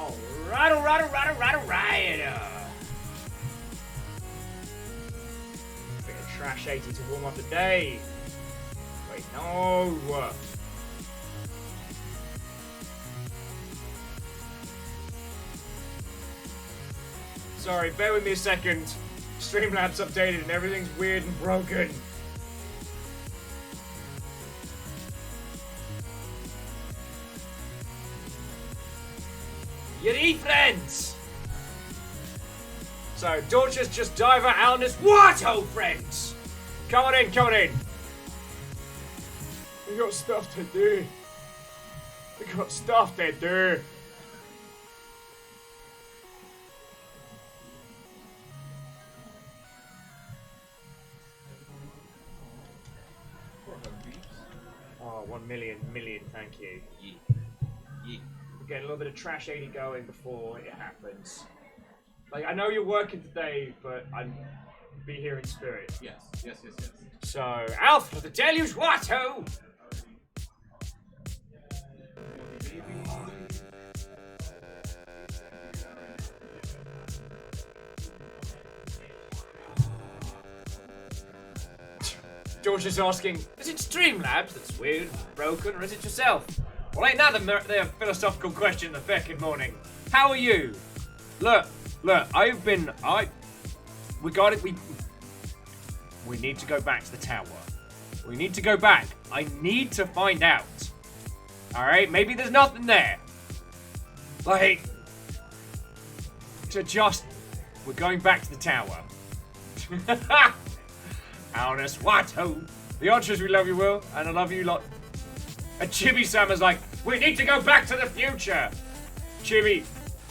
Alright, alright, alright, alright, alright. Bit of Trash 80 to warm up the day. Wait, no. Sorry, bear with me a second. Streamlabs updated and everything's weird and broken. Yeti friends! So, Dorchester just diver out on this water, friends! Come on in, come on in! We got stuff to do. We got stuff to do. Oh, 1 million, thank you. Yeah. We're getting a little bit of Trash 80 going before it happens. Like, I know you're working today, but I'll be here in spirit. Yes. So, Alf, the deluge water! George is asking, is it Streamlabs that's weird, broken, or is it yourself? Well, ain't that the philosophical question the fucking morning? How are you? Look, we need to go back to the tower. We need to go back. I need to find out. Alright, maybe there's nothing there. Like, we're going back to the tower. Honest, what? The answer we love you, Will, and I love you lot. And Chibi Sam is like, we need to go back to the future. Chibi,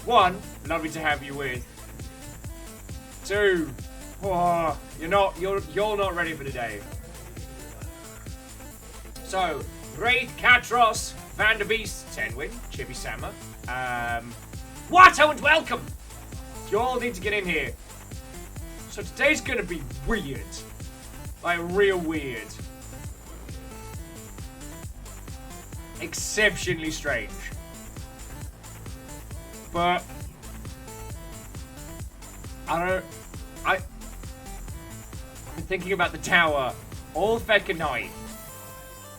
1, lovely to have you with. 2, oh, you're not ready for the day. So, Wraith, Katros, Vanderbeest, Tenwin, Chibi Sama, Watto and welcome. You all need to get in here. So today's gonna be weird. Like, real weird. Exceptionally strange. But I've been thinking about the tower all feckin' night.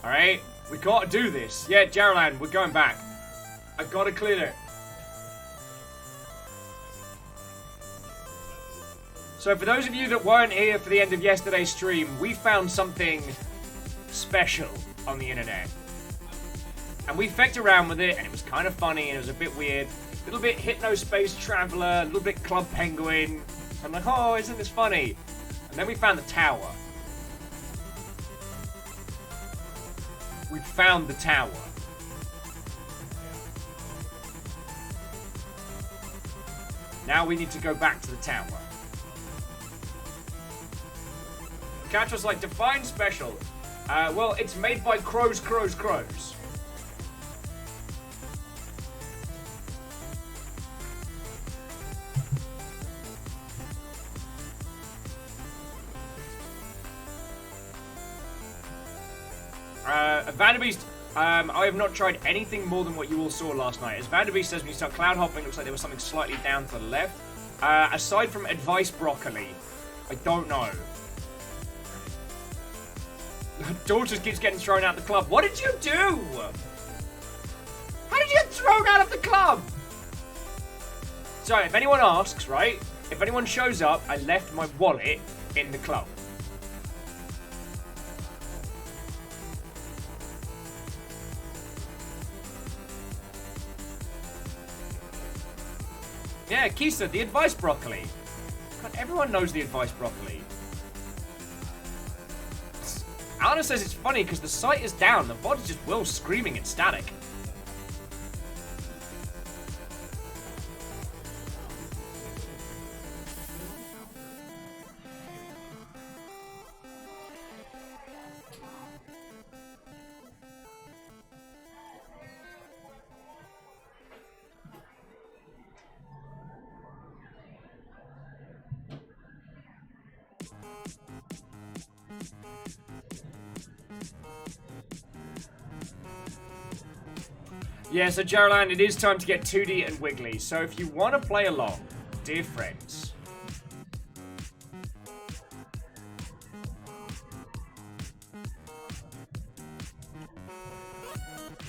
Alright? We gotta do this. Yeah, Geraldine, we're going back. I gotta clear it. So for those of you that weren't here for the end of yesterday's stream, we found something special on the internet. And we fecked around with it, and it was kind of funny, and it was a bit weird. A little bit Hypno Space Traveler, a little bit Club Penguin. I'm like, oh, isn't this funny? And then we found the tower. We found the tower. Now we need to go back to the tower. Catch was like, define special. Well, it's made by crows. Vanderbeest, I have not tried anything more than what you all saw last night. As Vanderbeest says, when you start cloud hopping, it looks like there was something slightly down to the left. Aside from Advice Broccoli, I don't know. George just keeps getting thrown out of the club. What did you do? How did you get thrown out of the club? So, if anyone asks, right? If anyone shows up, I left my wallet in the club. Yeah, Kisa, the Advice Broccoli. God, everyone knows the Advice Broccoli. Alana says it's funny because the site is down, the VOD is just Will screaming in static. Yeah, so Geraldine, it is time to get 2D and wiggly. So if you want to play along, dear friends,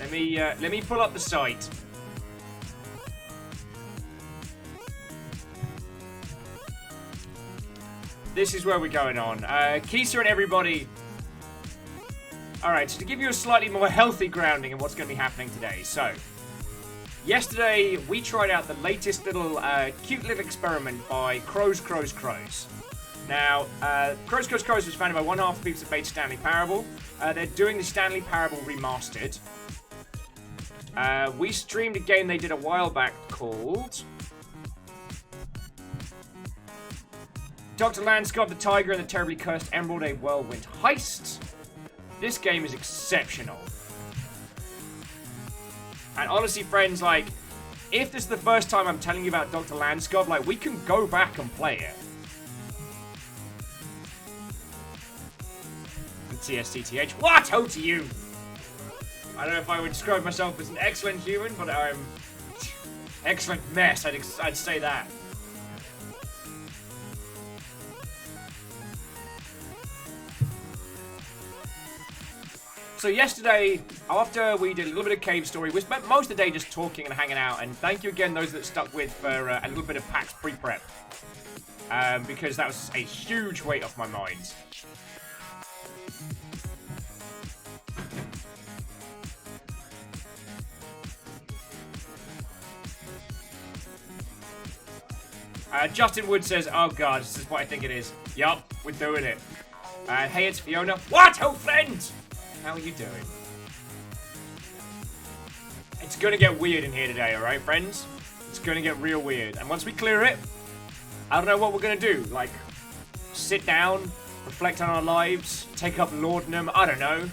let me pull up the site. This is where we're going on. Kisa and everybody. Alright, so to give you a slightly more healthy grounding of what's going to be happening today. So, yesterday we tried out the latest little, cute little experiment by Crows. Now, Crows was founded by one half of the people that made Stanley Parable. They're doing the Stanley Parable Remastered. We streamed a game they did a while back called Dr. Landscape, the Tiger, and the Terribly Cursed Emerald, a Whirlwind Heist. This game is exceptional. And honestly, friends, like, if this is the first time I'm telling you about Dr. Landscape, like, we can go back and play it. And TSTTH. What? Oh, to you! I don't know if I would describe myself as an excellent human, but I'm... excellent mess, I'd say that. So yesterday, after we did a little bit of Cave Story, we spent most of the day just talking and hanging out, and thank you again those that stuck with for a little bit of PAX pre-prep. Because that was a huge weight off my mind. Justin Wood says, oh god, this is what I think it is. Yup, we're doing it. Hey, it's Fiona. What? Oh, friend! How are you doing? It's gonna get weird in here today, alright, friends? It's gonna get real weird. And once we clear it, I don't know what we're gonna do. Like, sit down, reflect on our lives, take up laudanum, I don't know.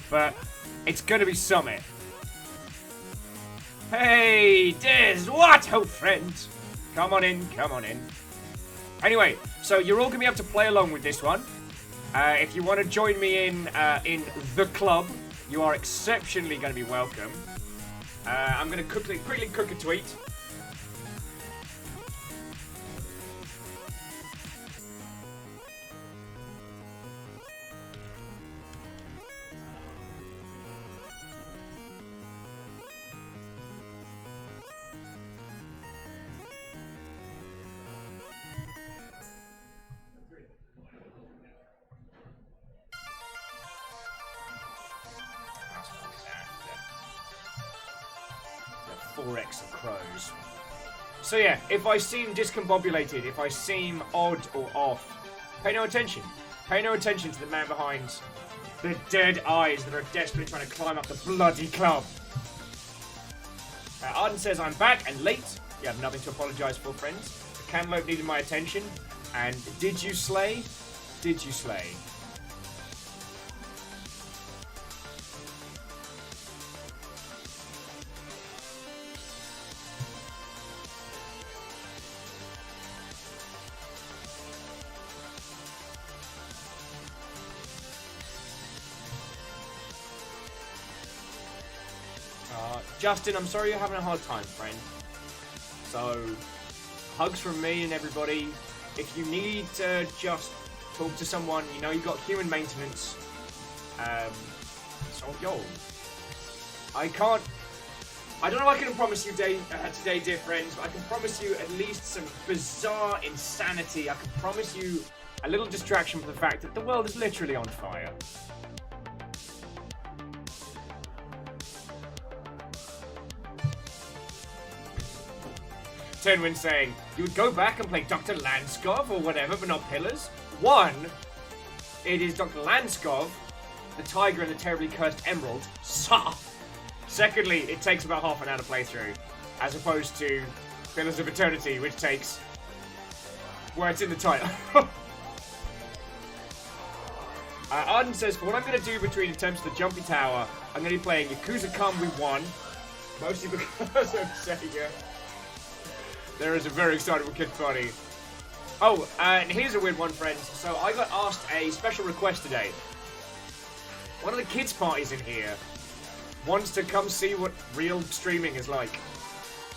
But it's gonna be something. Hey, Diz, what? Oh, friend. Come on in, come on in. Anyway, so you're all gonna be able to play along with this one. If you want to join me in the club, you are exceptionally going to be welcome. I'm going to quickly cook a tweet. Crows. So yeah, if I seem discombobulated, if I seem odd or off, pay no attention. Pay no attention to the man behind the dead eyes that are desperately trying to climb up the bloody club. Arden says I'm back and late. You have nothing to apologise for, friends. The cantaloupe needed my attention. And did you slay? Did you slay? Justin, I'm sorry you're having a hard time, friend. So, hugs from me and everybody. If you need to just talk to someone, you know you've got human maintenance. So, yo. I don't know if I can promise you today, dear friends, but I can promise you at least some bizarre insanity. I can promise you a little distraction from the fact that the world is literally on fire. Tenwin saying, you would go back and play Dr. Lanskov or whatever, but not Pillars? One, it is Dr. Lanskov, the Tiger and the Terribly Cursed Emerald. Secondly, it takes about half an hour to play through, as opposed to Pillars of Eternity, which takes... well, it's in the title. Arden says, for what I'm going to do between attempts at the Jumpy Tower, I'm going to be playing Yakuza Kamui 1, mostly because of Sega. There is a very excited kid party. Oh, and here's a weird one, friends. So I got asked a special request today. One of the kids' parties in here wants to come see what real streaming is like.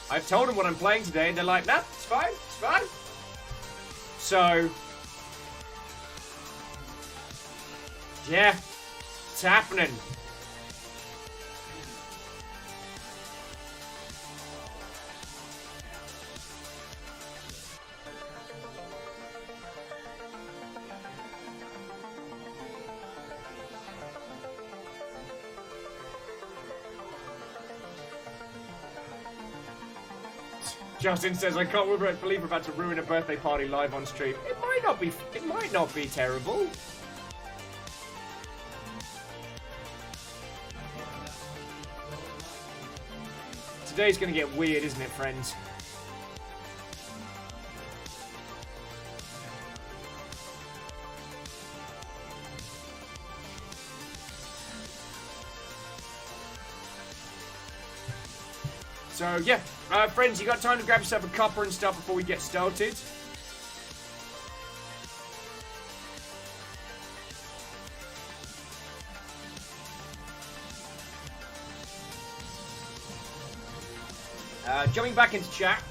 I've told them what I'm playing today, and they're like, nah, it's fine, it's fine. So, yeah, it's happening. Justin says, I can't believe we're about to ruin a birthday party live on stream. It might not be terrible. Today's gonna get weird, isn't it, friends? So, yeah. Friends, you got time to grab yourself a cuppa and stuff before we get started? Jumping back into chat.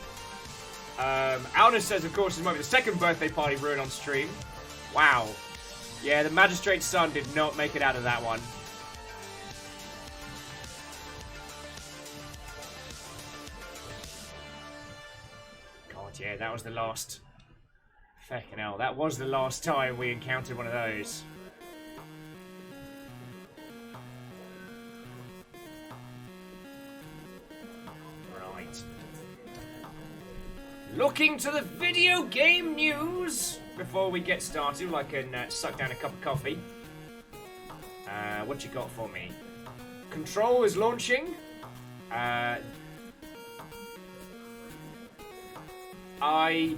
Alna says, of course, this might be the second birthday party ruined on stream. Wow. Yeah, the magistrate's son did not make it out of that one. Yeah, that was the last... Fucking hell, that was the last time we encountered one of those. Right. Looking to the video game news! Before we get started, I can suck down a cup of coffee. What you got for me? Control is launching. I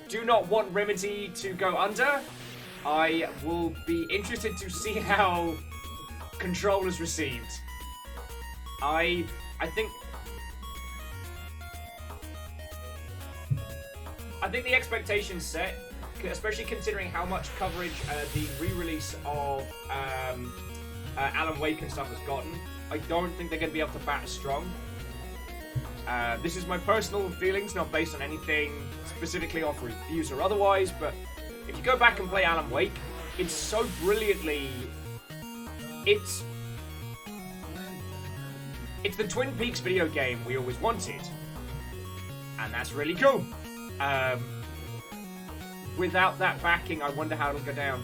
do not want Remedy to go under. I will be interested to see how Control is received. I think the expectation's set, especially considering how much coverage the re-release of Alan Wake and stuff has gotten. I don't think they're going to be able to bat as strong. This is my personal feelings, not based on anything specifically off reviews or otherwise, but if you go back and play Alan Wake, it's so brilliantly... It's the Twin Peaks video game we always wanted. And that's really cool. Without that backing, I wonder how it'll go down.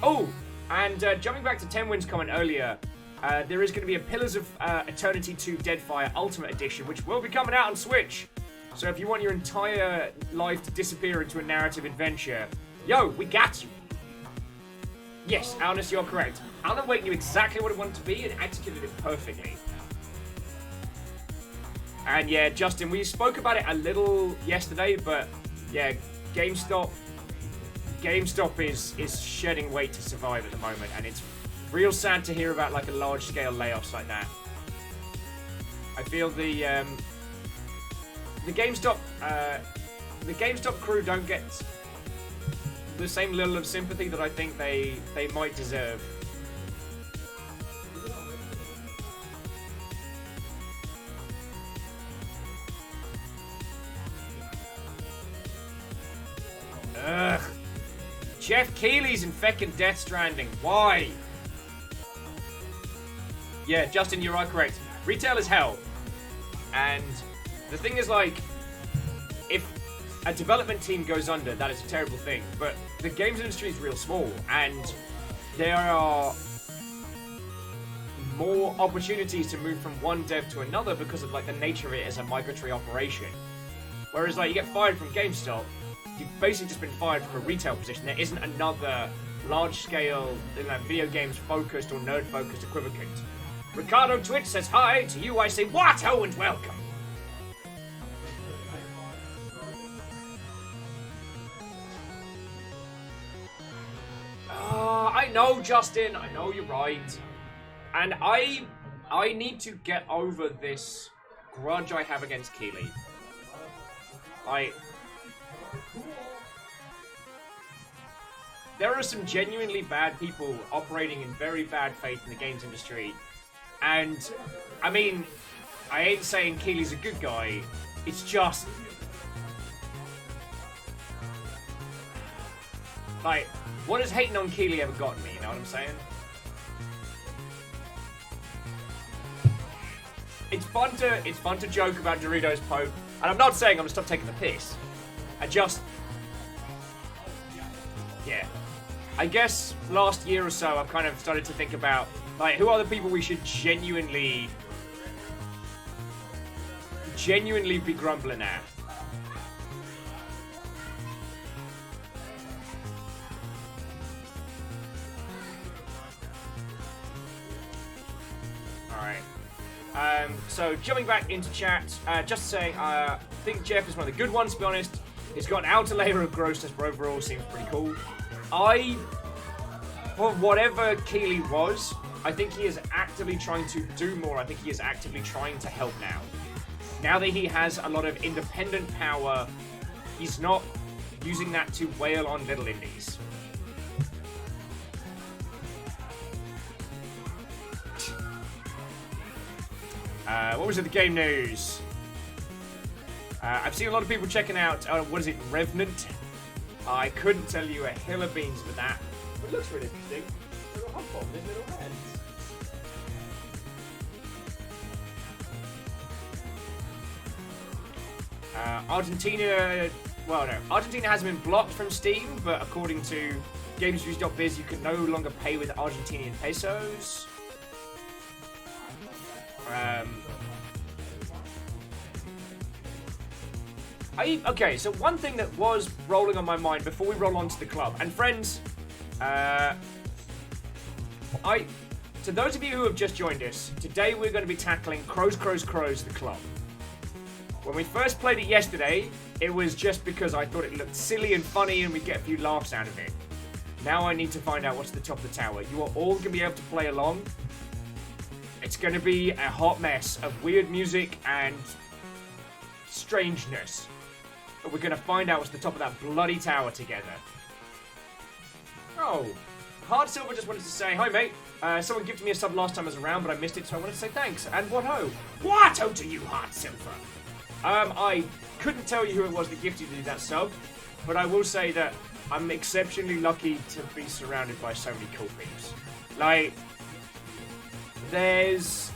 Oh, and jumping back to Tenwin's comment earlier, there is going to be a Pillars of Eternity 2 Deadfire Ultimate Edition, which will be coming out on Switch. So if you want your entire life to disappear into a narrative adventure, yo, we got you. Yes, Alnus, you're correct. Alan Wake knew exactly what it wanted to be and executed it perfectly. And yeah, Justin, we spoke about it a little yesterday, but yeah, GameStop is shedding weight to survive at the moment, and it's real sad to hear about like a large-scale layoffs like that. I feel the GameStop crew don't get the same level of sympathy that I think they might deserve. Ugh. Jeff Keighley's in feckin' Death Stranding. Why? Yeah, Justin, you're right, correct. Retail is hell. And the thing is, like, if a development team goes under, that is a terrible thing. But the games industry is real small, and there are more opportunities to move from one dev to another because of, like, the nature of it as a migratory operation. Whereas, like, you get fired from GameStop, you've basically just been fired from a retail position. There isn't another large-scale, video games-focused or nerd-focused equivalent. Ricardo Twitch says, hi, to you I say, what? Oh, and welcome. I know, Justin, I know you're right. And I need to get over this grudge I have against Keighley. there are some genuinely bad people operating in very bad faith in the games industry. And, I mean, I ain't saying Keely's a good guy. It's just... like, what has hating on Keely ever gotten me, you know what I'm saying? It's fun to joke about Doritos Pope, and I'm not saying I'm gonna stop taking the piss. I just... yeah. I guess last year or so I've kind of started to think about, like, who are the people we should genuinely be grumbling at? Alright. So jumping back into chat, just saying, I think Jeff is one of the good ones, to be honest. He's got an outer layer of grossness, but overall seems pretty cool. For whatever Keely was, I think he is actively trying to do more. I think he is actively trying to help now. Now that he has a lot of independent power, he's not using that to wail on little indies. What was it, the game news? I've seen a lot of people checking out, what is it, Revenant? I couldn't tell you a hill of beans with that. But it looks really interesting. Little hot bomb, there's little hands. Argentina, well no, Argentina hasn't been blocked from Steam, but according to GamesReviews.biz, you can no longer pay with Argentinian pesos. Okay, so one thing that was rolling on my mind before we roll on to the club, and friends, to those of you who have just joined us, today we're going to be tackling Crows, the club. When we first played it yesterday, it was just because I thought it looked silly and funny and we'd get a few laughs out of it. Now I need to find out what's at the top of the tower. You are all going to be able to play along. It's going to be a hot mess of weird music and strangeness. But we're going to find out what's at the top of that bloody tower together. Oh, Hard Silver just wanted to say, hi mate, someone gifted me a sub last time I was around, but I missed it, so I wanted to say thanks. And what ho? What ho to you, Hard Silver? I couldn't tell you who it was that gifted you that sub, but I will say that I'm exceptionally lucky to be surrounded by so many cool peeps. Like, there's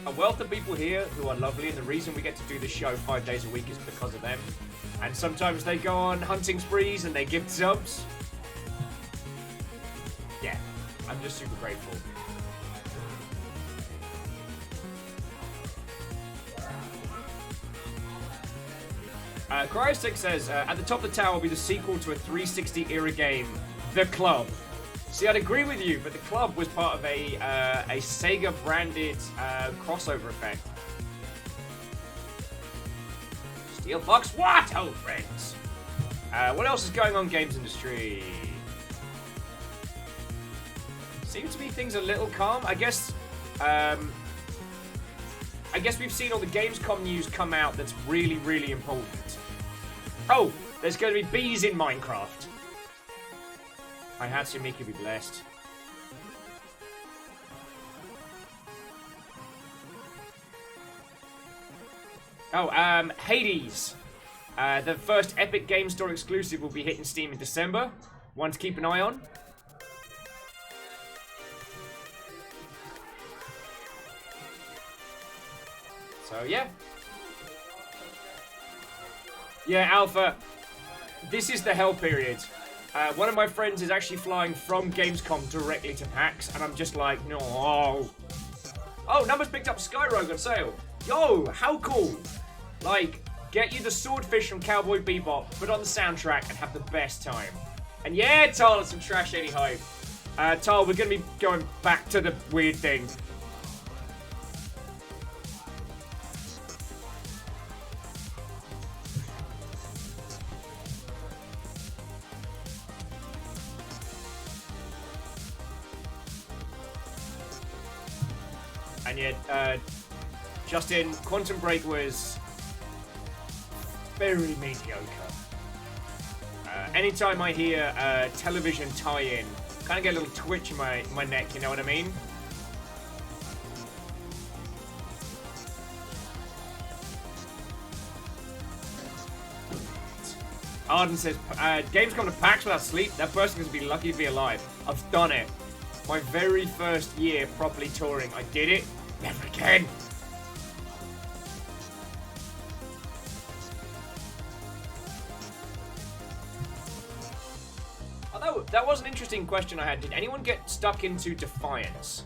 a wealth of people here who are lovely, and the reason we get to do this show 5 days a week is because of them. And sometimes they go on hunting sprees and they gift subs. Yeah, I'm just super grateful. Cryostic says, at the top of the tower will be the sequel to a 360 era game, The Club. See, I'd agree with you, but The Club was part of a Sega-branded crossover effect. Steel Fox, what? Oh, friends. What else is going on games industry? Seems to be things a little calm. I guess we've seen all the Gamescom news come out that's really, really important. Oh, there's going to be bees in Minecraft. My Hatsumika be blessed. Oh, Hades. The first Epic Game Store exclusive will be hitting Steam in December. One to keep an eye on. So, yeah. Yeah, Alpha. This is the hell period. One of my friends is actually flying from Gamescom directly to PAX, and I'm just like, no. Oh, numbers picked up Skyrogue on sale. Yo, how cool. Like, get you the swordfish from Cowboy Bebop, put on the soundtrack, and have the best time. And yeah, Tal, it's some Trash 80 hype. Tal, we're going to be going back to the weird thing. And yet, Justin, Quantum Break was very mediocre. Anytime I hear television tie-in, kind of get a little twitch in my neck, you know what I mean? Arden says, games come to PAX without sleep? That person is going to be lucky to be alive. I've done it. My very first year properly touring. I did it. Never again. Although, that was an interesting question I had. Did anyone get stuck into Defiance?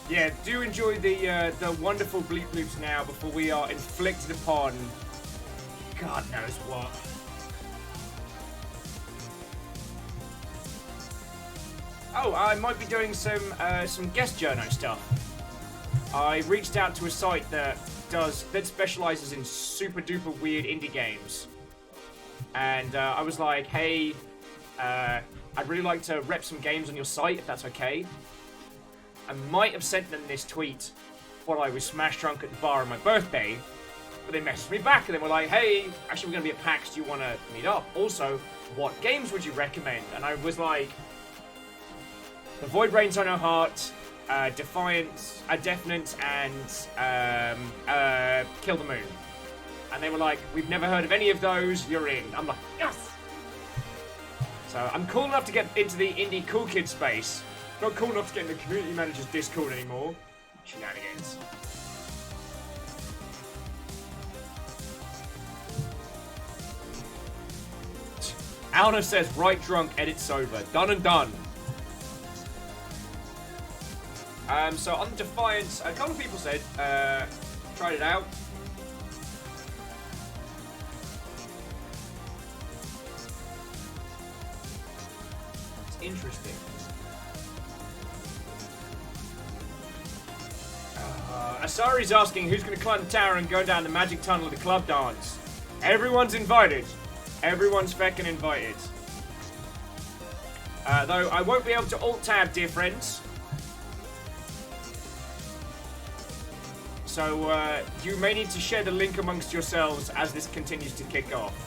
Yeah, do enjoy the wonderful bleep loops now before we are inflicted upon God knows what. Oh, I might be doing some guest journo stuff. I reached out to a site that specializes in super duper weird indie games, and I was like, hey, I'd really like to rep some games on your site if that's okay. I might have sent them this tweet while I was smash drunk at the bar on my birthday, but they messaged me back and they were like, hey, actually we're going to be at PAX, do you want to meet up? Also, what games would you recommend? And I was like, The Void Rains on No Heart, Defiance, Definite, and Kill the Moon. And they were like, we've never heard of any of those, you're in. I'm like, yes! So I'm cool enough to get into the indie cool kid space. Not cool enough to get in the community manager's Discord anymore. Shenanigans. Alna says, right drunk, edit sober. Done and done. So on Defiance, a couple of people said, tried it out. It's interesting. Asari's asking who's going to climb the tower and go down the magic tunnel of the club dance. Everyone's invited. Everyone's feckin' invited. Though I won't be able to alt-tab, dear friends. So you may need to share the link amongst yourselves as this continues to kick off.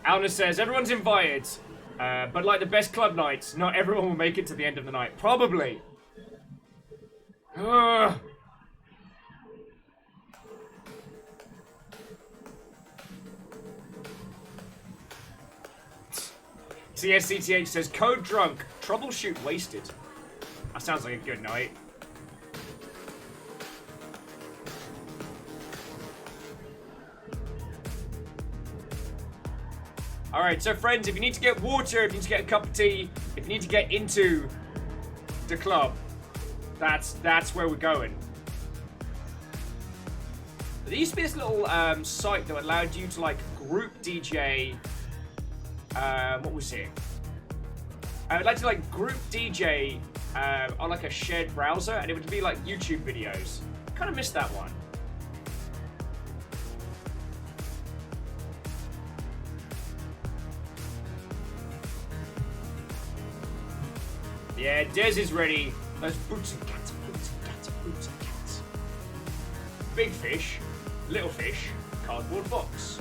Alna says, everyone's invited, but like the best club nights, not everyone will make it to the end of the night. Probably. CSCTH says, code drunk, troubleshoot wasted. That sounds like a good night. Alright, so friends, if you need to get water, if you need to get a cup of tea, if you need to get into the club, that's where we're going. There used to be this little site that allowed you to like group DJ. What was it? I'd like to like group DJ on like a shared browser, and it would be like YouTube videos. Kind of missed that one. Yeah, Des is ready. Those boots and cats, boots and cats, boots and cats. Big fish, little fish, cardboard box.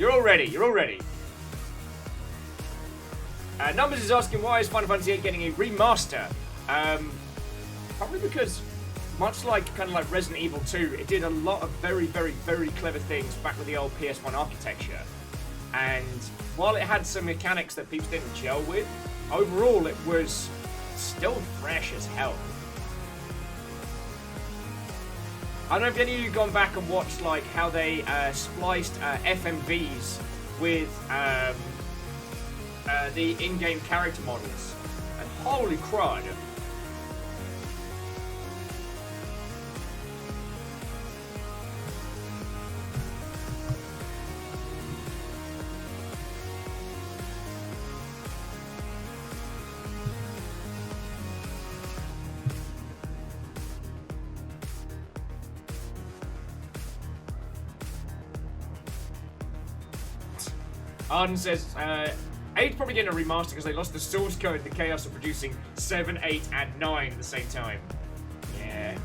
You're all ready. You're all ready. Numbers is asking, why is Final Fantasy VIII getting a remaster? Probably because, much like Resident Evil 2, it did a lot of very, very, very clever things back with the old PS1 architecture. And while it had some mechanics that people didn't gel with, overall it was still fresh as hell. I don't know if any of you have gone back and watched like how they spliced FMVs with the in-game character models. And holy crud. Arden says, 8's probably getting a remaster because they lost the source code, the chaos of producing 7, 8, and 9 at the same time. Yeah.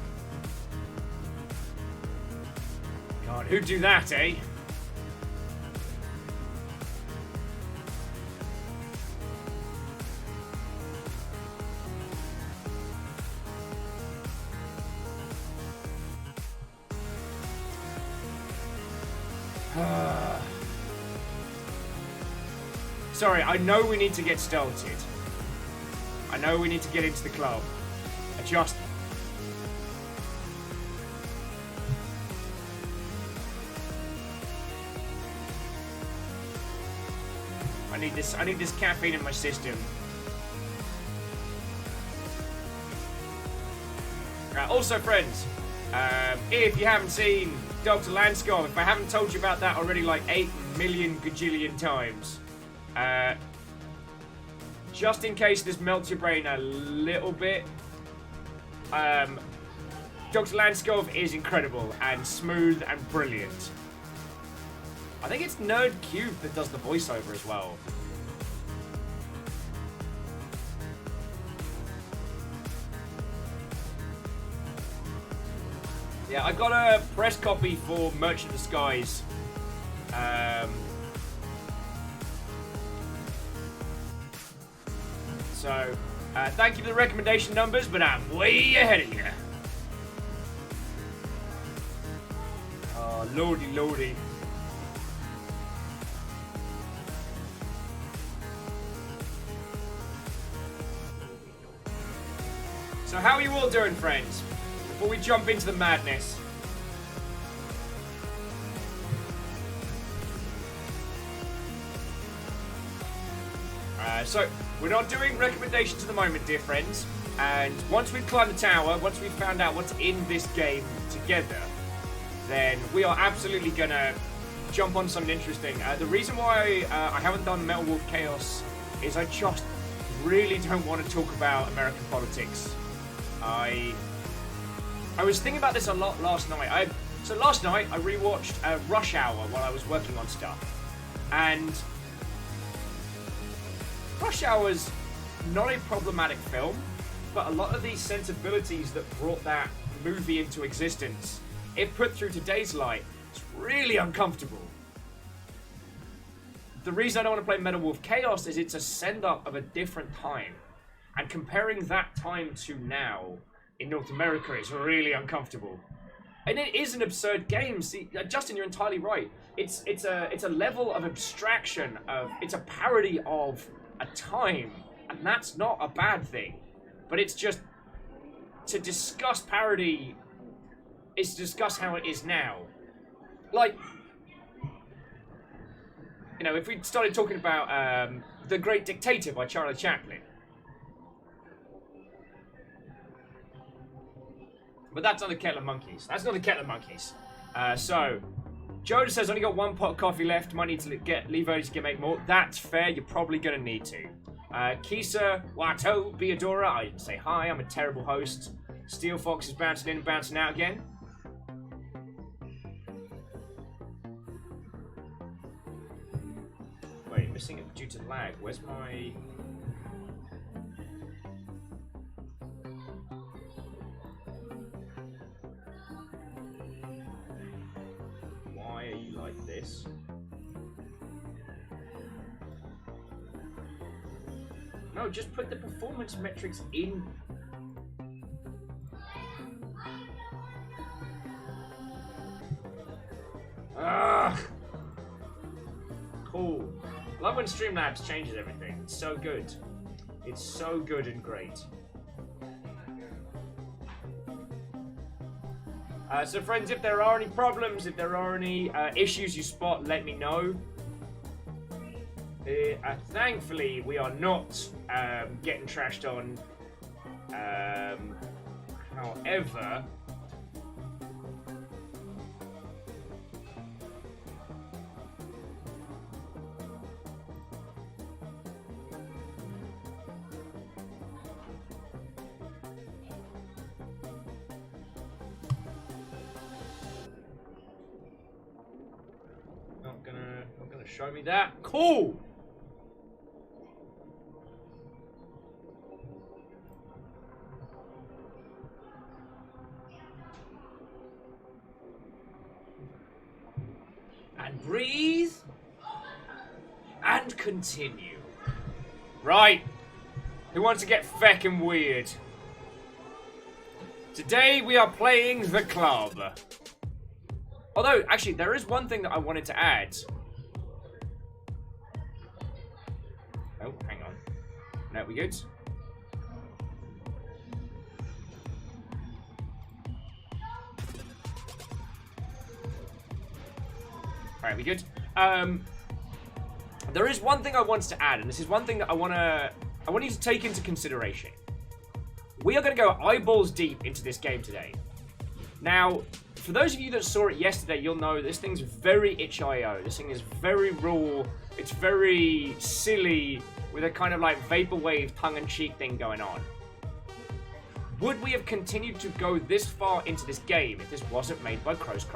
God, who'd do that, eh? Sorry, I know we need to get started. I know we need to get into the club. I need this caffeine in my system. Also, friends, if you haven't seen Dr. Landskov, if I haven't told you about that already like 8 million gajillion times, just in case this melts your brain a little bit, Dr. Landskov is incredible and smooth and brilliant. I think it's Nerd Cube that does the voiceover as well. Yeah, I got a press copy for Merchant of the Skies. So, thank you for the recommendation numbers, but I'm way ahead of you. Oh, lordy, lordy. So how are you all doing, friends? Before we jump into the madness. So, we're not doing recommendations at the moment, dear friends. And once we've climbed the tower, once we've found out what's in this game together, then we are absolutely gonna jump on something interesting. The reason why I haven't done Metal Wolf Chaos is I just really don't want to talk about American politics. I was thinking about this a lot last night. So last night I rewatched Rush Hour while I was working on stuff, and Rush Hour's not a problematic film, but a lot of these sensibilities that brought that movie into existence, if put through today's light, it's really uncomfortable. The reason I don't want to play Metal Wolf Chaos is it's a send-up of a different time. And comparing that time to now in North America is really uncomfortable. And it is an absurd game. See, Justin, you're entirely right. It's a level of abstraction it's a parody of a time, and that's not a bad thing. But it's just to discuss parody is to discuss how it is now. Like, you know, if we started talking about The Great Dictator by Charlie Chaplin. But that's not the Kettle of Monkeys. That's not the Kettle of Monkeys. So, Joe says, only got one pot of coffee left. Might need to leave early to make more. That's fair. You're probably going to need to. Kisa, Wato, Beadora, I say hi. I'm a terrible host. Steel Fox is bouncing in and bouncing out again. Wait, missing it due to lag. Where's my... Why are you like this? No, just put the performance metrics in. Ugh. Cool. Love when Streamlabs changes everything. It's so good. It's so good and great. So friends, if there are any problems, if there are any issues you spot, let me know. Thankfully, we are not getting trashed on. However... Not gonna show me that. Cool! And breathe. And continue. Right. Who wants to get feckin' weird? Today we are playing the club. Although, actually, there is one thing that I wanted to add. Oh, hang on. No, we good? Alright, we good? There is one thing I want to add, and this is one thing that I want you to take into consideration. We are going to go eyeballs deep into this game today. Now, for those of you that saw it yesterday, you'll know this thing's very itch.io. This thing is very raw. It's very silly, with a kind of like vaporwave tongue-in-cheek thing going on. Would we have continued to go this far into this game if this wasn't made by Crows?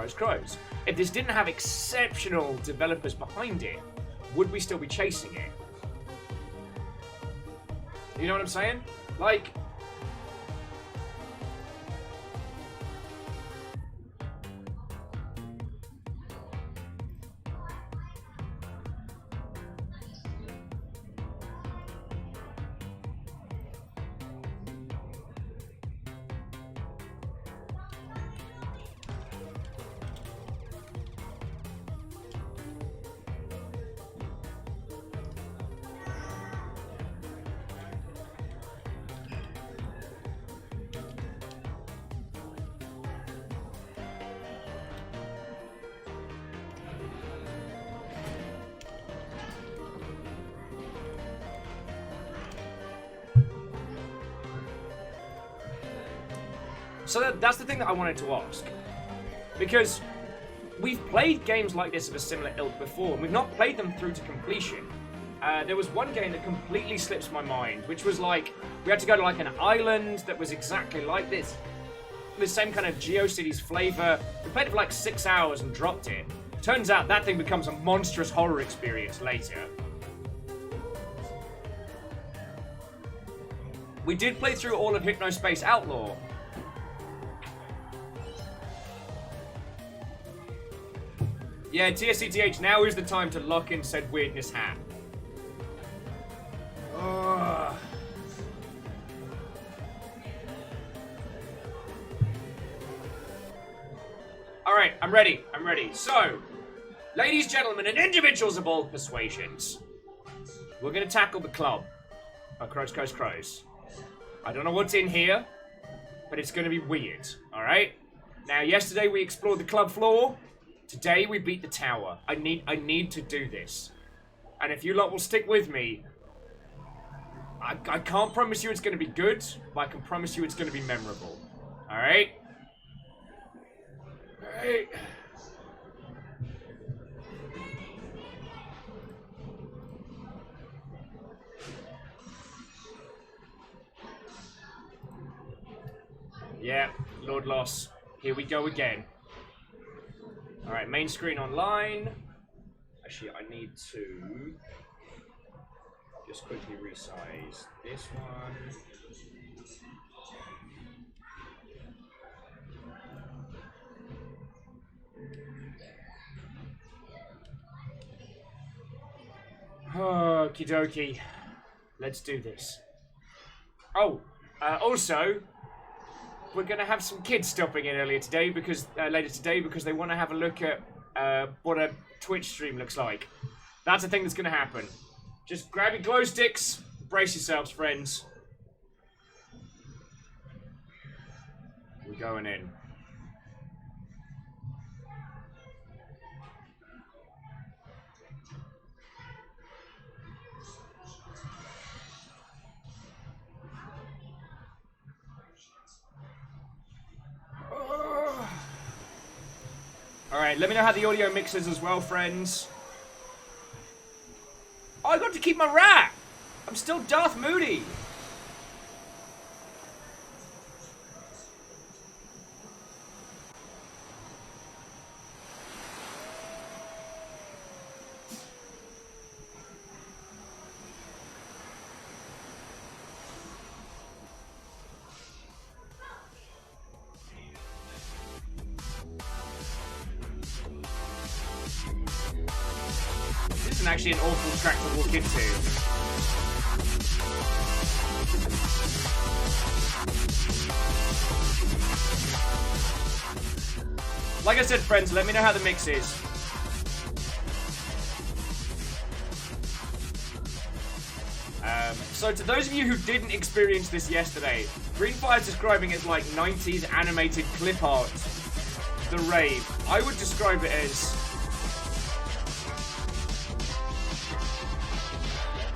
If this didn't have exceptional developers behind it, would we still be chasing it? You know what I'm saying? Like... So that's the thing that I wanted to ask. Because we've played games like this of a similar ilk before, and we've not played them through to completion. There was one game that completely slips my mind, which was like, we had to go to like an island that was exactly like this. The same kind of GeoCities flavor. We played it for like 6 hours and dropped it. Turns out that thing becomes a monstrous horror experience later. We did play through all of Hypnospace Outlaw. Yeah, TSCTH, now is the time to lock in said weirdness hat. Ugh. Alright, I'm ready. So, ladies, gentlemen, and individuals of all persuasions, we're gonna tackle the club. Crows. I don't know what's in here, but it's gonna be weird, alright? Now, yesterday we explored the club floor. Today we beat the tower. I need to do this. And if you lot will stick with me, I can't promise you it's going to be good, but I can promise you it's going to be memorable. Alright? Alright. Yeah, Lord Loss. Here we go again. Alright, main screen online. Actually, I need to just quickly resize this one. Okie dokie. Let's do this. Oh, also, we're going to have some kids stopping in later today because they want to have a look at what a Twitch stream looks like. That's a thing that's going to happen. Just grab your glow sticks, brace yourselves, friends. We're going in. Alright, let me know how the audio mixes as well, friends. Oh, I got to keep my rat! I'm still Darth Moody! This isn't actually an awful track to walk into. Like I said, friends, let me know how the mix is. So to those of you who didn't experience this yesterday, Greenfire's describing it as like 90s animated clip art. The rave. I would describe it as...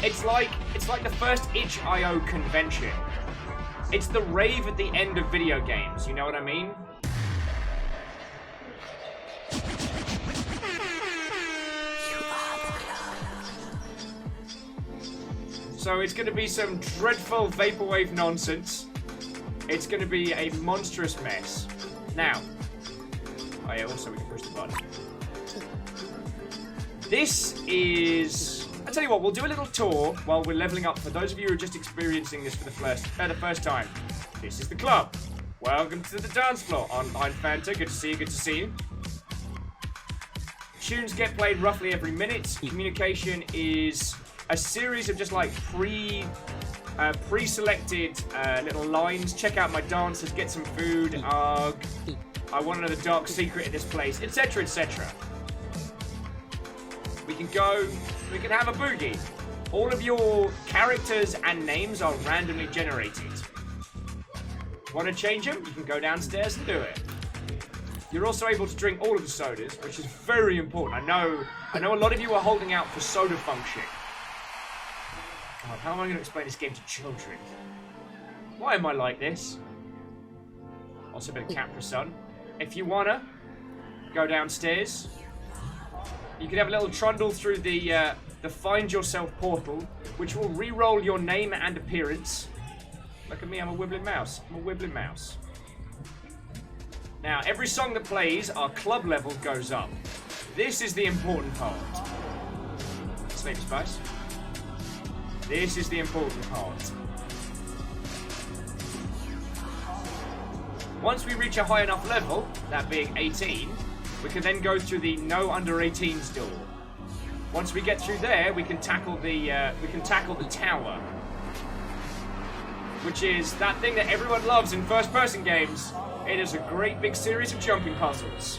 It's like the first itch.io convention. It's the rave at the end of video games, you know what I mean? So it's going to be some dreadful vaporwave nonsense. It's going to be a monstrous mess. Now, oh yeah, also we can push the button. This is... I'll tell you what, we'll do a little tour while we're leveling up. For those of you who are just experiencing this for the first time, this is the club. Welcome to the dance floor. I'm behind Fanta. Good to see you. Good to see you. Tunes get played roughly every minute. Communication is a series of just like pre-selected little lines. Check out my dancers. Get some food. I want another dark secret in this place, etc., etc. We can go. We can have a boogie. All of your characters and names are randomly generated. Want to change them? You can go downstairs and do it. You're also able to drink all of the sodas, which is very important. I know a lot of you are holding out for soda function. God, how am I going to explain this game to children? Why am I like this? Also a bit of Capra Sun. If you wanna go downstairs, you can have a little trundle through the Find Yourself portal, which will re-roll your name and appearance. Look at me, I'm a wibbling mouse. I'm a wibbling mouse. Now, every song that plays, our club level goes up. This is the important part. Sleep Spice. This is the important part. Once we reach a high enough level, that being 18, we can then go through the no under 18s door. Once we get through there, we can tackle the tower, which is that thing that everyone loves in first-person games. It is a great big series of jumping puzzles.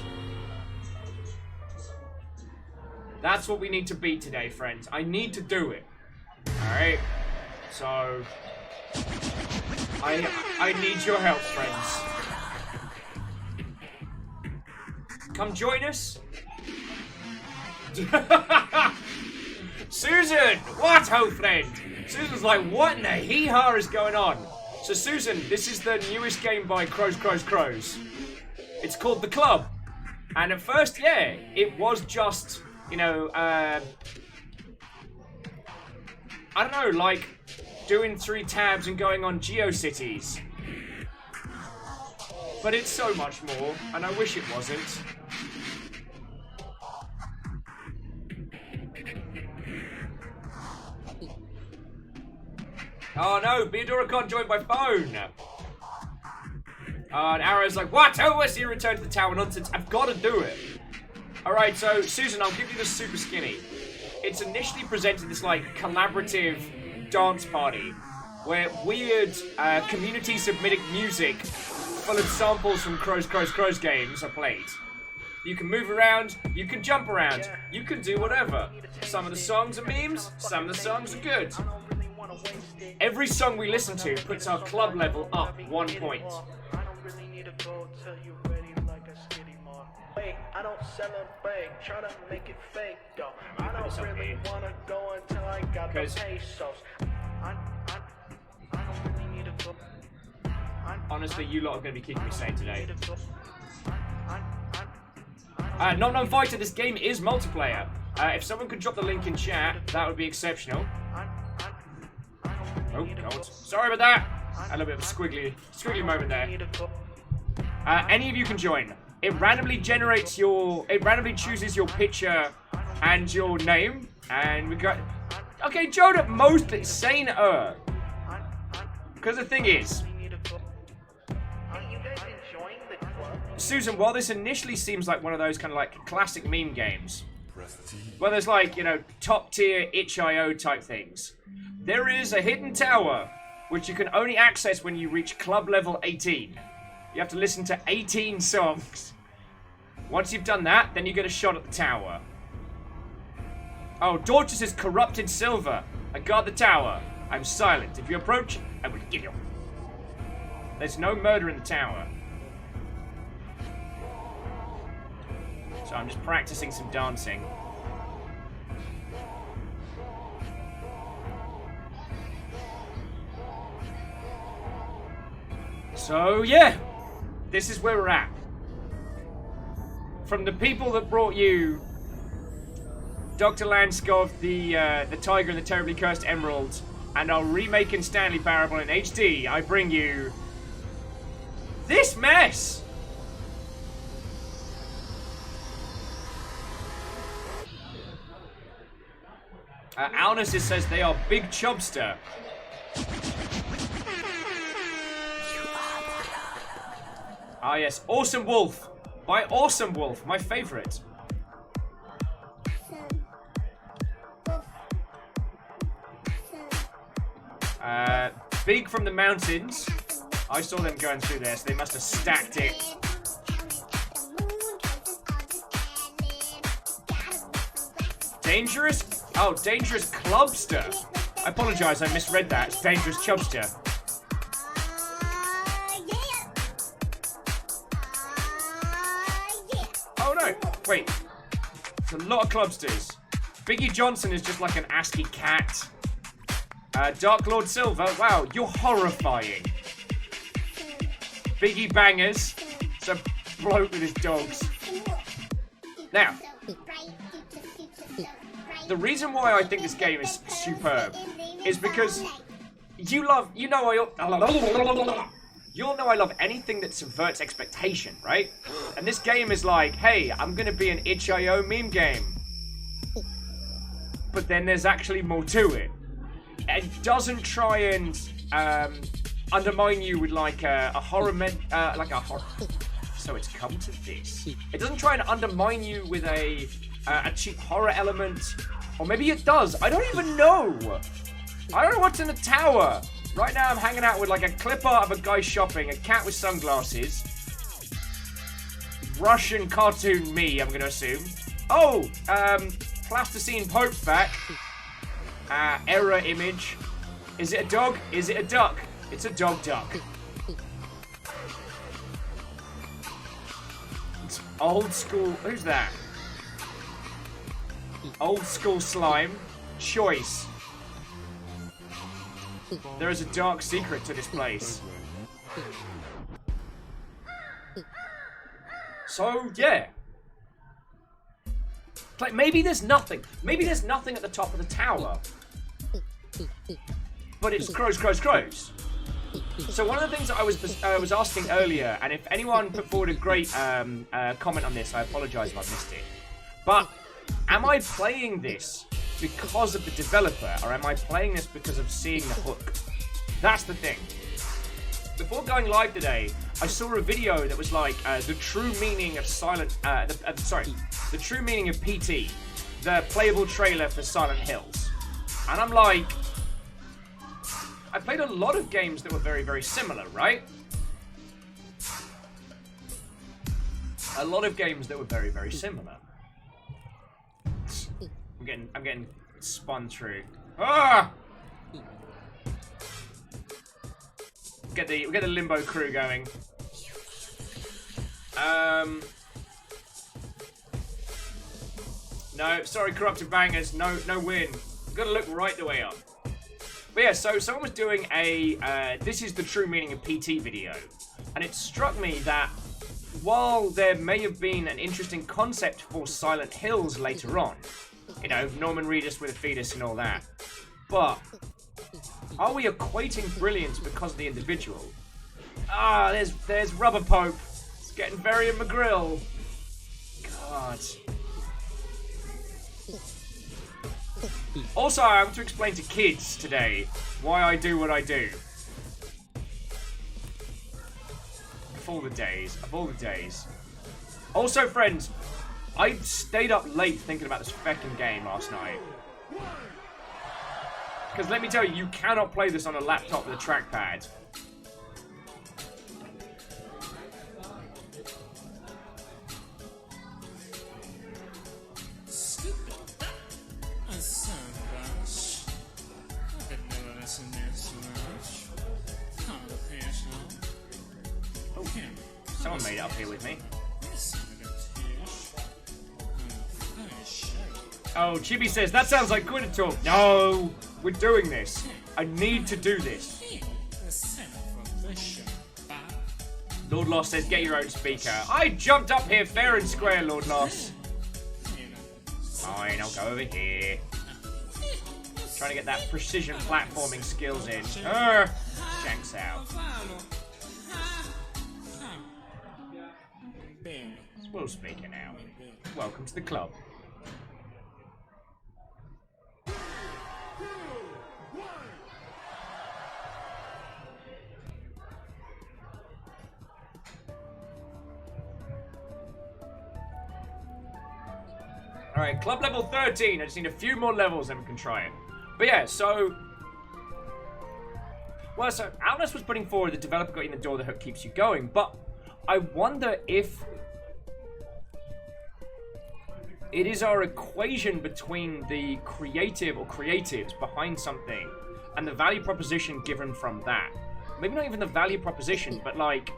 That's what we need to beat today, friends. I need to do it. Alright? So... I need your help, friends. Come join us. Susan! What, ho friend? Susan's like, what in the hee-haw is going on? So Susan, this is the newest game by Crows. It's called The Club. And at first, yeah, it was just, you know, I don't know, like doing 3 tabs and going on GeoCities. But it's so much more, and I wish it wasn't. Oh no, Beadora can't join by phone! And Arrow's like, what? Oh, I see you return to the tower nonsense. I've got to do it. Alright, so Susan, I'll give you the super skinny. It's initially presented this like collaborative dance party where weird community-submitted music full of samples from Crows games are played. You can move around, you can jump around, you can do whatever. Some of the songs are memes, some of the songs are good. Every song we listen to puts our club level up 1 point. I don't celebrate, try to make it fake, though. I don't really wanna go until I got the pesos. I don't really need to go. Honestly, you lot are going to be keeping me sane today. Nom Fighter, this game is multiplayer. If someone could drop the link in chat, that would be exceptional. Oh, God. Sorry about that. A little bit of a squiggly moment there. Any of you can join. It randomly chooses your picture and your name. And we got... Okay, Joda, mostly saner. Because the thing is... Susan, while this initially seems like one of those kind of like classic meme games, where there's like, you know, top tier itch.io type things, there is a hidden tower which you can only access when you reach club level 18. You have to listen to 18 songs. Once you've done that, then you get a shot at the tower. Oh, Dorcas is corrupted silver. I guard the tower. I'm silent. If you approach, I will kill you. There's no murder in the tower. So I'm just practicing some dancing. So yeah, this is where we're at. From the people that brought you Dr. Landskov, the Tiger and the Terribly Cursed Emerald, and our remake in Stanley Parable in HD, I bring you this mess. Alnesis says they are big chubster. Ah yes, Awesome Wolf. By Awesome Wolf, my favourite. Big from the mountains. I saw them going through there, so they must have stacked it. Dangerous? Oh, Dangerous Clubster. I apologise, I misread that. It's Dangerous Chubster. Oh no, wait. There's a lot of clubsters. Biggie Johnson is just like an ASCII cat. Dark Lord Silver, wow, you're horrifying. Biggie Bangers. It's a bloke with his dogs. Now, the reason why I think this game is superb is because you'll know I love anything that subverts expectation, right? And this game is like, hey, I'm gonna be an itch.io meme game. But then there's actually more to it. It doesn't try and undermine you with like a horror, so it's come to this. It doesn't try and undermine you with a cheap horror element, or maybe it does. I don't even know. I don't know what's in the tower. Right now I'm hanging out with like a clip art of a guy shopping, a cat with sunglasses, Russian cartoon me, I'm gonna assume. Oh, plasticine Pope's back. Error image. Is it a dog? Is it a duck? It's a dog duck. It's old school. Who's that? Old school slime. Choice. There is a dark secret to this place. So, yeah. Like, maybe there's nothing. Maybe there's nothing at the top of the tower. But it's crows. So one of the things that I was asking earlier, and if anyone put forward a great comment on this, I apologise if I missed it. But am I playing this because of the developer, or am I playing this because of seeing the hook? That's the thing. Before going live today, I saw a video that was like the true meaning of the true meaning of PT, the playable trailer for Silent Hills, and I'm like, played a lot of games that were very, very similar, right? A lot of games that were very, very similar. I'm getting spun through. Ah! We'll get the limbo crew going. No, sorry, corrupted bangers. No win. Gotta look right the way up. But yeah, so someone was doing a this is the true meaning of PT video, and it struck me that while there may have been an interesting concept for Silent Hills later on, you know, Norman Reedus with a fetus and all that, but are we equating brilliance because of the individual? Ah, there's Rubber Pope. It's getting very in McGrill. God. Also, I have to explain to kids today why I do what I do. Of all the days. Of all the days. Also, friends, I stayed up late thinking about this feckin' game last night. Because let me tell you, you cannot play this on a laptop with a trackpad. Someone made it up here with me. Oh, Chibi says, that sounds like Quitter Talk. No, we're doing this. I need to do this. Lord Loss says, get your own speaker. I jumped up here fair and square, Lord Loss. Fine, I'll go over here. Trying to get that precision platforming skills in. Shanks out. Will speaker now. Welcome to the club. Alright, club level 13. I just need a few more levels and we can try it. But yeah, so... Well, so Outlast was putting forward the developer got in the door, the hook keeps you going, but I wonder if it is our equation between the creative or creatives behind something and the value proposition given from that. Maybe not even the value proposition, but like,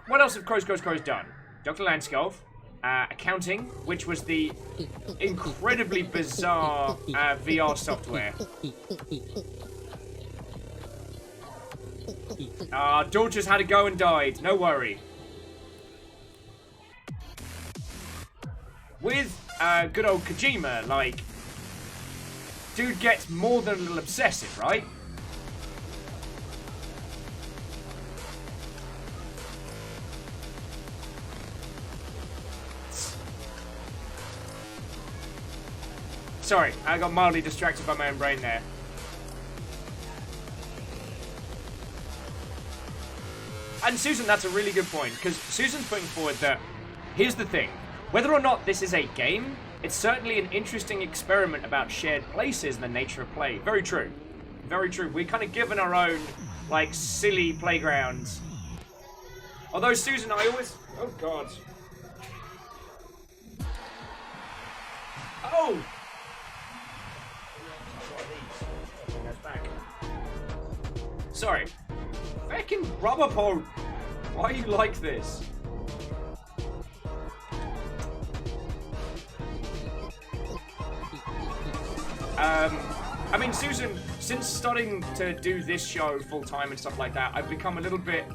what else have Crows done? Dr. Landskulf, accounting, which was the incredibly bizarre VR software. Our daughters had to go and died, no worry. With good old Kojima, like, dude gets more than a little obsessive, right? Sorry, I got mildly distracted by my own brain there. And Susan, that's a really good point, because Susan's putting forward that, here's the thing, whether or not this is a game, it's certainly an interesting experiment about shared places and the nature of play. Very true. Very true. We're kind of given our own, like, silly playgrounds. Although, Susan, I always... Oh, God. Oh! Sorry. Feckin' Rubber Pope! Why are you like this? I mean, Susan, since starting to do this show full-time and stuff like that, I've become a little bit...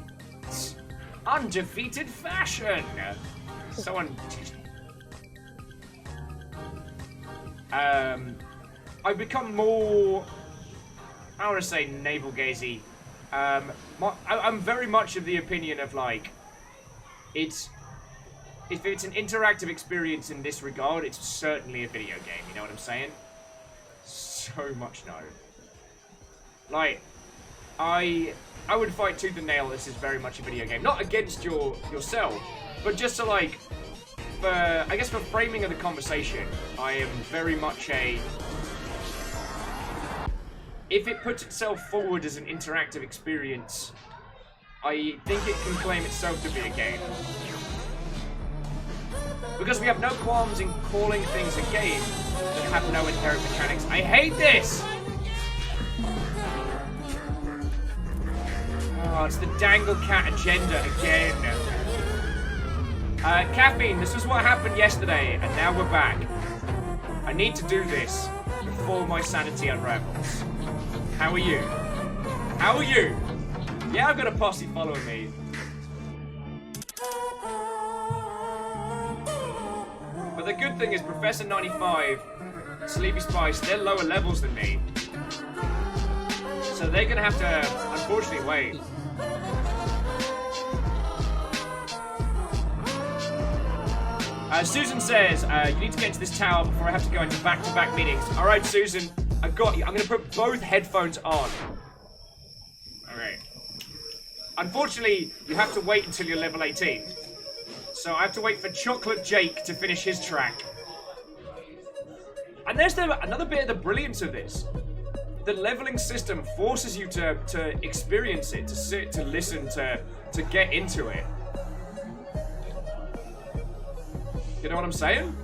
undefeated fashion! Someone... I've become more... I want to say navel-gazy. I'm very much of the opinion of, like, if it's an interactive experience in this regard, it's certainly a video game, you know what I'm saying? So much no. Like, I would fight tooth and nail this is very much a video game. Not against yourself, but just to, like, I guess for framing of the conversation, I am very much a if it puts itself forward as an interactive experience, I think it can claim itself to be a game. Because we have no qualms in calling things a game that have no inherent mechanics. I hate this! Oh, it's the dangle cat agenda again. Caffeine, this is what happened yesterday, and now we're back. I need to do this before my sanity unravels. How are you? How are you? Yeah, I've got a posse following me. But the good thing is Professor 95, Sleepy Spice, they're lower levels than me. So they're gonna have to, unfortunately, wait. Susan says, you need to get to this tower before I have to go into back-to-back meetings. Alright, Susan, I got you. I'm gonna put both headphones on. Alright. Unfortunately, you have to wait until you're level 18. So I have to wait for Chocolate Jake to finish his track. And there's another bit of the brilliance of this. The leveling system forces you to experience it, to sit, to listen, to get into it. You know what I'm saying?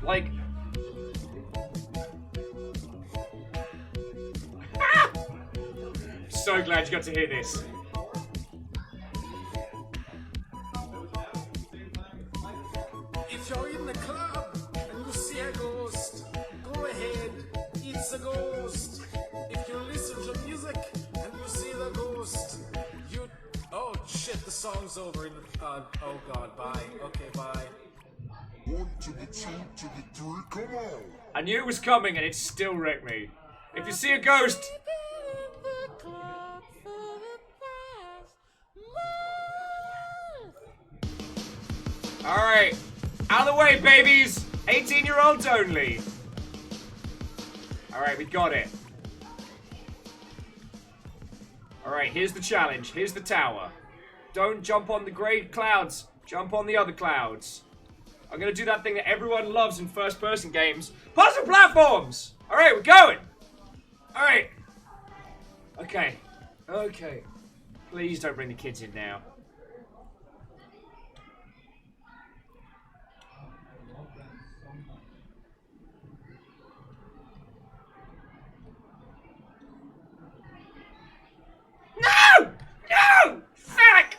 Like... So glad you got to hear this. If you're in the club and you see a ghost, go ahead, it's a ghost. If you listen to music and you see the ghost, you... Oh shit, the song's over in the... oh god, bye. Okay, bye. 1 to the 2 to the 3, come on! I knew it was coming and it still wrecked me. If you see a ghost... Alright, out of the way, babies! 18-year-olds only. Alright, we got it. Alright, here's the challenge. Here's the tower. Don't jump on the grey clouds. Jump on the other clouds. I'm gonna do that thing that everyone loves in first-person games. Puzzle platforms! Alright, we're going! Alright. Okay. Okay. Please don't bring the kids in now. No! No! Fuck!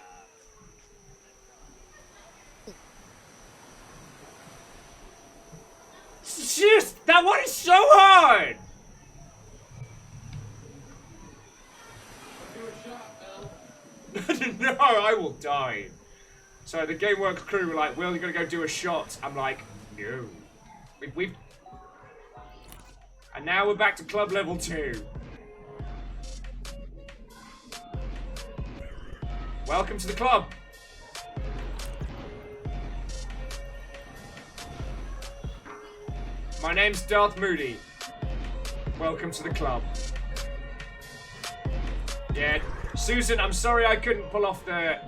Just, that one is so hard! No, I will die. So the GameWorks crew were like, "Will, you gotta go do a shot." I'm like, no. We've... And now we're back to club level 2. Welcome to the club. My name's Darth Moody. Welcome to the club. Yeah, Susan, I'm sorry I couldn't pull off the...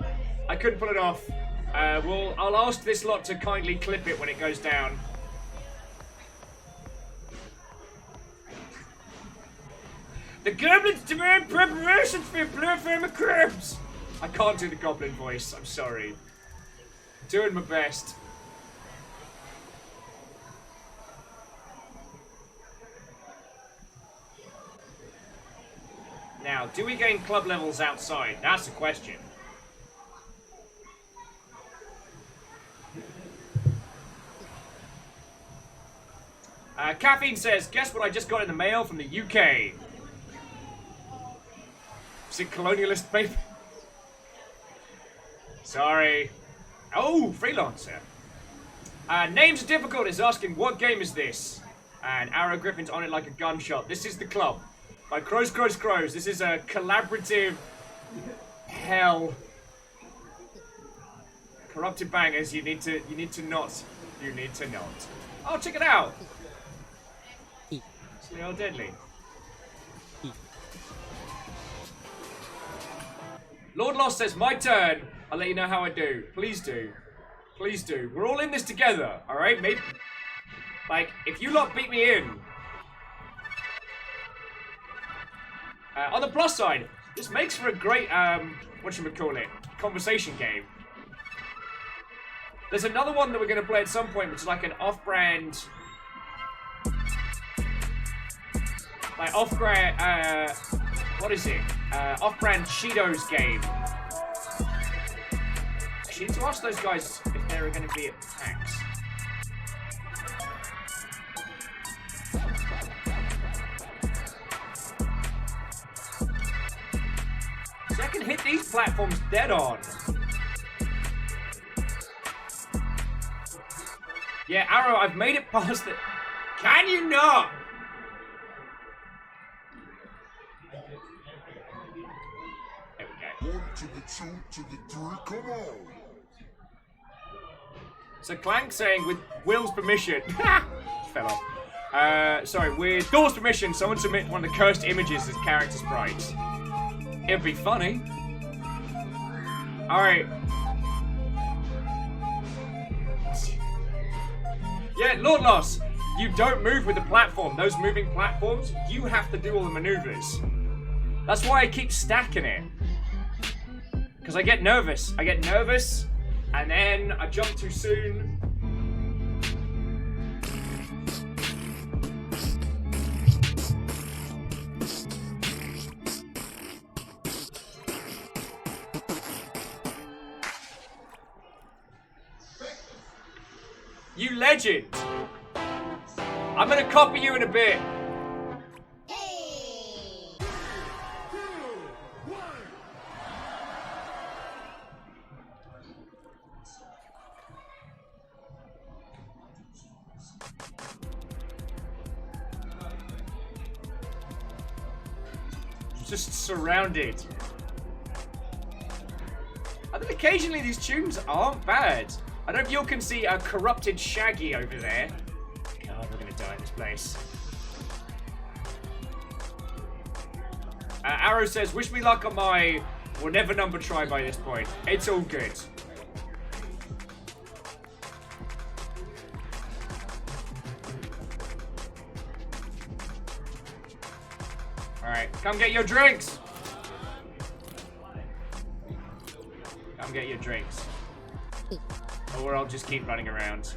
I couldn't pull it off. I'll ask this lot to kindly clip it when it goes down. The goblins demand preparations for your blue firma cribs! I can't do the goblin voice, I'm sorry. Doing my best. Now, do we gain club levels outside? That's the question. Caffeine says, guess what I just got in the mail from the UK? Is it colonialist paper? Sorry. Oh, freelancer. Names are difficult is asking, what game is this? And Arrow Griffin's on it like a gunshot. This is the club. By Crows. This is a collaborative hell. Corrupted bangers, you need to not. Oh, check it out! It's Leo Deadly. Lord Lost says, my turn. I'll let you know how I do. Please do. Please do. We're all in this together, alright? Maybe, like, if you lot beat me in. On the plus side, this makes for a great, whatchamacallit, conversation game. There's another one that we're going to play at some point, which is like an off-brand... Like, off-brand, what is it? Off-brand Cheetos game. I need to ask those guys if they're going to be at PAX. So I can hit these platforms dead on. Yeah, Arrow, I've made it past it. Can you not? There we go. 1 to the 2 to the 3, come on. So Clank saying, with Will's permission, fell off. Sorry, with Thor's permission, someone submit one of the cursed images as character sprites. It'd be funny. Alright. Yeah, Lord Loss, you don't move with the platform. Those moving platforms, you have to do all the maneuvers. That's why I keep stacking it. Because I get nervous. And then I jump too soon. You legend! I'm gonna copy you in a bit. Just surrounded. I think occasionally these tunes aren't bad. I don't know if you can see a corrupted Shaggy over there. God, we're gonna die in this place. Arrow says, wish me luck on my whatever number try by this point. It's all good. Alright, come get your drinks! Come get your drinks. Or I'll just keep running around.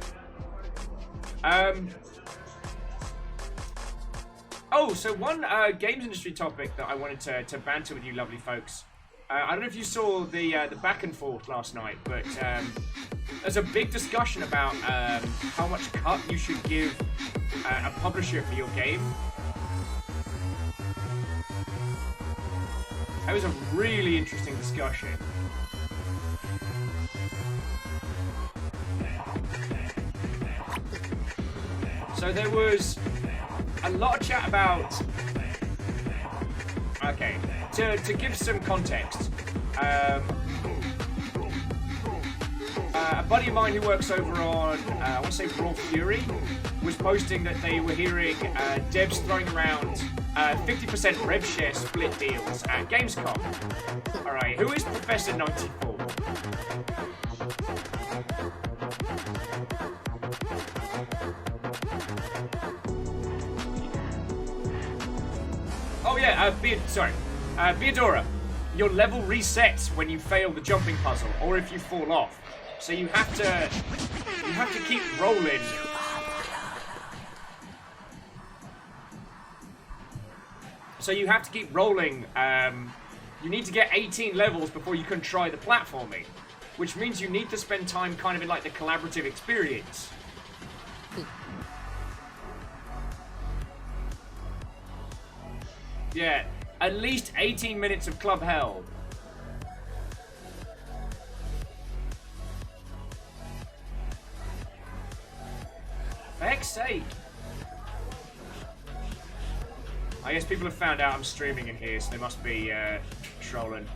Oh, so one games industry topic that I wanted to banter with you lovely folks. I don't know if you saw the back and forth last night, but there's a big discussion about how much cut you should give a publisher for your game. That was a really interesting discussion. So there was a lot of chat about... Okay, to give some context, a buddy of mine who works over on, I want to say Raw Fury, was posting that they were hearing devs throwing around 50% rev share split deals at Gamescom. Alright, who is Professor 94? Oh yeah, Beadora. Your level resets when you fail the jumping puzzle, or if you fall off. So you have to keep rolling. So you have to keep rolling. You need to get 18 levels before you can try the platforming, which means you need to spend time kind of in like the collaborative experience. Yeah, at least 18 minutes of club hell. For heck's sake. I guess people have found out I'm streaming in here, so they must be trolling.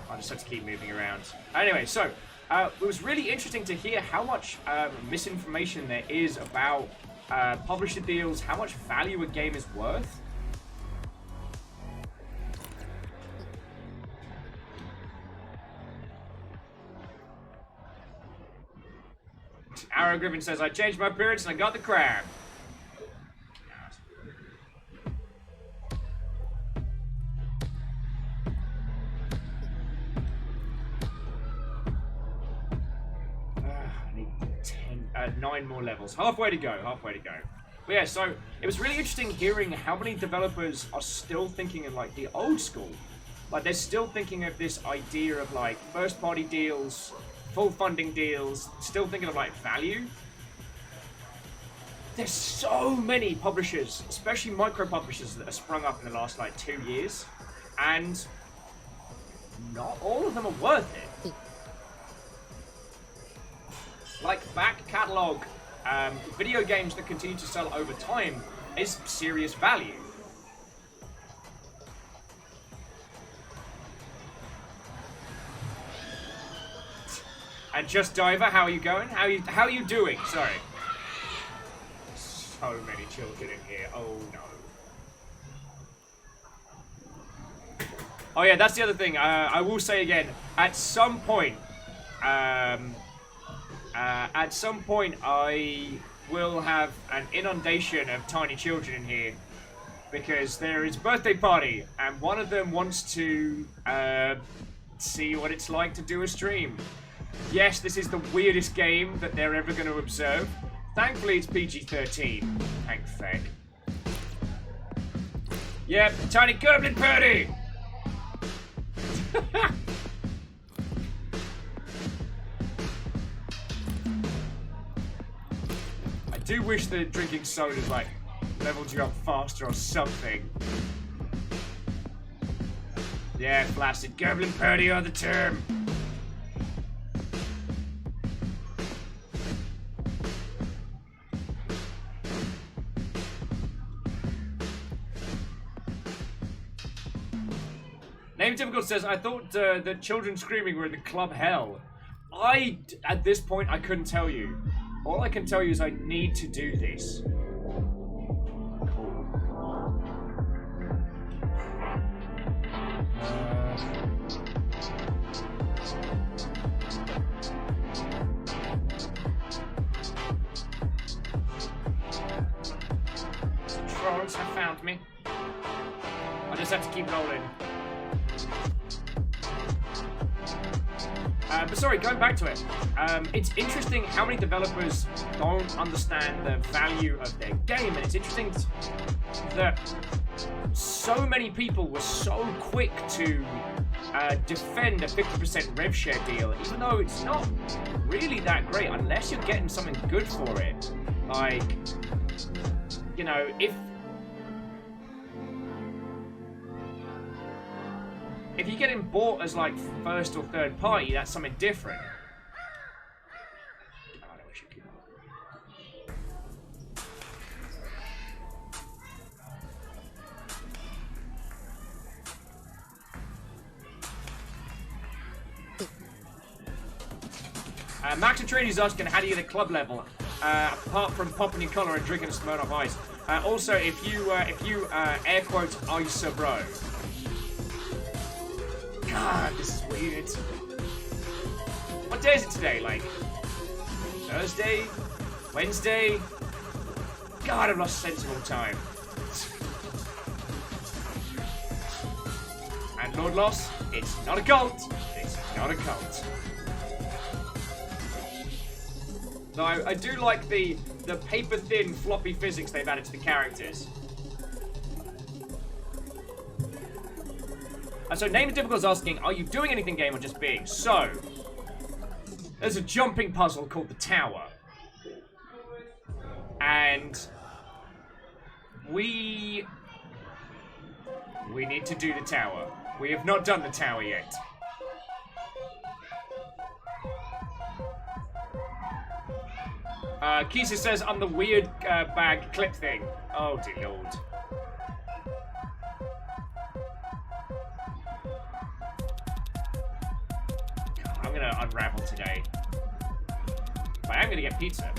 I just have to keep moving around. Anyway, so it was really interesting to hear how much misinformation there is about publisher deals, how much value a game is worth. Arrow Griffin says, I changed my appearance and I got the crab. I need 9 more levels. Halfway to go, halfway to go. But yeah, so it was really interesting hearing how many developers are still thinking of like the old school. Like they're still thinking of this idea of like first party deals, full funding deals, still thinking of like value. There's so many publishers, especially micro publishers that have sprung up in the last like 2 years, and not all of them are worth it. Like back catalog, video games that continue to sell over time is serious value. And Just Diver, how are you going? How are you doing? Sorry. So many children in here. Oh no. Oh yeah, that's the other thing. I will say again. At some point, I will have an inundation of tiny children in here because there is a birthday party, and one of them wants to see what it's like to do a stream. Yes, this is the weirdest game that they're ever going to observe. Thankfully, it's PG-13. Thank feck. Yep, tiny goblin party! I do wish the drinking sodas, like, leveled you up faster or something. Yeah, blasted goblin party are the term. Name Difficult says, I thought the children screaming were in the club hell. At this point, I couldn't tell you. All I can tell you is I need to do this. Trolls have found me. I just have to keep rolling. But sorry, going back to it, it's interesting how many developers don't understand the value of their game, and it's interesting that so many people were so quick to defend a 50% rev share deal, even though it's not really that great unless you're getting something good for it. Like, you know, if you're getting bought as like first or third party, that's something different. Max and Trinity's asking, how do you get a club level? Apart from popping your collar and drinking a Smirnoff Ice. Also, if you air quote ice a bro. God, this is weird. What day is it today? Like Thursday? Wednesday? God, I've lost sense of all time. And Lord Loss, it's not a cult. It's not a cult. Though I do like the paper-thin, floppy physics they've added to the characters. And so Name It Difficult is asking, are you doing anything game or just being? So, there's a jumping puzzle called the Tower. And we need to do the Tower. We have not done the Tower yet. Kisa says, I'm the weird bag clip thing. Oh, dear Lord. God, I'm gonna unravel today. But I am gonna get pizza.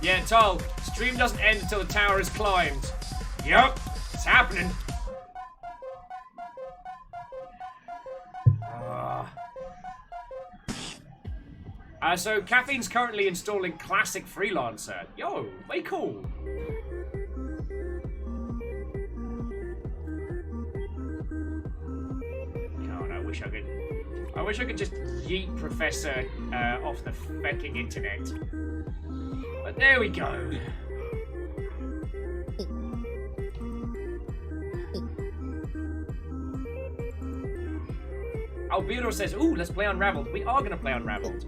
Yeah, Tull, stream doesn't end until the tower is climbed. Yup, it's happening. So Caffeine's currently installing Classic Freelancer. Yo, way cool. God, I wish I could just yeet Professor off the fecking internet. But there we go. Albedo says, ooh, let's play Unraveled. We are going to play Unraveled.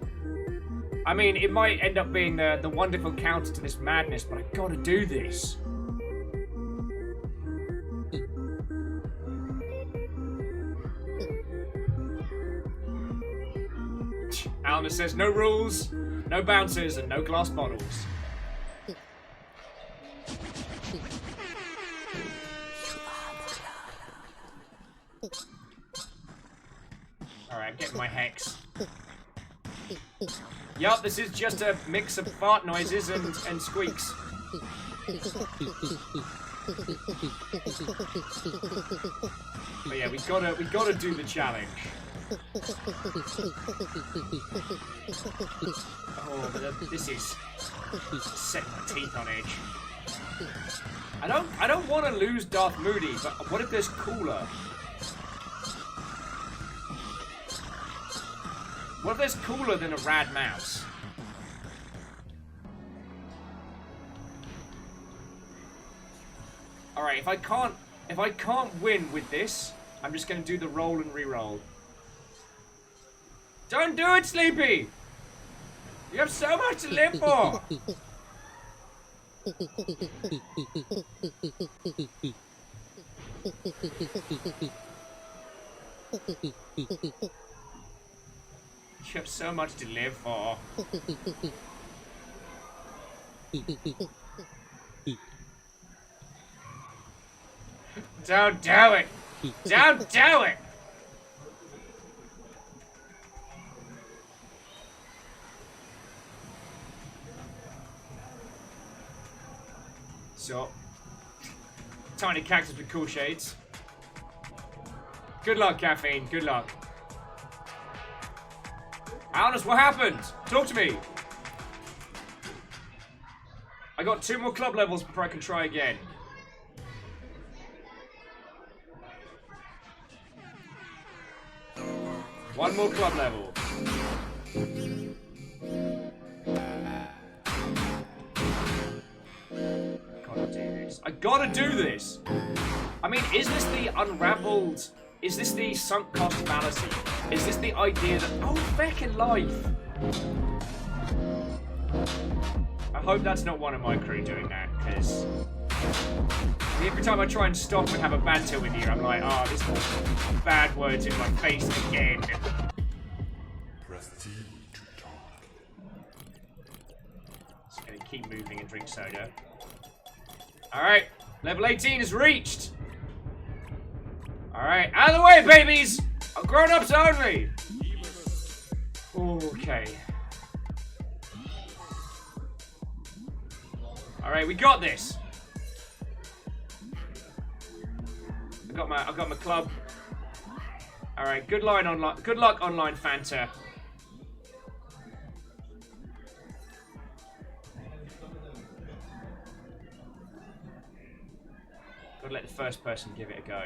I mean, it might end up being the wonderful counter to this madness, but I gotta do this. Alna says, no rules, no bouncers, and no glass bottles. Alright, I'm getting my hex. Yup, this is just a mix of fart noises and squeaks. But yeah, we gotta do the challenge. Oh, but this is setting my teeth on edge. I don't want to lose Darth Moody, but what if there's cooler? What if there's cooler than a rad mouse? Alright, if I can't win with this, I'm just gonna do the roll and re-roll. Don't do it, Sleepy! You have so much to live for! You have so much to live for. Don't do it! Don't do it! So, tiny cactus with cool shades. Good luck, Caffeine. Good luck. Alnus, what happened? Talk to me. I got 2 more club levels before I can try again. One more club level. I gotta do this. I mean, is this the unraveled? Is this the sunk cost fallacy? Is this the idea that, oh, feckin' life? I hope that's not one of my crew doing that, because every time I try and stop and have a banter with you, I'm like, oh, this bad words in my face again. Press T to talk. Just gonna keep moving and drink soda. Alright, level 18 is reached. Alright, out of the way, babies! Grown-ups only! Okay. Alright, we got this. I got my club. Alright, good luck online Fanta. Gotta let the first person give it a go.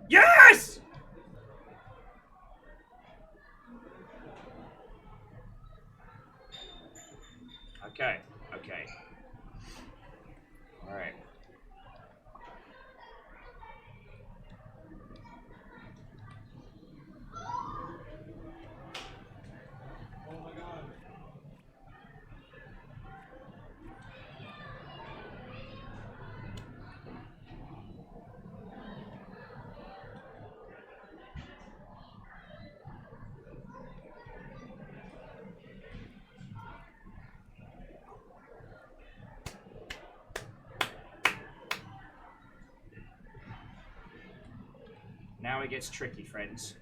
Yes! Okay, okay. All right. Now it gets tricky, friends.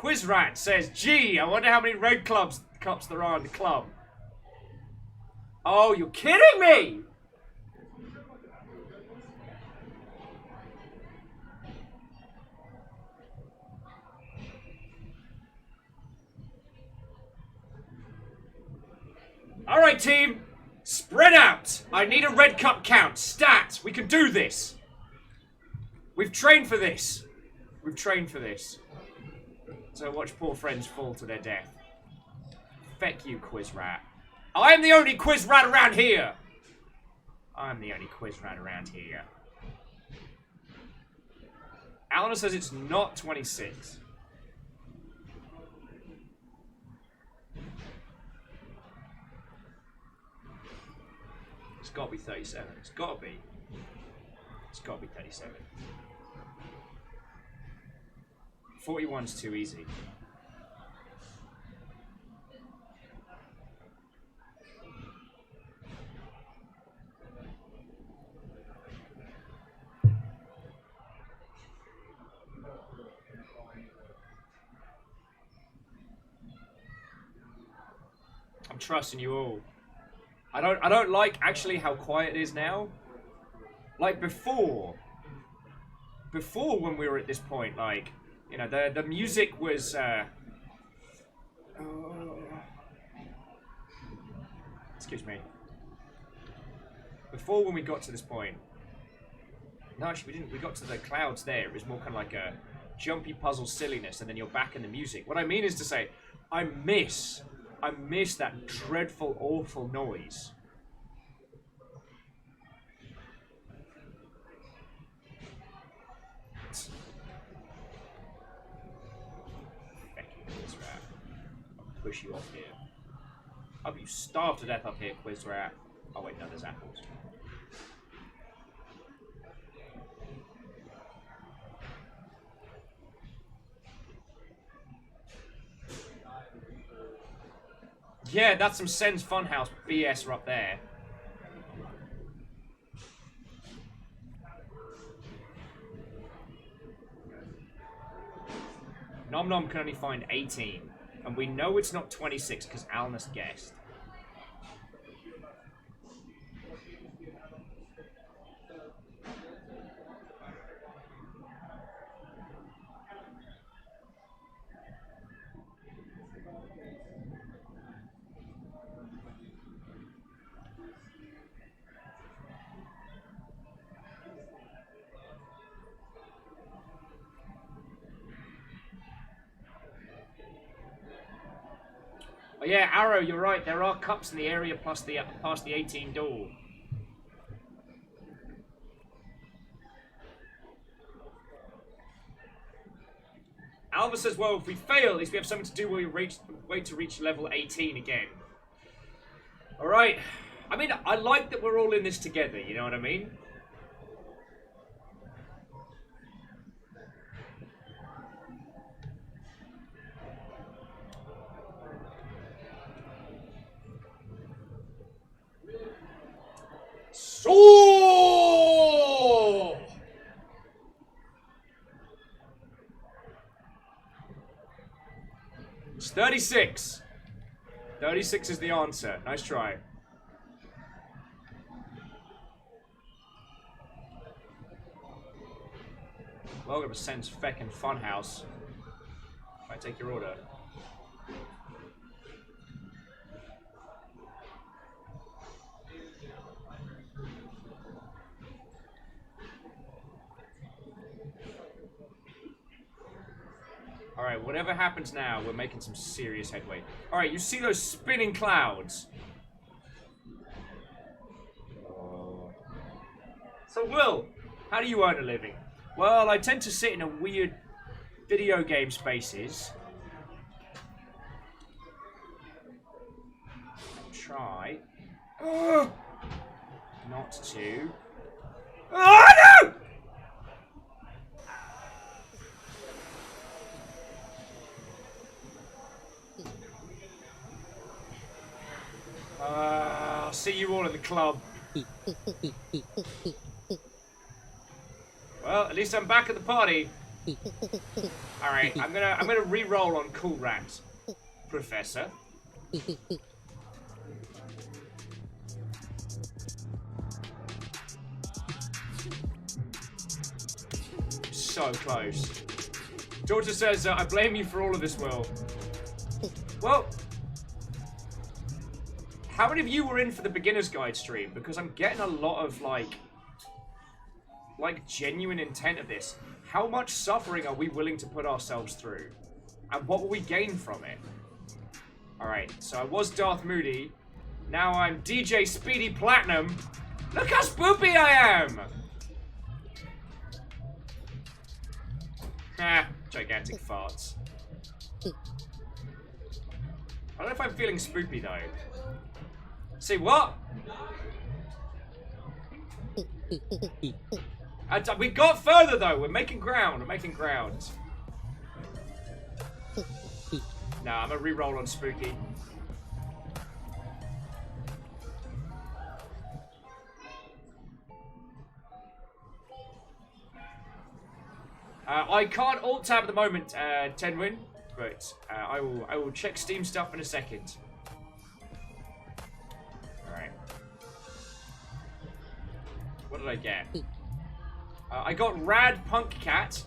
Quizrat says, gee, I wonder how many red cups there are in the club. Oh, you're kidding me! Alright, team. Spread out. I need a red cup count. Stats. We can do this. We've trained for this. We've trained for this. So watch poor friends fall to their death. Feck you, Quizrat. I am the only Quizrat around here. I'm the only Quizrat around here. Alana says it's not 26. It's got to be 37. It's got to be. It's got to be 37. 41's too easy. I'm trusting you all. I don't like actually how quiet it is now. Like before when we were at this point, like, you know, the music was excuse me. Before, when we got to this point, no, actually we didn't. We got to the clouds there. It was more kind of like a jumpy puzzle silliness, and then you're back in the music. What I mean is to say, I miss that dreadful, awful noise. I'll push you off here. I hope you starve to death up here, Quizrat. Oh wait, no, there's apples. Yeah, that's some Sen's Funhouse BS right there. Nom Nom can only find 18. And we know it's not 26 because Alnus guessed. Oh yeah, Arrow, you're right. There are cups in the area past the 18 door. Alva says, well, if we fail, at least we have something to do while we wait to reach level 18 again. Alright. I mean, I like that we're all in this together, you know what I mean? Oh! It's 36. 36 is the answer. Nice try. Welcome to Sen's feckin' Funhouse. I take your order. Alright, whatever happens now, we're making some serious headway. Alright, you see those spinning clouds? So, Will, how do you earn a living? Well, I tend to sit in a weird video game spaces. Try. Not to. Oh, no! I'll see you all in the club. Well, at least I'm back at the party. Alright, I'm gonna re-roll on Cool Rat, Professor. So close. Georgia says, I blame you for all of this, Will. Well, how many of you were in for the beginner's guide stream? Because I'm getting a lot of, like genuine intent of this. How much suffering are we willing to put ourselves through? And what will we gain from it? Alright, so I was Darth Moody. Now I'm DJ Speedy Platinum. Look how spoopy I am! Ah, gigantic farts. I don't know if I'm feeling spoopy though. See what? We got further though. We're making ground. We're making ground. Nah, I'm gonna re-roll on spooky. I can't alt tab at the moment, Tenwin, but I will check Steam stuff in a second. All right. What did I get? I got Rad Punk Cat.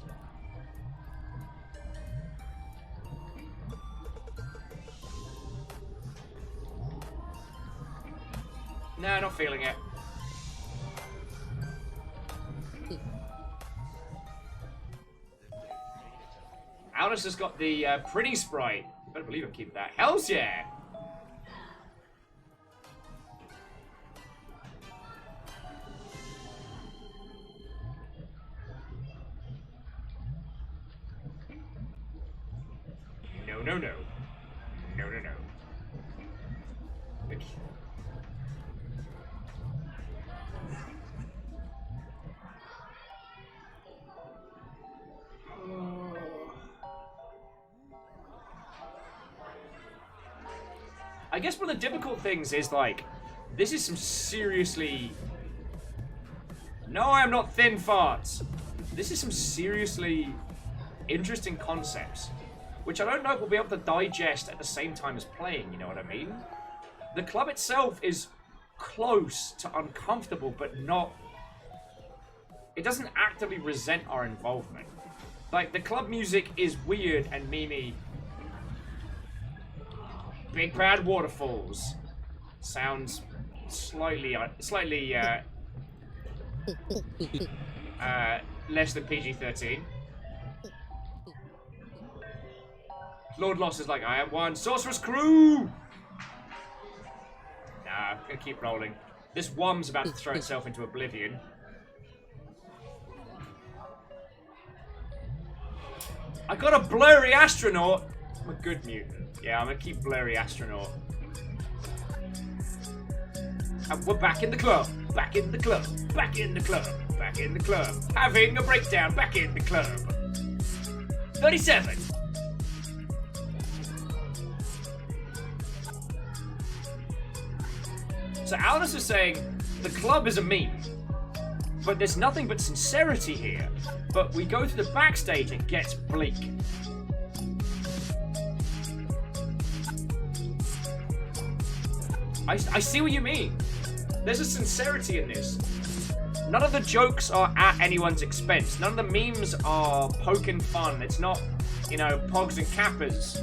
Nah, not feeling it. Alice has got the pretty sprite. You better believe I'm keeping that. Hells yeah! No, no, no. No, no, no. Okay. I guess one of the difficult things is, like, this is some seriously... No, I am not thin farts. This is some seriously interesting concepts, which I don't know if we'll be able to digest at the same time as playing, you know what I mean? The club itself is close to uncomfortable, but not... It doesn't actively resent our involvement. Like, the club music is weird and memey. Big bad waterfalls. Sounds slightly less than PG-13. Lord Loss is like, I am one. Sorcerer's Crew! Nah, I'm gonna keep rolling. This Wom's about to throw itself into oblivion. I got a blurry astronaut! I'm a good mutant. Yeah, I'm gonna keep blurry astronaut. And we're back in the club. Back in the club. Back in the club. Back in the club. Having a breakdown. Back in the club. 37. So Aldous is saying the club is a meme, but there's nothing but sincerity here. But we go to the backstage, it gets bleak. I see what you mean. There's a sincerity in this. None of the jokes are at anyone's expense. None of the memes are poking fun. It's not, you know, Pogs and Kappas.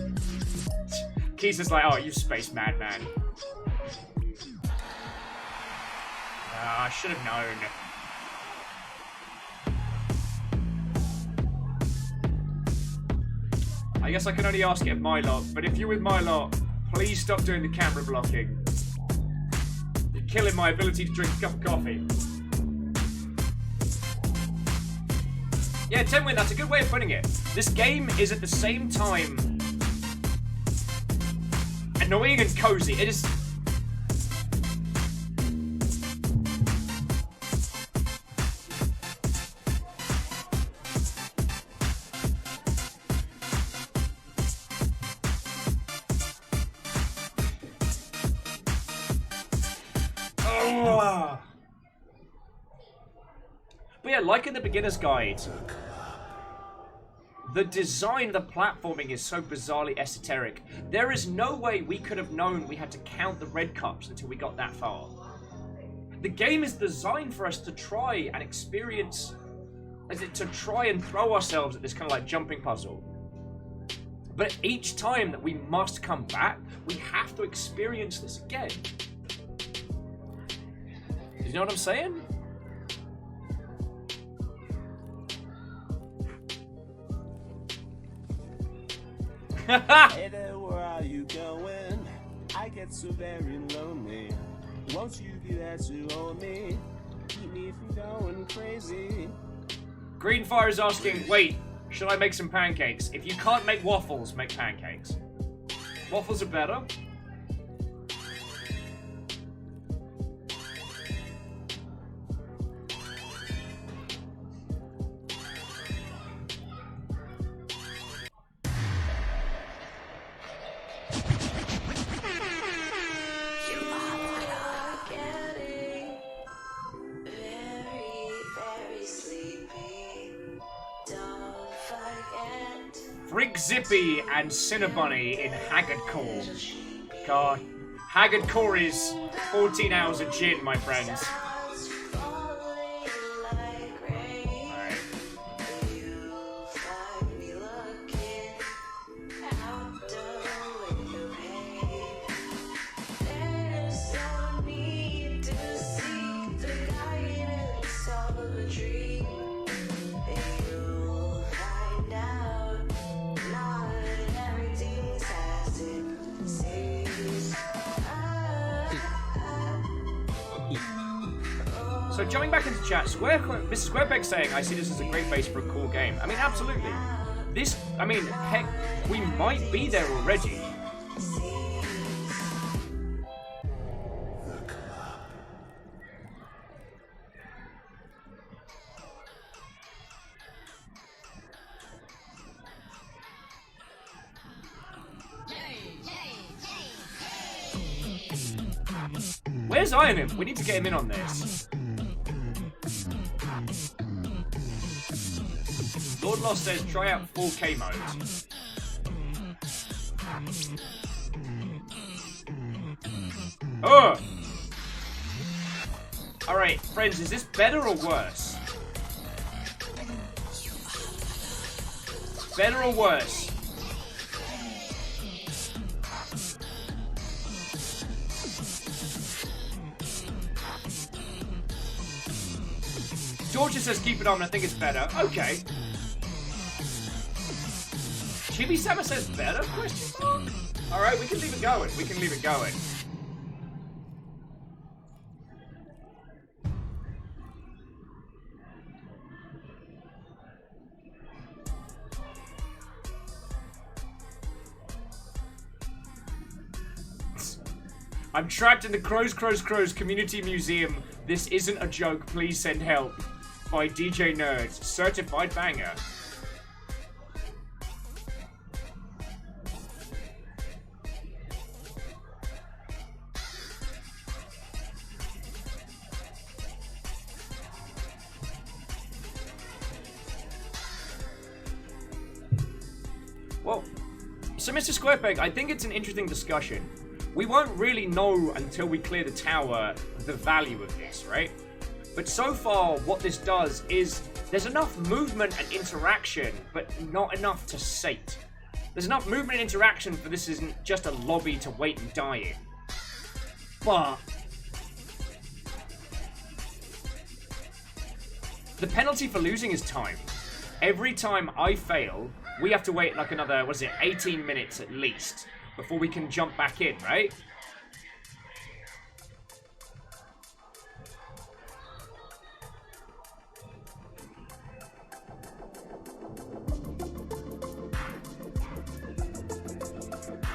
Keys is like, oh, you space madman. I should have known. I guess I can only ask it of my lot, but if you're with my lot, please stop doing the camera blocking. You're killing my ability to drink a cup of coffee. Yeah, Tenwin, that's a good way of putting it. This game is at the same time annoying and cozy. It is... But yeah, like in the beginner's guide, The design, the platforming is so bizarrely esoteric. There is no way we could have known we had to count the red cups until we got that far. The game is designed for us to try and experience, to try and throw ourselves at this kind of like jumping puzzle. But each time that we must come back, we have to experience this again. You know what I'm saying? Hey there, where are you going? I get so very lonely. Won't you be there to hold me? Keep me from going crazy. Greenfire is asking, wait, should I make some pancakes? If you can't make waffles, make pancakes. Waffles are better. Freak Zippy and Cinnabunny in Haggard Core. God. Haggard Core is 14 hours of gin, my friends. Alright. So jumping back into chat, Mrs. Squarebag saying, I see this as a great base for a cool game. I mean, absolutely. This, I mean, heck, we might be there already. Where's Iron? We need to get him in on this. Lord Lost says, try out 4K mode. Oh! Alright, friends, is this better or worse? Better or worse? Georgia says keep it on, I think it's better. Okay. Chibi-sama says better? Question mark? Alright, we can leave it going. We can leave it going. I'm trapped in the Crows Community Museum. This isn't a joke. Please send help. By DJ Nerds. Certified banger. Well, so Mr. Squarepeg, I think it's an interesting discussion. We won't really know until we clear the tower the value of this, right? But so far, what this does is there's enough movement and interaction, but not enough to sate. There's enough movement and interaction for this isn't just a lobby to wait and die in. But the penalty for losing is time. Every time I fail, we have to wait like another, 18 minutes at least before we can jump back in, right?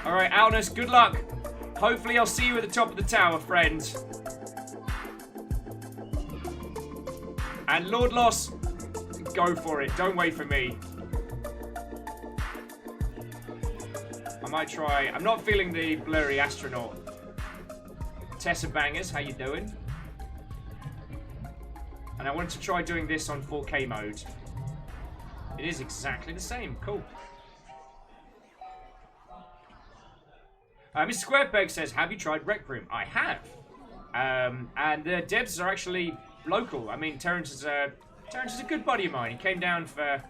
Alright, Alnus, good luck. Hopefully I'll see you at the top of the tower, friend. And Lord Loss, go for it. Don't wait for me. I might try. I'm not feeling the blurry astronaut. Tessa Bangers, how you doing? And I wanted to try doing this on 4K mode. It is exactly the same. Cool. Mr. Squarepeg says, have you tried Rec Room? I have. And the devs are actually local. I mean, Terrence is a good buddy of mine. He came down for...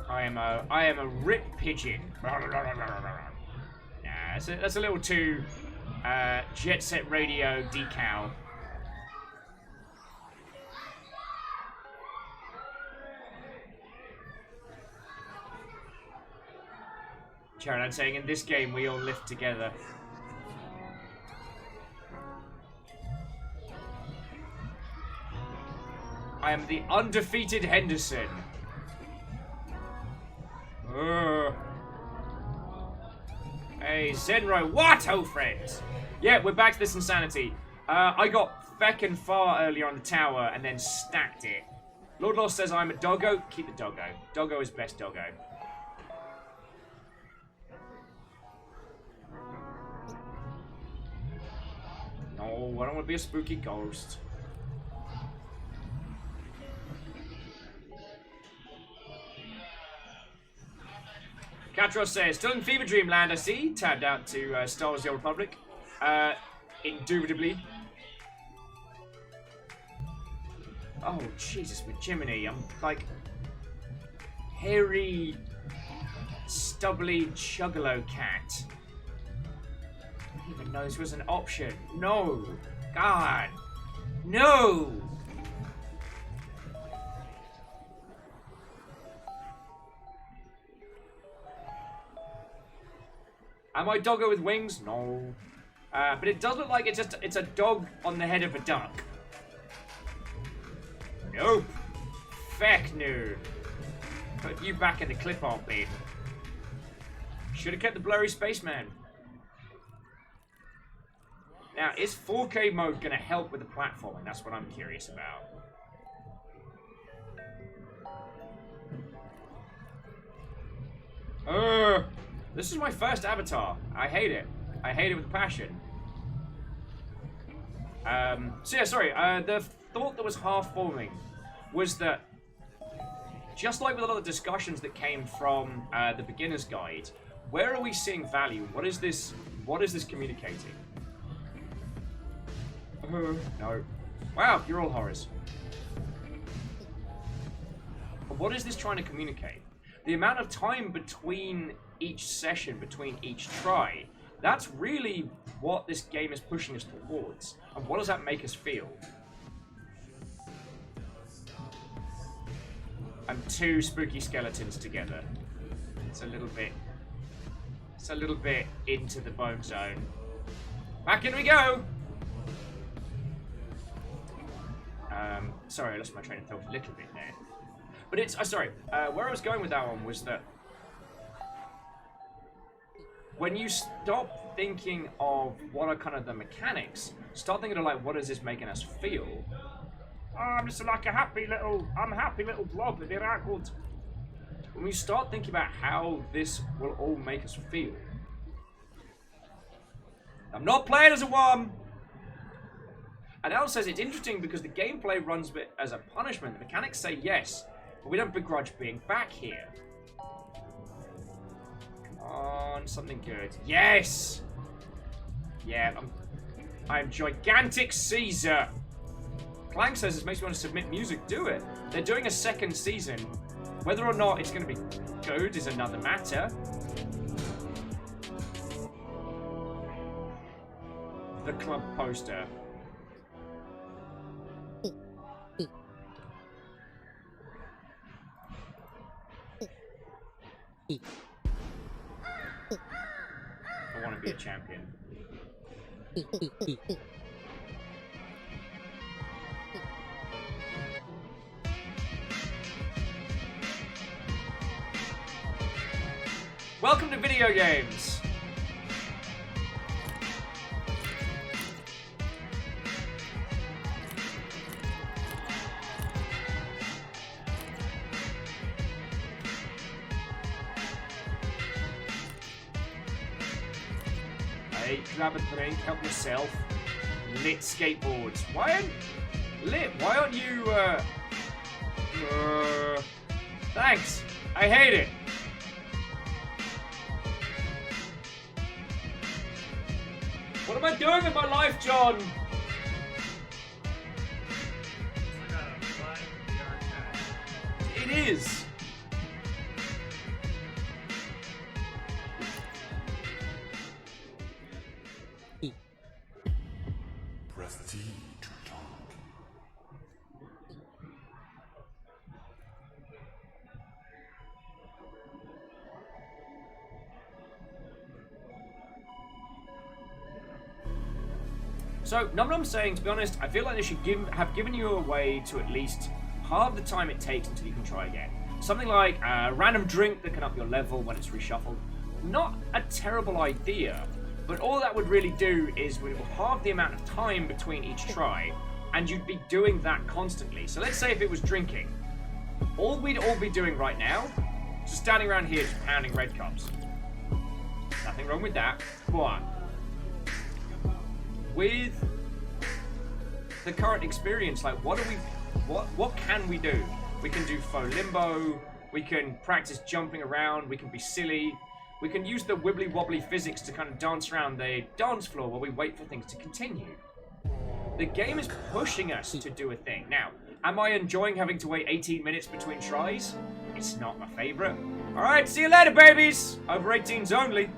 I am a rip pigeon. Nah, that's a little too Jet Set Radio decal. Charon saying, in this game we all live together. I am the undefeated Henderson. Hey, Zenro, what, oh friends? Yeah, we're back to this insanity. I got feckin' far earlier on the tower and then stacked it. Lord Lost says I'm a doggo. Keep the doggo. Doggo is best doggo. No, I don't want to be a spooky ghost. Katros says, still in Fever Dreamland, I see. Tabbed out to Star Wars The Old Republic. Indubitably. Oh, Jesus, with Jiminy. I'm like... hairy, stubbly Juggalo cat. I didn't even know this was an option. No. God. No. Am I doggo with wings? No. But it does look like it's a dog on the head of a duck. Nope. Feck no. Put you back in the clip-art bin. Should have kept the blurry spaceman. Now, is 4K mode going to help with the platforming? That's what I'm curious about. This is my first avatar. I hate it. I hate it with passion. So yeah, sorry. The thought that was half forming was that, just like with a lot of discussions that came from the beginner's guide, where are we seeing value? What is this communicating? No. Wow, you're all horrors. What is this trying to communicate? The amount of time between each session, between each try, that's really what this game is pushing us towards. And what does that make us feel? And two spooky skeletons together. It's a little bit into the bone zone. Back in we go! Sorry, I lost my train of thought a little bit there. But it's, sorry, where I was going with that one was that when you stop thinking of what are kind of the mechanics, start thinking of like, what is this making us feel? Oh, I'm just like a happy little blob, they're that good. When we start thinking about how this will all make us feel. I'm not playing as a worm! And Al says it's interesting because the gameplay runs a bit as a punishment. The mechanics say yes, but we don't begrudge being back here. Come on, something good. Yes! Yeah, I'm gigantic Caesar. Clank says this makes me want to submit music. Do it. They're doing a second season. Whether or not it's going to be good is another matter. The club poster. I want to be a champion. Welcome to video games. Hey, grab a drink, help yourself. Lit skateboards. Why aren't you Thanks. I hate it. What am I doing with my life, John? It is. Press T to talk. So, Num Num's saying, to be honest, I feel like they should have given you a way to at least halve the time it takes until you can try again. Something like a random drink that can up your level when it's reshuffled. Not a terrible idea, but all that would really do is we will halve the amount of time between each try, and you'd be doing that constantly. So let's say if it was drinking, all we'd all be doing right now is just standing around here just pounding red cups. Nothing wrong with that, but with the current experience, like what can we do? We can do faux limbo, we can practice jumping around, we can be silly, we can use the wibbly wobbly physics to kind of dance around the dance floor while we wait for things to continue. The game is pushing us to do a thing. Now, am I enjoying having to wait 18 minutes between tries? It's not my favorite. Alright, see you later, babies! Over 18s only.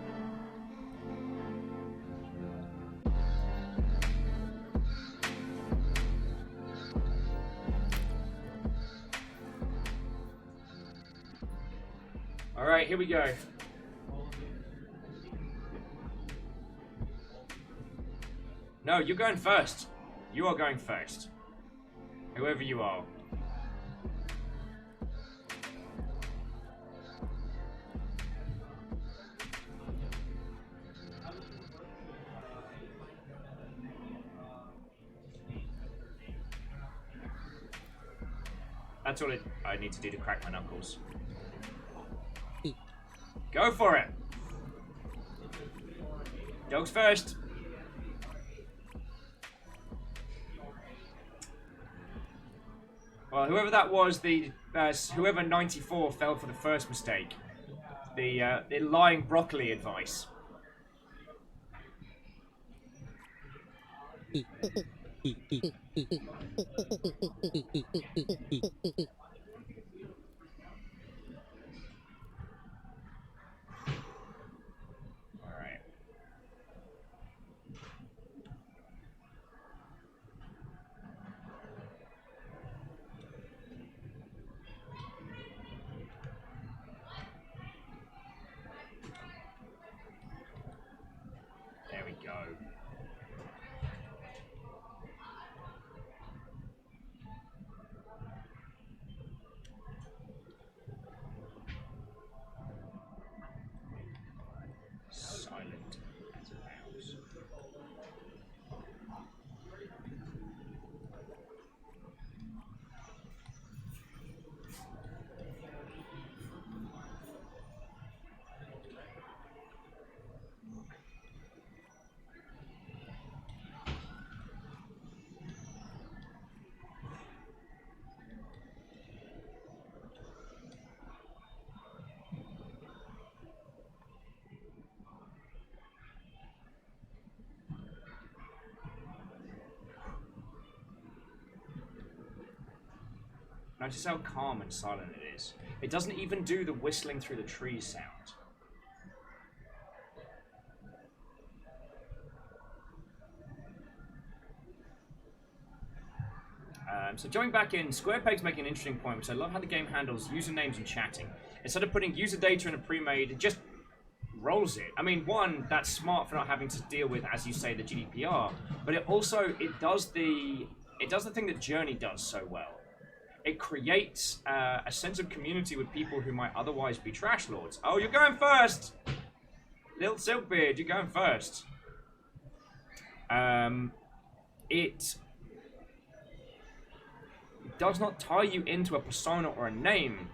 Alright, here we go. No, you're going first. You are going first. Whoever you are. That's all I need to do to crack my knuckles. Go for it. Dogs first. Well, whoever that was, whoever 94 fell for the first mistake. The lying broccoli advice. Alright. There we go. Silent as a mouse. Notice how calm and silent it is. It doesn't even do the whistling through the trees sound. So jumping back in, SquarePeg's making an interesting point, which I love how the game handles usernames and chatting. Instead of putting user data in a pre-made, it just rolls it. I mean, one, that's smart for not having to deal with, as you say, the GDPR, but it also, it does the thing that Journey does so well. It creates a sense of community with people who might otherwise be trash lords. Oh, you're going first! Little Silkbeard, you're going first. It does not tie you into a persona or a name.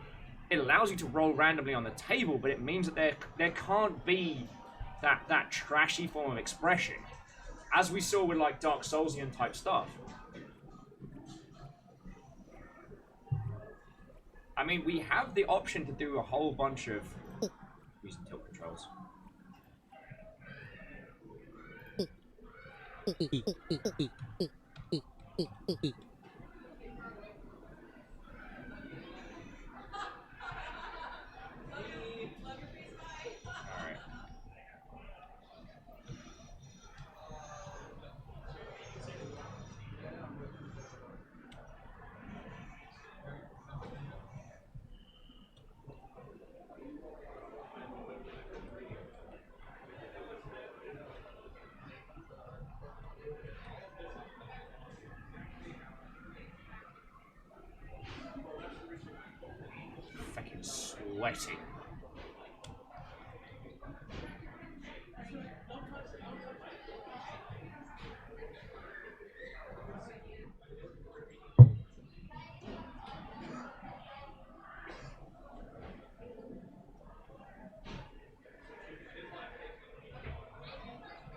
It allows you to roll randomly on the table, but it means that there can't be that trashy form of expression, as we saw with like Dark Soulsian type stuff. I mean, we have the option to do a whole bunch of using tilt controls. Fucking sweating.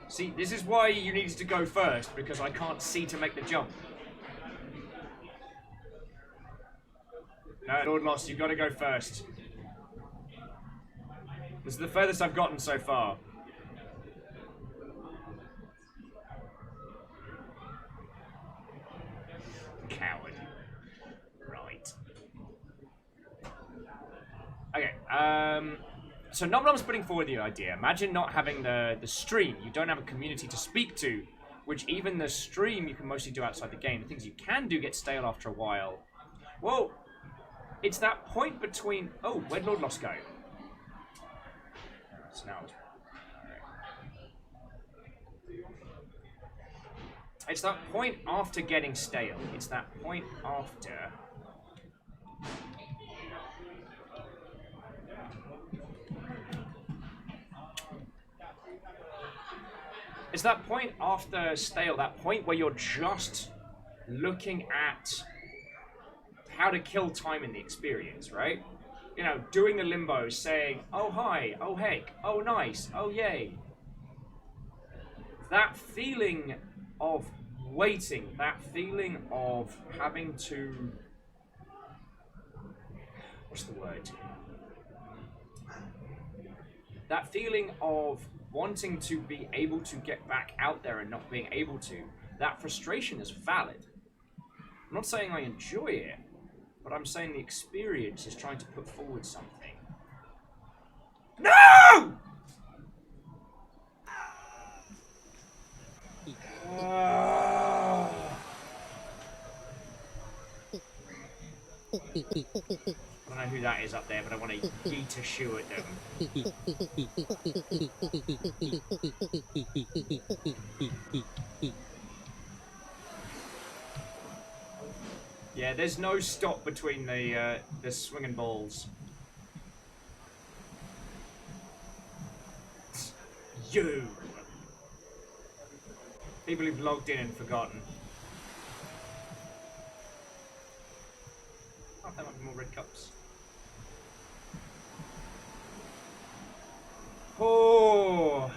See, this is why you needed to go first, because I can't see to make the jump. No, Lord Lost, you've got to go first. This is the furthest I've gotten so far. Coward. Right. Okay, so Nom Nom's putting forward the idea. Imagine not having the stream. You don't have a community to speak to, which even the stream you can mostly do outside the game. The things you can do get stale after a while. Well, it's that point between... Oh, where'd Lord Lost go? So now it's that point after getting stale. It's that point after... It's that point after stale, that point where you're just looking at how to kill time in the experience, right? You know, doing the limbo, saying, oh hi, oh heck, oh nice, oh yay. That feeling of waiting, that feeling of having to... What's the word? That feeling of wanting to be able to get back out there and not being able to, that frustration is valid. I'm not saying I enjoy it, but I'm saying the experience is trying to put forward something. No! I don't know who that is up there, but I want to yeet a shoe at them. Yeah, there's no stop between the swinging balls. You! People who've logged in and forgotten. Oh, there might be more red cups. Oh!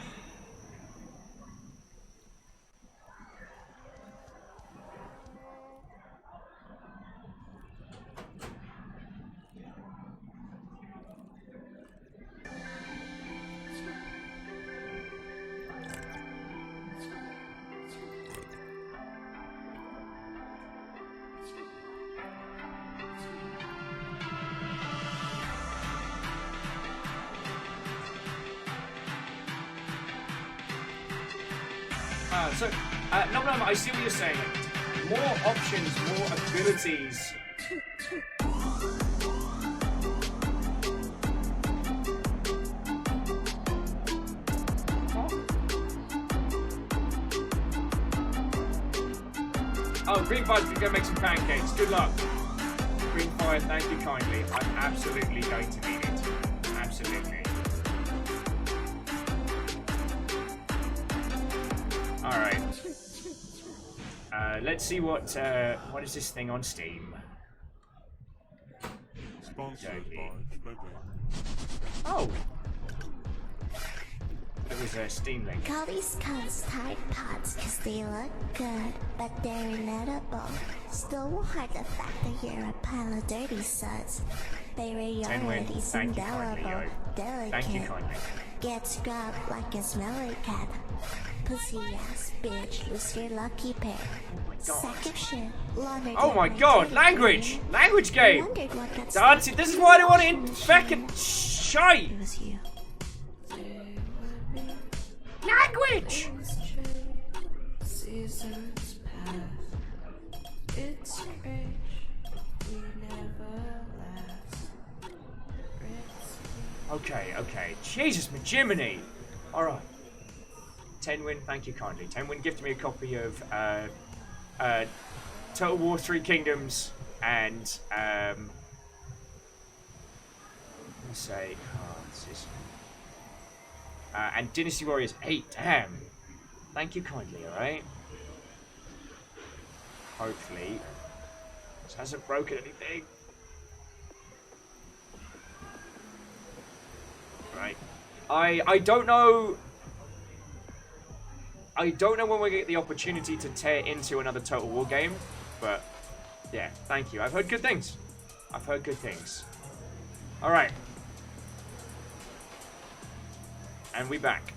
No, I see what you're saying. More options, more abilities. Oh, Green Fire's gonna go make some pancakes. Good luck. Green Fire, thank you kindly. I'm absolutely going to need it. Absolutely. Alright. Let's see what is this thing on Steam? Sponsored by Frederick. Oh! It was a Steam link. Call these cunts Tide Pods because they look good, but they're inedible. Still won't hide the fact that you're a pile of dirty suds. Baby, you're Tenwin, already thank you kindly, indelible, yo. delicate. Thank you kindly. Get scrubbed like a smelly cat. Pussy ass bitch, lose your lucky pair. Sack of shit, laundered Oh my like god, dirty language! cleaner. Language game! Wondered what that That's it, this is why I don't want to fucking shite! It was you. Language! Seasons pass. It's rich. We never last. Okay. Jesus, Jiminy! Alright. Tenwin, thank you kindly. Tenwin gifted me a copy of Total War 3 Kingdoms and let's say and Dynasty Warriors 8. Damn. Thank you kindly, alright? Hopefully. This hasn't broken anything. Right. I don't know. I don't know when we get the opportunity to tear into another Total War game, but yeah, thank you. I've heard good things. Alright. And we back.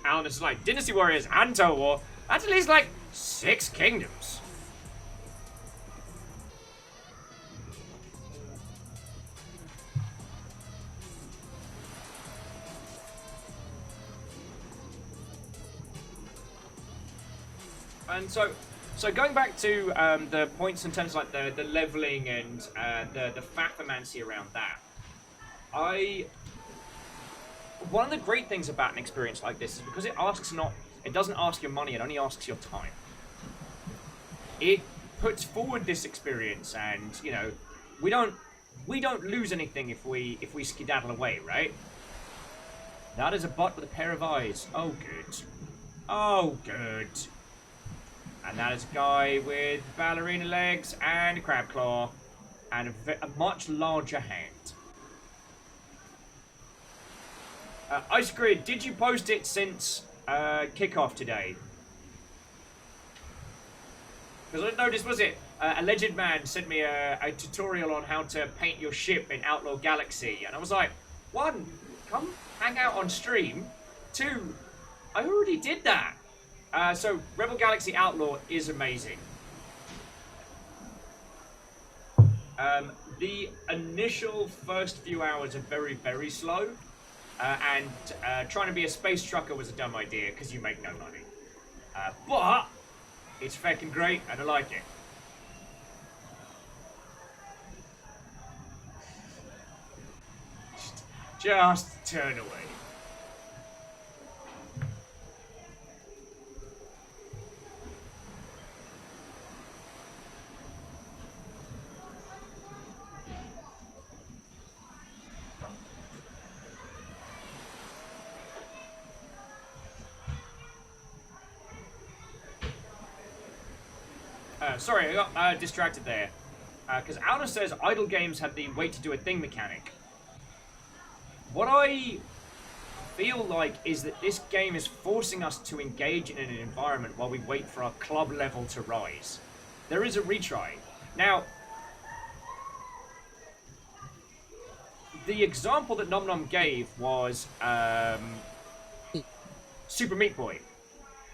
Alan is like, Dynasty Warriors and Total War, that's at least like 6 kingdoms. And so going back to the points in terms of like the leveling and the fathomancy around that, one of the great things about an experience like this is because it doesn't ask your money, it only asks your time. It puts forward this experience, and you know, we don't lose anything if we skedaddle away, right? That is a butt with a pair of eyes. Oh good. Oh good. And that is a guy with ballerina legs and a crab claw and a much larger hand. Ice Grid, did you post it since kickoff today? Because I noticed, was it? Alleged Man sent me a tutorial on how to paint your ship in Outlaw Galaxy. And I was like, 1, come hang out on stream. 2, I already did that. So, Rebel Galaxy Outlaw is amazing. The initial first few hours are very, very slow. And trying to be a space trucker was a dumb idea, because you make no money. But, it's fucking great, and I like it. Just turn away. Sorry, I got distracted there. Because Alna says idle games have the wait to do a thing mechanic. What I feel like is that this game is forcing us to engage in an environment while we wait for our club level to rise. There is a retry. Now, the example that Nom Nom gave was Super Meat Boy.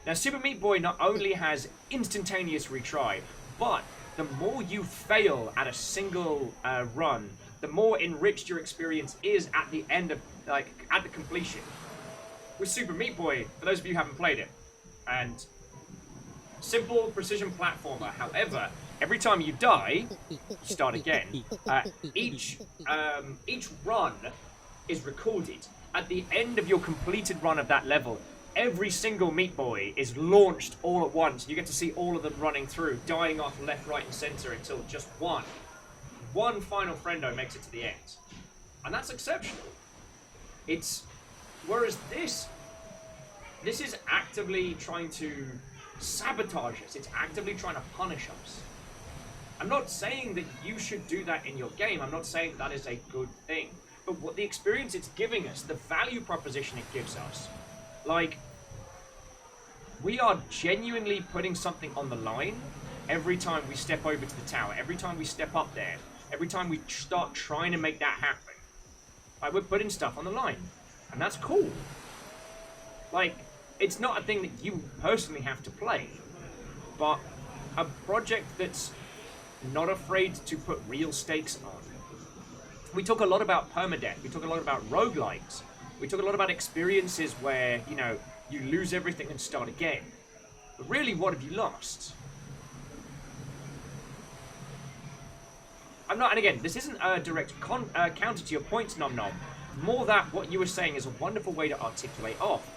Now, Super Meat Boy not only has instantaneous retry, but the more you fail at a single run, the more enriched your experience is at the end of, at the completion. With Super Meat Boy, for those of you who haven't played it, and simple precision platformer. However, every time you die, you start again. Each run is recorded. At the end of your completed run of that level, every single Meat Boy is launched all at once. You get to see all of them running through, dying off left, right, and center until just one final friendo makes it to the end. And that's exceptional. Whereas this is actively trying to sabotage us. It's actively trying to punish us. I'm not saying that you should do that in your game. I'm not saying that is a good thing. But what the experience it's giving us, the value proposition it gives us, like, we are genuinely putting something on the line every time we step over to the tower, every time we step up there, every time we start trying to make that happen. Like, we're putting stuff on the line. And that's cool. Like, it's not a thing that you personally have to play, but a project that's not afraid to put real stakes on. We talk a lot about permadeath. We talk a lot about roguelikes. We talk a lot about experiences where, you know, you lose everything and start again. But really, what have you lost? I'm not, and again, this isn't a direct counter to your points, Nom Nom. More that what you were saying is a wonderful way to articulate off.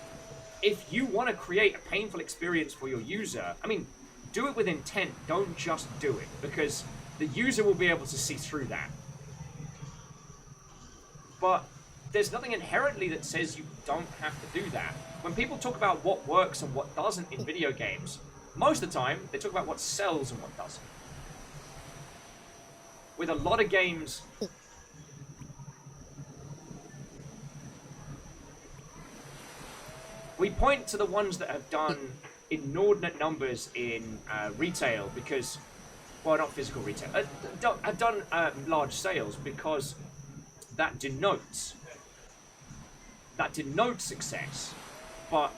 If you want to create a painful experience for your user, I mean, do it with intent, don't just do it, because the user will be able to see through that. But there's nothing inherently that says you don't have to do that. When people talk about what works and what doesn't in video games, most of the time, they talk about what sells and what doesn't. With a lot of games, we point to the ones that have done inordinate numbers in retail because, well, not physical retail, have done large sales because that denotes success. But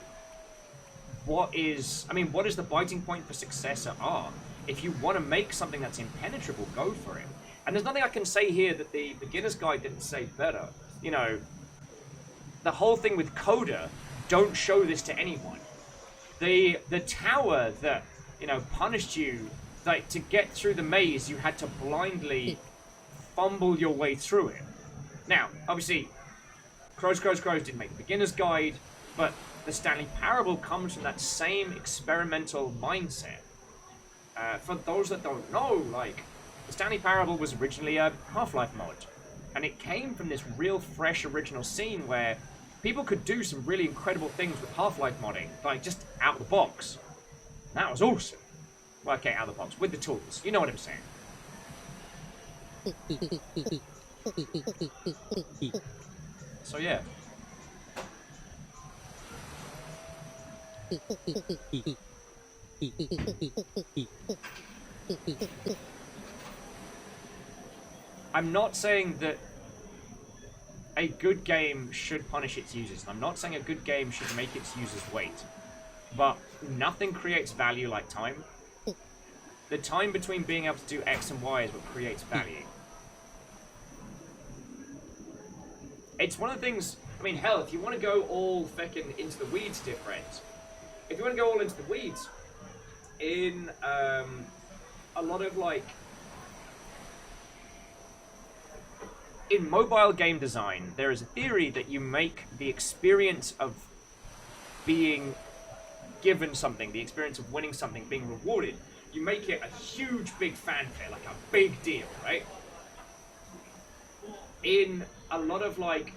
what is the biting point for success at art? If you want to make something that's impenetrable, go for it. And there's nothing I can say here that the beginner's guide didn't say better. You know, the whole thing with Coda, don't show this to anyone. The tower that, you know, punished you, like, to get through the maze, you had to blindly fumble your way through it. Now, obviously, Crows didn't make the beginner's guide, but the Stanley Parable comes from that same experimental mindset. For those that don't know, like, the Stanley Parable was originally a Half-Life mod, and it came from this real fresh original scene where people could do some really incredible things with Half-Life modding, like just out of the box. That was awesome. Well, okay, out of the box, with the tools. You know what I'm saying. So yeah. I'm not saying that a good game should punish its users. I'm not saying a good game should make its users wait. But nothing creates value like time. The time between being able to do X and Y is what creates value. It's one of the things, I mean, hell, if you want to go all feckin' into the weeds, dear friends, if you want to go all into the weeds, in a lot of, like, in mobile game design, there is a theory that you make the experience of being given something, the experience of winning something, being rewarded, you make it a huge, big fanfare, like a big deal, right? In a lot of, like,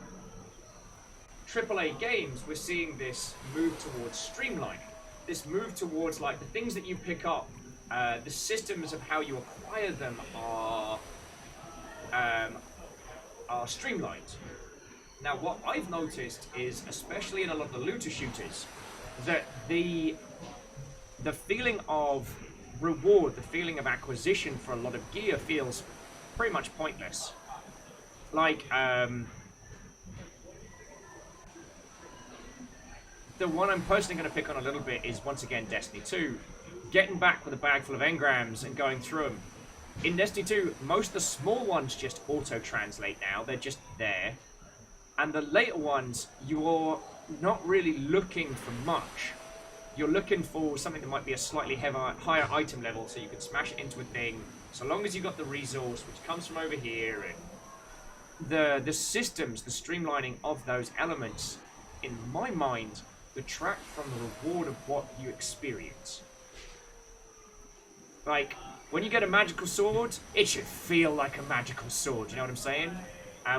AAA games, we're seeing this move towards streamlining. This move towards, like, the things that you pick up, the systems of how you acquire them are streamlined. Now, what I've noticed is, especially in a lot of the looter shooters, that the feeling of reward, the feeling of acquisition for a lot of gear feels pretty much pointless. Like, the one I'm personally going to pick on a little bit is, once again, Destiny 2. Getting back with a bag full of engrams and going through them. In Destiny 2, most of the small ones just auto-translate now. They're just there. And the later ones, you're not really looking for much. You're looking for something that might be a slightly higher item level, so you can smash it into a thing, so long as you've got the resource, which comes from over here, and the systems, the streamlining of those elements, in my mind, detract from the reward of what you experience. Like, when you get a magical sword, it should feel like a magical sword, you know what I'm saying?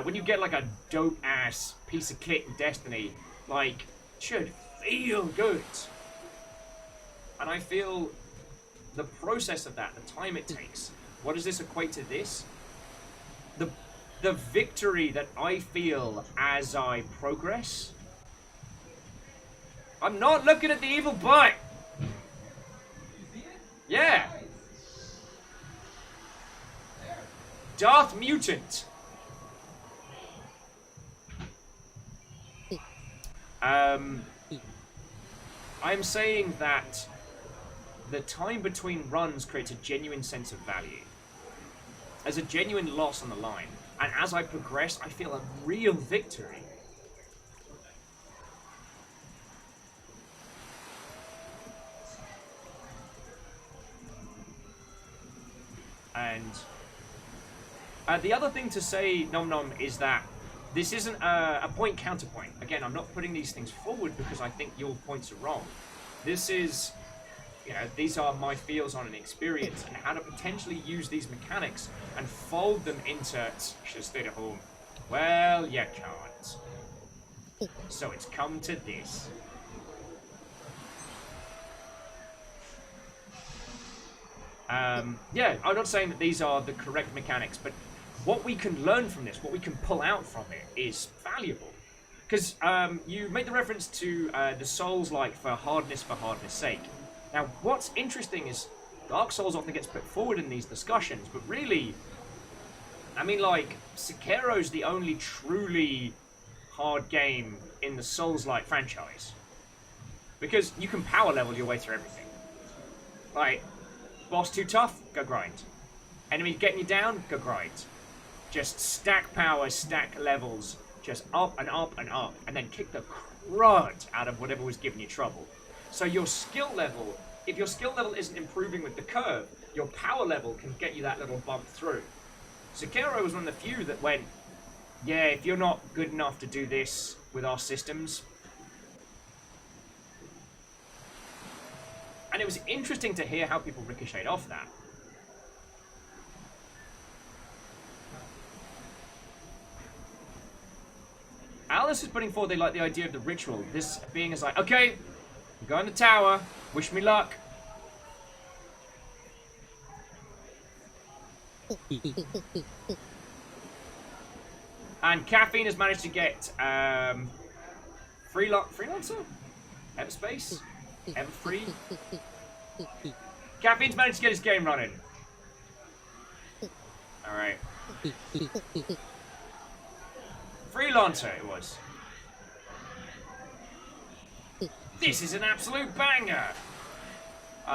When you get, like, a dope-ass piece of kit in Destiny, like, it should feel good. And I feel the process of that, the time it takes, What does this equate to this? The victory that I feel as I progress. I'm not looking at the evil butt. Yeah. Darth Mutant. I'm saying that the time between runs creates a genuine sense of value. There's a genuine loss on the line. And as I progress, I feel a real victory. And the other thing to say, Nom Nom, is that this isn't a point counterpoint. Again, I'm not putting these things forward because I think your points are wrong. This is, you know, these are my feels on an experience and how to potentially use these mechanics and fold them into. Should have stayed at home. Well, you can't. So it's come to this. Yeah, I'm not saying that these are the correct mechanics, but what we can learn from this, what we can pull out from it, is valuable. Because you made the reference to the Souls-like for hardness sake. Now, what's interesting is Dark Souls often gets put forward in these discussions, but really, I mean, like, Sekiro's the only truly hard game in the Souls-like franchise. Because you can power level your way through everything. Like, boss too tough? Go grind. Enemy getting you down? Go grind. Just stack power, stack levels, just up and up and up, and then kick the crud out of whatever was giving you trouble. So your skill level, if your skill level isn't improving with the curve, your power level can get you that little bump through. Sekiro was one of the few that went, yeah, if you're not good enough to do this with our systems. And it was interesting to hear how people ricocheted off that. Alice is putting forward they like the idea of the ritual. This being is like, okay, go in the tower, wish me luck. And Caffeine has managed to get Freelancer? Everspace? Everfree? Caffeine's managed to get his game running. Alright. Freelancer it was. This is an absolute banger!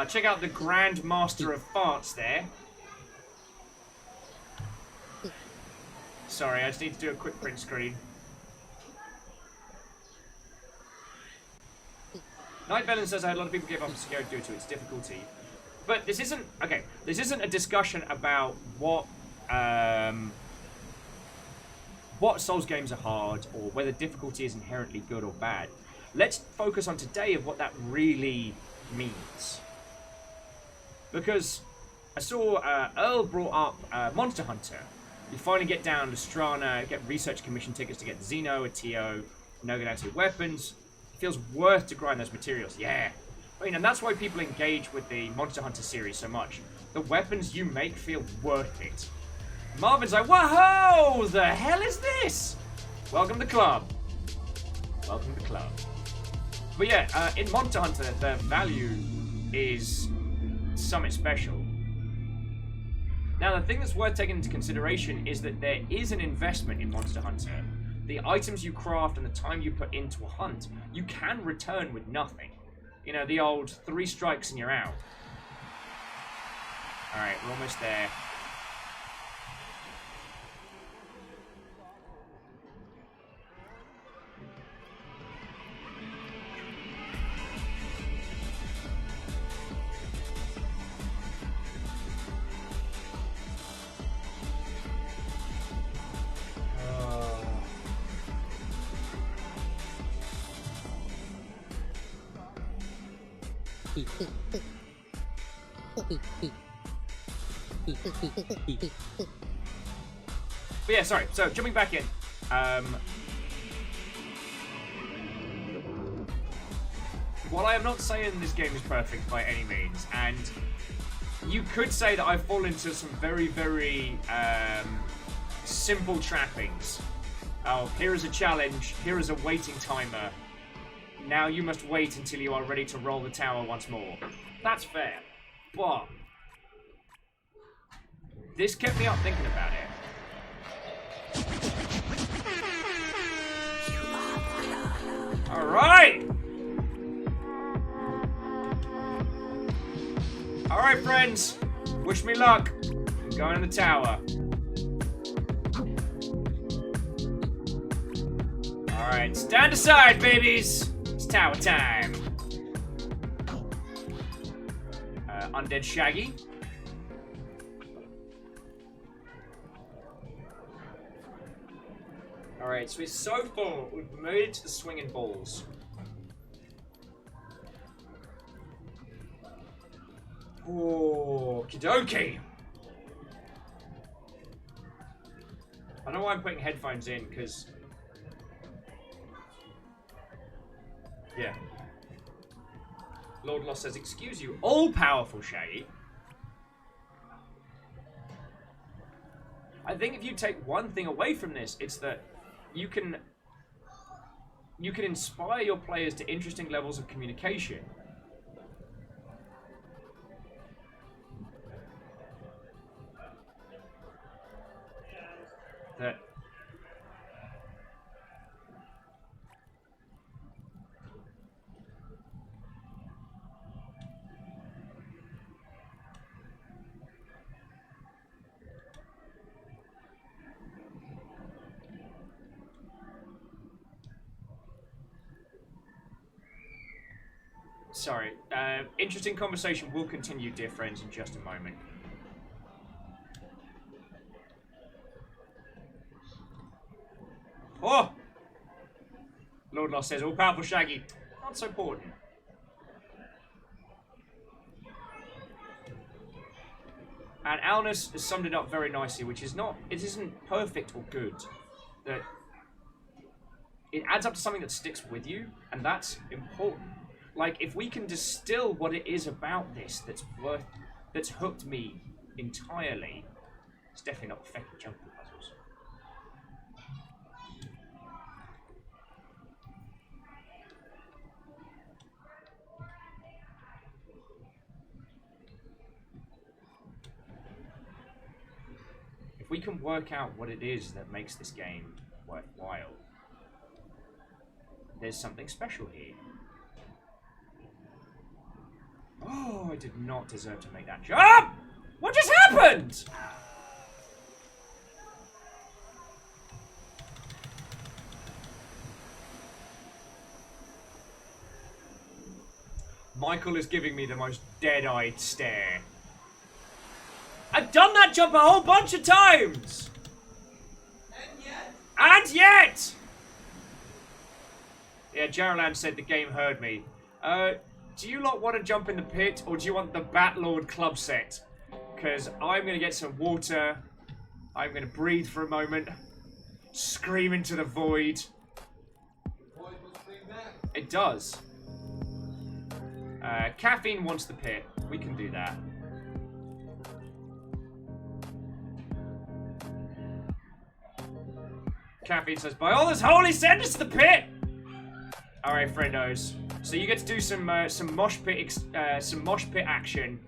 Check out the Grand Master of Farts there. Sorry, I just need to do a quick print screen. Night Velen says a lot of people give up Sekiro due to its difficulty. But this isn't... Okay, this isn't a discussion about what Souls games are hard or whether difficulty is inherently good or bad. Let's focus on today of what that really means. Because I saw Earl brought up Monster Hunter. You finally get down to Strana, get research commission tickets to get Xeno, a TO, Noganatsu weapons. It feels worth to grind those materials. Yeah. I mean, and that's why people engage with the Monster Hunter series so much. The weapons you make feel worth it. Marvin's like, whoa, the hell is this? Welcome to the club. Welcome to the club. But yeah, in Monster Hunter, the value is something special. Now, the thing that's worth taking into consideration is that there is an investment in Monster Hunter. The items you craft and the time you put into a hunt, you can return with nothing. You know, the old 3 strikes and you're out. Alright, we're almost there. But yeah, sorry. So jumping back in, while I am not saying this game is perfect by any means, and you could say that I fall into some very, very simple trappings. Oh, here is a challenge. Here is a waiting timer. Now you must wait until you are ready to roll the tower once more. That's fair. But this kept me up thinking about it. Alright! Alright, friends. Wish me luck. I'm going in the tower. Alright, stand aside, babies! It's tower time. Undead Shaggy. Alright, so far, we've made it to the swinging balls. Oh, kidoki! I don't know why I'm putting headphones in, because... Yeah. Lord Lost says, excuse you, all-powerful Shaggy. I think if you take one thing away from this, it's that you can inspire your players to interesting levels of communication. That sorry. Interesting conversation will continue, dear friends, in just a moment. Oh! Lord Lost says, all-powerful Shaggy. Not so important. And Alnus has summed it up very nicely, which is not... It isn't perfect or good. That it adds up to something that sticks with you, and that's important. Like, if we can distill what it is about this that's hooked me entirely, it's definitely not perfect jumping puzzles. If we can work out what it is that makes this game worthwhile, there's something special here. Oh, I did not deserve to make that jump! What just happened? Michael is giving me the most dead-eyed stare. I've done that jump a whole bunch of times! And yet? And yet! Yeah, Jeraland said the game heard me. Do you lot want to jump in the pit, or do you want the Batlord club set? Because I'm going to get some water. I'm going to breathe for a moment. Scream into the void. It does. Caffeine wants the pit. We can do that. Caffeine says, by all that's holy, send us to the pit! Alright, friendos. So you get to do some mosh pit action.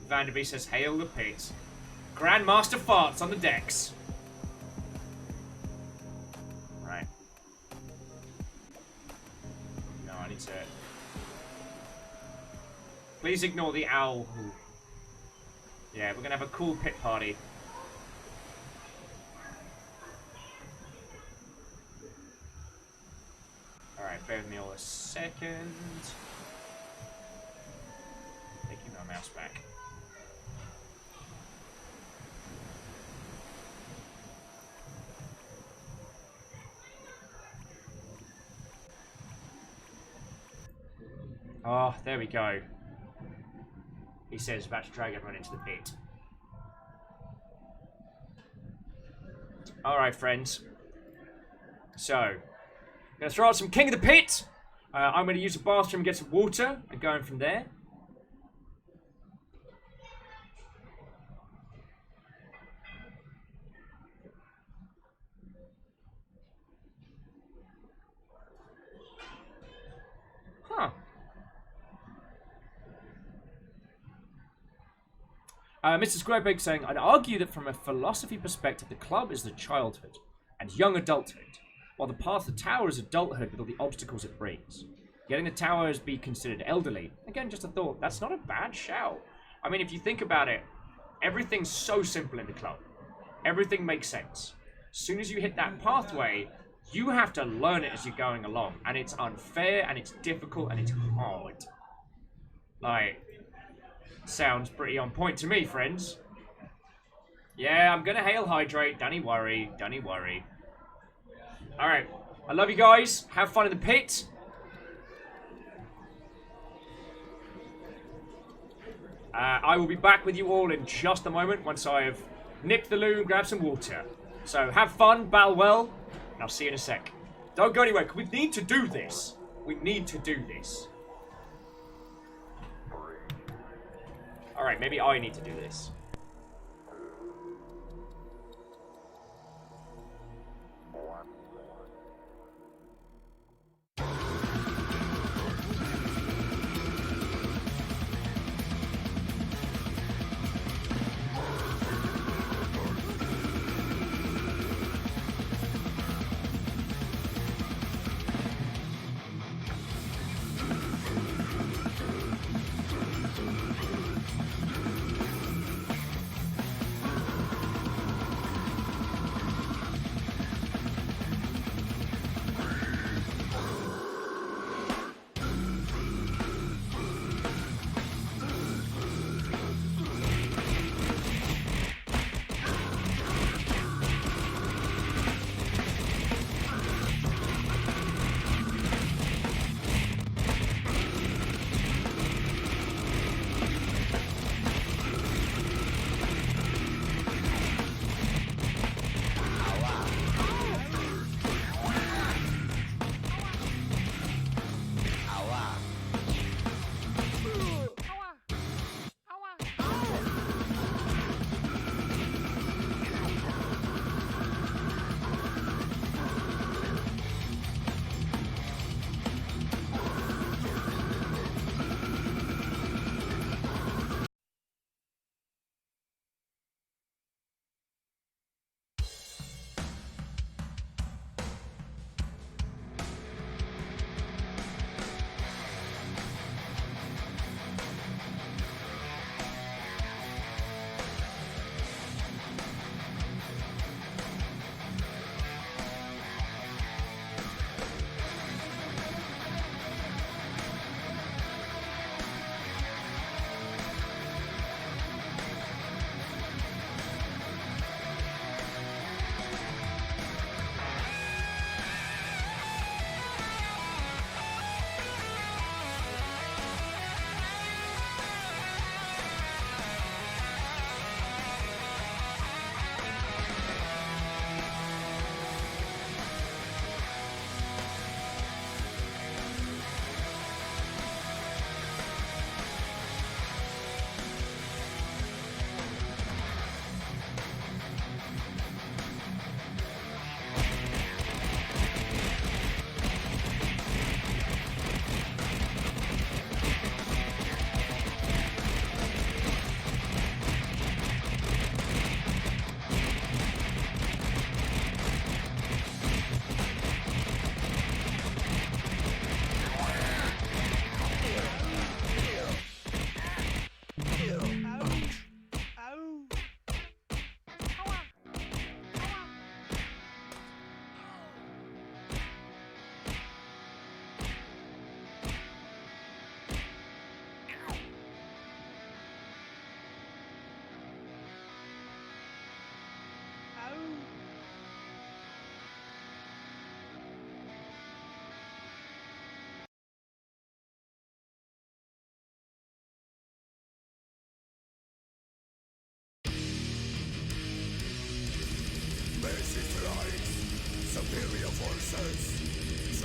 Vanderby says, hail the pit. Grandmaster farts on the decks. Right. No, I need to... Please ignore the owl. Yeah, we're gonna have a cool pit party. Alright, bear with me all a second. Taking my mouse back. Oh, there we go. He says, about to drag everyone into the pit. Alright, friends. So, gonna throw out some King of the Pit. I'm going to use the bathroom, get some water, and going from there. Huh. Mr. Squarebake saying, I'd argue that from a philosophy perspective, the club is the childhood and young adulthood, while the path to the tower is adulthood with all the obstacles it brings. Getting the towers be considered elderly. Again, just a thought. That's not a bad shout. I mean, if you think about it, everything's so simple in the club. Everything makes sense. As soon as you hit that pathway, you have to learn it as you're going along. And it's unfair, and it's difficult, and it's hard. Like, sounds pretty on point to me, friends. Yeah, I'm gonna hail hydrate. Don't you worry. Don't you worry. Alright. I love you guys. Have fun in the pit. I will be back with you all in just a moment once I have nipped the loo and grabbed some water. So have fun, battle well, and I'll see you in a sec. Don't go anywhere. We need to do this. We need to do this. Alright, maybe I need to do this. Superior forces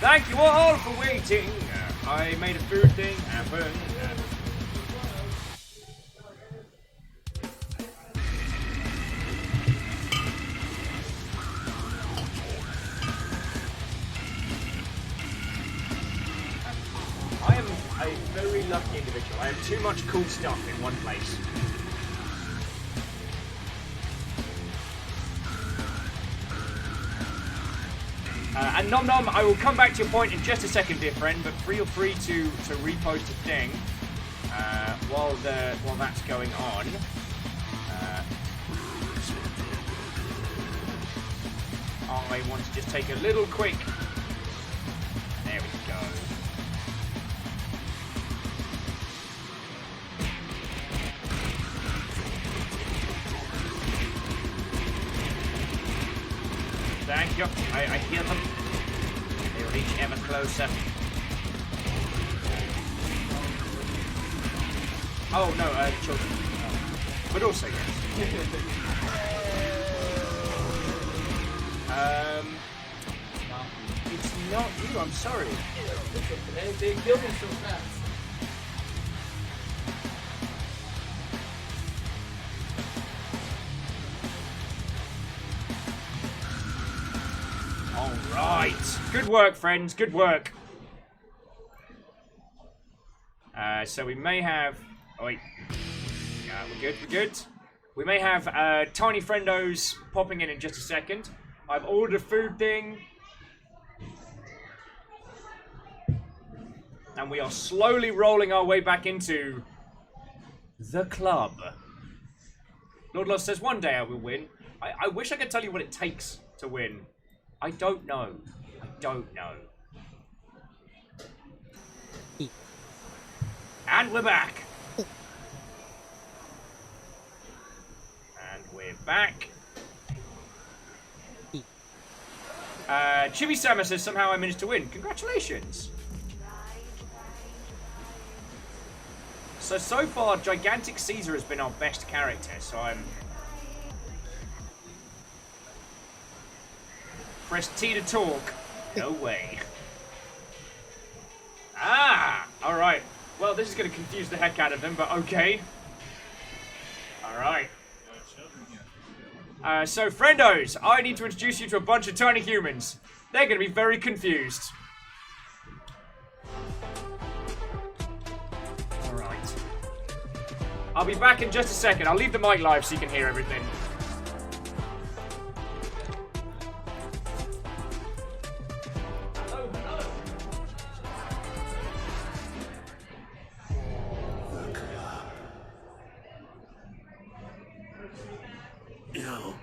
Thank you all for waiting. I made a food thing happen. I am a very lucky individual. I have too much cool stuff in one place. And Nom Nom, I will come back to your point in just a second, dear friend, but feel free to repost a thing while that's going on. I want to just take a little quick... There we go. Thank you. I hear them. They reach ever closer. Oh no, children. But also yes. It's not you. I'm sorry. They killed him so fast. All right. Good work, friends. Good work. So we may have. Oh wait. Yeah, we're good. We're good. We may have tiny friendos popping in just a second. I've ordered a food thing. And we are slowly rolling our way back into the club. Lord Love says, one day I will win. I wish I could tell you what it takes to win. I don't know. I don't know. And we're back. And we're back. Chibi Sama says, somehow I managed to win. Congratulations. So far, Gigantic Caesar has been our best character, so I'm... Press T to talk. No way. Ah! Alright. Well, this is going to confuse the heck out of them, but okay. Alright. So, friendos, I need to introduce you to a bunch of tiny humans. They're going to be very confused. Alright. I'll be back in just a second. I'll leave the mic live so you can hear everything. Yo,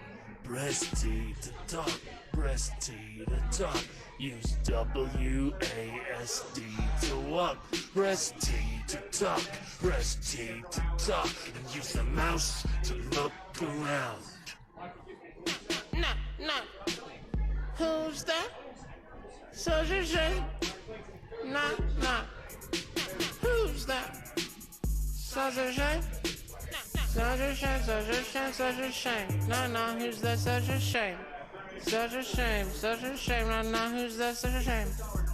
press T to talk, press T to talk. Use WASD to walk. Press T to talk, press T to talk. And use the mouse to look around. Nah. Who's that? Such a shame. Nah. Who's that? Such a shame. Such a shame, such a shame, such a shame. Nah, who's that? Such a shame. Such a shame, such a shame. Nah, who's that? Such a shame.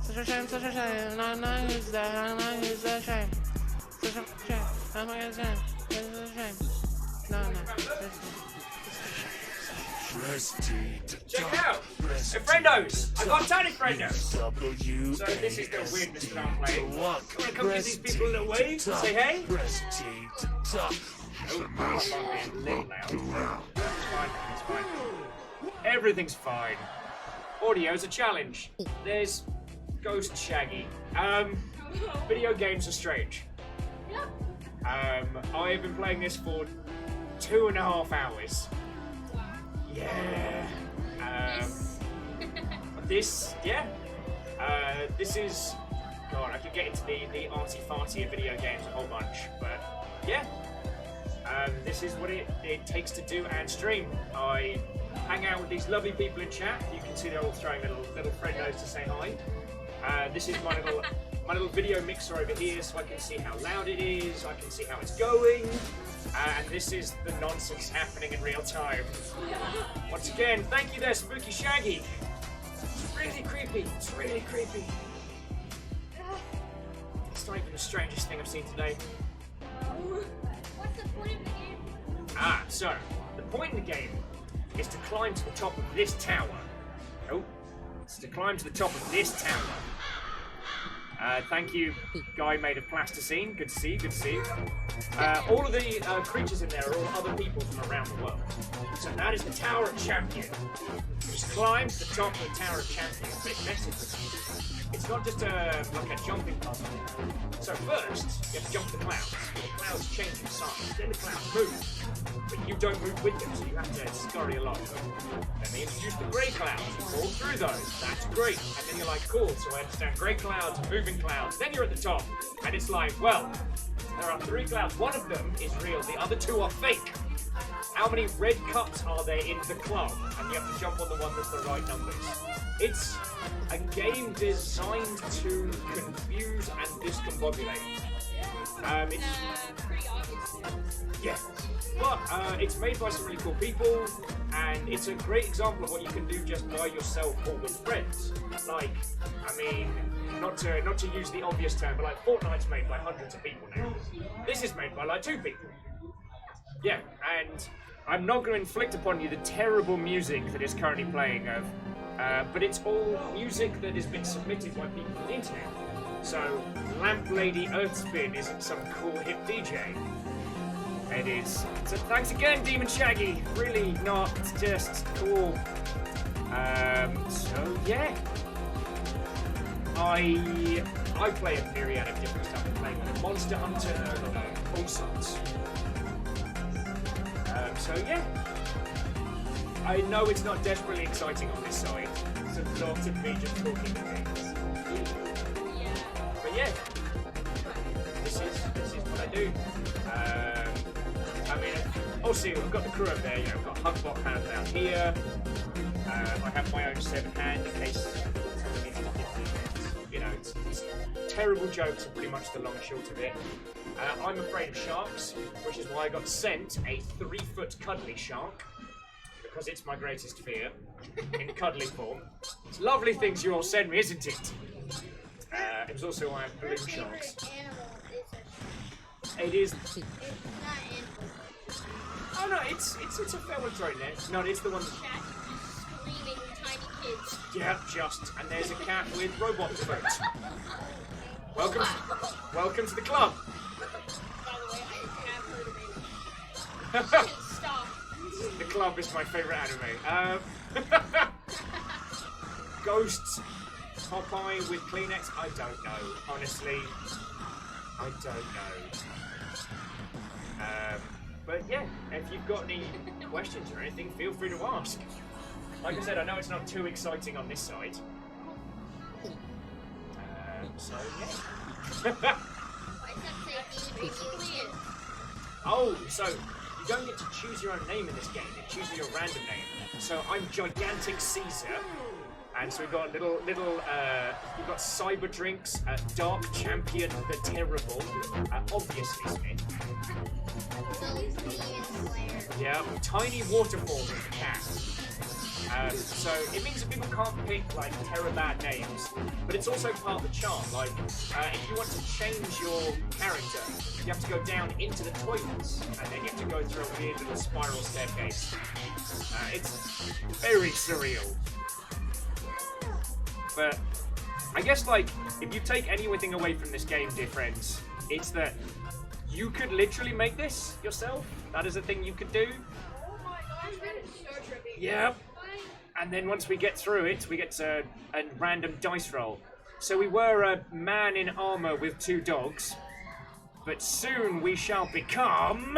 Such a shame, such a shame. Nah, who's that? Nah, who's that? Shame. Such a shame. Nah, who's that? Such a shame. Nah. Press T to Check talk. it out! Press Hey, friendos! I've got tiny friendos! So this is the weirdness that I'm playing. You wanna come give these people a little wave? Say hey? Press T to talk. Oh, I'm being a little loud. It's fine. Everything's fine. Audio's a challenge. There's Ghost Shaggy. Video games are strange. I have been playing this for 2.5 hours. Yeah. This is... God, I could get into the arty-farty of video games a whole bunch, but yeah. This is what it takes to do and stream. I hang out with these lovely people in chat. You can see they're all throwing little friendos to say hi. This is my little video mixer over here, so I can see how loud it is. I can see how it's going. And this is the nonsense happening in real time. Once again, thank you there, Spooky Shaggy. It's really creepy. It's really creepy. It's not even the strangest thing I've seen today. What's the point of the game? So, the point of the game is to climb to the top of this tower. Oh, it's to climb to the top of this tower. Thank you, guy made of plasticine. Good to see you. All of the creatures in there are all other people from around the world. So that is the Tower of Champion. Just climb to the top of the Tower of Champion. It's not just like a jumping puzzle. So first, you have to jump the clouds. The clouds change in size. Then the clouds move. But you don't move with them, so you have to scurry along. Then they introduce the grey clouds. You fall through those. That's great. And then you're like, cool, so I understand grey clouds, moving clouds. Then you're at the top. And it's like, well, there are 3 clouds. One of them is real. The other 2 are fake. How many red cups are there in the club? And you have to jump on the one that's the right numbers. It's a game designed to confuse and discombobulate. It's, Pretty obvious. yeah, but it's made by some really cool people, and it's a great example of what you can do just by yourself or with friends. Like, I mean, not to use the obvious term, but like Fortnite's made by hundreds of people now. This is made by like 2 people. Yeah, and I'm not going to inflict upon you the terrible music that is currently playing but it's all music that has been submitted by people on the internet. So, Lamp Lady Earthspin isn't some cool hip DJ. It is. So thanks again, Demon Shaggy. Really not just cool. So yeah. I play a myriad of different stuff. I'm playing a Monster Hunter, all sorts. So yeah. I know it's not desperately exciting on this side. It's a lot of me just talking to things. But yeah, this is what I do. I mean, also I've got the crew up there. You know, I've got Hugbot hand down here. I have my own 7-hand in case somebody needs to give me. You know, it's terrible jokes are pretty much the long and short of it. I'm afraid of sharks, which is why I got sent a 3-foot cuddly shark. Because it's my greatest fear, in cuddly form. It's lovely things you all send me, isn't it? It was also why I have balloon sharks. It is. It's not animal. Oh no, it's a fair one right there. No, it's the one. Cat screaming tiny kids. Yeah, just. And there's a cat with robot foot. Welcome to the club. By the way, I have heard of it. Stop. The club is my favourite anime. Ghosts, Popeye with Kleenex. I don't know. Honestly, I don't know. But yeah, if you've got any questions or anything, feel free to ask. Like I said, I know it's not too exciting on this side. So yeah. Oh, so you don't get to choose your own name in this game. You choose your random name. So I'm Gigantic Caesar. And so we've got we've got Cyber Drinks, Dark Champion the Terrible, obviously Smith. Yeah, Tiny Waterfall is the cat. So it means that people can't pick like terror bad names, but it's also part of the charm. Like, if you want to change your character, you have to go down into the toilets, and then you have to go through a weird little spiral staircase. It's very surreal. But I guess, like, if you take anything away from this game, dear friends, it's that you could literally make this yourself. That is a thing you could do. Oh my gosh, that is so trippy. Yep. And then once we get through it, we get a random dice roll. So we were a man in armor with 2 dogs, but soon we shall become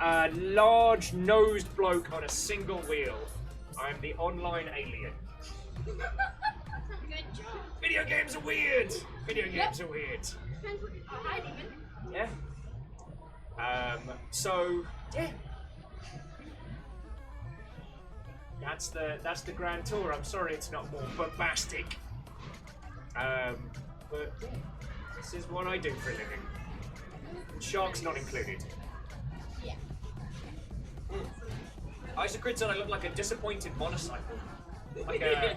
a large-nosed bloke on a single wheel. I'm the online alien. Good job. Video games are weird. Video games are weird. Depends what you're hiding in. Yeah. So yeah. That's the grand tour. I'm sorry it's not more bombastic. But yeah, this is what I do for a living. Sharks not included. Yeah. Isaac said I look like a disappointed motorcycle. Like a.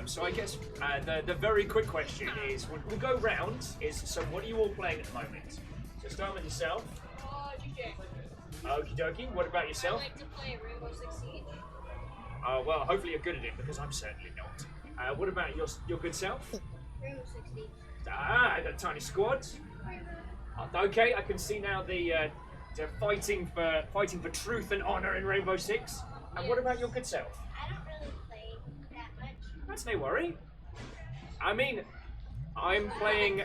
So I guess the very quick question is, we'll go round. So what are you all playing at the moment? So start with yourself. GJ. Okie dokie. What about I yourself? like to play Rainbow Six Siege. Well, hopefully you're good at it because I'm certainly not. What about your good self? Rainbow Six Siege. The tiny squad. Okay, I can see now the fighting for truth and honor in Rainbow Six. And what about your good self? I don't really play that much. That's no worry. I mean, I'm playing.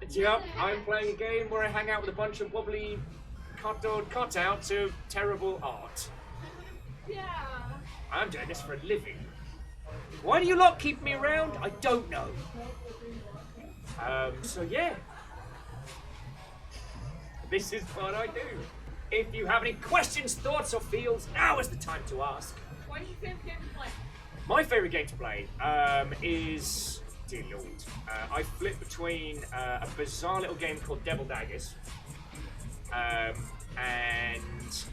Yep, I'm playing a game where I hang out with a bunch of wobbly, cutouts of terrible art. Yeah. I'm doing this for a living. Why do you lot keep me around? I don't know. So yeah. This is what I do. If you have any questions, thoughts, or feels, now is the time to ask. What is your favorite game to play? My favourite game to play is dear lord. I flip between a bizarre little game called Devil Daggers and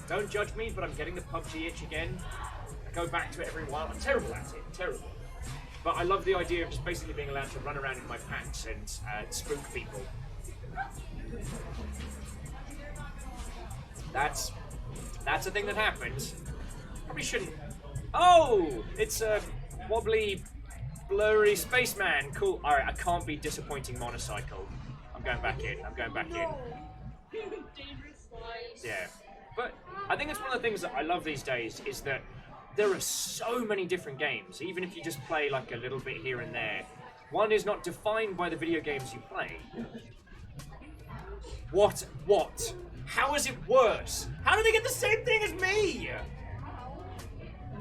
don't judge me, but I'm getting the PUBG itch again. I go back to it every while. I'm terrible at it, terrible. But I love the idea of just basically being allowed to run around in my pants and spook people. That's a thing that happens. Probably shouldn't. Oh, it's a wobbly, blurry spaceman. Cool. All right, I can't be disappointing motorcycle. I'm going back in. I'm going back in. Yeah, but I think it's one of the things that I love these days is that there are so many different games. Even if you just play like a little bit here and there, one is not defined by the video games you play. What? How is it worse? How do they get the same thing as me?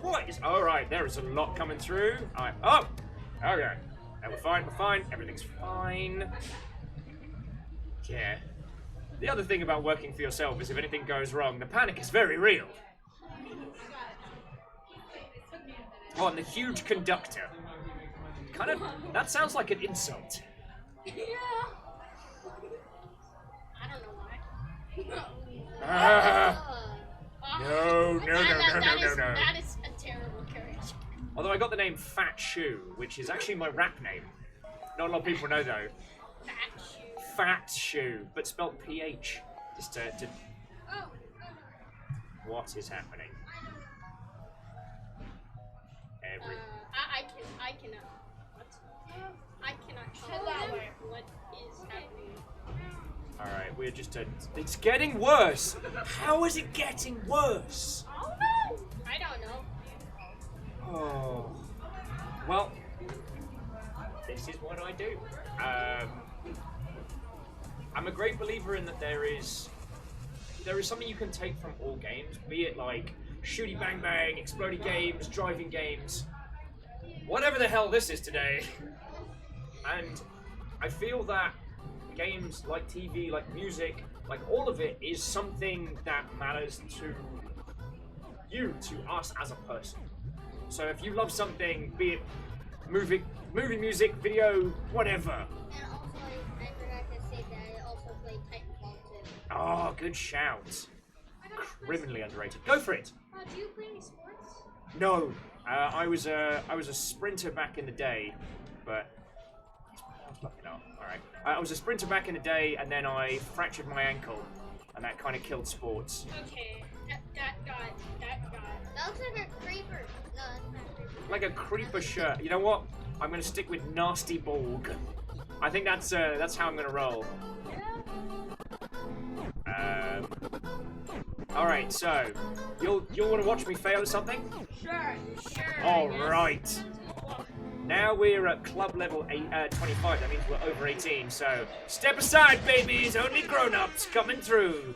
What is... Alright, there is a lot coming through. Alright, oh! Okay. No, we're fine. Everything's fine. Yeah. The other thing about working for yourself is if anything goes wrong, the panic is very real. Oh, and the huge conductor. Kind of... That sounds like an insult. Yeah. I don't know why. No. That is a terrible character. Although I got the name Fat Shoe, which is actually my rap name. Not a lot of people know though. Fat Shoe, but spelled PH. Just to... What is happening? I cannot. What? I cannot tell them what is happening. Alright, we're just it's getting worse! How is it getting worse? I don't know. Oh. Well, this is what I do. I'm a great believer in that there is something you can take from all games, be it like shooty bang bang, explodey games, driving games, whatever the hell this is today. And I feel that games like TV, like music, like all of it is something that matters to you, to us as a person. So if you love something, be it movie, music, video, whatever. And also, I forgot to say that I also play Titanfall too. Oh, good shout. Criminally underrated. Go for it. Do you play any sports? No, I was a sprinter back in the day, but fucking hell. All right, I was a sprinter back in the day, and then I fractured my ankle, and that kind of killed sports. Okay, that got. That looks like a creeper. No, it's not a creeper. Like a creeper shirt. You know what? I'm gonna stick with Nasty Borg. I think that's how I'm gonna roll. All right, so you'll want to watch me fail at something? Sure. All right. Now we're at club level 25. That means we're over 18. So step aside, babies. Only grown-ups coming through.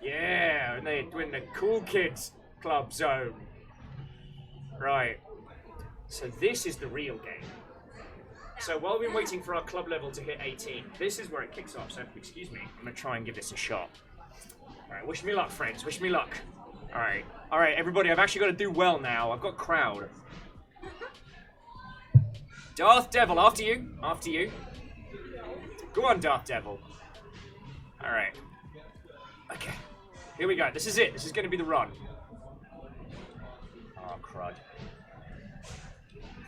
Yeah, and we're in the cool kids club zone. Right. So this is the real game. So while we're waiting for our club level to hit 18, this is where it kicks off. So excuse me, I'm gonna try and give this a shot. All right, wish me luck, friends. Wish me luck. All right, everybody. I've actually got to do well now. I've got crowd. Darth Devil, after you. Go on, Darth Devil. All right. Okay. Here we go. This is it. This is going to be the run. Oh, crud.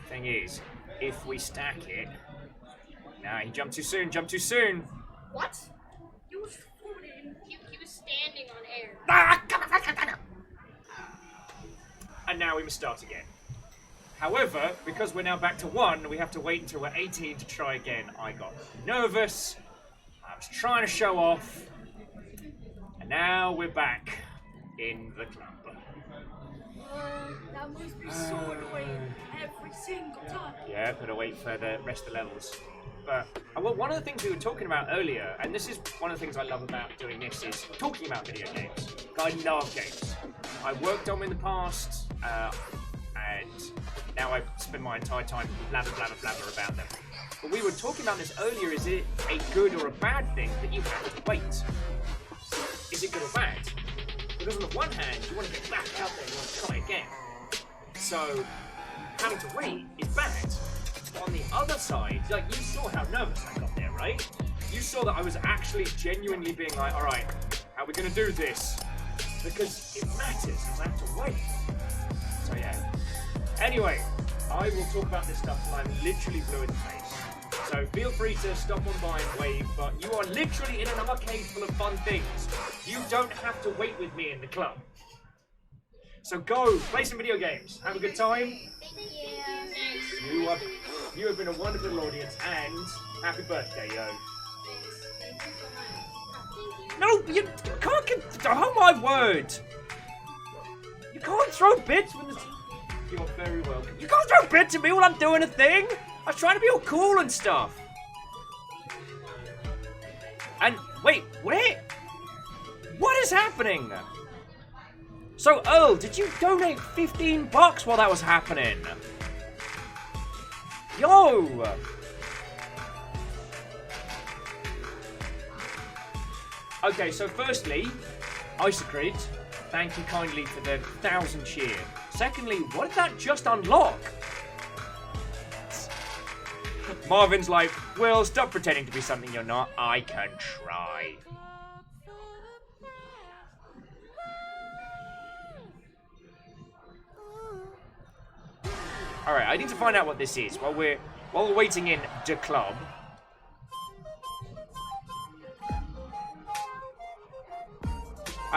Thing is, if we stack it... Nah, he jumped too soon. What? He was floating. He was standing on air. And now we must start again. However, because we're now back to 1, we have to wait until we're 18 to try again. I got nervous. I was trying to show off. And now we're back in the club. That must be so annoying every single time. Yeah, gotta wait for the rest of the levels. But one of the things we were talking about earlier, and this is one of the things I love about doing this, is talking about video games. I love games. I worked on them in the past, and now I spend my entire time blabber about them. But we were talking about this earlier, is it a good or a bad thing that you have to wait? Is it good or bad? Because on the one hand, you want to get back out there and you want to try again. So, having to wait is bad. But on the other side, like, you saw how nervous I got there, right? You saw that I was actually genuinely being like, alright, how are we gonna do this? Because it matters, I have to wait. So yeah. Anyway, I will talk about this stuff till I'm literally blue in the face. So feel free to stop on by and wave, but you are literally in an arcade full of fun things. You don't have to wait with me in the club. So go, play some video games, have a good time. You have been a wonderful audience, and happy birthday, yo. No, you can't get, oh my word. You can't throw bits when there's... You're very welcome. You can't throw bits at me while I'm doing a thing. I was trying to be all cool and stuff. And wait, where? What is happening? So Earl, did you donate $15 while that was happening? Yo! Okay, so firstly, Isocrete, thank you kindly for the 1,000 cheer. Secondly, what did that just unlock? Marvin's like, Will, stop pretending to be something you're not. I can try. Alright, I need to find out what this is while we're waiting in the club.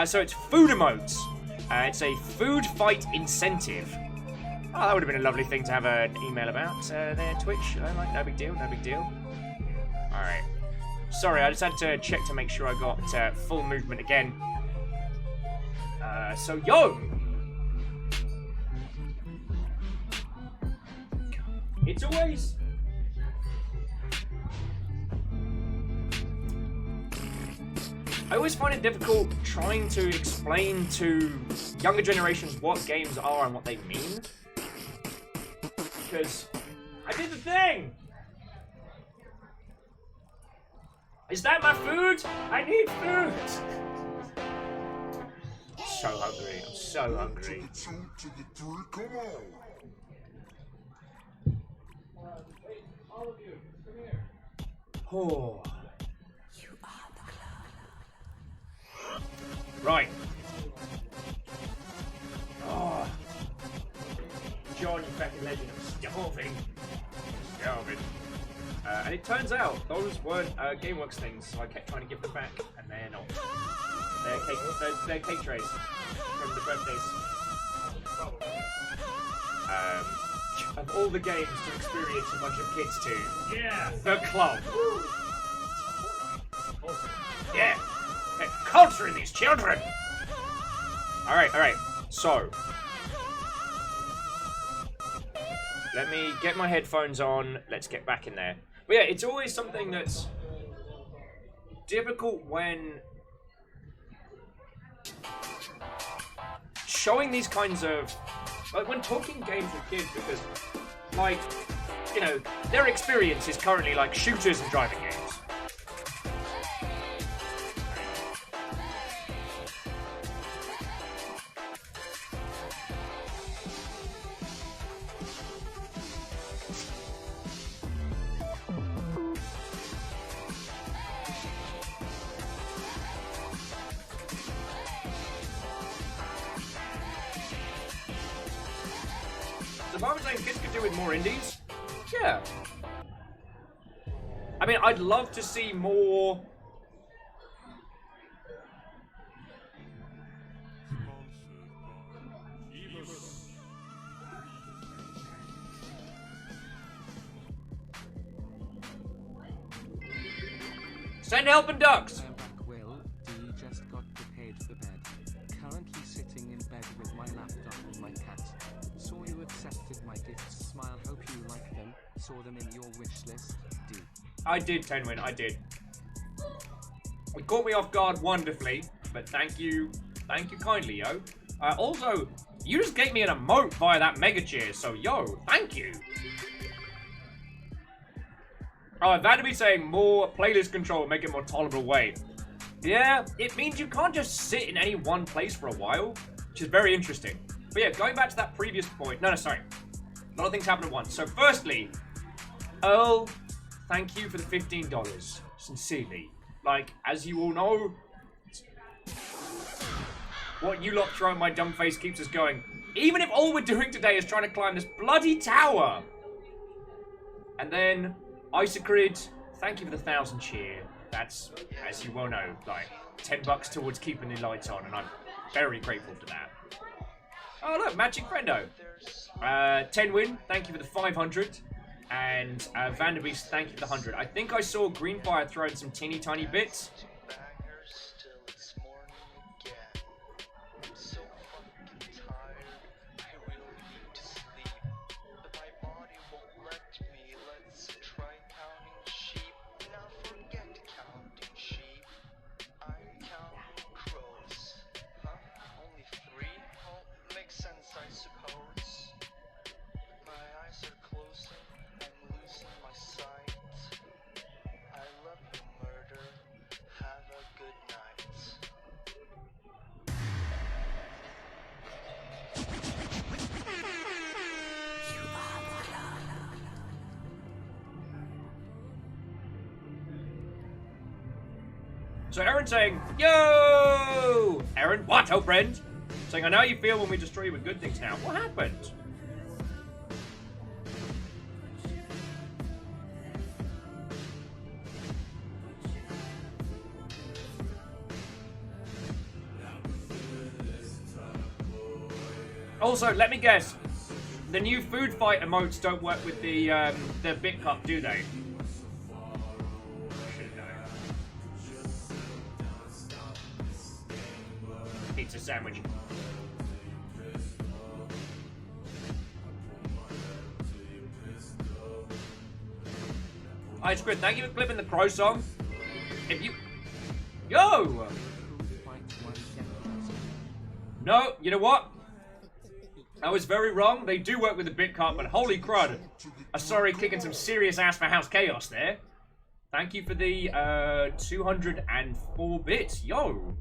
So it's food emotes. It's a food fight incentive. Oh, that would have been a lovely thing to have an email about there, Twitch. Like, no big deal, no big deal. Alright. Sorry, I just had to check to make sure I got full movement again. So, yo! It's always... I always find it difficult trying to explain to younger generations what games are and what they mean. Because I did the thing! Is that my food? I need food! So hungry, I'm so hungry. Oh. Right. Oh. John, you fucking legend, I'm starving. Starving. And it turns out those weren't GameWorks things, so I kept trying to give them back, and they're not. They're cake trays from the birthdays. Of all the games to experience a bunch of kids to. Yeah, the club. Yeah. Culturing these children! Alright, so. Let me get my headphones on, let's get back in there. But yeah, it's always something that's difficult when showing these kinds of, like when talking games with kids, because, like, you know, their experience is currently like shooters and driving games. Marvin's saying kids could do with more indies. Yeah. I mean, I'd love to see more. Send helping ducks. Will, D just got prepared for bed. Currently sitting in bed with my laptop and my cat. Saw you accepted my gifts. Smile. Hope you like them. Saw them in your wish list. D. I did, Tenwin. I did. It caught me off guard wonderfully, but thank you kindly, yo. Also, you just gave me an emote via that mega cheer, so yo, thank you. Oh, that'd be saying more playlist control, make it more tolerable way. Yeah, it means you can't just sit in any one place for a while, which is very interesting. But yeah, going back to that previous point, no, sorry. A lot of things happen at once. So firstly, Earl, thank you for the $15. Sincerely. Like, as you all know, what you lot throw at my dumb face keeps us going. Even if all we're doing today is trying to climb this bloody tower. And then, Isocrid, thank you for the 1,000 cheer. That's, as you well know, like, $10 towards keeping the lights on, and I'm very grateful for that. Oh look, Magic Friendo. 10 win, thank you for the 500. And Vanderbeest, thank you for the 100. I think I saw Greenfire throwing some teeny tiny bits. So Aaron saying, yo! Aaron, what, old friend? Saying, I know how you feel when we destroy you with good things now. What happened? Also, let me guess. The new food fight emotes don't work with the bit cup, do they? Pizza sandwich. Hi, Squid, thank you for clipping the Crow song. If you... Yo! No, you know what? I was very wrong. They do work with the bit cup, but holy crud. Sorry, kicking some serious ass for House Chaos there. Thank you for the 204 bits. Yo!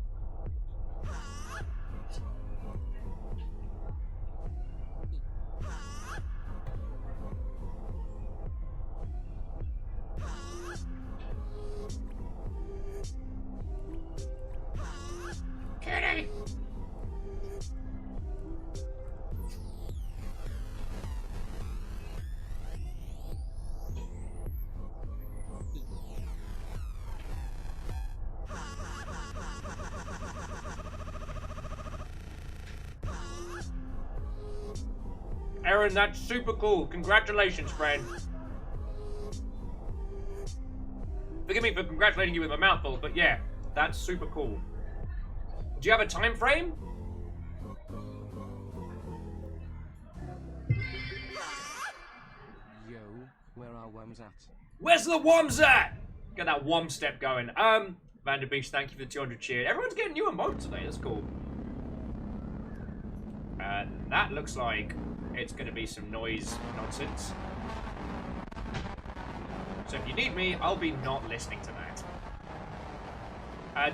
Kitty! Aaron, that's super cool. Congratulations, friend. Forgive me for congratulating you with my mouth full, but yeah, that's super cool. Do you have a time frame? Yo, where are worms at? Where's the worms at? Get that worm step going. Vanderbeest, thank you for the 200 cheer. Everyone's getting new emotes today. That's cool. That looks like it's going to be some noise nonsense. So if you need me, I'll be not listening to that.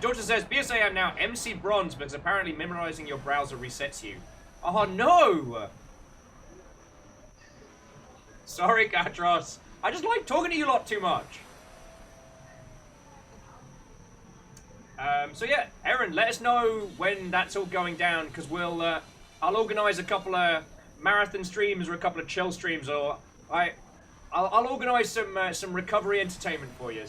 Daughter says, BSA, I'm now MC Bronze because apparently memorizing your browser resets you. Oh no! Sorry, Katros. I just like talking to you lot too much. So yeah, Aaron, let us know when that's all going down, because we'll, I'll organise a couple of marathon streams or a couple of chill streams, or I'll organise some recovery entertainment for you.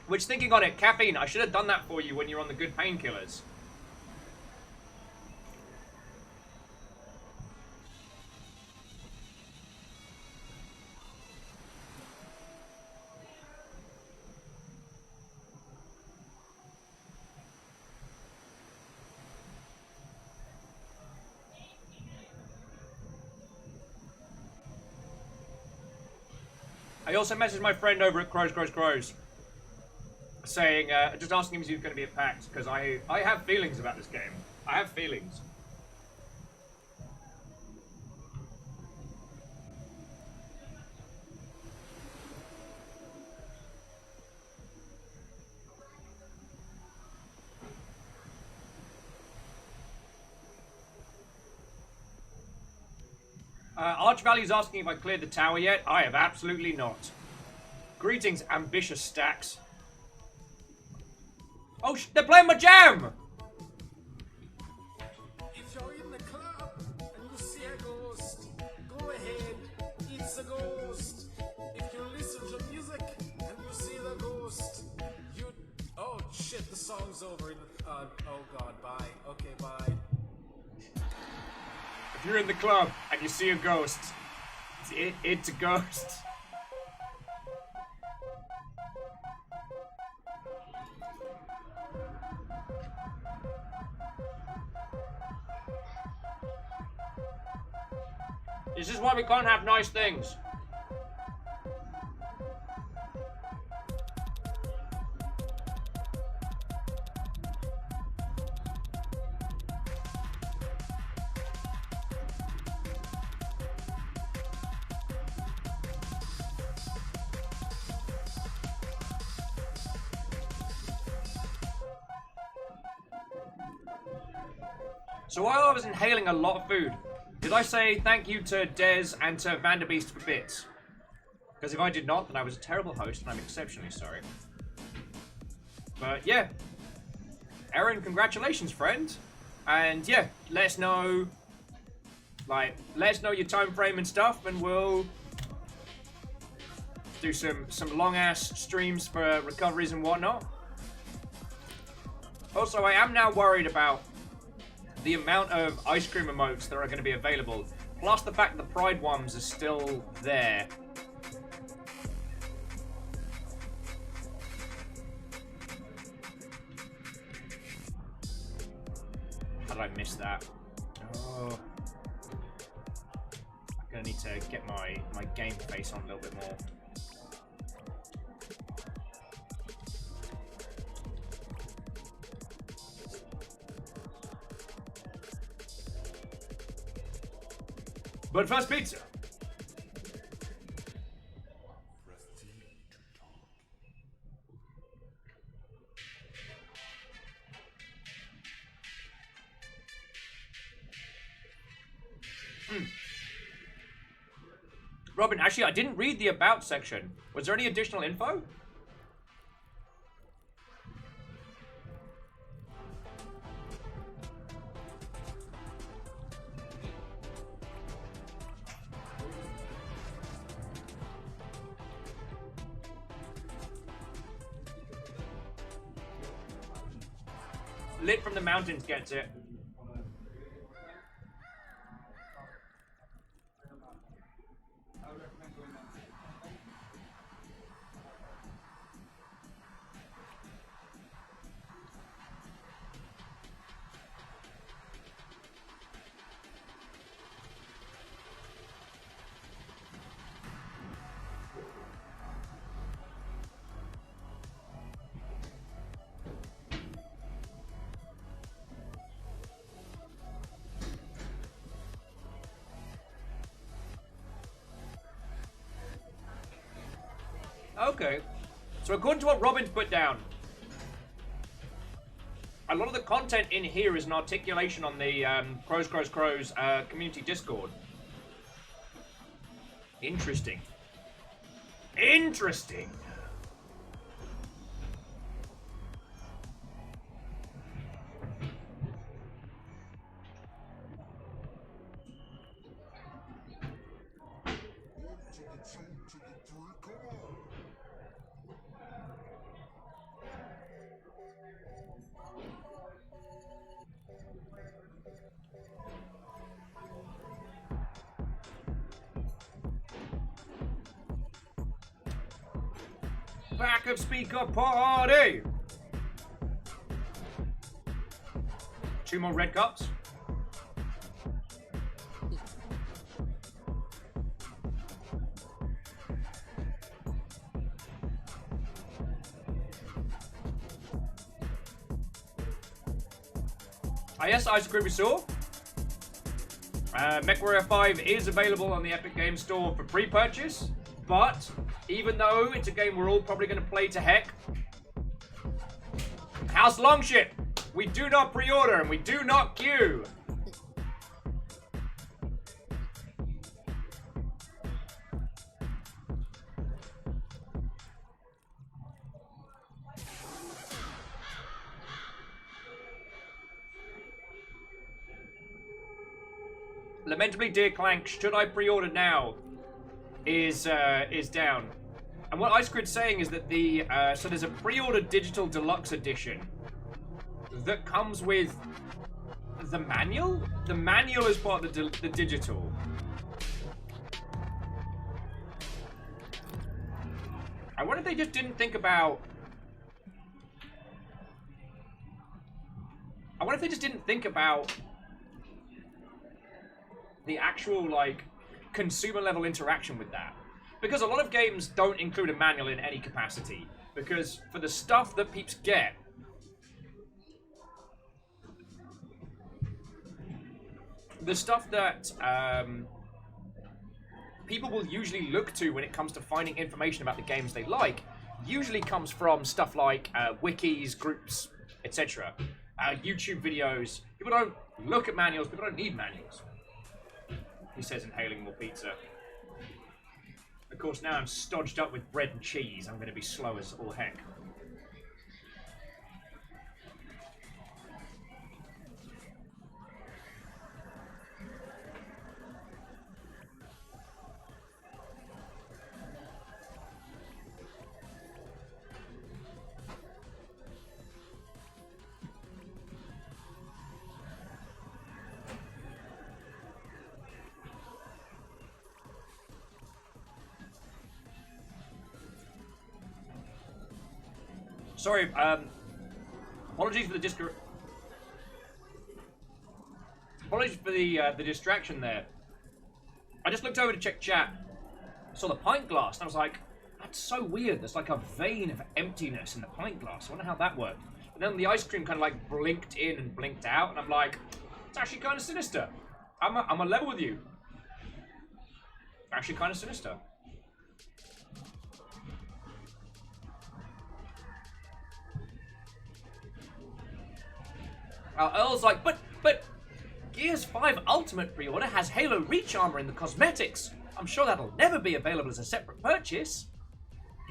Which, thinking on it, caffeine, I should have done that for you when you're on the good painkillers. I also messaged my friend over at Crows, saying, just asking him if he's going to be at PAX, because I have feelings about this game. I have feelings. Archvalley's asking if I cleared the tower yet. I have absolutely not. Greetings, ambitious stacks. Oh, they're playing my jam! If you're in the club and you see a ghost, go ahead, it's a ghost. If you listen to music and you see the ghost, you... Oh shit, the song's over. Oh god, bye. Okay, bye. If you're in the club and you see a ghost, it's a ghost. This is why we can't have nice things. So while I was inhaling a lot of food, did I say thank you to Dez and to Vanderbeest for bits? Because if I did not, then I was a terrible host and I'm exceptionally sorry. But yeah. Aaron, congratulations, friend. And yeah, let us know your time frame and stuff, and we'll do some long-ass streams for recoveries and whatnot. Also, I am now worried about the amount of ice cream emotes that are going to be available, plus the fact that the Pride ones are still there. How did I miss that? Oh. I'm going to need to get my game face on a little bit more. But first, pizza. Robin, actually, I didn't read the about section. Was there any additional info? Lit from the mountains gets it. Okay. So according to what Robin's put down, a lot of the content in here is an articulation on the Crows community Discord. Interesting. Interesting. Back of speaker party. 2 more red cups. Yes, Ice Cream we saw. MechWarrior 5 is available on the Epic Games Store for pre-purchase, but even though it's a game we're all probably going to play to heck, House Longship, we do not pre-order and we do not queue. Lamentably, Dear Clank, should I pre-order now? Is down. And what Ice Grid's saying is that the so there's a pre-order digital deluxe edition that comes with the manual. The manual is part of the digital. I wonder if they just didn't think about. I wonder if they just didn't think about the actual like consumer level interaction with that. Because a lot of games don't include a manual in any capacity. Because for the stuff that peeps get, the stuff that people will usually look to when it comes to finding information about the games they like, usually comes from stuff like wikis, groups, etc. YouTube videos. People don't look at manuals, people don't need manuals. He says, inhaling more pizza. Of course, now I'm stodged up with bread and cheese. I'm going to be slow as all heck. Sorry, apologies for the apologies for the distraction there. I just looked over to check chat, saw the pint glass, and I was like, that's so weird. There's like a vein of emptiness in the pint glass. I wonder how that worked. And then the ice cream kind of like blinked in and blinked out, and I'm like, it's actually kind of sinister. I'm a level with you. Actually kind of sinister. Earl's like, but Gears 5 Ultimate pre-order has Halo Reach armor in the cosmetics. I'm sure that'll never be available as a separate purchase.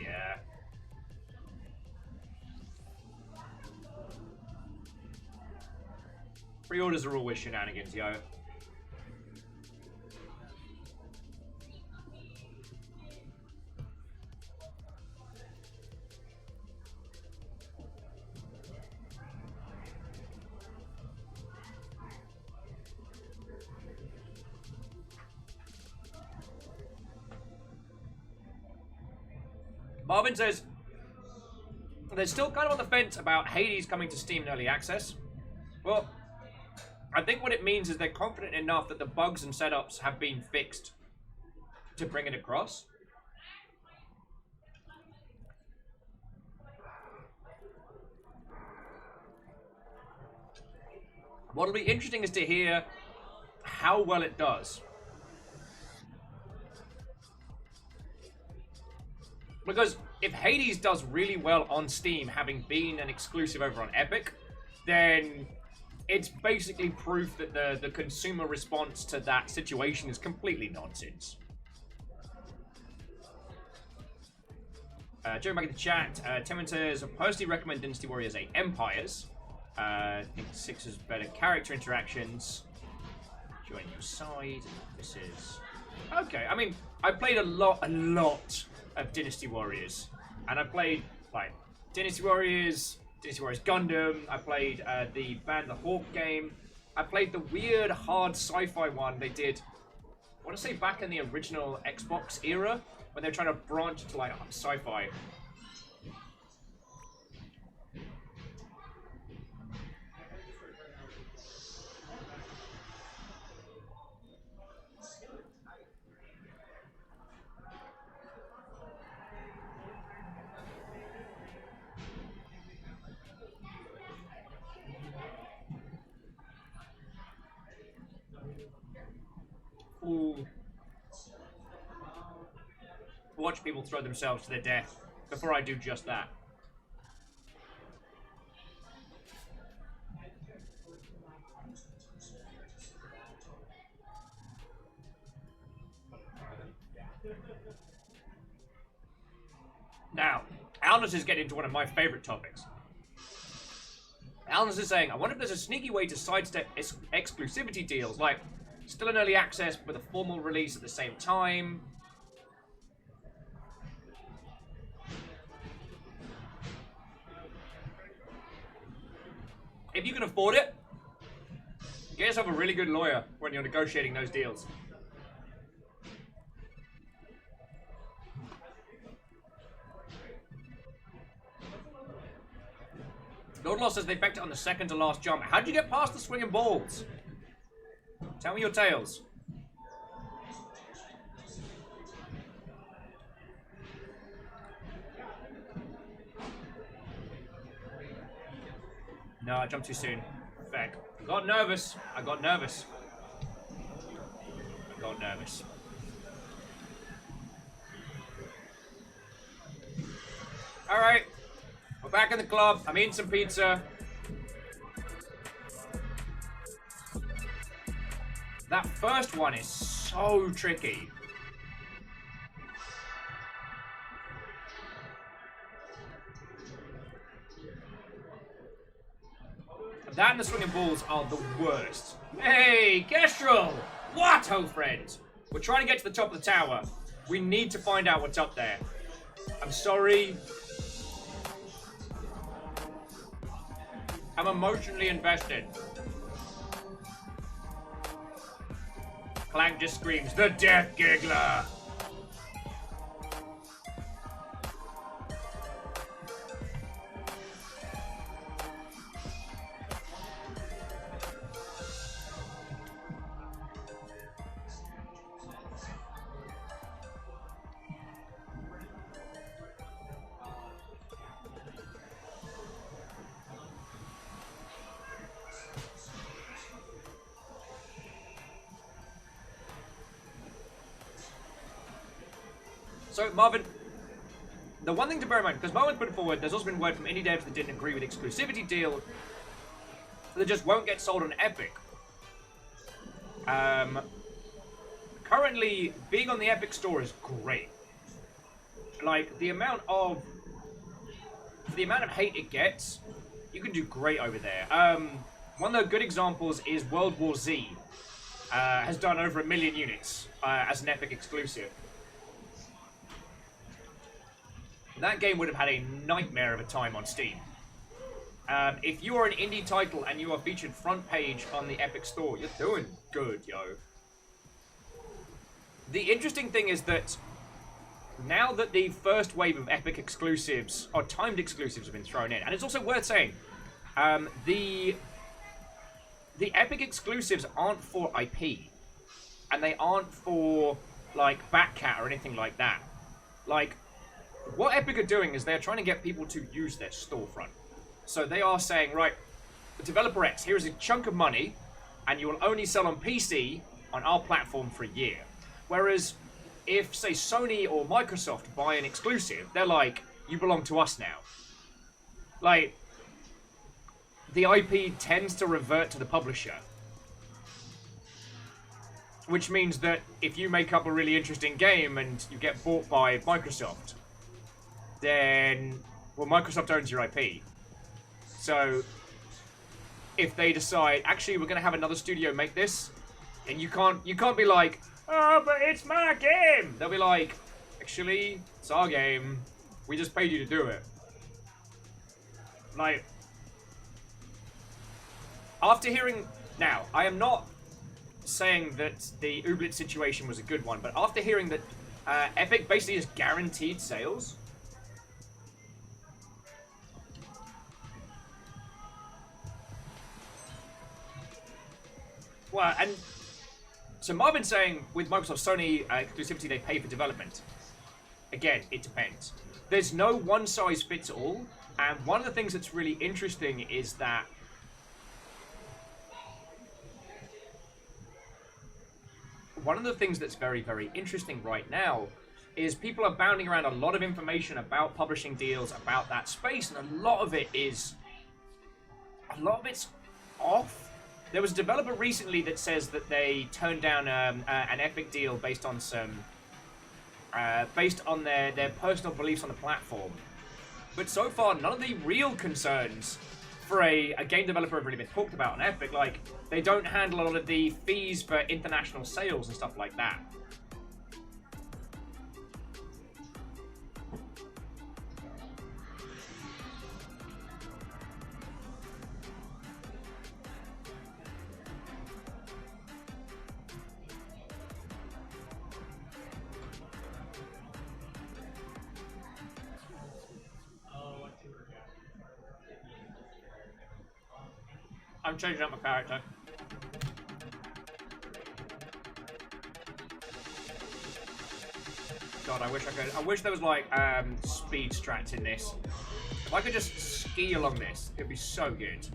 Yeah. Pre-orders are always shenanigans, yo. Marvin says, they're still kind of on the fence about Hades coming to Steam in early access. Well, I think what it means is they're confident enough that the bugs and setups have been fixed to bring it across. What'll be interesting is to hear how well it does. Because if Hades does really well on Steam, having been an exclusive over on Epic, then it's basically proof that the consumer response to that situation is completely nonsense. Joe back in the chat, Timon says, I personally recommend Dynasty Warriors 8 Empires. I think 6 has better character interactions. Join your side. This is... Okay, I mean, I played a lot of Dynasty Warriors, and I played like Dynasty Warriors Gundam. I played the Band of the Hawk game. I played the weird hard sci-fi one they did, I want to say back in the original Xbox era, when they were trying to branch to like sci-fi. Ooh. Watch people throw themselves to their death before I do just that. Now, Alnus is getting into one of my favorite topics. Alnus is saying, I wonder if there's a sneaky way to sidestep exclusivity deals, like Still in early access with a formal release at the same time. If you can afford it, get yourself a really good lawyer when you're negotiating those deals. Lordlaw says they backed it on the second to last jump. How'd you get past the swinging balls? Tell me your tales. No, I jumped too soon. Feck. I got nervous. I got nervous. I got nervous. Alright. We're back in the club. I'm eating some pizza. That first one is so tricky. That and the swinging balls are the worst. Hey, Kestrel! What, ho friend? We're trying to get to the top of the tower. We need to find out what's up there. I'm sorry. I'm emotionally invested. Clank just screams, the Death Giggler! So, Marvin, the one thing to bear in mind, because Marvin's put it forward, there's also been word from indie devs that didn't agree with the exclusivity deal that just won't get sold on Epic. Currently, being on the Epic store is great. Like, for the amount of hate it gets, you can do great over there. One of the good examples is World War Z. Has done over 1 million units as an Epic exclusive. That game would have had a nightmare of a time on Steam. If you are an indie title and you are featured front page on the Epic Store, you're doing good, yo. The interesting thing is that now that the first wave of Epic exclusives, or timed exclusives, have been thrown in, and it's also worth saying, the Epic exclusives aren't for IP, and they aren't for, like, Backcat or anything like that. Like, what Epic are doing is they're trying to get people to use their storefront. So they are saying, right, Developer X, here's a chunk of money, and you will only sell on PC on our platform for a year. Whereas, if, say, Sony or Microsoft buy an exclusive, they're like, you belong to us now. Like, the IP tends to revert to the publisher. Which means that if you make up a really interesting game and you get bought by Microsoft, then, well, Microsoft owns your IP. So, if they decide, actually, we're going to have another studio make this, and you can't be like, oh, but it's my game. They'll be like, actually, it's our game. We just paid you to do it. Like, after hearing, now, I am not saying that the Ooblit situation was a good one, but after hearing that Epic basically just guaranteed sales. Well, and so Marvin's saying with Microsoft Sony exclusivity they pay for development. Again, it depends. There's no one size fits all, and one of the things that's really interesting is that one of the things that's very, very interesting right now is people are bounding around a lot of information about publishing deals, about that space, and a lot of it's off. There was a developer recently that says that they turned down an Epic deal based on their personal beliefs on the platform. But so far, none of the real concerns for a game developer have really been talked about on Epic. Like, they don't handle a lot of the fees for international sales and stuff like that. I'm changing up my character. God, I wish I could. I wish there was like speed strats in this. If I could just ski along this, it'd be so good.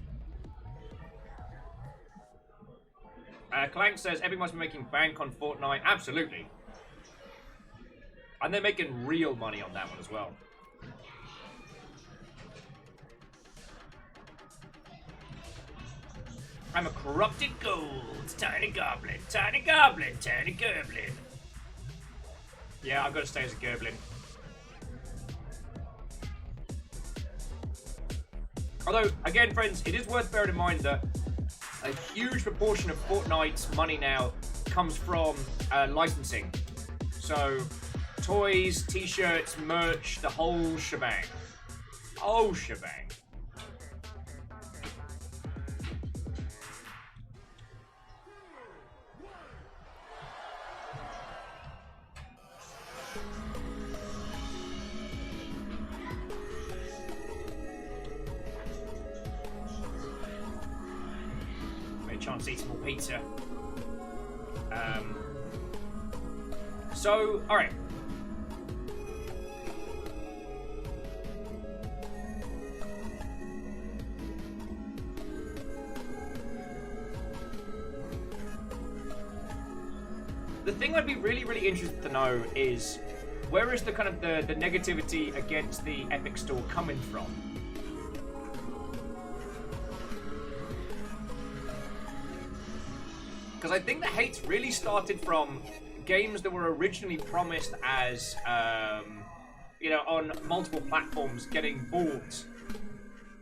Clank says Epic must be making bank on Fortnite. Absolutely. And they're making real money on that one as well. I'm a corrupted gold, tiny goblin, tiny goblin, tiny goblin. Yeah, I've got to stay as a goblin. Although, again, friends, it is worth bearing in mind that a huge proportion of Fortnite's money now comes from licensing. So, toys, t-shirts, merch, the whole shebang. Oh, shebang. Chance to eat some more pizza. So, alright. The thing I'd be really, really interested to know is where is the kind of the negativity against the Epic Store coming from? Because I think the hate's really started from games that were originally promised as, you know, on multiple platforms getting bought.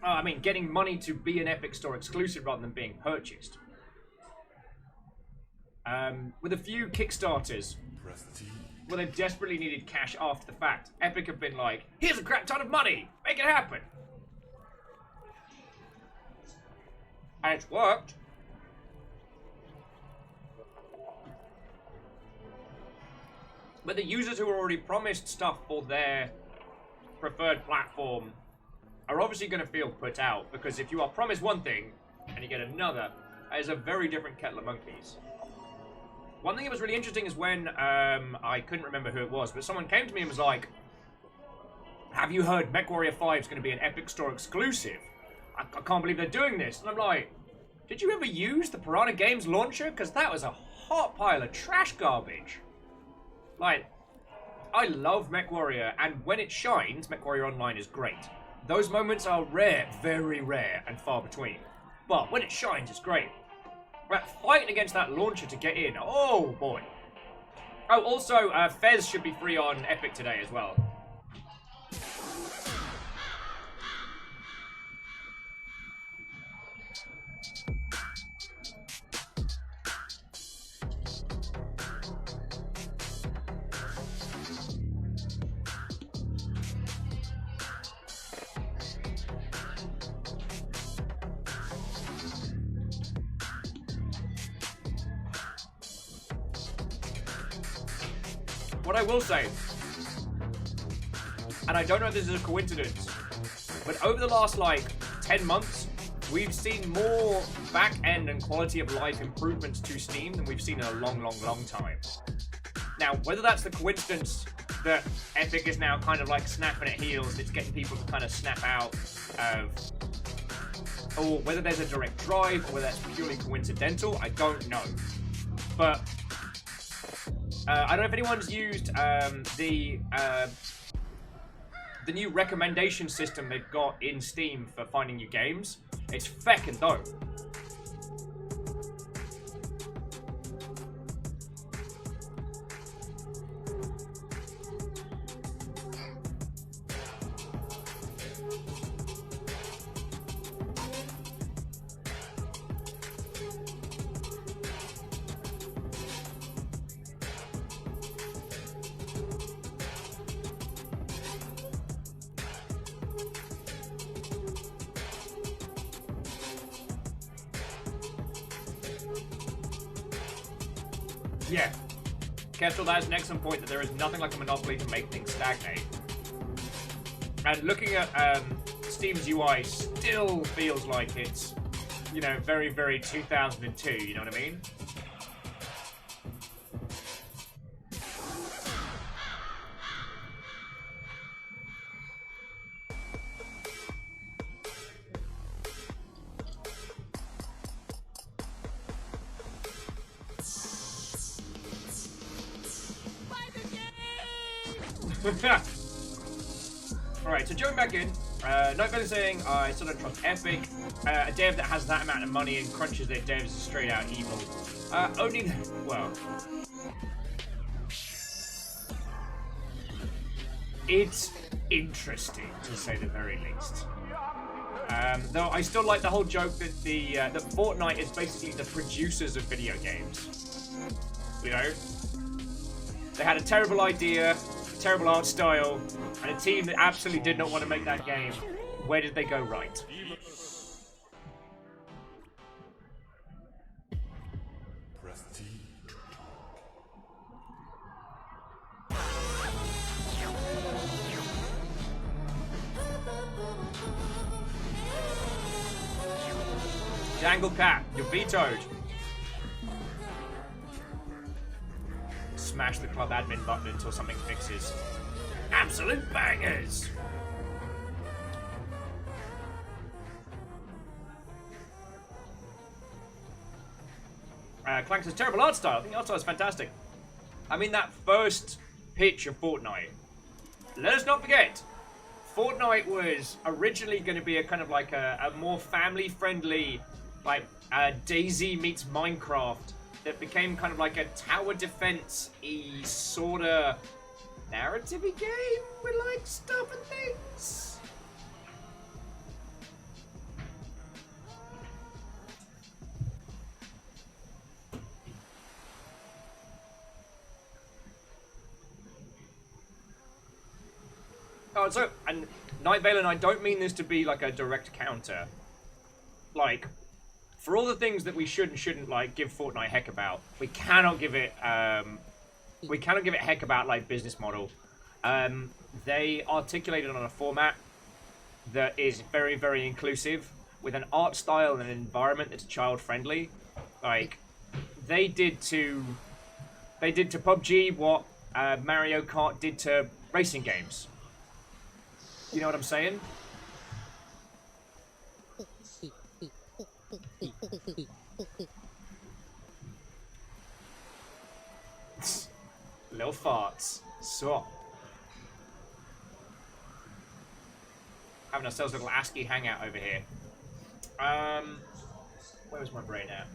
I mean, getting money to be an Epic Store exclusive rather than being purchased. With a few Kickstarters where they've desperately needed cash after the fact, Epic have been like, here's a crap ton of money, make it happen. And it's worked. But the users who are already promised stuff for their preferred platform are obviously going to feel put out, because if you are promised one thing and you get another, that is a very different kettle of monkeys. One thing that was really interesting is when, I couldn't remember who it was, but someone came to me and was like, have you heard MechWarrior 5 is going to be an Epic Store exclusive? I can't believe they're doing this. And I'm like, did you ever use the Piranha Games launcher? Because that was a hot pile of trash garbage. Like, I love MechWarrior, and when it shines, MechWarrior Online is great. Those moments are rare, very rare, and far between. But when it shines, it's great. But fighting against that launcher to get in, oh boy. Oh, also, Fez should be free on Epic today as well. What I will say, and I don't know if this is a coincidence, but over the last, like, 10 months, we've seen more back-end and quality of life improvements to Steam than we've seen in a long, long, long time. Now, whether that's the coincidence that Epic is now kind of, like, snapping at heels, it's getting people to kind of snap out of, or whether there's a direct drive, or whether that's purely coincidental, I don't know. But I don't know if anyone's used the new recommendation system they've got in Steam for finding new games. It's feckin' dope. Yeah. Kestrel, that is an excellent point that there is nothing like a monopoly to make things stagnate. And looking at Steam's UI still feels like it's, you know, very, very 2002, you know what I mean? Alright, so jumping back in, Night Valley saying, I still don't trust Epic. A dev that has that amount of money and crunches their devs is straight out evil. Only, well, it's interesting to say the very least. Though I still like the whole joke that that Fortnite is basically the producers of video games. You know? They had a terrible idea, a terrible art style, and a team that absolutely did not want to make that game. Where did they go right? Jangle Cat, you're vetoed. Smash the club admin button until something fixes. Absolute bangers! Clank says, terrible art style. I think the art style is fantastic. I mean, that first pitch of Fortnite. Let us not forget, Fortnite was originally going to be a kind of like a more family-friendly, like Daisy meets Minecraft, that became kind of like a tower defense-y sort of narrative-y game with like stuff and things. Oh, so, and Night Vale, and I don't mean this to be like a direct counter. Like, for all the things that we should and shouldn't like give Fortnite heck about, we cannot give it heck about like business model. They articulated on a format that is very, very inclusive, with an art style and an environment that's child friendly. Like, they did to PUBG what Mario Kart did to racing games. You know what I'm saying? Little farts. So. Having ourselves a little ASCII hangout over here. Where was my brain at?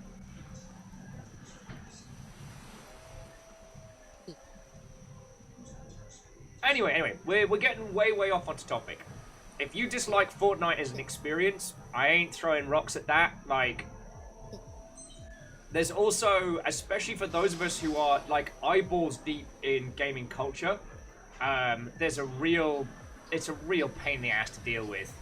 Anyway, we're getting way off onto topic. If you dislike Fortnite as an experience, I ain't throwing rocks at that. Like, there's also, especially for those of us who are like eyeballs deep in gaming culture, it's a real pain in the ass to deal with.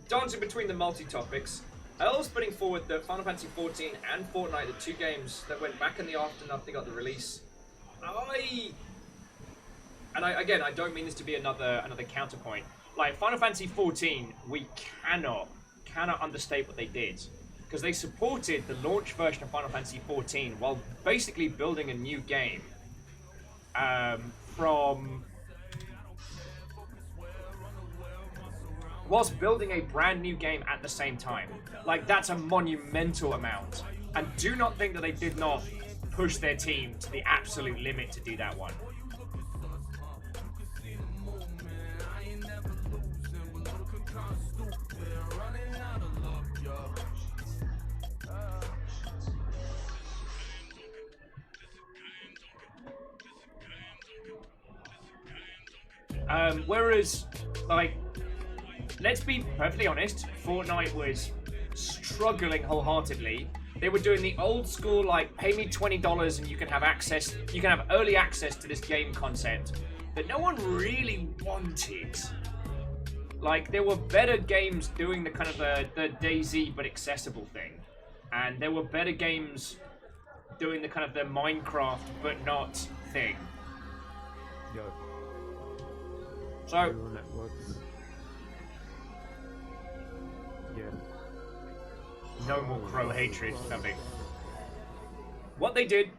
Dancing between the multi-topics, I was putting forward that Final Fantasy XIV and Fortnite, the two games that went back in the aftermath they got the release. I don't mean this to be another counterpoint. Like, Final Fantasy XIV, we cannot understate what they did. Because they supported the launch version of Final Fantasy XIV while basically building a new game. Whilst building a brand new game at the same time. Like, that's a monumental amount. And do not think that they did not push their team to the absolute limit to do that one. Whereas, like, let's be perfectly honest, Fortnite was struggling wholeheartedly. They were doing the old school, like, pay me $20 and you can have access, you can have early access to this game concept that no one really wanted. Like, there were better games doing the kind of the DayZ but accessible thing. And there were better games doing the kind of the Minecraft but not thing. Yo. So, Neural networks. Yeah. no more crow hatred coming. What they did,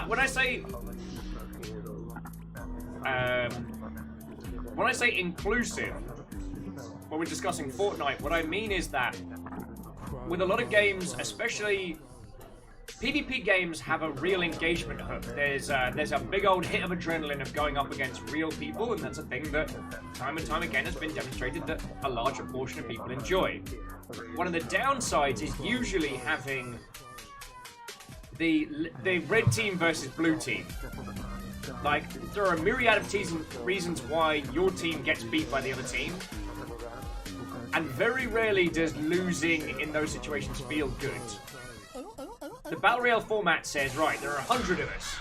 when I say inclusive, when we're discussing Fortnite, what I mean is that with a lot of games, especially PvP games, have a real engagement hook. There's a big old hit of adrenaline of going up against real people, and that's a thing that time and time again has been demonstrated that a larger portion of people enjoy. One of the downsides is usually having the red team versus blue team. Like, there are a myriad of reasons why your team gets beat by the other team, and very rarely does losing in those situations feel good. The Battle Royale format says, right, there are 100 of us.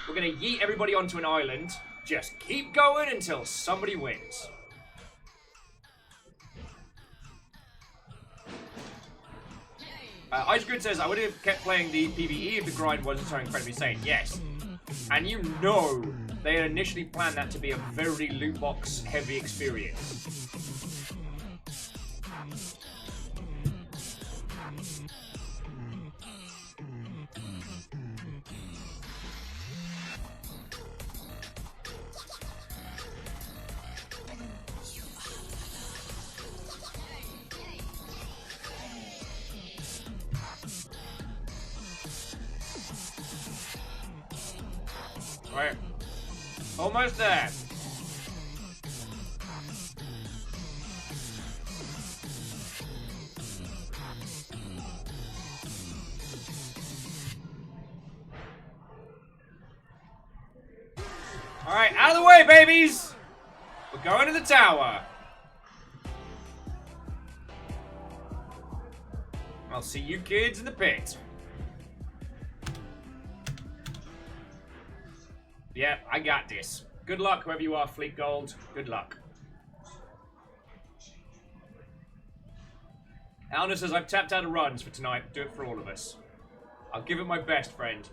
We're going to yeet everybody onto an island. Just keep going until somebody wins. Ice Grid says, I would have kept playing the PvE if the grind wasn't so incredibly insane. Yes. And you know they had initially planned that to be a very loot box heavy experience. Right. Almost there. Alright, out of the way, babies! We're going to the tower. I'll see you kids in the pit. Yeah, I got this. Good luck, whoever you are, Fleet Gold. Good luck. Alna says, I've tapped out of runs for tonight. Do it for all of us. I'll give it my best, friend.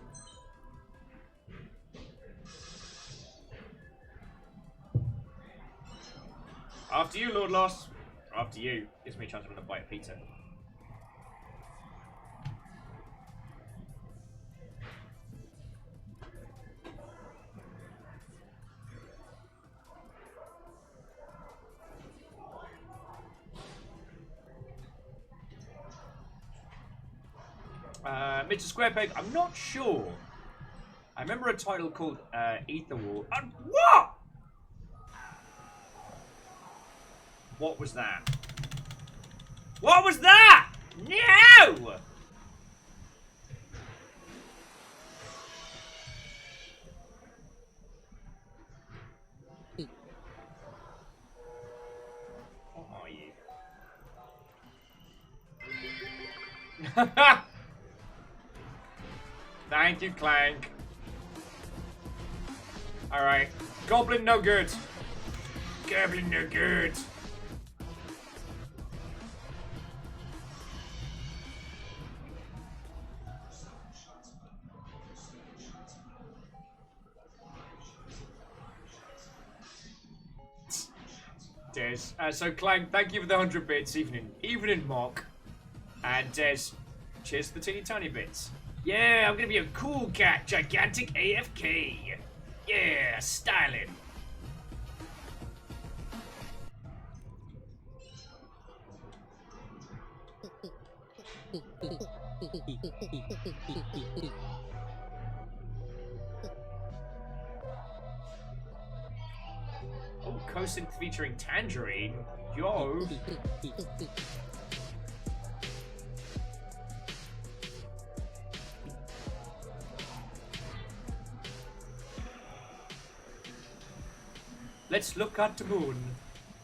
After you, Lord Loss. After you. Gives me a chance to run a bite of pizza. Mr. Squarepeg, I'm not sure. I remember a title called Ether War. What? What was that? What was that? No! What are you? Thank you, Clank. Alright. Goblin no good. Goblin no good. Des. So Clank, thank you for the 100 bits, even in mock. And Des, cheers for the teeny tiny bits. Yeah, I'm gonna be a cool cat, gigantic AFK. Yeah, styling. Oh, co-synth featuring Tangerine. Yo. Let's look at the moon.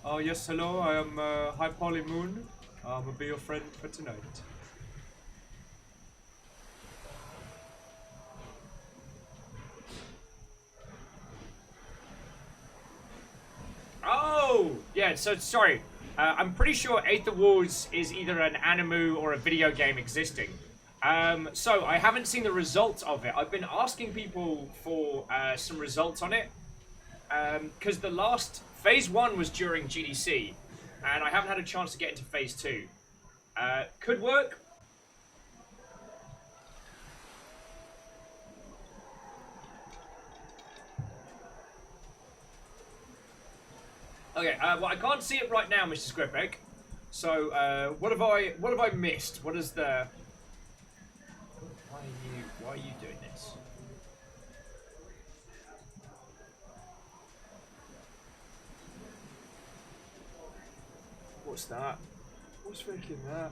Oh, yes, hello, I am High Poly Moon. I'm gonna be your friend for tonight. Oh! Yeah, so, sorry. I'm pretty sure Aether Wars is either an anime or a video game existing. So, I haven't seen the results of it. I've been asking people for some results on it. Because the last... Phase 1 was during GDC. And I haven't had a chance to get into Phase 2. Could work. Okay, well, I can't see it right now, Mr. Squarepeck. So, what have I missed? What is the... Why are you doing this? What's that? What's making that?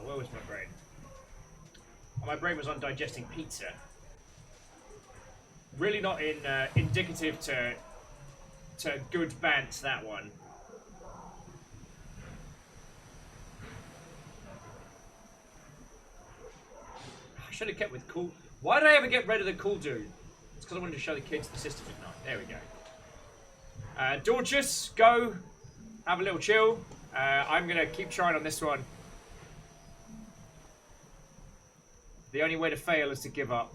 Where was my brain? My brain was on digesting pizza. Really not indicative to good bants, that one. I should have kept with cool. Why did I ever get rid of the cool dude? It's because I wanted to show the kids the system at night. There we go. Dorcas, go. Have a little chill. I'm going to keep trying on this one. The only way to fail is to give up.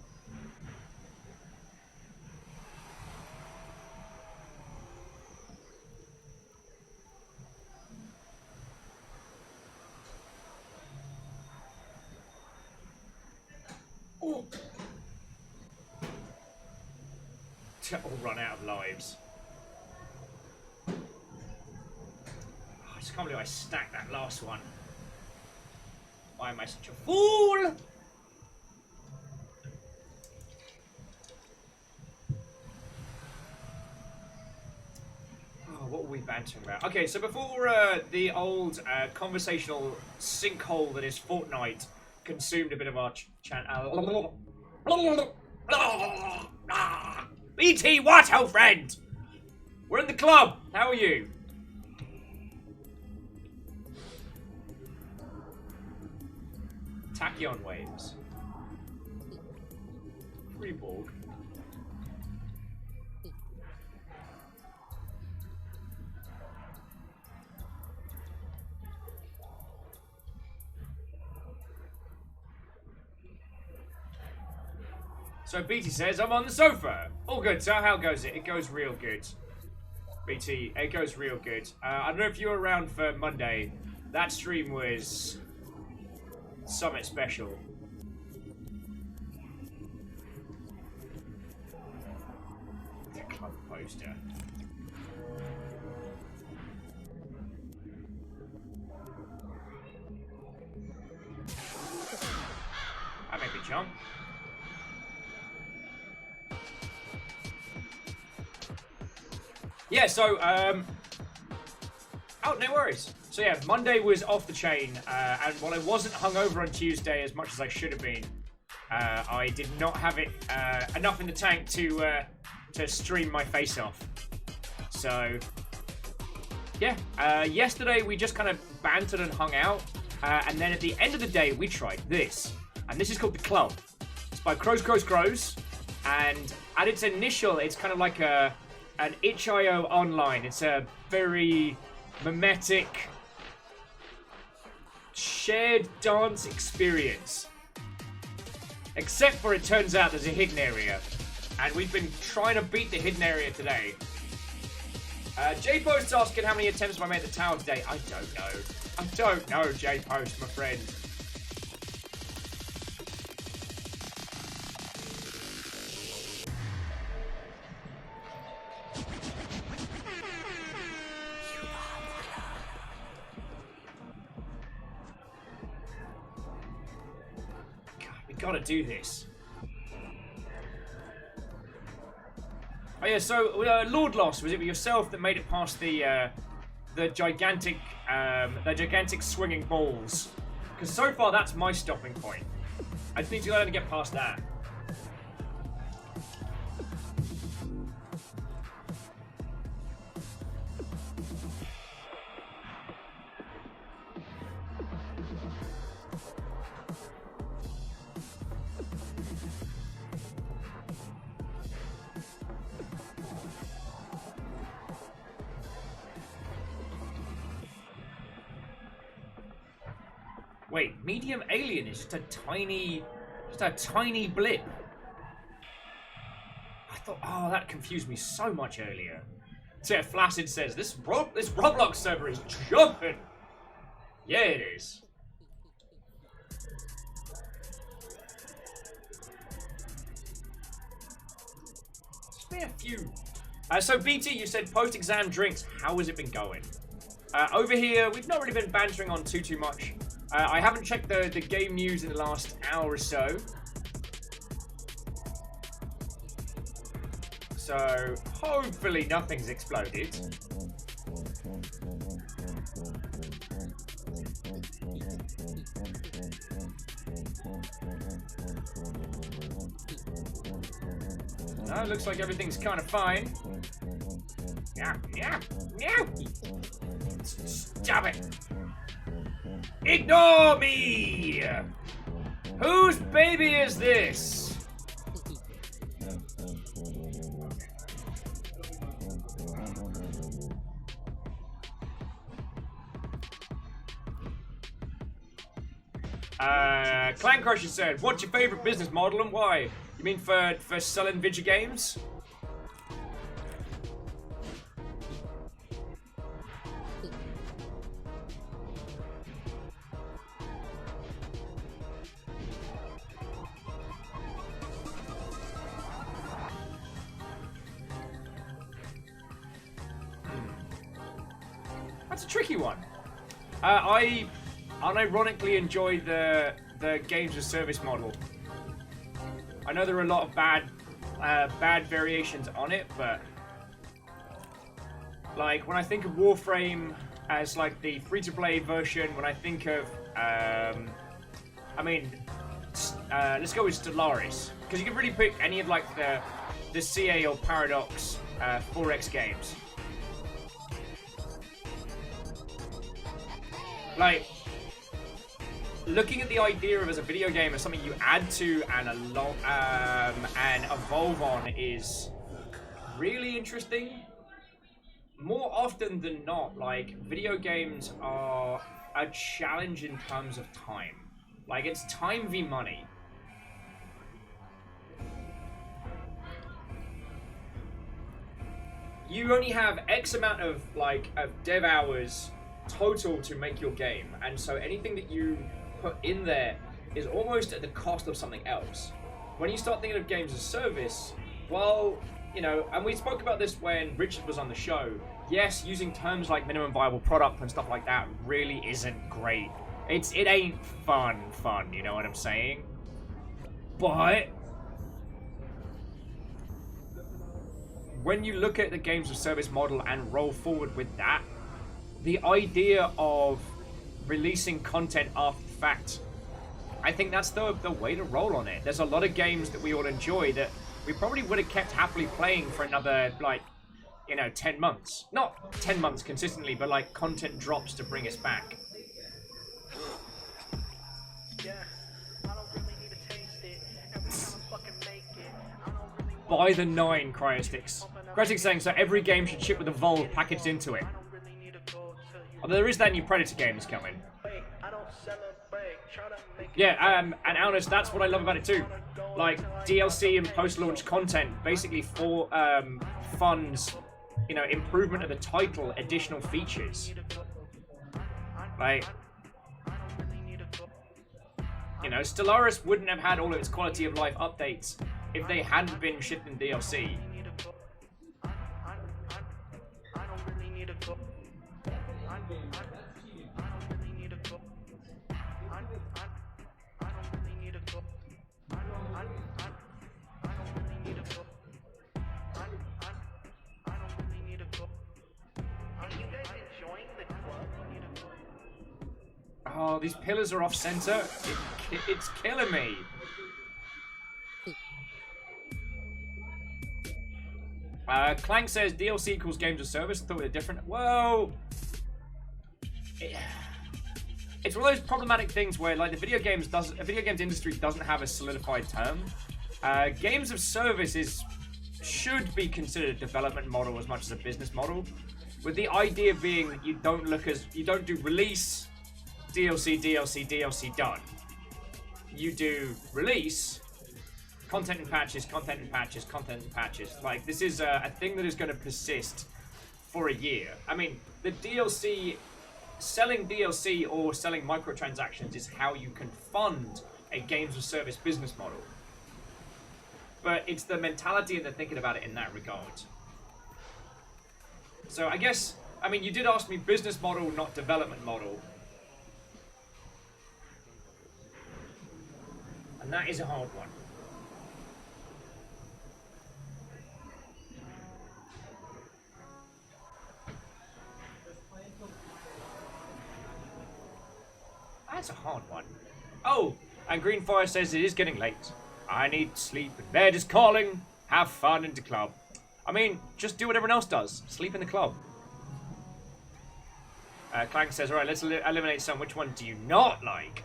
Oh. All run out of lives. Oh, I just can't believe I stacked that last one. Why am I such a fool? What were we bantering about? Okay, so before the old conversational sinkhole that is Fortnite consumed a bit of our channel. BT, what, old friend? We're in the club. How are you? Tachyon waves. Freeborg. So BT says, I'm on the sofa. All good, so how goes it? It goes real good. BT, it goes real good. I don't know if you were around for Monday. That stream was something special. The club poster. That made me jump. Yeah, so, oh, no worries. So yeah, Monday was off the chain, and while I wasn't hungover on Tuesday as much as I should have been, I did not have it enough in the tank to stream my face off. So, yeah, yesterday we just kind of bantered and hung out, and then at the end of the day we tried this, and this is called The Club. It's by Crows, and at its initial, it's kind of like an itch.io online. It's a very mimetic shared dance experience. Except for it turns out there's a hidden area. And we've been trying to beat the hidden area today. J-Post asking how many attempts have I made at the tower today. I don't know. I don't know, J-Post, my friend. gotta do this. Oh yeah, so Lord Lost, was it yourself that made it past the gigantic swinging balls? Because so far that's my stopping point. I just need to learn to get past that. Wait, medium alien is just a tiny blip. I thought, oh, that confused me so much earlier. So yeah, Flaccid says, this Roblox server is jumping. Yeah, it is. There's been a few. So BT, you said post-exam drinks. How has it been going? Over here, we've not really been bantering on too much. I haven't checked the game news in the last hour or so. So, hopefully nothing's exploded. No, looks like everything's kind of fine. Yeah. Stop it! Ignore me! Whose baby is this? Clan Crusher said, what's your favorite business model and why? You mean for selling video games? That's a tricky one. I unironically enjoy the games as service model. I know there are a lot of bad variations on it, but like when I think of Warframe as like the free-to-play version, when I think of let's go with Stellaris, because you can really pick any of like the CA or Paradox 4X games. Like, looking at the idea of as a video game as something you add to and evolve on is really interesting. More often than not, like, video games are a challenge in terms of time. Like, it's time v money. You only have X amount of dev hours total to make your game, and so anything that you put in there is almost at the cost of something else. When you start thinking of games as service, well, you know, and we spoke about this when Richard was on the show, yes, using terms like minimum viable product and stuff like that really isn't great. It ain't fun, you know what I'm saying? But when you look at the games of service model and roll forward with that, the idea of releasing content after the fact, I think that's the way to roll on it. There's a lot of games that we all enjoy that we probably would have kept happily playing for another, 10 months. Not 10 months consistently, but like content drops to bring us back. Buy the 9, Cryosticks. Cryosticks saying, so every game should ship with a Volve packaged into it. Although there is that new Predator game that's coming. Yeah, and Alnus, that's what I love about it too. Like, DLC and post-launch content basically funds, you know, improvement of the title, additional features. Like, you know, Stellaris wouldn't have had all of its quality of life updates if they hadn't been shipping DLC. Oh, these pillars are off center. It's killing me. Clank says DLC equals games of service. I thought we were different. Whoa. It's one of those problematic things where, like, the video games industry doesn't have a solidified term. Games of service should be considered a development model as much as a business model, with the idea being you don't do release, DLC done. You do release, content and patches. Like, this is a thing that is going to persist for a year. I mean, the DLC. Selling DLC or selling microtransactions is how you can fund a games of service business model. But it's the mentality and the thinking about it in that regard. So I guess, I mean, you did ask me business model, not development model. And that is a hard one. That's a hard one. Oh, and Greenfire says it is getting late. I need sleep, and bed is calling. Have fun in the club. I mean, just do what everyone else does. Sleep in the club. Clank says, alright, let's eliminate some. Which one do you not like?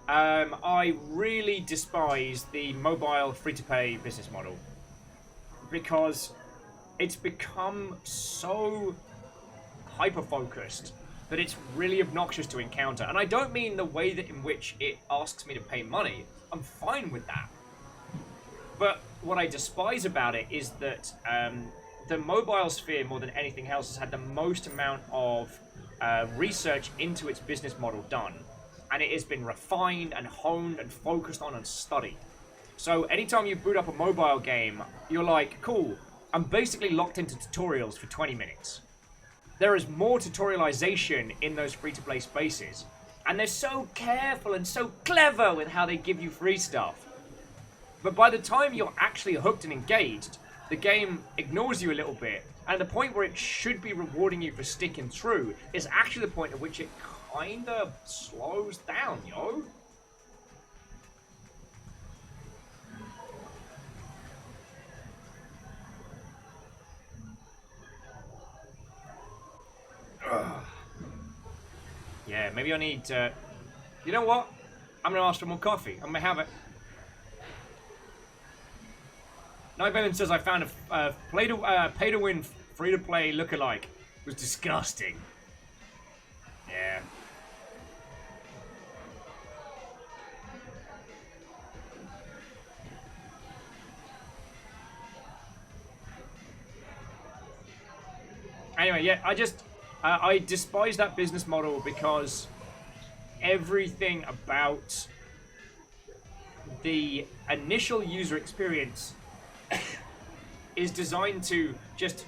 I really despise the mobile free-to-play business model. Because it's become so hyper-focused that it's really obnoxious to encounter. And I don't mean the way that in which it asks me to pay money. I'm fine with that. But what I despise about it is that the mobile sphere, more than anything else, has had the most amount of research into its business model done. And it has been refined and honed and focused on and studied. So anytime you boot up a mobile game, you're like, cool, I'm basically locked into tutorials for 20 minutes. There is more tutorialization in those free-to-play spaces. And they're so careful and so clever with how they give you free stuff. But by the time you're actually hooked and engaged, the game ignores you a little bit. And the point where it should be rewarding you for sticking through is actually the point at which it kinda slows down, yo. Yeah, maybe I need to... You know what? I'm going to ask for more coffee. I'm going to have it. Night Venom says I found a pay-to-win free-to-play lookalike. It was disgusting. Yeah. Anyway, yeah, I despise that business model because everything about the initial user experience is designed to just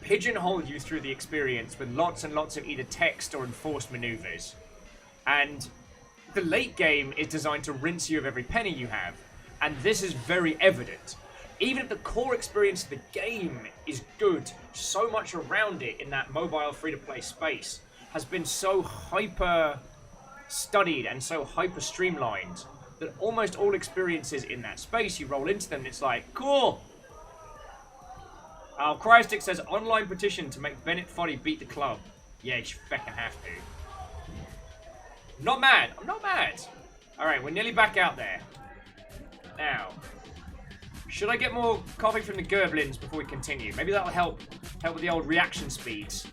pigeonhole you through the experience with lots and lots of either text or enforced maneuvers. And the late game is designed to rinse you of every penny you have. And this is very evident. Even if the core experience of the game is good, so much around it in that mobile free-to-play space has been so hyper-studied and so hyper-streamlined that almost all experiences in that space, you roll into them and it's like, cool! Cryostic says, online petition to make Bennett Foddy beat the club. Yeah, you fucking have to. I'm not mad. I'm not mad. Alright, we're nearly back out there. Now, should I get more coffee from the Gerblins before we continue? Maybe that'll help with the old reaction speeds.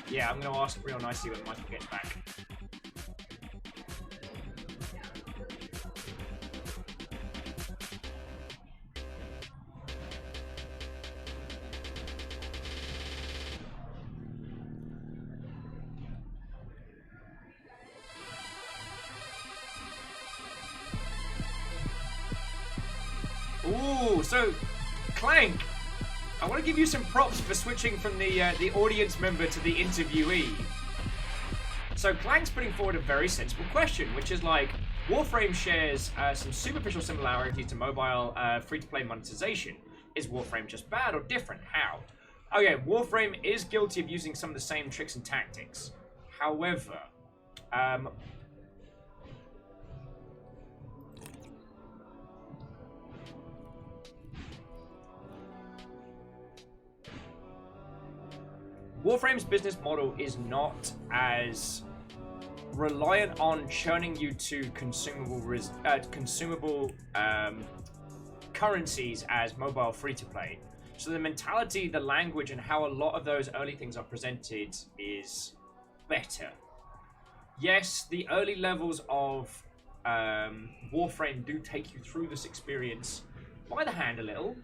Yeah, I'm going to ask real nicely when Michael gets back. Ooh, so, Clank, I want to give you some props for switching from the audience member to the interviewee. So Clank's putting forward a very sensible question, which is like, Warframe shares some superficial similarities to mobile free-to-play monetization. Is Warframe just bad or different? How? Okay, Warframe is guilty of using some of the same tricks and tactics. However, Warframe's business model is not as reliant on churning you to consumable currencies as mobile free-to-play. So the mentality, the language, and how a lot of those early things are presented is better. Yes, the early levels of Warframe do take you through this experience by the hand a little.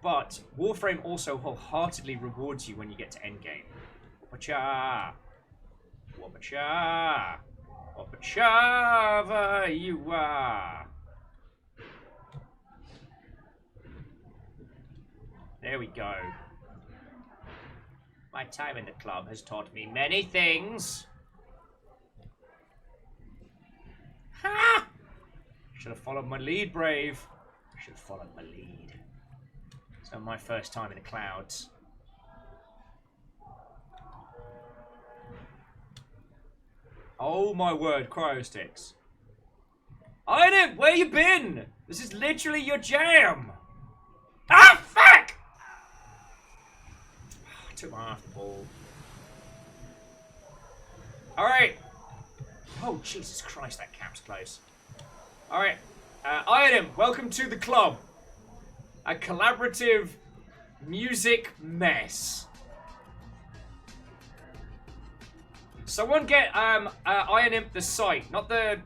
But Warframe also wholeheartedly rewards you when you get to endgame. Wapacha! Wapacha! Wapachava you are! There we go. My time in the club has taught me many things. Ha! Should have followed my lead, Brave. Should have followed my lead. So my first time in the clouds. Oh my word, cryosticks. Iron, where you been? This is literally your jam. Ah, fuck! I took my eye off the ball. Alright. Oh, Jesus Christ, that cap's close. Alright. Iron, welcome to the club. A collaborative music mess. Someone get Iron Imp the site, not the...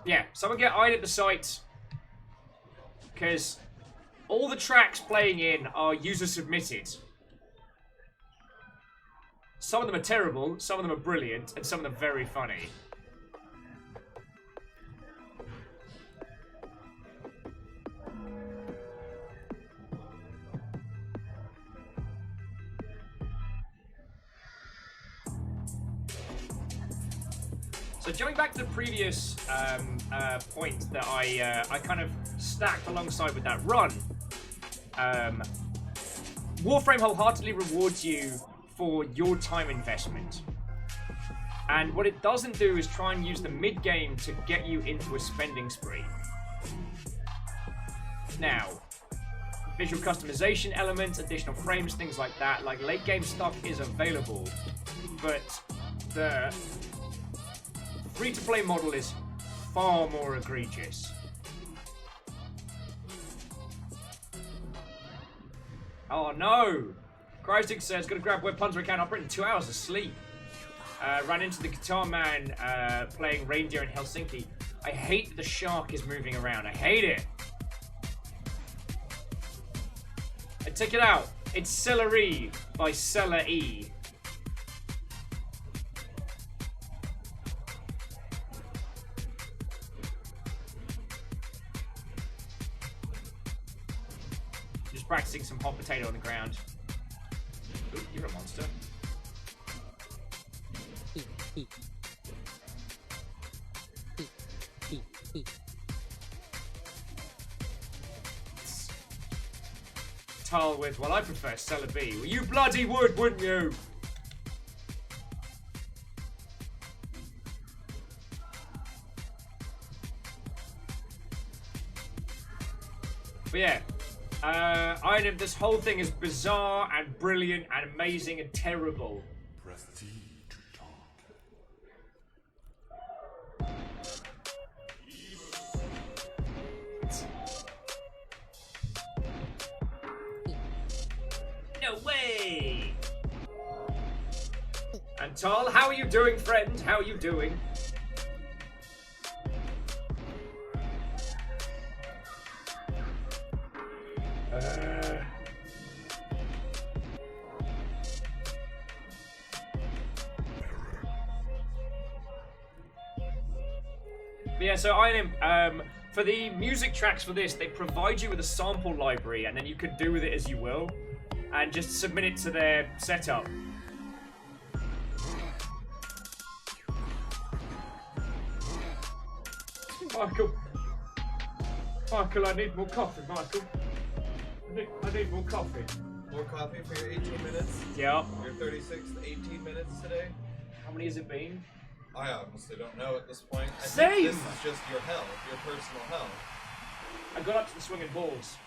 Yeah, someone get Iron Imp the site. Because all the tracks playing in are user submitted. Some of them are terrible, some of them are brilliant, and some of them very funny. So jumping back to the previous point that I kind of stacked alongside with that run, Warframe wholeheartedly rewards you for your time investment. And what it doesn't do is try and use the mid-game to get you into a spending spree. Now, visual customization elements, additional frames, things like that, like late game stuff is available, but the free-to-play model is far more egregious. Oh no! Cryostic says, gotta grab web puns where I can. I've written 2 hours of sleep. Ran into the guitar man playing Reindeer in Helsinki. I hate that the shark is moving around. I hate it. Check it out. It's Celery by Cella E. Just practicing some hot potato on the ground. Ooh, you're a monster. Tile with, well, I prefer Cella B. Well, you bloody would, wouldn't you? But yeah, Iron, this whole thing is bizarre and brilliant and amazing and terrible. Press T to No way! And Tal, how are you doing, friend? How are you doing? Yeah, so Iron, for the music tracks for this, they provide you with a sample library, and then you can do with it as you will, and just submit it to their setup. Michael, I need more coffee, Michael. I need more coffee. More coffee for your 18 minutes? Yeah. Your 36th 18 minutes today? How many has it been? I honestly don't know at this point. I Same! think this is just your hell, your personal hell. I got up to the swinging balls.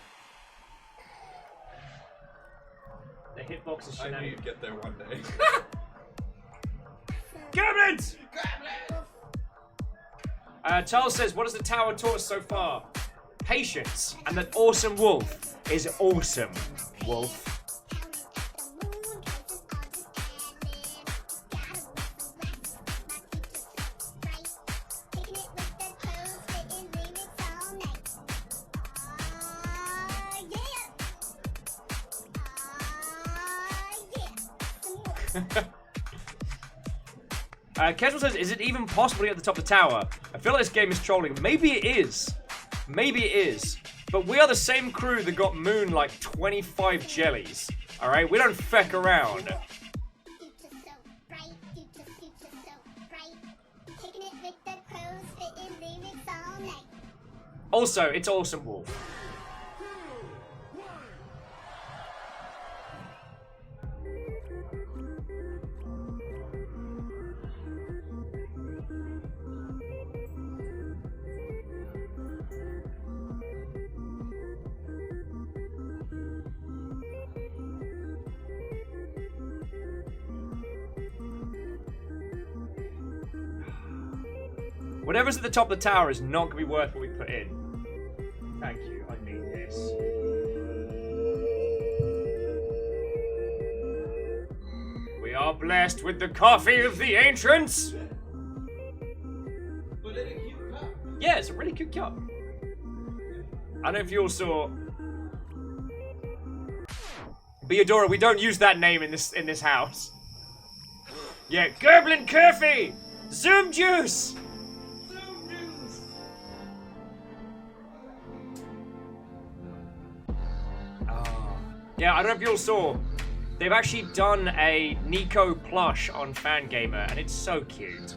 The hitbox is I knew shenanigans. you'd get there one day. Goblins! Charles says, what has the tower taught us so far? Patience, and that awesome wolf is awesome, wolf. Casual says, is it even possible to get to the top of the tower? I feel like this game is trolling. Maybe it is. Maybe it is. But we are the same crew that got Moon like 25 jellies. Alright? We don't feck around. Also, it's awesome, Wolf. Whatever's at the top of the tower is not going to be worth what we put in. Thank you, I need this. We are blessed with the coffee of the ancients! Yeah, it's a really cute cup. I don't know if you all saw... Beodora, we don't use that name in this house. Yeah, Goblin Coffee! Zoom Juice! Yeah, I don't know if you all saw, they've actually done a Nico plush on Fangamer, and it's so cute.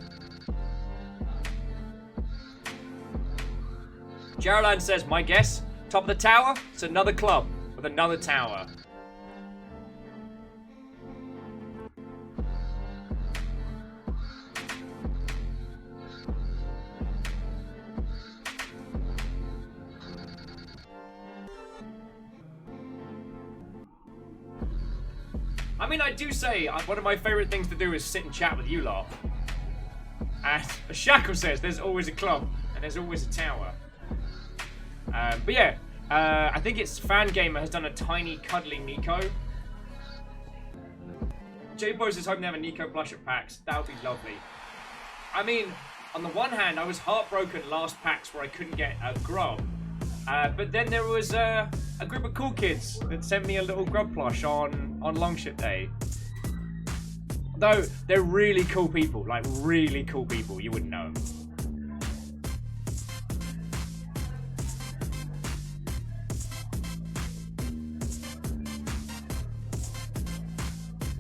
Geraldine says, my guess, top of the tower, it's another club with another tower. I mean, I do say, one of my favourite things to do is sit and chat with you lot. And Shackle says, there's always a club, and there's always a tower. But yeah, I think it's Fangamer has done a tiny, cuddly Nico. J-Boys is hoping to have a Nico plush at PAX. That would be lovely. I mean, on the one hand, I was heartbroken last PAX where I couldn't get a grub. But then there was a group of cool kids that sent me a little grub plush on Longship Day. Though, they're really cool people. Like, really cool people. You wouldn't know them.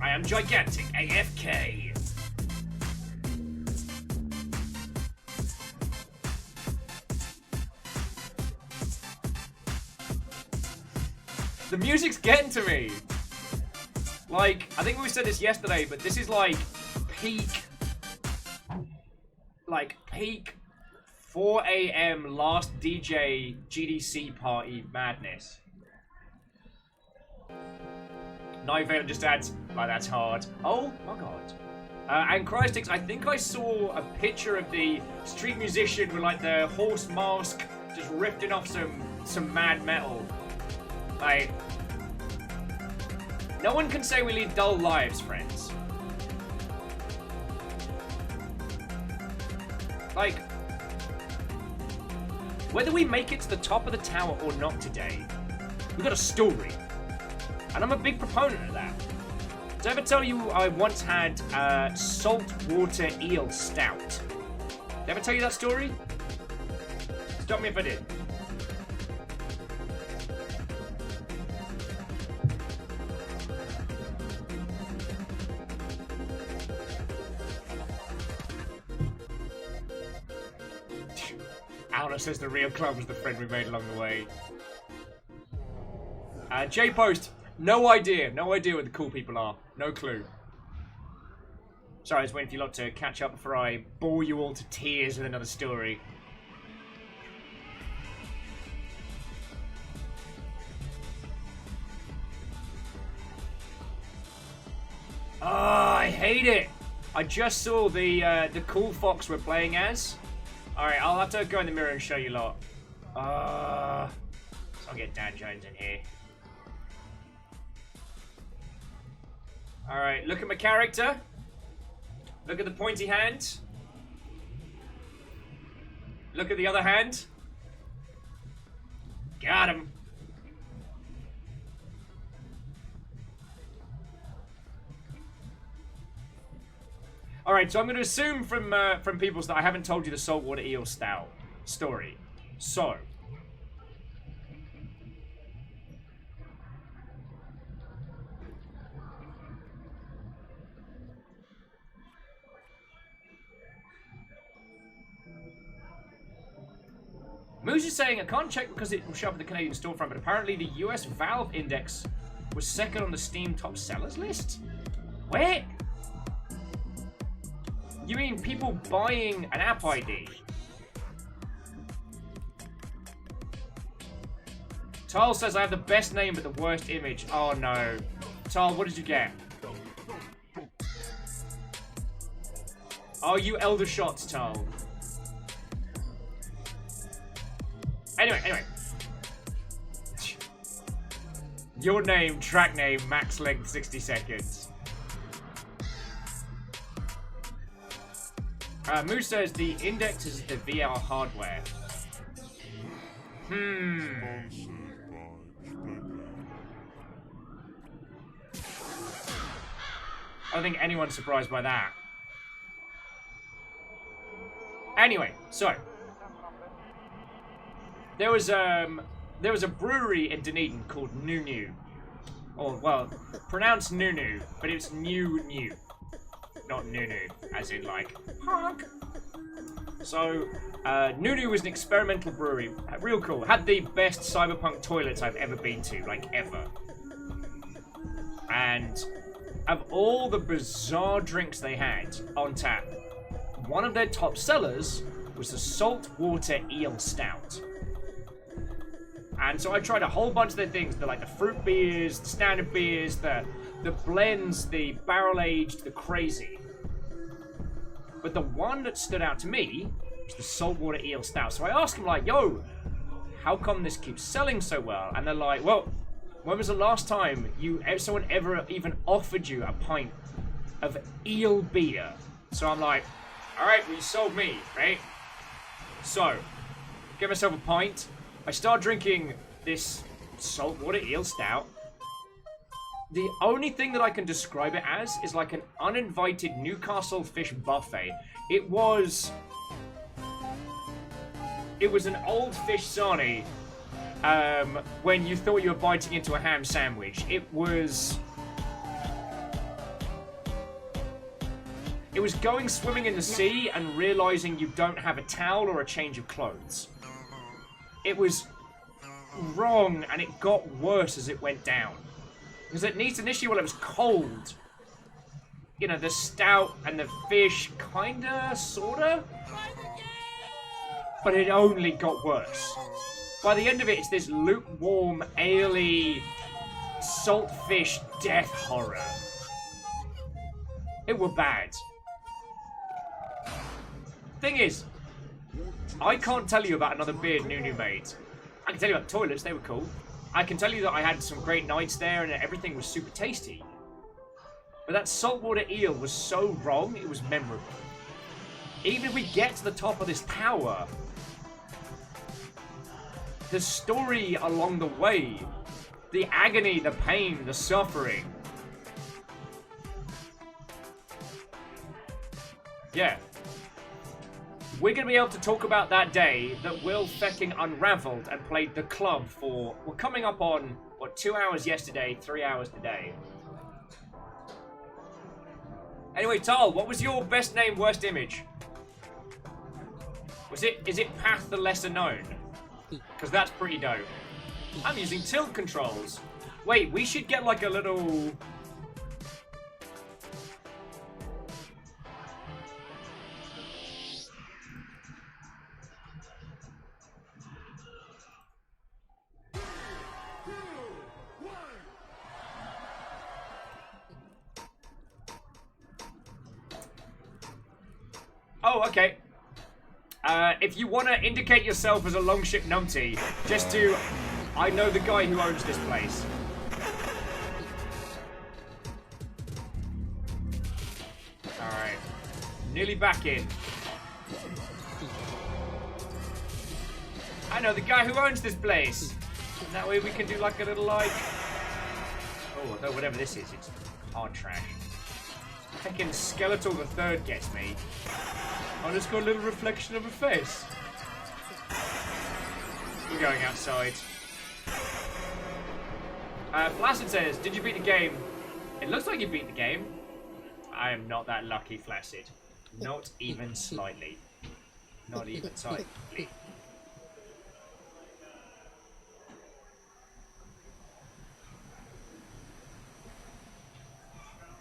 I am gigantic AFK. The music's getting to me. Like, I think we said this yesterday, but this is like peak 4 AM last DJ GDC party madness. Night Valen just adds, like, that's hard. Oh my god. And Chrystix, I think I saw a picture of the street musician with like the horse mask just ripping off some mad metal. Like, no one can say we lead dull lives, friends. Like, whether we make it to the top of the tower or not today, we've got a story. And I'm a big proponent of that. Did I ever tell you I once had saltwater eel stout? Did I ever tell you that story? Stop me if I did. Alna says the real club was the friend we made along the way. J-Post, No idea. No idea what the cool people are. No clue. Sorry, I was waiting for you lot to catch up before I bore you all to tears with another story. Oh, I hate it. I just saw the cool fox we're playing as. Alright, I'll have to go in the mirror and show you lot. So I'll get Dan Jones in here. Alright, look at my character. Look at the pointy hand. Look at the other hand. Got him. Alright, so I'm going to assume from people that I haven't told you the saltwater eel stout story. So. Moose is saying, I can't check because it will show up at the Canadian storefront, but apparently the US Valve Index was second on the Steam top sellers list? Where? You mean people buying an app ID? Tal says I have the best name but the worst image. Oh no. Tal, what did you get? Are you Elder Shots, Tal? Anyway. Your name, track name, max length 60 seconds. Moose says the Index is the VR hardware. I don't think anyone's surprised by that. Anyway, so there was a brewery in Dunedin called Nunu. Or well, pronounced Nunu, but it's New, not Nunu, as in like honk. So Nunu was an experimental brewery, real cool. Had the best cyberpunk toilets I've ever been to, like ever. And of all the bizarre drinks they had on tap, one of their top sellers was the saltwater eel stout. And so I tried a whole bunch of their things, the fruit beers, the standard beers, the blends, the barrel aged, the crazy. But the one that stood out to me was the saltwater eel stout. So I asked them like, yo, how come this keeps selling so well? And they're like, well, when was the last time someone ever even offered you a pint of eel beer? So I'm like, all right, well, you sold me, right? So, get myself a pint. I start drinking this saltwater eel stout. The only thing that I can describe it as is like an uninvited Newcastle fish buffet. It was an old fish sarnie when you thought you were biting into a ham sandwich. It was going swimming in the sea and realizing you don't have a towel or a change of clothes. It was wrong, and it got worse as it went down. Because initially, while it was cold, you know, the stout and the fish kinda, sorta, but it only got worse. By the end of it, it's this lukewarm, ale-y, saltfish death horror. It were bad. Thing is, I can't tell you about another beer Nunu made. I can tell you about the toilets, they were cool. I can tell you that I had some great nights there and everything was super tasty. But that saltwater eel was so wrong, it was memorable. Even if we get to the top of this tower, the story along the way, the agony, the pain, the suffering. Yeah. We're going to be able to talk about that day that Will fecking unraveled and played the club for, we're coming up on, 2 hours yesterday, 3 hours today. Anyway, Tal, what was your best name, worst image? Is it Path the Lesser Known? Because that's pretty dope. I'm using tilt controls. Wait, we should get like a little... Oh, okay. If you want to indicate yourself as a longship numpty, just do, I know the guy who owns this place. Alright. Nearly back in. I know the guy who owns this place. And that way we can do like a little like... Oh, no, whatever this is, it's hard trash. Fucking Skeletor the Third gets me. Oh, just got a little reflection of a face. We're going outside. Flaccid says, did you beat the game? It looks like you beat the game. I am not that lucky, Flaccid. Not even slightly. Not even slightly.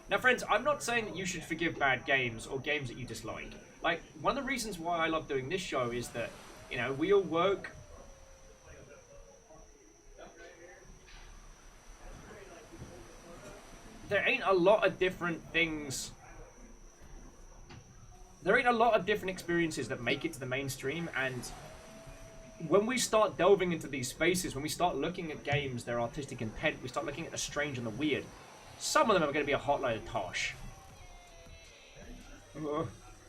Now, friends, I'm not saying that you should forgive bad games or games that you dislike. Like, one of the reasons why I love doing this show is that, you know, we all work... There ain't a lot of different things... There ain't a lot of different experiences that make it to the mainstream, and when we start delving into these spaces, when we start looking at games, their artistic intent, we start looking at the strange and the weird, some of them are going to be a hot load of tosh.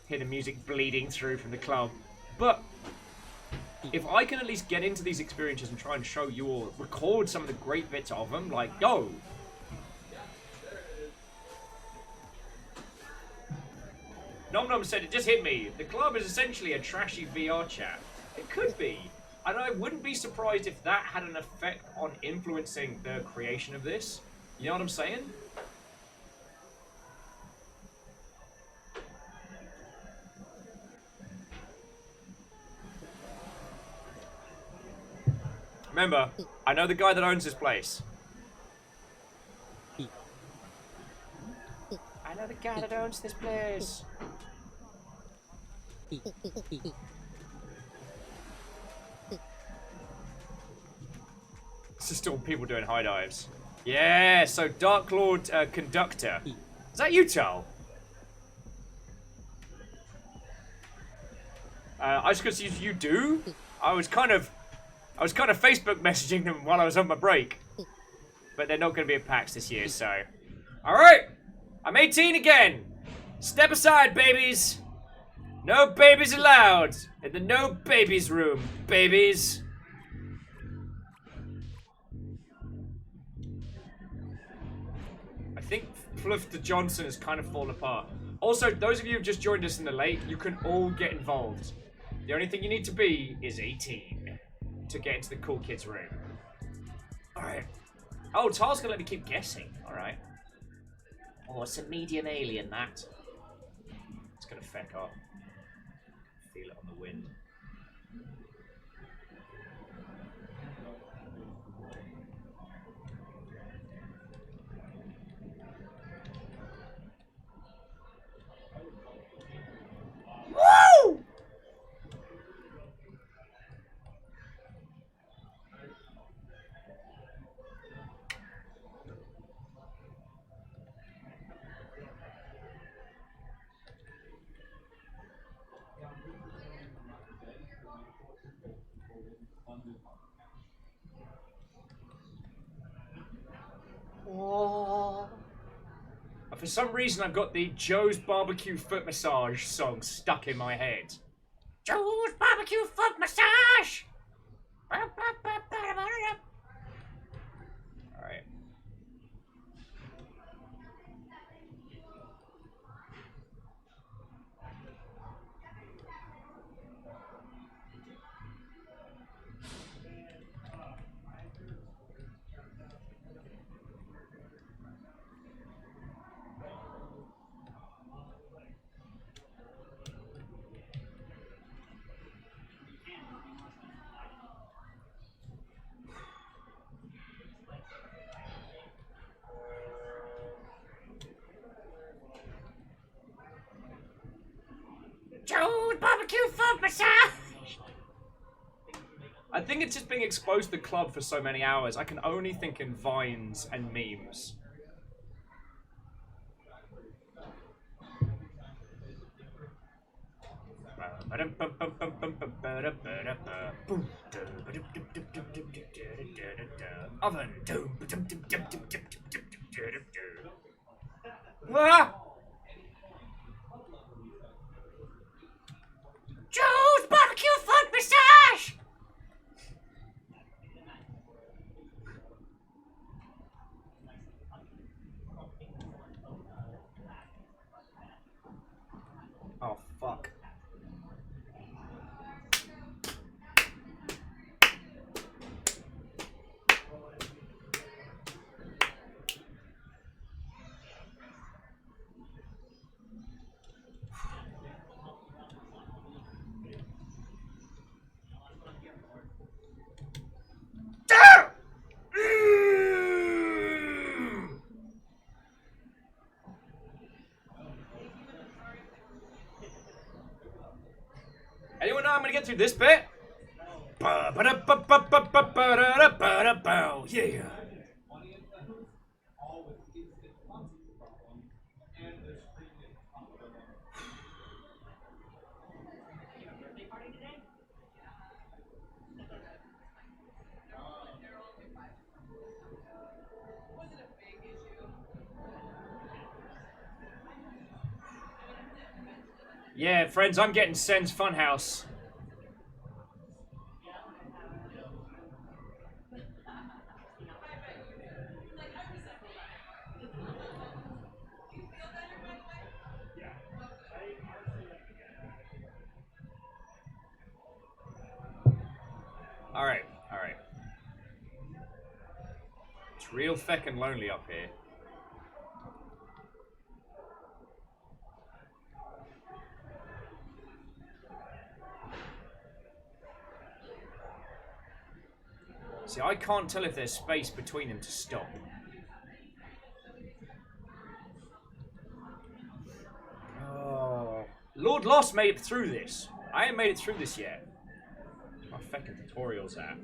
Hear the music bleeding through from the club. But if I can at least get into these experiences and try and show you all, record some of the great bits of them, like, yo! Nom Nom said, it just hit me. The club is essentially a trashy VR chat. It could be. And I wouldn't be surprised if that had an effect on influencing the creation of this. You know what I'm saying? Remember, I know the guy that owns this place. I know the guy that owns this place. This is still people doing high dives. Yeah, so Dark Lord Conductor. Is that you, Tal? I just because you do. I was kind of Facebook messaging them while I was on my break, but they're not going to be at PAX this year. So, all right, I'm 18 again. Step aside, babies. No babies allowed in the no babies room, babies. I think Flufter Johnson has kind of fallen apart. Also, those of you who've just joined us in the late, you can all get involved. The only thing you need to be is 18 to get into the cool kids room. Alright. Oh, Tar's gonna let me keep guessing. Alright. Oh, it's a median alien, that. It's gonna feck up. Feel it on the wind. Woo! Oh. For some reason, I've got the Joe's Barbecue Foot Massage song stuck in my head. Joe's Barbecue Foot Massage! Alright. I think it's just being exposed to the club for so many hours. I can only think in vines and memes. Oven. Ah! Joe's barbecue foot massage! Oh, fuck. Anyone know I'm gonna get through this bit? Yeah. Yeah, friends, I'm getting Sen's Funhouse. Alright, alright. It's real feckin' lonely up here. See, I can't tell if there's space between them to stop. Oh. Lord Lost made it through this. I ain't made it through this yet. My feckin' tutorials at.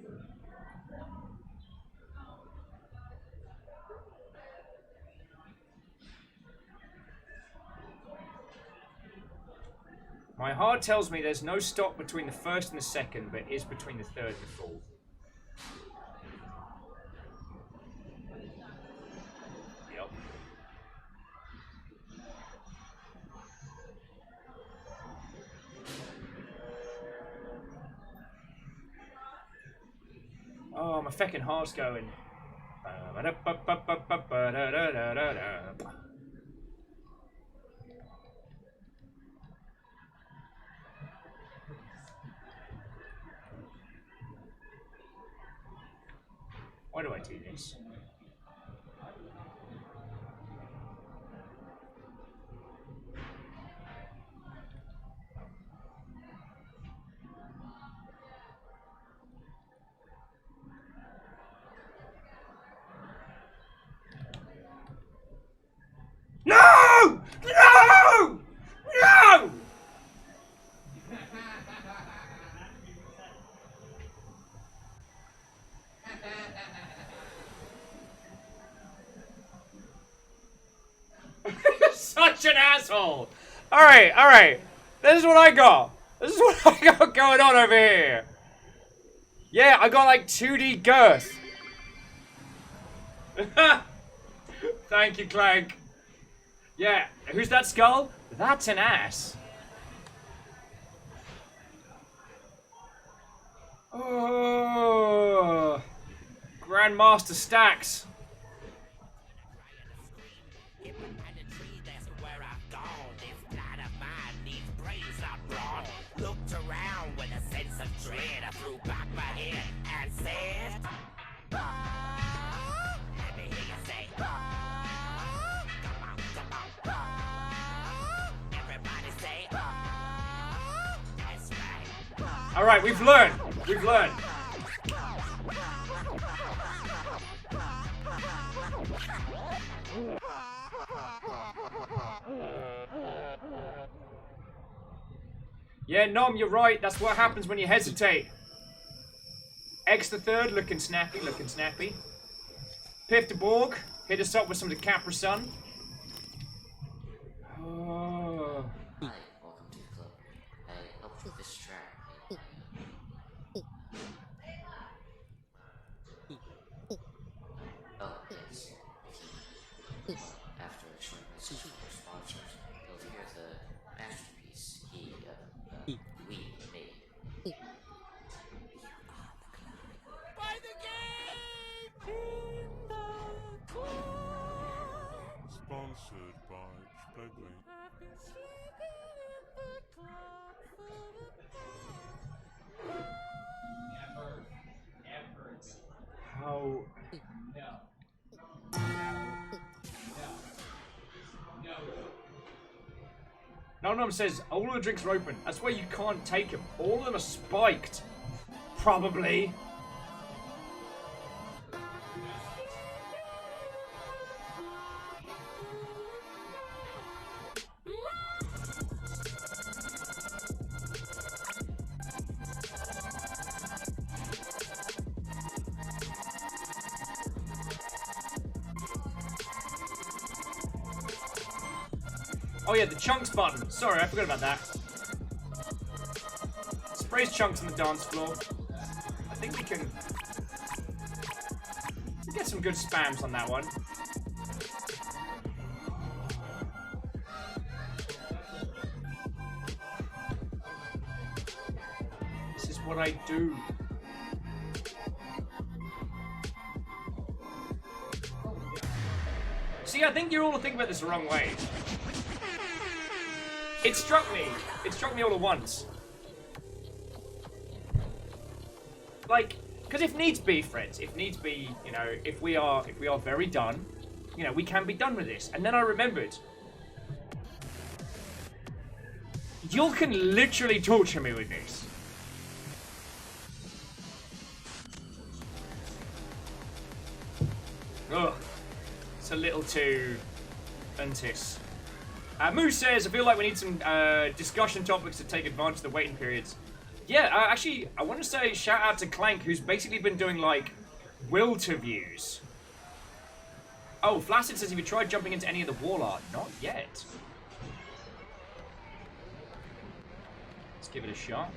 My heart tells me there's no stop between the first and the second, but is between the third and the fourth. Yep. Oh, my feckin' heart's going. Why do I do this? No! No! No! Such an asshole! Alright, alright. This is what I got. This is what I got going on over here. Yeah, I got like 2D girth. Thank you, Clank. Yeah, who's that skull? That's an ass. Oh, Grandmaster Stacks. Looked around with a sense of dread. I threw back my head and said, let me hear you say, come on, come on. Everybody say, that's right. Alright, we've learned. We've learned. Yeah, Nom, you're right. That's what happens when you hesitate. X the Third, looking snappy, looking snappy. Piff de Borg, hit us up with some of the Capra Sun. Oh. Hi, welcome to the club. I helped with this track. Oh, yes. After a short message from our sponsors, you'll hear the masterpiece we made. By the game! In the club! Sponsored by Spegly. I've been sleeping in the club for the past. How? No, says all of the drinks are open. That's why you can't take them. All of them are spiked. Probably. Oh yeah, the chunks button. Sorry, I forgot about that. Sprays chunks on the dance floor. I think we can get some good spams on that one. This is what I do. See, I think you're all thinking about this the wrong way. It struck me all at once. Like, because if needs be, friends, if needs be, you know, if we are very done, you know, we can be done with this. And then I remembered, you can literally torture me with this. Ugh, it's a little too untis. Moose says, I feel like we need some discussion topics to take advantage of the waiting periods. Yeah, actually, I want to say shout out to Clank, who's basically been doing, like, will-to-views. Oh, Flaccid says, have you tried jumping into any of the wall art? Not yet. Let's give it a shot.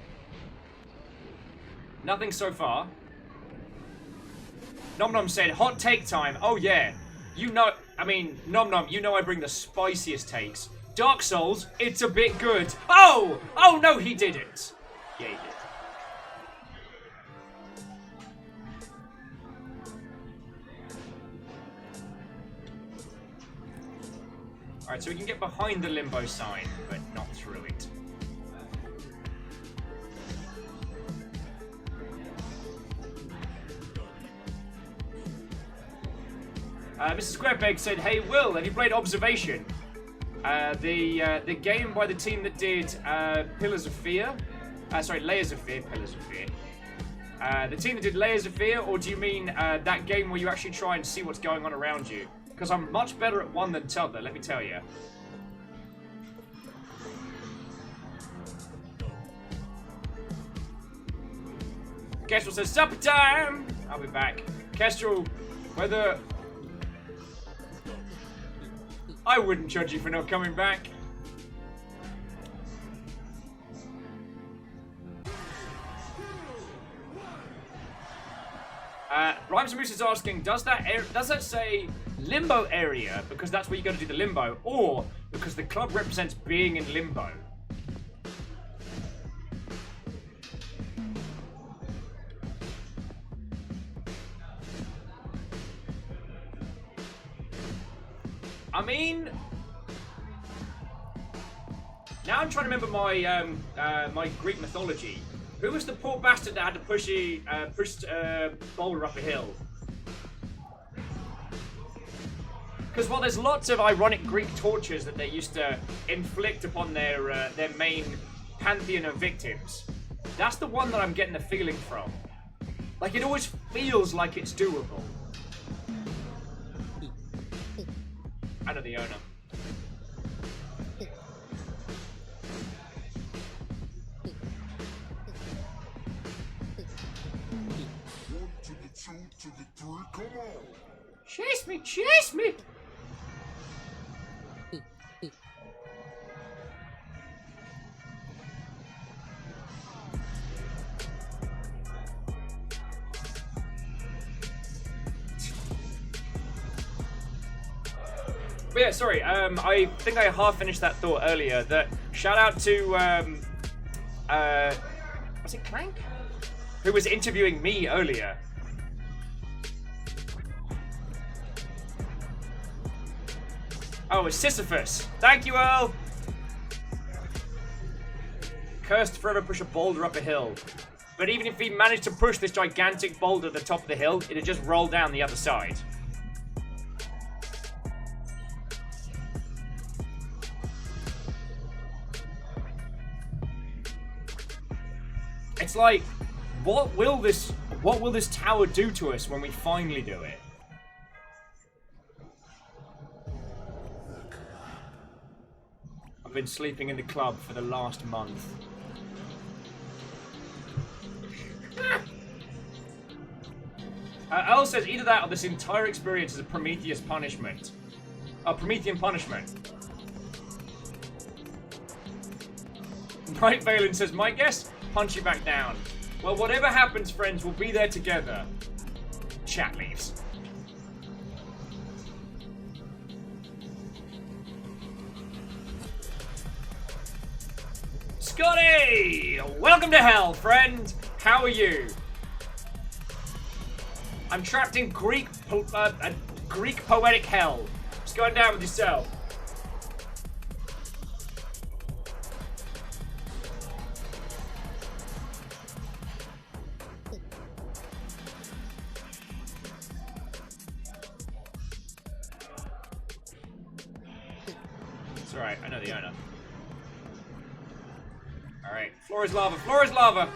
Nothing so far. Nom Nom said, hot take time. Oh, yeah. You know, I mean, Nom Nom, you know I bring the spiciest takes. Dark Souls, it's a bit good. Oh! Oh, no, he didn't. Yeah, he did. Alright, so we can get behind the limbo sign, but not through it. Mrs. Squarebag said, hey, Will, have you played Observation? The game by the team that did Pillars of Fear. Sorry, Layers of Fear, Pillars of Fear. The team that did Layers of Fear, or do you mean that game where you actually try and see what's going on around you? Because I'm much better at one than t'other, let me tell you. Kestrel says, supper time! I'll be back. Kestrel, whether... I wouldn't judge you for not coming back. Rhymes and Moose is asking, does that say limbo area because that's where you got to do the limbo, or because the club represents being in limbo? I mean, now I'm trying to remember my my Greek mythology. Who was the poor bastard that had to push Boulder up a hill? Because while there's lots of ironic Greek tortures that they used to inflict upon their main pantheon of victims, that's the one that I'm getting the feeling from. Like, it always feels like it's doable. I know the owner. 2 to the 3, come on. Chase me, chase me! But yeah, sorry, I think I half finished that thought earlier, that shout out to, was it Clank? Who was interviewing me earlier. Oh, it's Sisyphus. Thank you, Earl. Cursed to forever push a boulder up a hill. But even if he managed to push this gigantic boulder at the top of the hill, it'd just roll down the other side. It's like, what will this tower do to us when we finally do it? I've been sleeping in the club for the last month. Earl says either that or this entire experience is a Promethean punishment. Bright Valen says, my guess, punch you back down. Well, whatever happens, friends, we'll be there together. Chat leaves. Scotty! Welcome to hell, friend! How are you? I'm trapped in Greek poetic hell. Just going down with yourself. It's alright, I know the owner. Alright, floor is lava, floor is lava!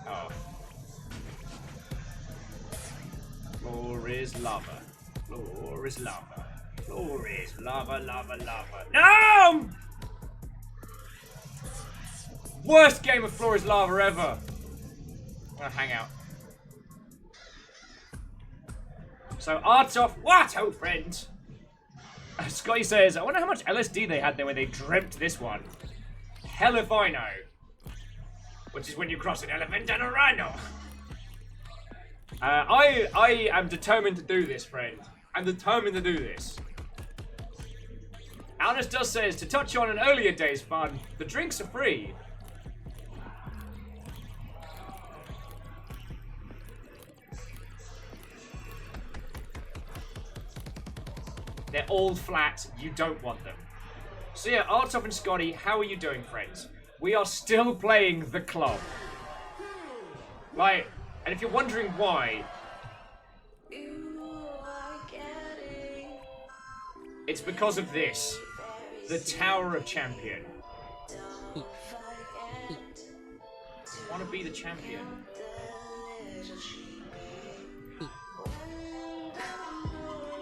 Oh. Floor is lava. Floor is lava. Floor is lava, lava, lava. No! Worst game of floor is lava ever. I'm gonna hang out. So, arts off. What, old friend? Scotty says, I wonder how much LSD they had there when they dreamt this one. Hell if I know. Which is when you cross an elephant and a rhino. I am determined to do this, friend. I'm determined to do this. Aldous does says, to touch on an earlier day's fun, the drinks are free. They're all flat, you don't want them. So yeah, Artsoff and Scotty, how are you doing, friends? We are still playing The Club. Like, and if you're wondering why, it's because of this. The Tower of Champion. I want to be the champion.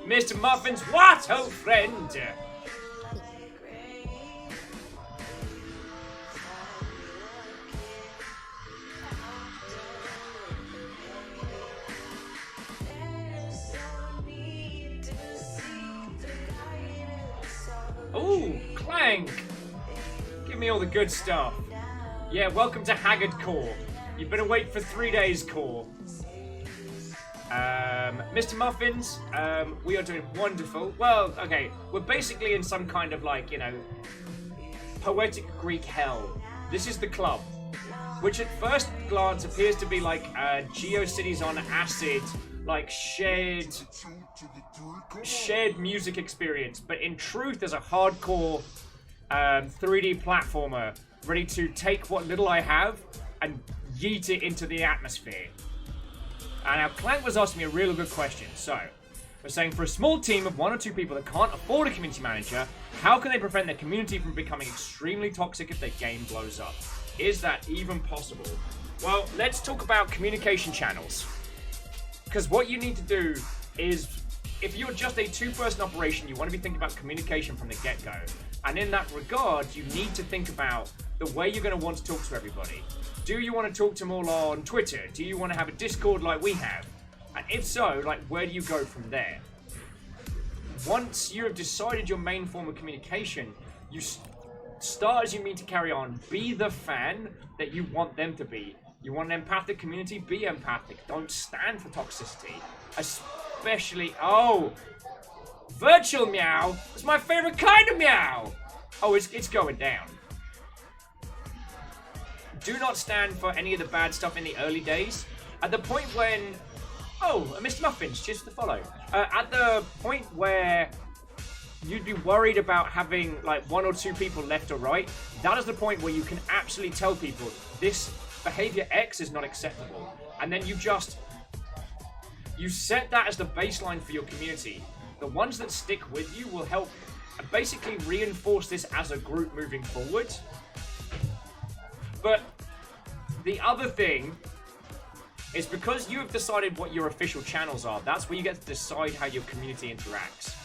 Mr. Muffins, what, old friend? Ooh, Clank! Give me all the good stuff. Yeah, welcome to Haggard Core. You've been awake for 3 days, Core. Mr. Muffins, we are doing wonderful. Well, okay, we're basically in some kind of like, you know, poetic Greek hell. This is the club, which at first glance appears to be like GeoCities on acid, like shared music experience, but in truth there's a hardcore 3D platformer ready to take what little I have and yeet it into the atmosphere. And now Clank was asking me a really good question. So, we're saying for a small team of 1 or 2 people that can't afford a community manager, how can they prevent their community from becoming extremely toxic if their game blows up? Is that even possible? Well, let's talk about communication channels. Because what you need to do is, if you're just a 2-person operation, you want to be thinking about communication from the get-go. And in that regard, you need to think about the way you're going to want to talk to everybody. Do you want to talk to them all on Twitter? Do you want to have a Discord like we have? And if so, like, where do you go from there? Once you have decided your main form of communication, you start as you mean to carry on. Be the fan that you want them to be. You want an empathic community? Be empathic. Don't stand for toxicity. Especially... Oh! Virtual meow! It's my favorite kind of meow! Oh, it's going down. Do not stand for any of the bad stuff in the early days. At the point when... Oh, Mr. Muffins, cheers for the follow. At the point where you'd be worried about having like 1 or 2 people left or right, that is the point where you can absolutely tell people this behavior X is not acceptable. And then you set that as the baseline for your community. The ones that stick with you will help basically reinforce this as a group moving forward. But the other thing is, because you have decided what your official channels are, that's where you get to decide how your community interacts.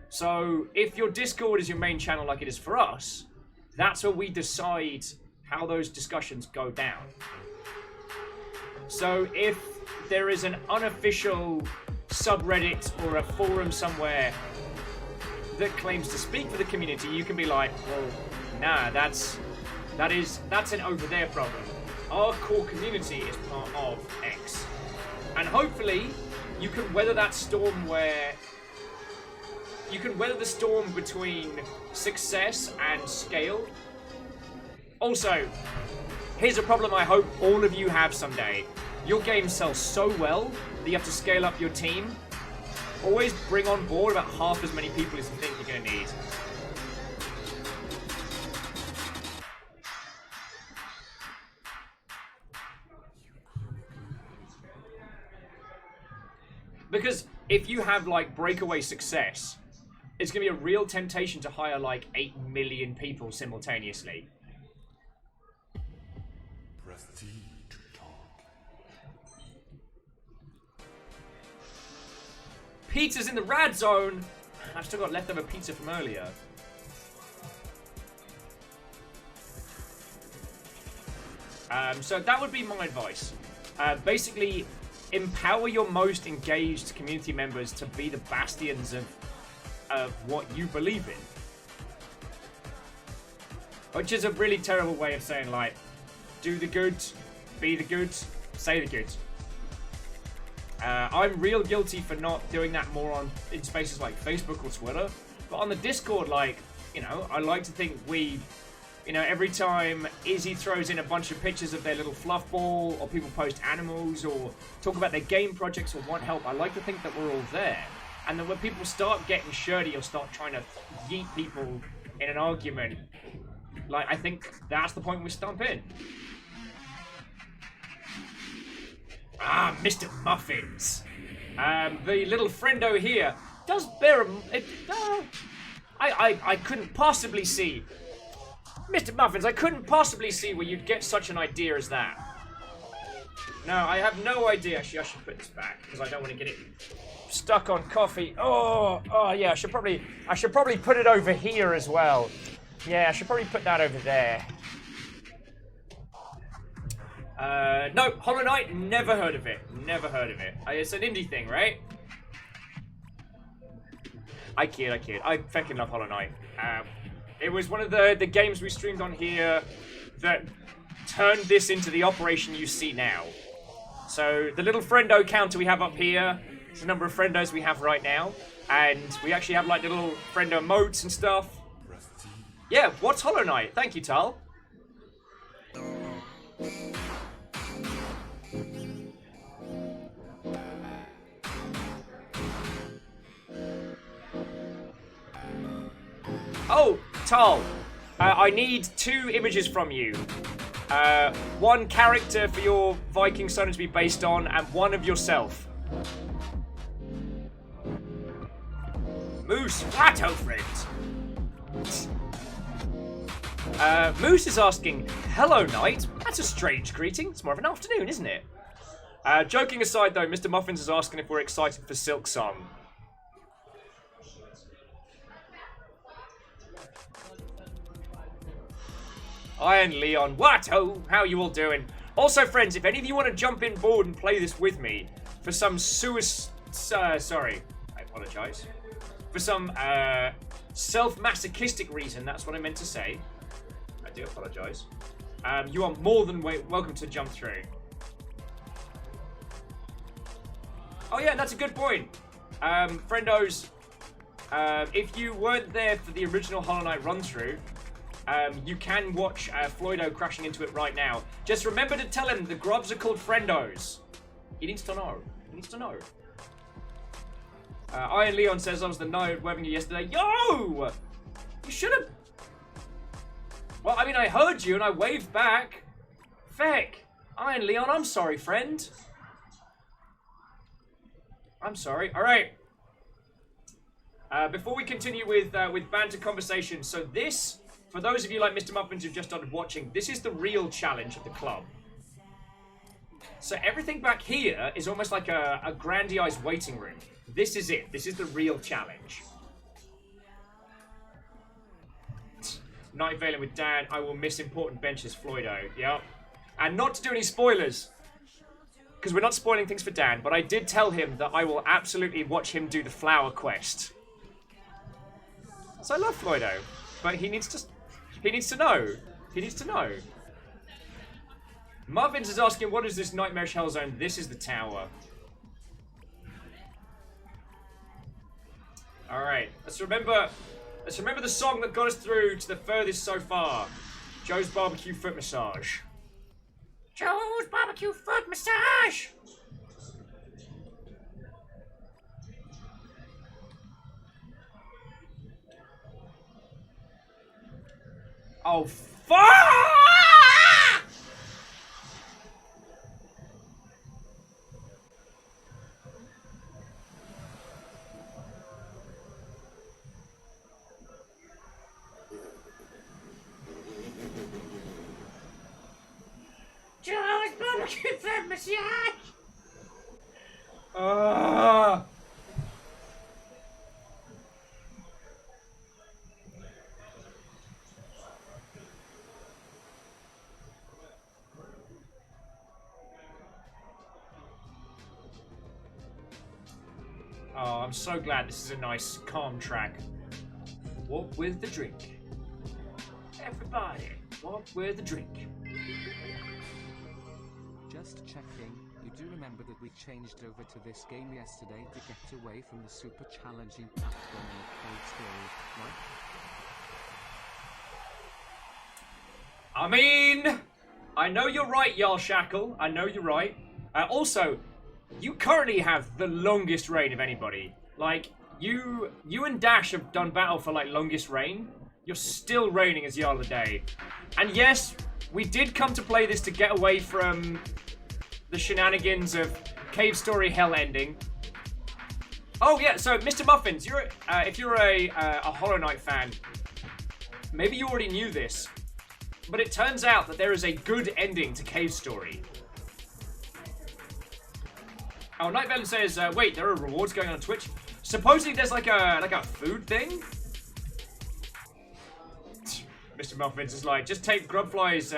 So if your Discord is your main channel like it is for us, that's where we decide how those discussions go down. So if there is an unofficial subreddit or a forum somewhere that claims to speak for the community, you can be like, well, nah, that's an over there problem. Our core community is part of X. And hopefully you can weather that storm where you can weather the storm between success and scale. Also, here's a problem I hope all of you have someday. Your game sells so well that you have to scale up your team. Always bring on board about half as many people as you think you're going to need. Because if you have like breakaway success, it's going to be a real temptation to hire like 8 million people simultaneously. Press T to talk. Pizza's in the rad zone. I've still got leftover pizza from earlier. So that would be my advice. Basically, empower your most engaged community members to be the bastions of what you believe in. Which is a really terrible way of saying, like, do the good, be the good, say the good. I'm real guilty for not doing that more in spaces like Facebook or Twitter. But on the Discord, like, you know, I like to think we... You know, every time Izzy throws in a bunch of pictures of their little fluff ball, or people post animals, or talk about their game projects or want help, I like to think that we're all there. And then when people start getting shirty or start trying to yeet people in an argument, like, I think that's the point we stomp in. Ah, Mr. Muffins. The little friendo here does bear a... I couldn't possibly see... Mr. Muffins, I couldn't possibly see where you'd get such an idea as that. No, I have no idea. Actually, I should put this back because I don't want to get it stuck on coffee. Oh yeah, I should probably put it over here as well. Yeah, I should probably put that over there. No, Hollow Knight, never heard of it. Never heard of it. It's an indie thing, right? I kid. I fucking love Hollow Knight. It was one of the games we streamed on here that turned this into the operation you see now. So the little friendo counter we have up here is the number of friendos we have right now. And we actually have like little friendo modes and stuff. Yeah, what's Hollow Knight? Thank you, Tal. Oh, Tal, I need 2 images from you. One character for your Viking son to be based on, and one of yourself. Moose, flatto friends. Moose is asking, hello, Knight. That's a strange greeting. It's more of an afternoon, isn't it? Joking aside, though, Mr. Muffins is asking if we're excited for Silk Song. Iron Leon, what? Oh, how you all doing? Also, friends, if any of you want to jump in board and play this with me for some sorry, I apologize. For some self-masochistic reason, that's what I meant to say. I do apologize. You are more than welcome to jump through. Oh yeah, that's a good point. Friendos, if you weren't there for the original Hollow Knight run-through, you can watch Floydo crashing into it right now. Just remember to tell him the grubs are called Friendos. He needs to know. He needs to know. Iron Leon says I was the node webbing you yesterday. Yo! You should have... Well, I mean, I heard you and I waved back. Feck. Iron Leon, I'm sorry, friend. I'm sorry. All right. Before we continue with banter conversation, so this, for those of you like Mr. Muffins who've just started watching, this is the real challenge of the club. So everything back here is almost like a grandiose waiting room. This is it. This is the real challenge. Night Veiling with Dan. I will miss important benches, Floydo. Yep. And not to do any spoilers, because we're not spoiling things for Dan, but I did tell him that I will absolutely watch him do the flower quest. So I love Floydo, but he needs to know. He needs to know. Muffins is asking, what is this nightmarish hell zone? This is the tower. Alright, let's remember the song that got us through to the furthest so far. Joe's Barbecue Foot Massage. Joe's Barbecue Foot Massage! Oh, fuck! Joe's Barbecue Foot Massage! Oh, I'm so glad this is a nice, calm track. Walk with the drink. Everybody, walk with the drink. Just checking, you do remember that we changed over to this game yesterday to get away from the super challenging platform and cold story, right? I mean, I know you're right, Jarl Shackle. I know you're right. Also, you currently have the longest reign of anybody. Like, you and Dash have done battle for, like, longest reign. You're still reigning as Jarl of the Day. And yes, we did come to play this to get away from the shenanigans of Cave Story Hell ending. Oh, yeah, so, Mr. Muffins, if you're a Hollow Knight fan, maybe you already knew this, but it turns out that there is a good ending to Cave Story. Oh, Night Velen says, wait, there are rewards going on Twitch? Supposedly there's like a food thing? Mr. Muffins is like, just take Grubfly's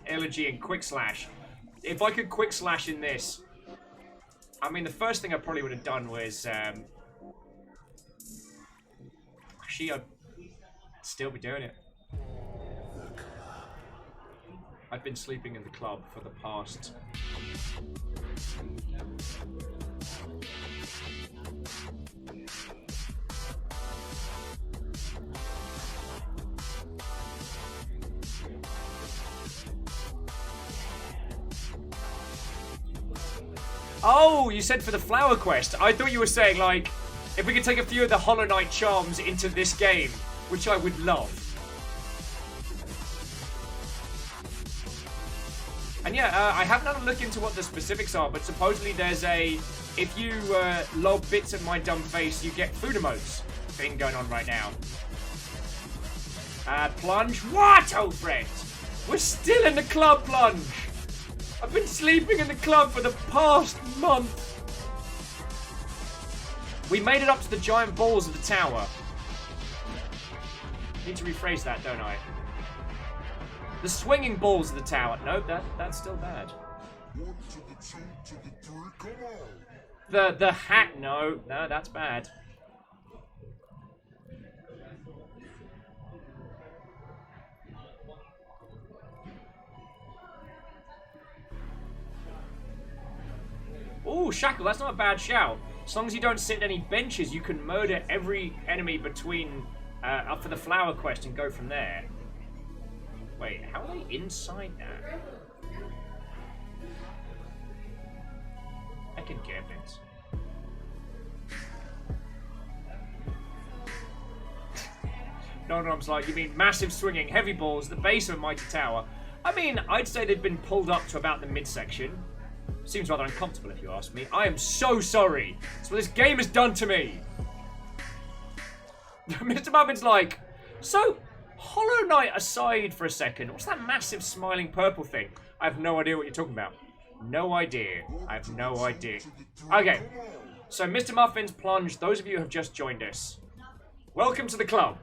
elegy and quick slash. If I could quick slash in this, I mean, the first thing I probably would have done was, actually, I'd still be doing it. I've been sleeping in the club for the past... Oh, you said for the flower quest. I thought you were saying, like, if we could take a few of the Hollow Knight charms into this game, which I would love. And yeah, I haven't had a look into what the specifics are, but supposedly there's a, if you lob bits of my dumb face, you get food emotes thing going on right now. Plunge? What, old friend? We're still in the club, Plunge. I've been sleeping in the club for the past month. We made it up to the giant balls of the tower. Need to rephrase that, don't I? The swinging balls of the tower. Nope, that's still bad. 1 to the 2 to the 3, come on! The hat. No, that's bad. Ooh, Shackle, that's not a bad shout. As long as you don't sit at any benches, you can murder every enemy between up for the flower quest and go from there. Wait, how are they inside that? I can get it. Nom's like, you mean massive swinging heavy balls at the base of a mighty tower? I mean, I'd say they've been pulled up to about the midsection. Seems rather uncomfortable if you ask me. I am so sorry. That's what this game has done to me. Mr. Muffin's like, so, Hollow Knight aside for a second, what's that massive smiling purple thing? I have no idea what you're talking about. No idea. I have no idea. Okay, so Mr. Muffin's plunge, those of you who have just joined us, welcome to the club.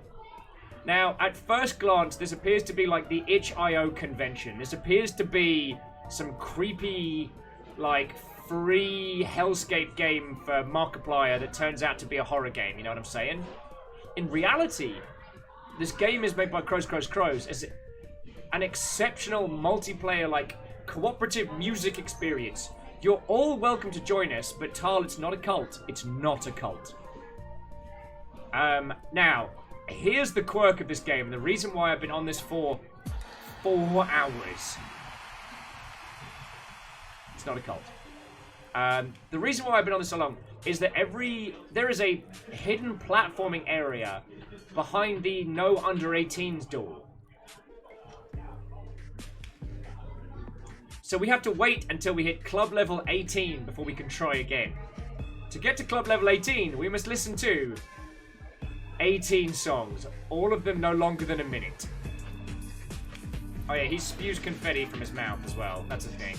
Now, at first glance, this appears to be like the itch.io convention. This appears to be some creepy, like, free hellscape game for Markiplier that turns out to be a horror game, you know what I'm saying? In reality, this game is made by Crows. It's an exceptional multiplayer, like, cooperative music experience. You're all welcome to join us, but Tal, it's not a cult. It's not a cult. Now, here's the quirk of this game, and the reason why I've been on this for 4 hours. It's not a cult. The reason why I've been on this so long is that there is a hidden platforming area behind the no under 18s door. So we have to wait until we hit club level 18 before we can try again. To get to club level 18, we must listen to 18 songs, all of them no longer than a minute. Oh yeah, he spews confetti from his mouth as well. That's a thing.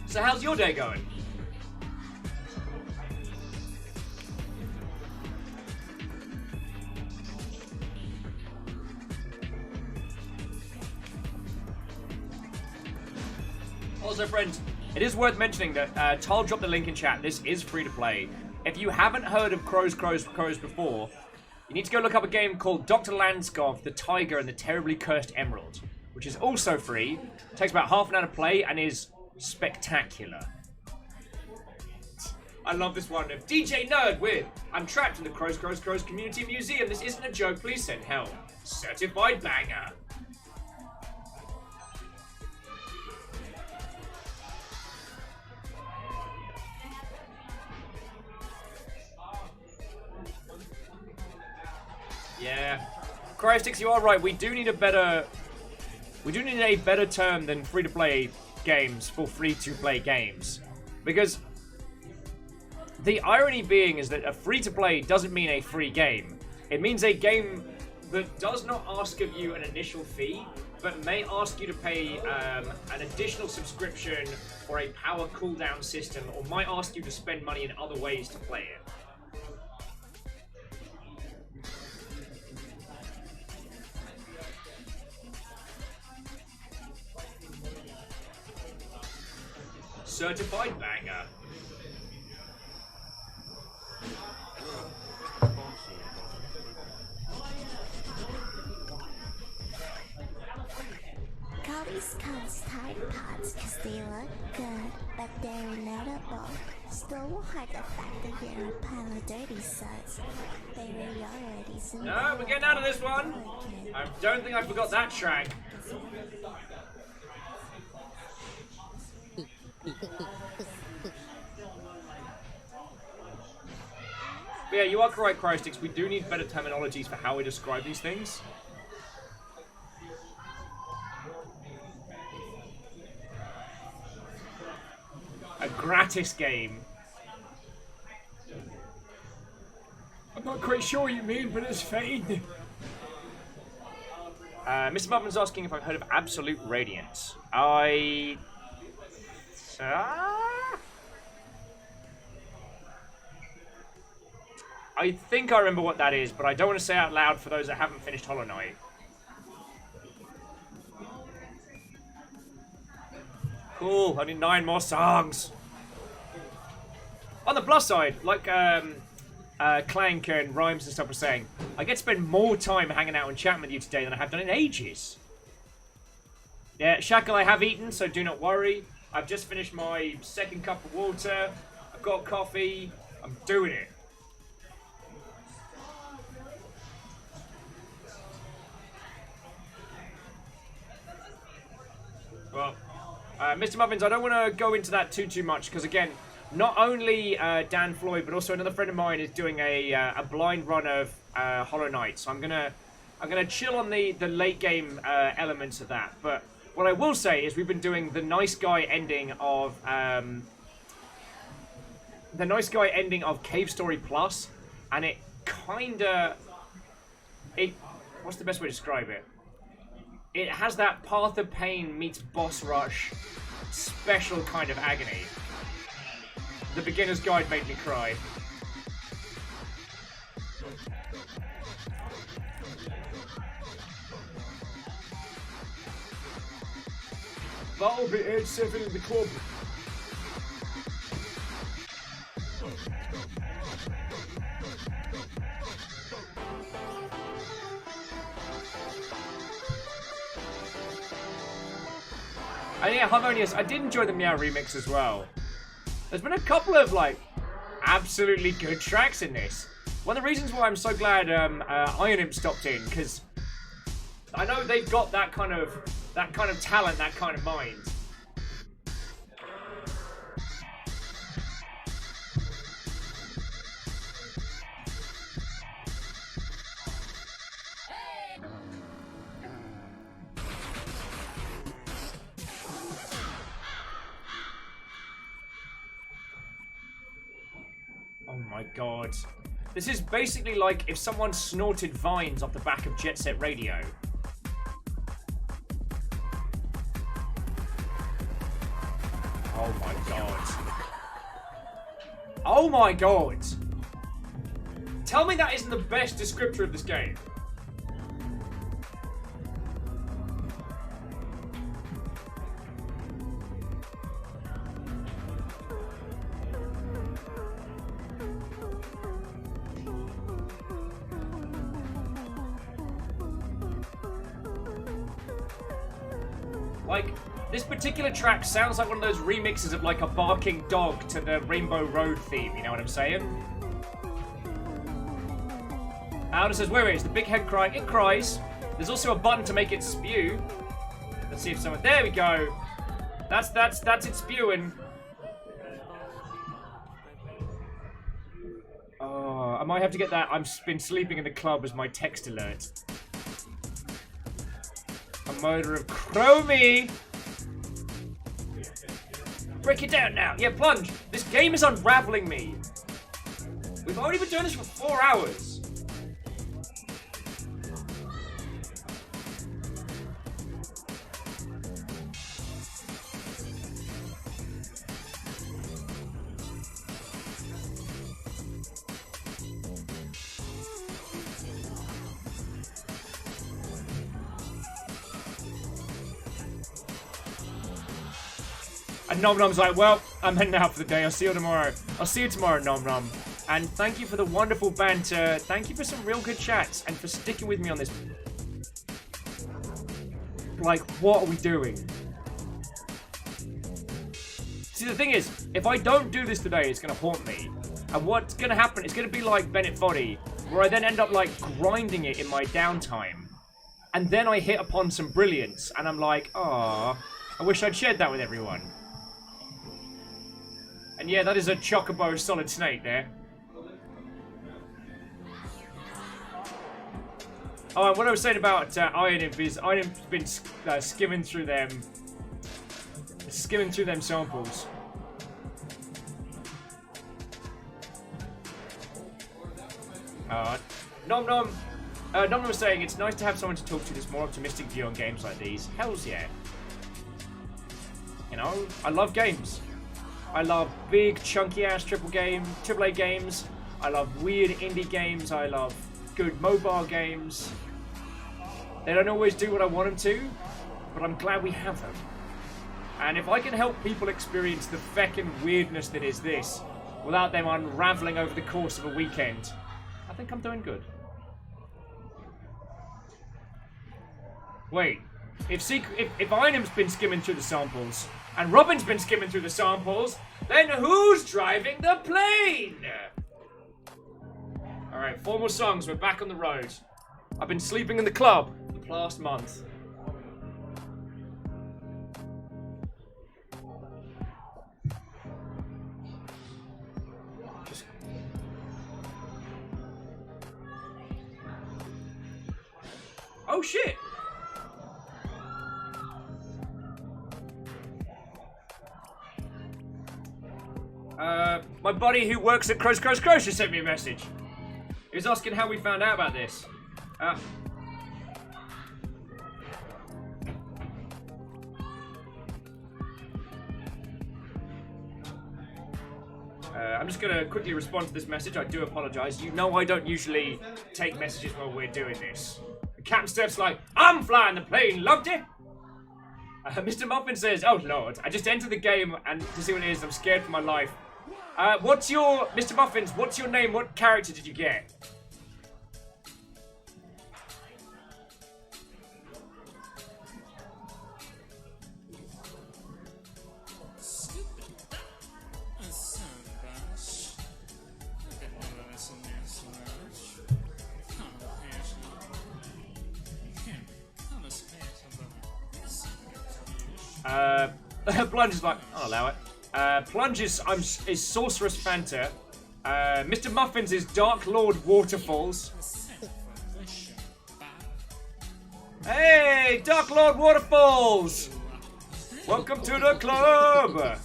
So how's your day going? Also, friends, it is worth mentioning that Tal dropped the link in chat. This is free to play. If you haven't heard of Crows before, you need to go look up a game called Dr. Landskov, the Tiger and the Terribly Cursed Emerald, which is also free. Takes about half an hour to play and is spectacular. I love this one of DJ Nerd with I'm trapped in the Crows Community Museum. This isn't a joke, please send help. Certified banger. Yeah. Crystix, you are right. We do need a better term than free-to-play games for free-to-play games. Because the irony being is that a free-to-play doesn't mean a free game. It means a game that does not ask of you an initial fee, but may ask you to pay an additional subscription or a power cooldown system, or might ask you to spend money in other ways to play it. Certified banger. Call these cunts Tide Pods because they look good, but they're inedible. Still won't hide the fact that you're a pile of dirty suds. They really already seen. No, we're getting out of this one. I don't think I forgot that track. But yeah, you are correct, Crystix. We do need better terminologies for how we describe these things. A gratis game. I'm not quite sure what you mean, but it's fine. Mr. Bubman's asking if I've heard of Absolute Radiance. I think I remember what that is, but I don't want to say out loud for those that haven't finished Hollow Knight. Cool, only 9 more songs. On the plus side, like Clank and Rhymes and stuff were saying, I get to spend more time hanging out and chatting with you today than I have done in ages. Yeah, Shackle, I have eaten, so do not worry. I've just finished my 2nd cup of water. I've got coffee. I'm doing it. Well, Mr. Muffins, I don't want to go into that too much, because again, not only Dan Floyd, but also another friend of mine is doing a blind run of Hollow Knight. So I'm gonna chill on the late game elements of that. But what I will say is we've been doing the nice guy ending of Cave Story Plus, and it what's the best way to describe it? It has that Path of Pain meets Boss Rush special kind of agony. The beginner's guide made me cry. That'll be age 7 in the club. And yeah, Harmonious, I did enjoy the Meow remix as well. There's been a couple of, like, absolutely good tracks in this. One of the reasons why I'm so glad Iron Imp stopped in, because I know they've got that kind of talent, that kind of mind. Oh my god. This is basically like if someone snorted vines off the back of Jet Set Radio. Oh my god. Oh my god. Tell me that isn't the best descriptor of this game. Like, this particular track sounds like one of those remixes of like a barking dog to the Rainbow Road theme, you know what I'm saying? Alda says, wait, is the big head crying? It cries. There's also a button to make it spew. Let's see if someone, there we go. That's it spewing. Oh, I might have to get that I've been sleeping in the club as my text alert. A murder of Chromie! Break it down now. Yeah, Plunge. This game is unraveling me. We've already been doing this for 4 hours. And Nom Nom's like, well, I'm heading out for the day. I'll see you tomorrow. I'll see you tomorrow, Nom Nom. And thank you for the wonderful banter. Thank you for some real good chats and for sticking with me on this. Like, what are we doing? See, the thing is, if I don't do this today, it's going to haunt me. And what's going to happen, it's going to be like Bennett Foddy, where I then end up, like, grinding it in my downtime. And then I hit upon some brilliance, and I'm like, ah, I wish I'd shared that with everyone. And yeah, that is a Chocobo Solid Snake there. Oh, and what I was saying about Iron Imp is Iron Imp's been skimming through them samples. Nom Nom was saying it's nice to have someone to talk to this more optimistic view on games like these. Hells yeah. You know, I love games. I love big, chunky-ass AAA games. I love weird indie games. I love good mobile games. They don't always do what I want them to, but I'm glad we have them. And if I can help people experience the feckin' weirdness that is this, without them unraveling over the course of a weekend, I think I'm doing good. Wait, if Einam's been skimming through the samples, and Robin's been skimming through the samples, then who's driving the plane? Alright, 4 more songs, we're back on the road. I've been sleeping in the club for the last month. Oh shit! My buddy who works at Crows just sent me a message. He was asking how we found out about this. I'm just gonna quickly respond to this message. I do apologize. You know I don't usually take messages while we're doing this. Captain Steph's like, I'm flying the plane, loved it. Mr. Muffin says, oh lord, I just entered the game and to see what it is, I'm scared for my life. What's your, Mr. Muffins, what's your name? What character did you get? Plunge is like, I'll allow it. Plunge is Sorceress Fanta. Mr. Muffins is Dark Lord Waterfalls. Hey, Dark Lord Waterfalls! Welcome to the club!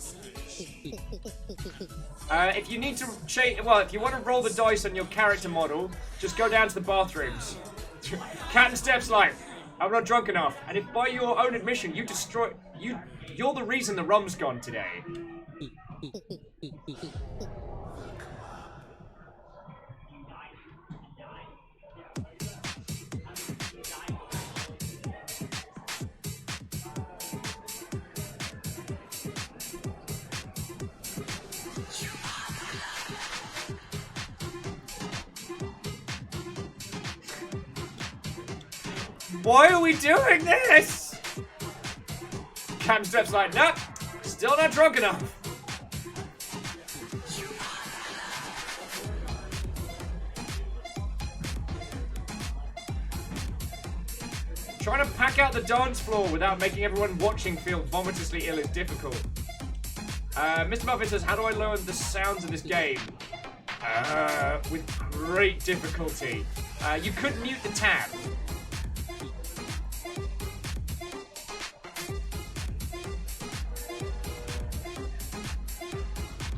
If you need to if you want to roll the dice on your character model, just go down to the bathrooms. Captain Steph's like, I'm not drunk enough, and if by your own admission you're the reason the rum's gone today. Why are we doing this? Cam Steps like, nope, still not drunk enough. Trying to pack out the dance floor without making everyone watching feel vomitously ill is difficult. Mr. Muffin says, how do I learn the sounds of this game? With great difficulty. You could mute the tab.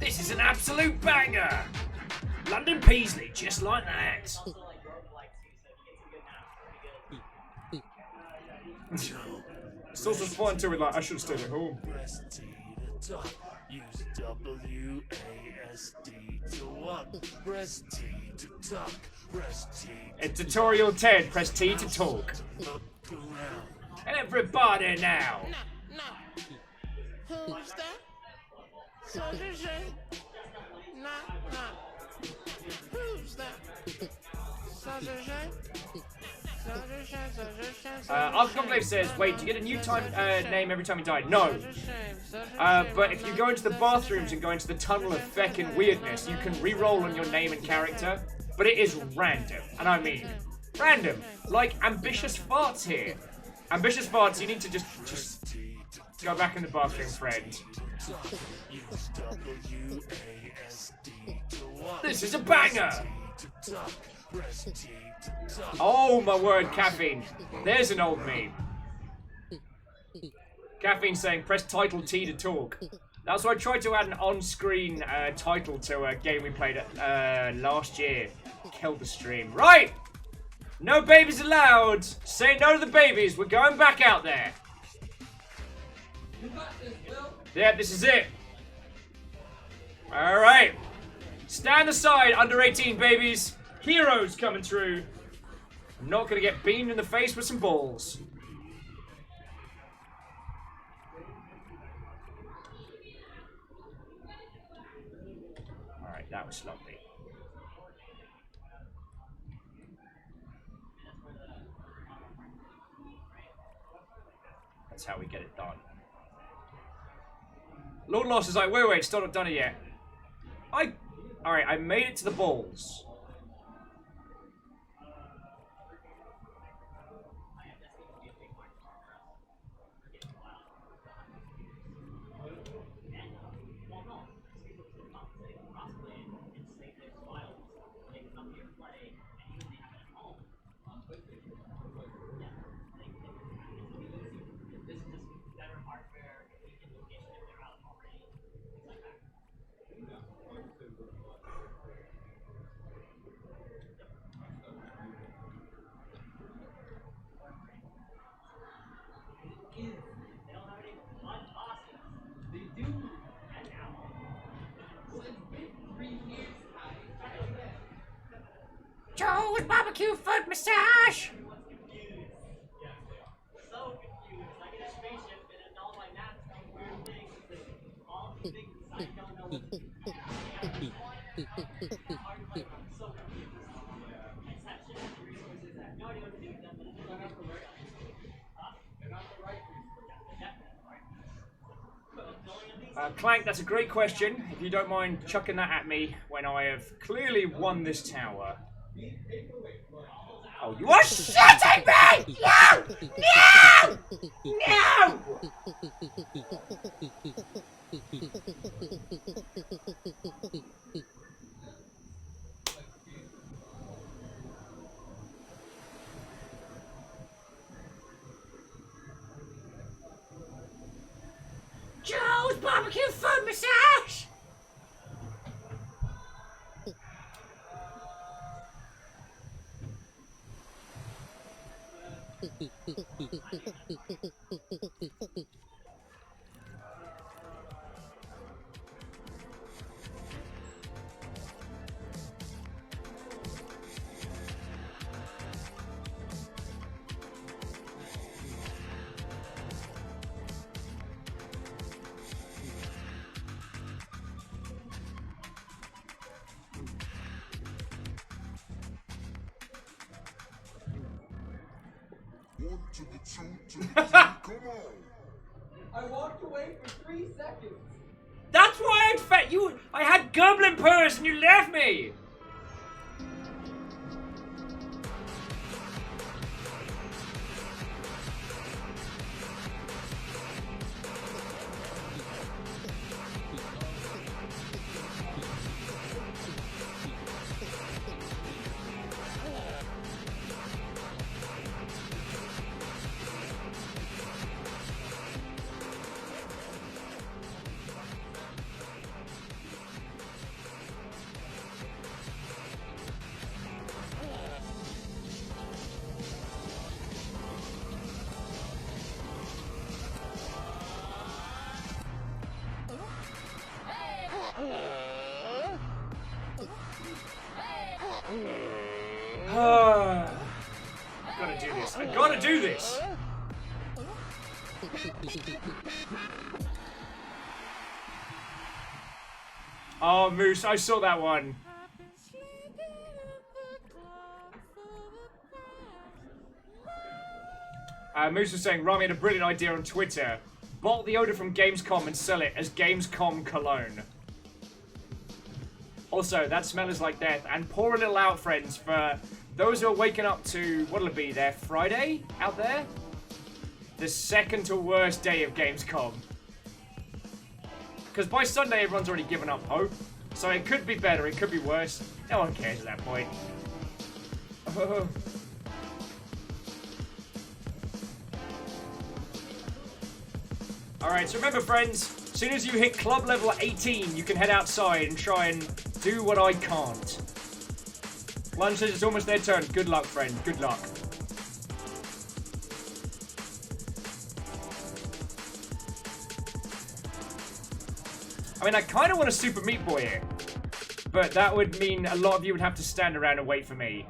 This is an absolute banger! London Peasley, just like that. Still just flying to it like, I should have stayed at home. Use WASD to walk. Press T to talk. Press T. In tutorial 10, press T to talk. Everybody now! Who's that? Soldier Who's that? Archcomplave says, wait, do you get a new name every time you die? No. But if you go into the bathrooms and go into the tunnel of feckin' weirdness, you can re-roll on your name and character, but it is random. And I mean, random. Like Ambitious Farts here. Ambitious Farts, you need to just go back in the bathroom, friend. This is a banger! Oh my word, Caffeine. There's an old meme. Caffeine saying, press title T to talk. That's why I tried to add an on-screen title to a game we played last year. Killed the stream. Right! No babies allowed! Say no to the babies, we're going back out there. Yeah, this is it. Alright. Stand aside, under 18 babies. Heroes coming through. I'm not gonna get beamed in the face with some balls. Alright, that was sloppy. That's how we get it done. Lord Lost is like, wait, still not done it yet. Alright, I made it to the balls. Joe's barbecue foot massage. Clank, that's a great question. If you don't mind chucking that at me when I have clearly won this tower. Oh, you are shitting me! No! Joe's barbecue foot massage. One to the two to the three, come on. I walked away for 3 seconds. That's why I'd fed you. I had goblin purse and you left me. Gotta do this. I gotta do this. Oh, Moose, I saw that one. Moose was saying, Rami had a brilliant idea on Twitter. Bottle the odor from Gamescom and sell it as Gamescom cologne. Also, that smell is like death. And pour a little out, friends, for those who are waking up to, what'll it be, their Friday out there? The second to worst day of Gamescom. Because by Sunday, everyone's already given up hope. So it could be better, it could be worse. No one cares at that point. Alright, so remember, friends, as soon as you hit club level 18, you can head outside and try and do what I can't. Lunch says it's almost their turn. Good luck, friend. Good luck. I mean, I kind of want to Super Meat Boy it. But that would mean a lot of you would have to stand around and wait for me.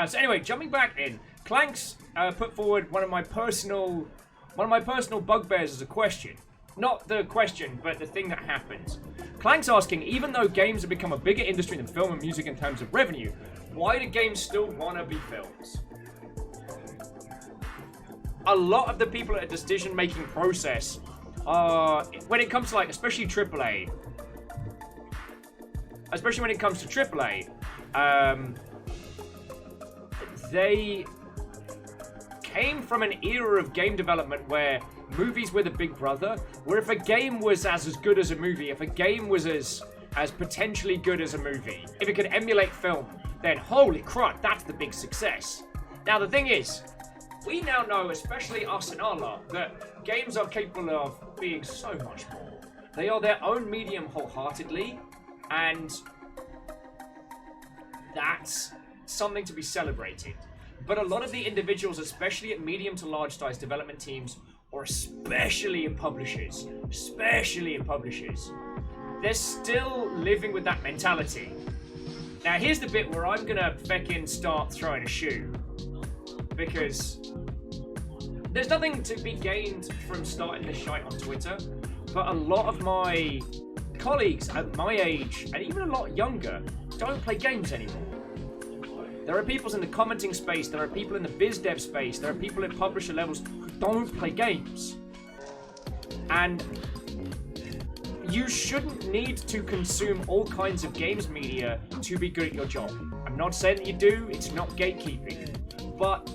So anyway, jumping back in, Clank's put forward one of my personal bugbears as a question. Not the question, but the thing that happens. Clank's asking, even though games have become a bigger industry than film and music in terms of revenue, why do games still want to be films? A lot of the people at the decision-making process are, when it comes to like, especially AAA, they came from an era of game development where movies were the big brother, where if a game was as good as a movie, if a game was as potentially good as a movie, if it could emulate film, then holy crap, that's the big success. Now the thing is, we now know, especially us in our lot, that games are capable of being so much more. They are their own medium wholeheartedly, and that's something to be celebrated. But a lot of the individuals, especially at medium to large size development teams, or especially in publishers, they're still living with that mentality. Now here's the bit where I'm gonna feckin' start throwing a shoe. Because there's nothing to be gained from starting this shite on Twitter, but a lot of my colleagues at my age, and even a lot younger, don't play games anymore. There are people in the commenting space, there are people in the biz dev space, there are people at publisher levels who don't play games. And you shouldn't need to consume all kinds of games media to be good at your job. I'm not saying that you do, it's not gatekeeping. But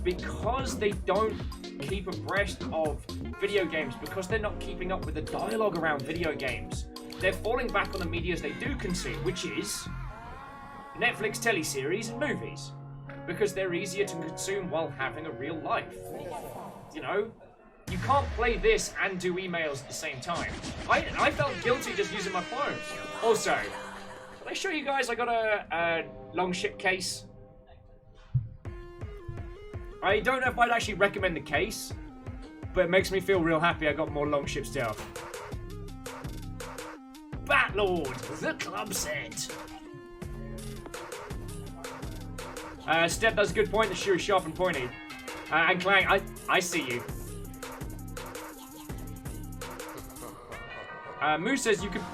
because they don't keep abreast of video games, because they're not keeping up with the dialogue around video games, they're falling back on the medias they do consume, which is Netflix teleseries and movies, because they're easier to consume while having a real life. You know, you can't play this and do emails at the same time. I felt guilty just using my phone. Also, can I show you guys, I got a long ship case. I don't know if I'd actually recommend the case, but it makes me feel real happy I got more long ship stuff. Batlord, the club set. Step, that's a good point. The shoe is sharp and pointy. And Clang, I see you. Moose says you could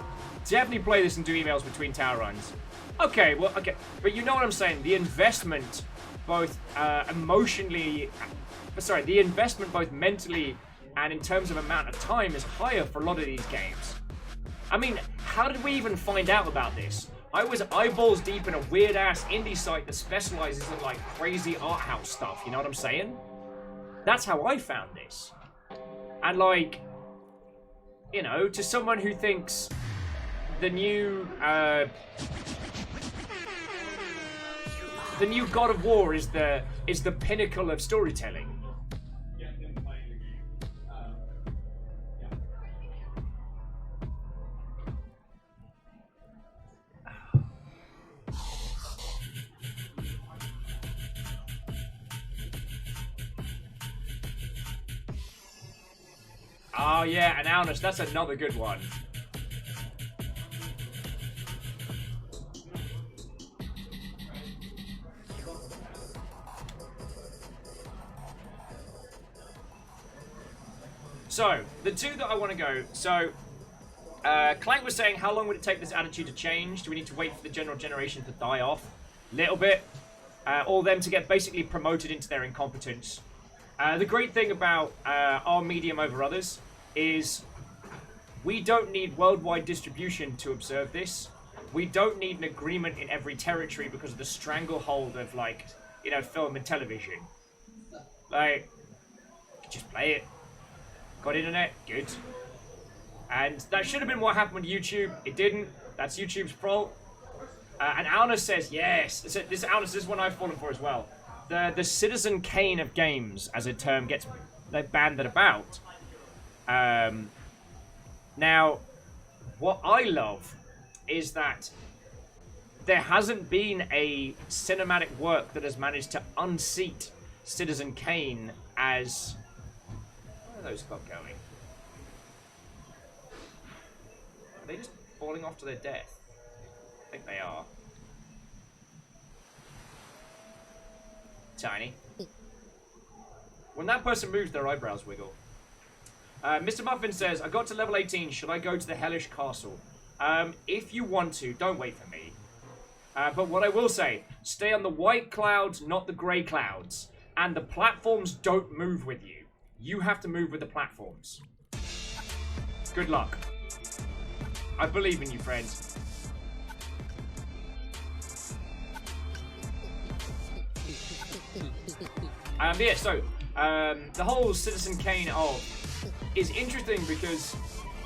definitely play this and do emails between tower runs. Okay, well, okay. But you know what I'm saying. The investment, both the investment both mentally and in terms of amount of time is higher for a lot of these games. I mean, how did we even find out about this? I was eyeballs deep in a weird-ass indie site that specializes in, like, crazy art house stuff, you know what I'm saying? That's how I found this. And, like, you know, to someone who thinks the new God of War is the pinnacle of storytelling. Oh yeah, and Alnus, that's another good one. So, the two that I want to go. So, Clank was saying, how long would it take this attitude to change? Do we need to wait for the general generation to die off? Little bit. Or them to get basically promoted into their incompetence. The great thing about our medium over others is we don't need worldwide distribution to observe this. We don't need an agreement in every territory because of the stranglehold of, like, you know, film and television. Like, just play it. Got internet? Good. And that should have been what happened with YouTube. It didn't. That's YouTube's fault. And Alnus says, yes. This Alnus is one I've fallen for as well. The Citizen Kane of games, as a term, gets banded about. Now, what I love is that there hasn't been a cinematic work that has managed to unseat Citizen Kane as... Where are those got going? they just falling off to their death? I think they are. Tiny. When that person moves, their eyebrows wiggle. Mr. Muffin says, I got to level 18. Should I go to the Hellish Castle? If you want to, don't wait for me. But what I will say, stay on the white clouds, not the grey clouds. And the platforms don't move with you. You have to move with the platforms. Good luck. I believe in you, friends. Yeah, so, the whole Citizen Kane is interesting because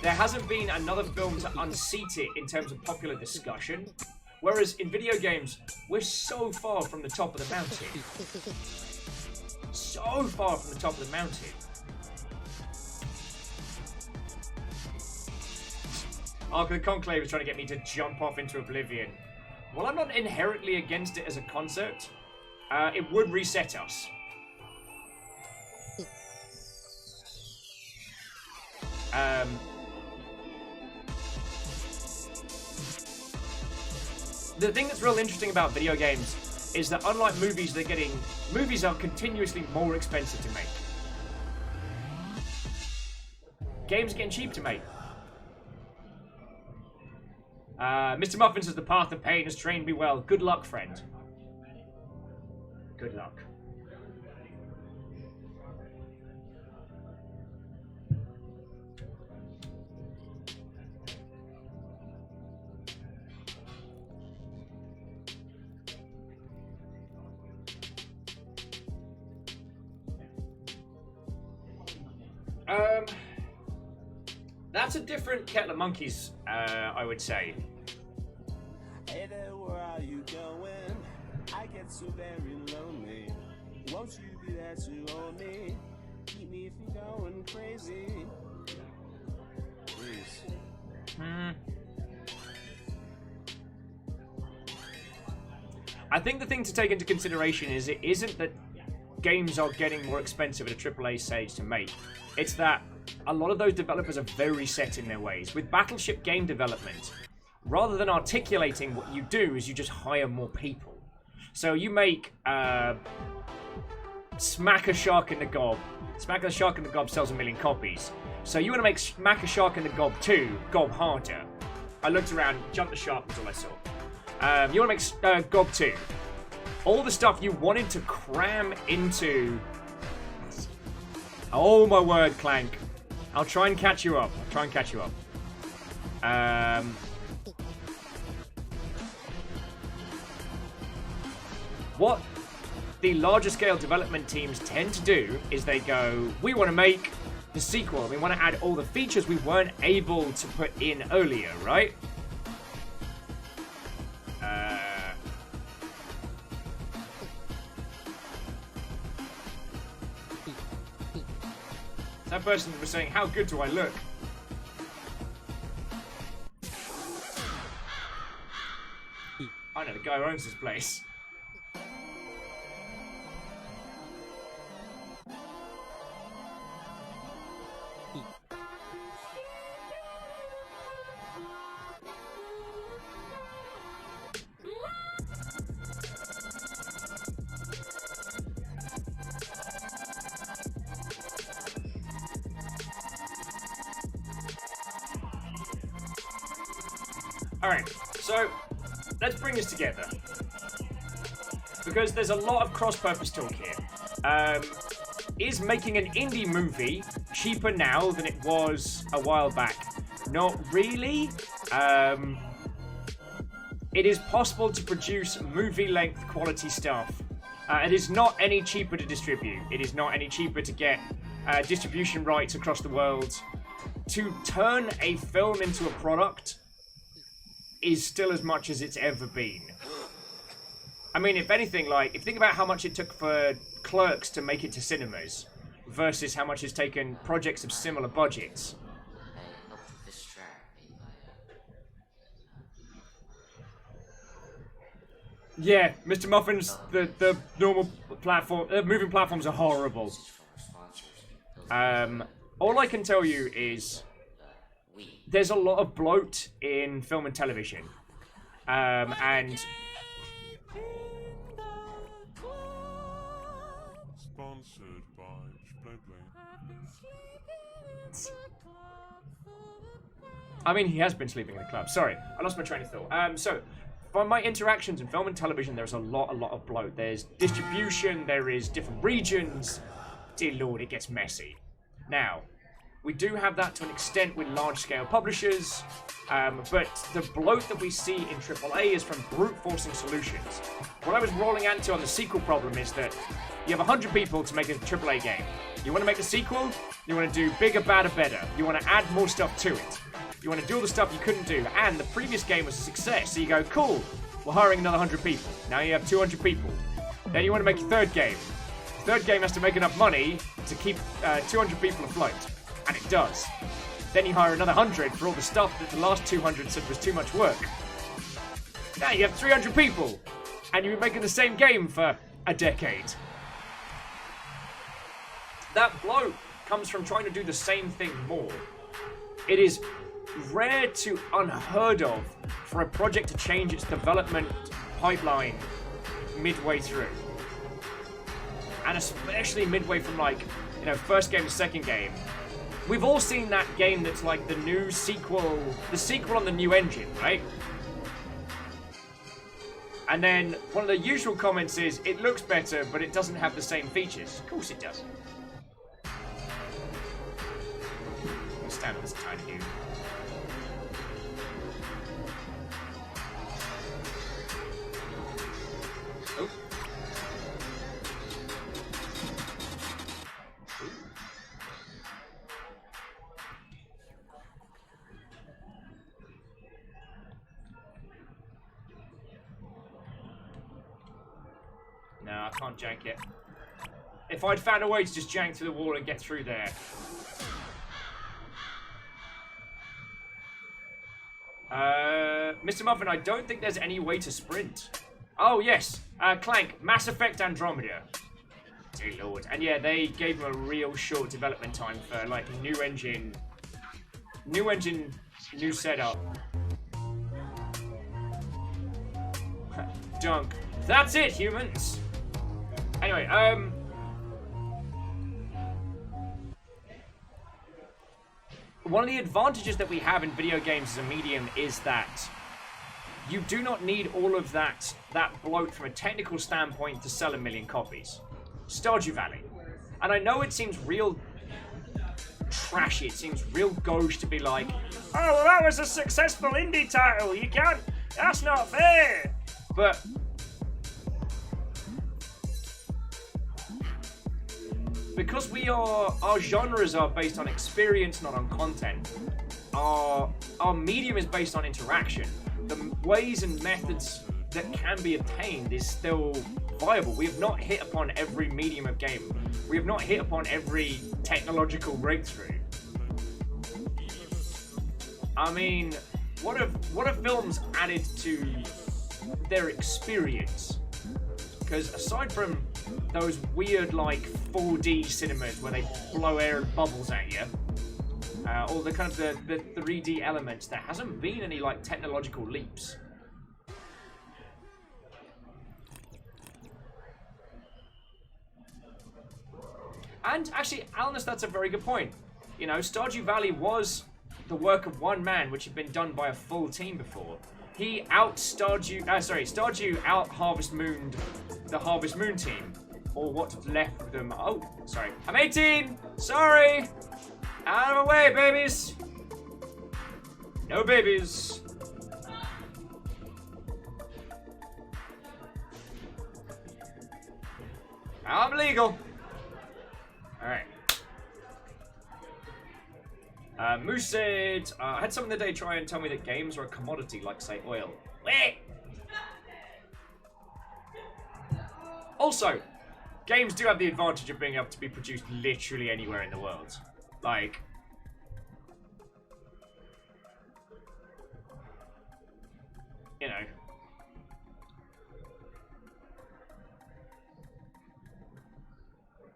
there hasn't been another film to unseat it in terms of popular discussion. Whereas in video games, we're so far from the top of the mountain. So far from the top of the mountain. Ark of the Conclave is trying to get me to jump off into oblivion. Well, I'm not inherently against it as a concept. It would reset us. The thing that's real interesting about video games is that unlike movies, movies are continuously more expensive to make. Games are getting cheap to make. Mr. Muffin says the path of pain has trained me well. Good luck, friend. Good luck. That's a different kettle of monkeys, I would say. Hey there, where are you going? I get so very lonely. Won't you be there to hold me? Keep me from going crazy. Please. I think the thing to take into consideration is it isn't that games are getting more expensive at a AAA stage to make. It's that a lot of those developers are very set in their ways. With Battleship game development, rather than articulating what you do is you just hire more people. So you make Smack a Shark in the Gob. Smack a Shark in the Gob sells 1 million copies. So you want to make Smack a Shark in the Gob 2 Gob harder. I looked around, Jump the Shark was all I saw. You want to make Gob 2. All the stuff you wanted to cram into... Oh my word, Clank. I'll try and catch you up. What the larger scale development teams tend to do is they go, we want to make the sequel. We want to add all the features we weren't able to put in earlier, right? That person was saying, how good do I look? I know the guy who owns this place. Alright, so let's bring this together. Because there's a lot of cross-purpose talk here. Is making an indie movie cheaper now than it was a while back? Not really. It is possible to produce movie-length quality stuff. It is not any cheaper to distribute. It is not any cheaper to get distribution rights across the world. To turn a film into a product is still as much as it's ever been. I mean, if anything, like, if you think about how much it took for Clerks to make it to cinemas versus how much it's taken projects of similar budgets. Yeah, Mr. Muffins, the normal platform, moving platforms are horrible. All I can tell you is there's a lot of bloat in film and television. And Sponsored by I mean, he has been sleeping in the club. Sorry, I lost my train of thought. So, from my interactions in film and television, there's a lot of bloat. There's distribution, there is different regions. Dear Lord, it gets messy. Now, we do have that to an extent with large-scale publishers, but the bloat that we see in AAA is from brute-forcing solutions. What I was rolling into on the sequel problem is that you have 100 people to make a AAA game. You want to make a sequel, you want to do bigger, badder, better. You want to add more stuff to it. You want to do all the stuff you couldn't do, and the previous game was a success, so you go, cool, we're hiring another 100 people. Now you have 200 people. Then you want to make a third game. The third game has to make enough money to keep 200 people afloat, and it does. Then you hire another 100 for all the stuff that the last 200 said was too much work. Now you have 300 people, and you've been making the same game for a decade. That bloat comes from trying to do the same thing more. It is rare to unheard of for a project to change its development pipeline midway through. And especially midway from, like, you know, first game to second game. We've all seen that game that's like the new sequel, the sequel on the new engine, right? And then one of the usual comments is, it looks better, but it doesn't have the same features. Of course it does. I'll stand on this tiny dude. Oh. No, I can't jank it. If I'd found a way to just jank through the wall and get through there. Mr. Muffin, I don't think there's any way to sprint. Oh, yes. Clank, Mass Effect Andromeda. Dear Lord. And yeah, they gave them a real short development time for, like, new engine, new setup. Dunk. That's it, humans! Anyway, one of the advantages that we have in video games as a medium is that you do not need all of that bloat from a technical standpoint to sell 1 million copies. Stardew Valley. And I know it seems real trashy, it seems real gauche to be like, oh, well, that was a successful indie title, you can't, that's not fair! But because our genres are based on experience, not on content, our medium is based on interaction. The ways and methods that can be obtained is still viable. We have not hit upon every medium of game. We have not hit upon every technological breakthrough. I mean, what have films added to their experience? Because aside from those weird, like, 4D cinemas where they blow air and bubbles at you, or the kind of the 3D elements, there hasn't been any, like, technological leaps. And actually, Alanus, that's a very good point. You know, Stardew Valley was the work of one man, which had been done by a full team before. He Stardew out Harvest Mooned the Harvest Moon team, or what's left of them. Oh, sorry. I'm 18! Sorry! Out of the way, babies! No babies. I'm legal. Alright. Moose said, I had someone today try and tell me that games are a commodity like, say, oil. Wait! Also, games do have the advantage of being able to be produced literally anywhere in the world. Like, you know.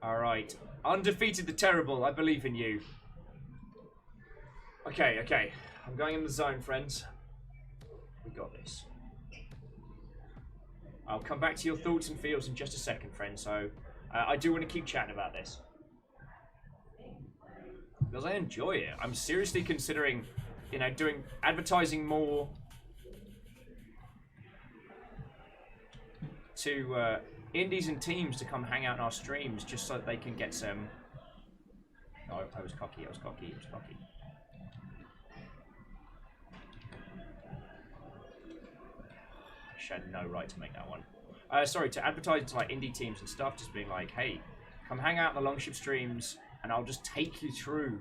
Alright. Undefeated the Terrible, I believe in you. Okay. I'm going in the zone, friends. We got this. I'll come back to your thoughts and feels in just a second, friends. So, I do want to keep chatting about this. Because I enjoy it. I'm seriously considering, you know, doing advertising more to indies and teams to come hang out in our streams just so that they can get some... Oh, I was cocky, I was cocky, I was cocky. I had no right to make that one. Sorry, to advertise to like indie teams and stuff, just being like, hey, come hang out in the Longship streams and I'll just take you through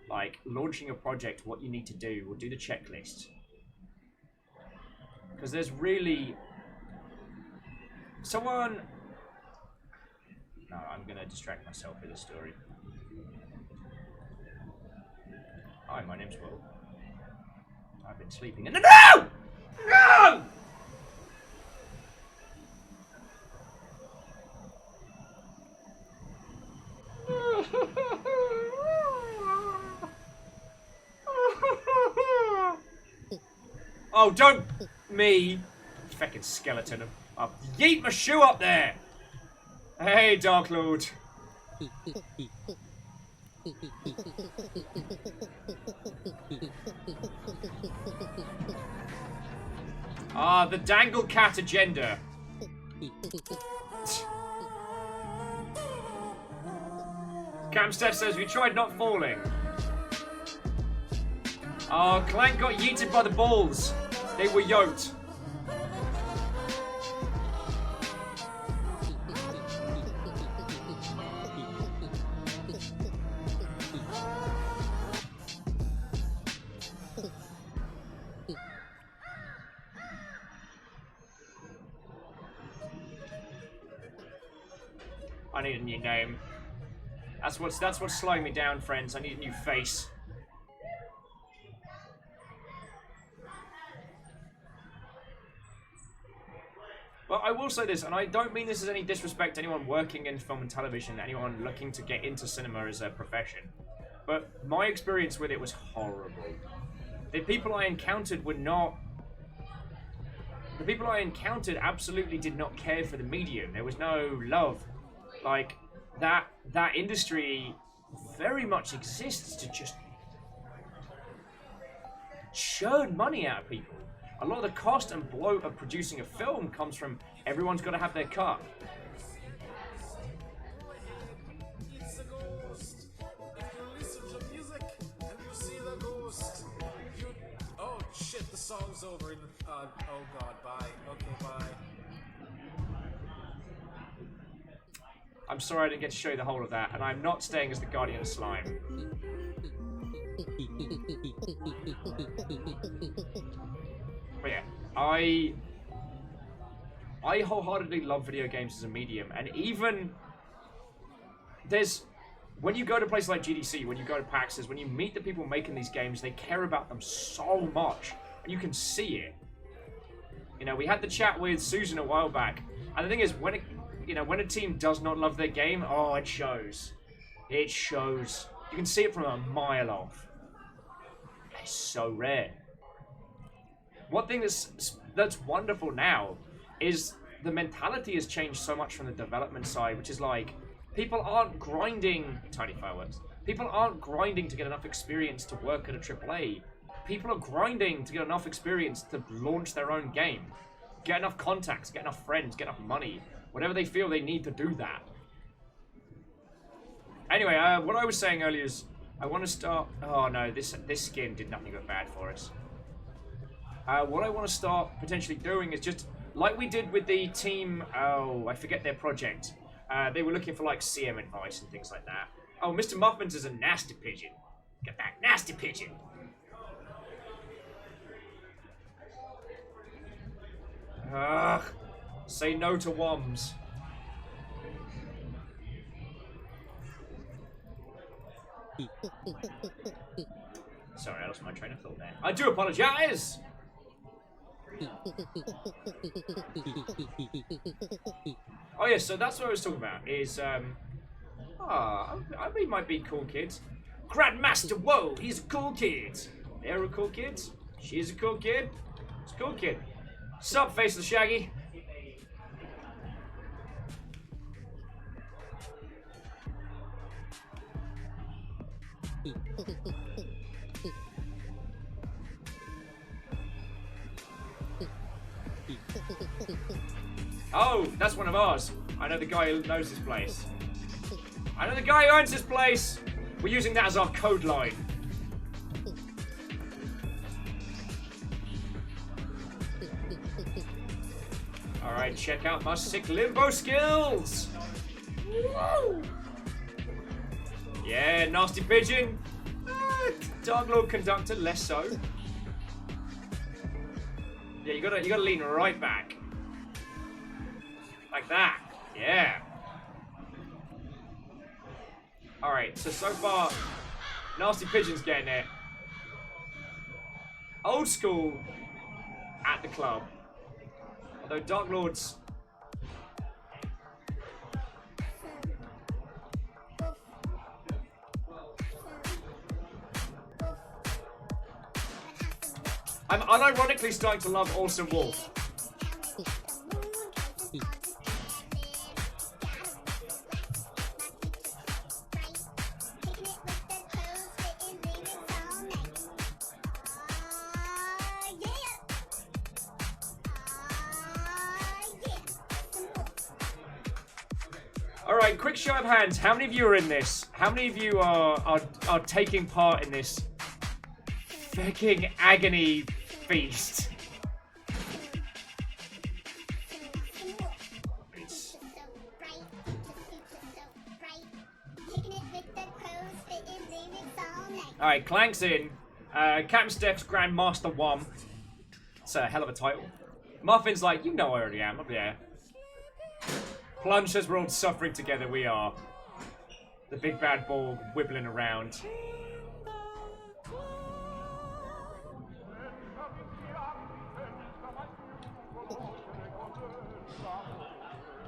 like launching a project, what you need to do. We'll do the checklist. Because there's really... Someone... No, I'm going to distract myself with this story. Hi, my name's Will. I've been sleeping in the... No! No! Oh, don't me. Feckin' skeleton. I'll yeet my shoe up there. Hey, Dark Lord. Ah, the dangle cat agenda. Camstead says, we tried not falling. Oh, Clank got yeeted by the balls. They were yoked. I need a new name. That's what's slowing me down, friends. I need a new face. But I will say this, and I don't mean this as any disrespect to anyone working in film and television, anyone looking to get into cinema as a profession. But my experience with it was horrible. The people I encountered were not... The people I encountered absolutely did not care for the medium. There was no love. Like, that industry very much exists to just churn money out of people. A lot of the cost and bloat of producing a film comes from everyone's got to have their cut. It's a ghost. If you listen to music and you see the ghost, you... Oh shit, the song's over. Oh god, bye. Okay, bye. I'm sorry I didn't get to show you the whole of that, and I'm not staying as the Guardian of Slime. But yeah, I wholeheartedly love video games as a medium, and even when you go to places like GDC, when you go to PAXs, when you meet the people making these games, they care about them so much, and you can see it. You know, we had the chat with Susan a while back, and the thing is, when a team does not love their game, oh, it shows. It shows. You can see it from a mile off. It's so rare. One thing that's wonderful now is the mentality has changed so much from the development side, which is like, people aren't grinding... Tiny fireworks. People aren't grinding to get enough experience to work at a AAA. People are grinding to get enough experience to launch their own game. Get enough contacts, get enough friends, get enough money. Whatever they feel they need to do that. Anyway, what I was saying earlier is, I want to start... Oh no, this skin did nothing but bad for us. What I want to start potentially doing is just, like we did with the team, oh, I forget their project. They were looking for like CM advice and things like that. Oh, Mr. Muffins is a nasty pigeon. Get that nasty pigeon. Ugh. Say no to WOMs. Sorry, I lost my train of thought there. I do apologize! Oh yeah, so that's what I was talking about, is, we might be cool kids. Grandmaster, whoa, he's a cool kid! They're a cool kid. She's a cool kid. It's a cool kid. Sup, Faceless Shaggy? Oh, that's one of ours. I know the guy who knows this place. I know the guy who owns this place. We're using that as our code line. Alright, check out my sick limbo skills. Woo! Yeah, nasty pigeon. Dark Lord Conductor, less so. Yeah, you gotta lean right back. Like that. Yeah. Alright, so far, Nasty Pigeon's getting it. Old school at the club. Although Dark Lord's... I'm unironically starting to love Awesome Wolf. Alright, quick show of hands. How many of you are in this? How many of you are taking part in this fucking agony feast? Alright, Clank's in. Captain Steph's Grandmaster 1. It's a hell of a title. Muffin's like, you know I already am. Up there. Plunge says we're all suffering together. We are. The big bad ball wibbling around.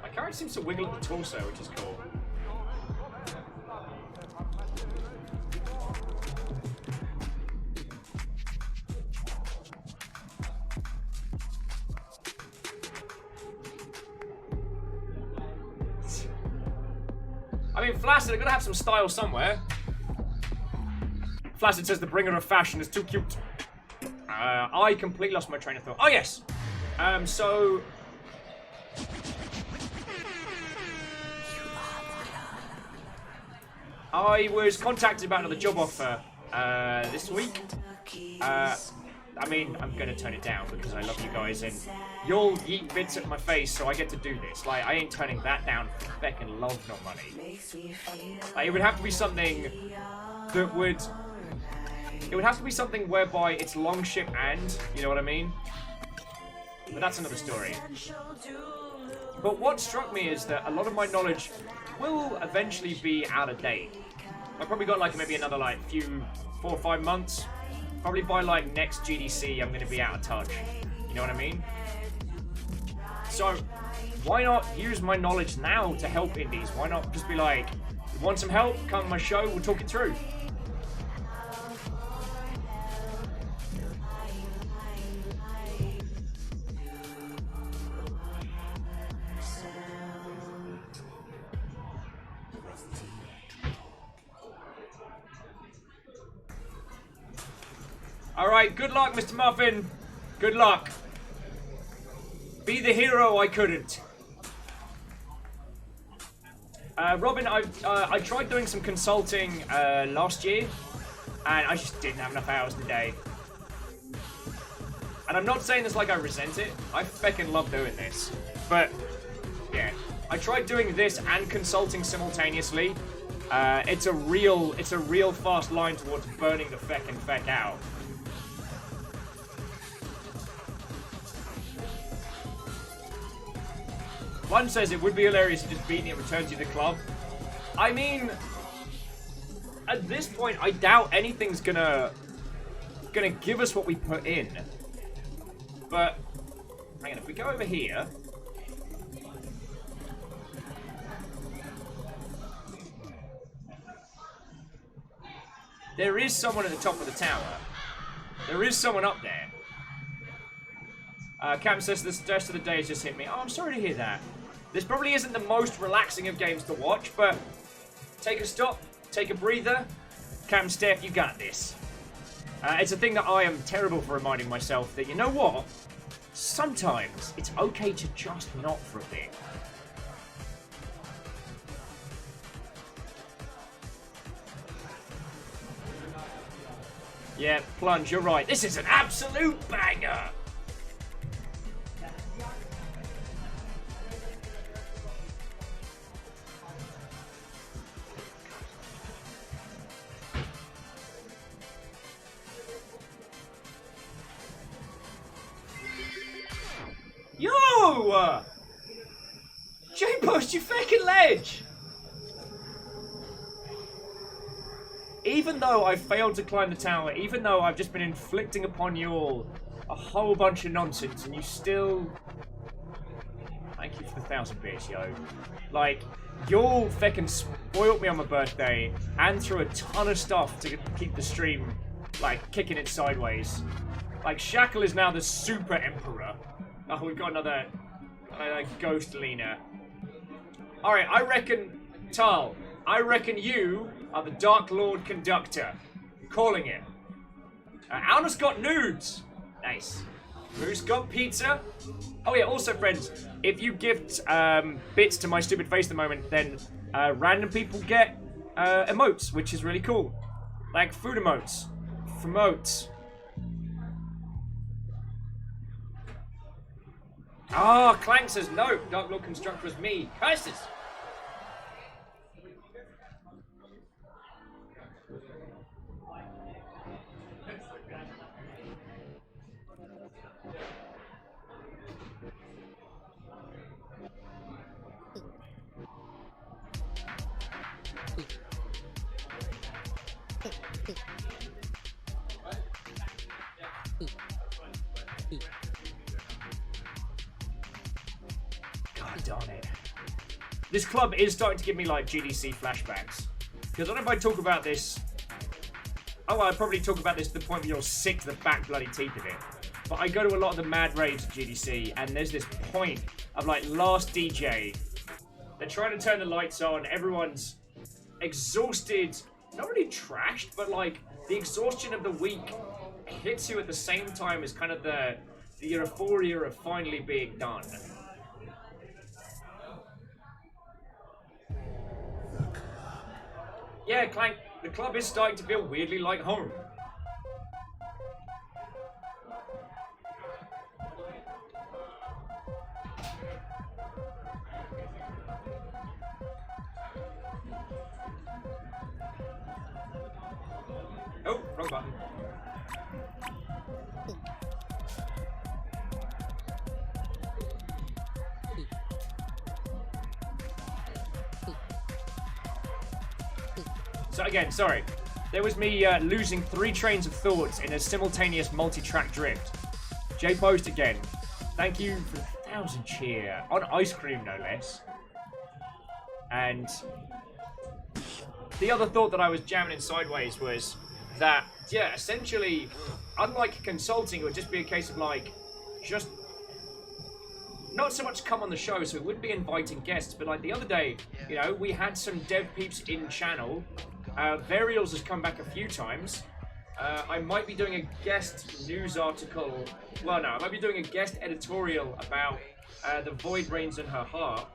My character seems to wiggle at the torso, which is cool. I mean, Flaccid, I've got to have some style somewhere. Flaccid says the bringer of fashion is too cute. I completely lost my train of thought. Oh, yes. So... I was contacted about another job offer this week. I mean, I'm going to turn it down because I love you guys and you'll yeet bits at my face, so I get to do this. Like, I ain't turning that down for feckin' love, not money. Like, it would have to be something that would... It would have to be something whereby it's long ship and, you know what I mean? But that's another story. But what struck me is that a lot of my knowledge will eventually be out of date. I've probably got like maybe another like 4 or 5 months. Probably by like next GDC I'm going to be out of touch. You know what I mean? So why not use my knowledge now to help indies? Why not just be like, you want some help? Come to my show, we'll talk it through. Alright, good luck, Mr. Muffin. Good luck. Be the hero I couldn't. Robin, I tried doing some consulting last year, and I just didn't have enough hours in the day. And I'm not saying this like I resent it. I feckin' love doing this. But, yeah. I tried doing this and consulting simultaneously. It's a real fast line towards burning the feck out. One says it would be hilarious to just beat me and return to the club. I mean, at this point, I doubt anything's gonna give us what we put in. But, hang on, if we go over here... There is someone at the top of the tower. There is someone up there. Cam says the stress of the day has just hit me. Oh, I'm sorry to hear that. This probably isn't the most relaxing of games to watch, but take a stop, take a breather. Cam, Steph, you got this. It's a thing that I am terrible for reminding myself that, you know what? Sometimes it's okay to just not for a bit. Yeah, Plunge, you're right. This is an absolute banger! Yo! J-Post, you fucking ledge! Even though I failed to climb the tower, even though I've just been inflicting upon you all a whole bunch of nonsense, and you still... Thank you for the 1,000 bits, yo. Like, you all feckin' spoiled me on my birthday, and threw a ton of stuff to keep the stream, like, kicking it sideways. Like, Shackle is now the super emperor. Oh, we've got another ghost leaner. Alright, I reckon, Tal, I reckon you are the Dark Lord Conductor. Calling it. Alna's got nudes. Nice. Moose got pizza. Oh yeah, also friends, if you gift bits to my stupid face at the moment, then random people get emotes, which is really cool. Like food emotes. Promotes. Ah, Clank says no. Dark Lord Constructor was me. Curses! God darn it. This club is starting to give me like GDC flashbacks. Because I don't know if I talk about this. Oh, well, I'd probably talk about this to the point where you're sick to the back bloody teeth of it. But I go to a lot of the mad raids at GDC, and there's this point of like last DJ. They're trying to turn the lights on, everyone's exhausted, not really trashed, but like the exhaustion of the week hits you at the same time as kind of the euphoria of finally being done. Yeah, Clank, the club is starting to feel weirdly like home. Oh, wrong button. So again, sorry. There was me losing 3 trains of thoughts in a simultaneous multi-track drift. J-Post again. Thank you for the 1,000 cheer. On ice cream, no less. And the other thought that I was jamming in sideways was that, yeah, essentially, unlike consulting, it would just be a case of like, just not so much come on the show, so it wouldn't be inviting guests, but like the other day, you know, we had some dev peeps in channel. Varials has come back a few times. I might be doing a guest news article. Well, no, I might be doing a guest editorial about the void reigns in her heart.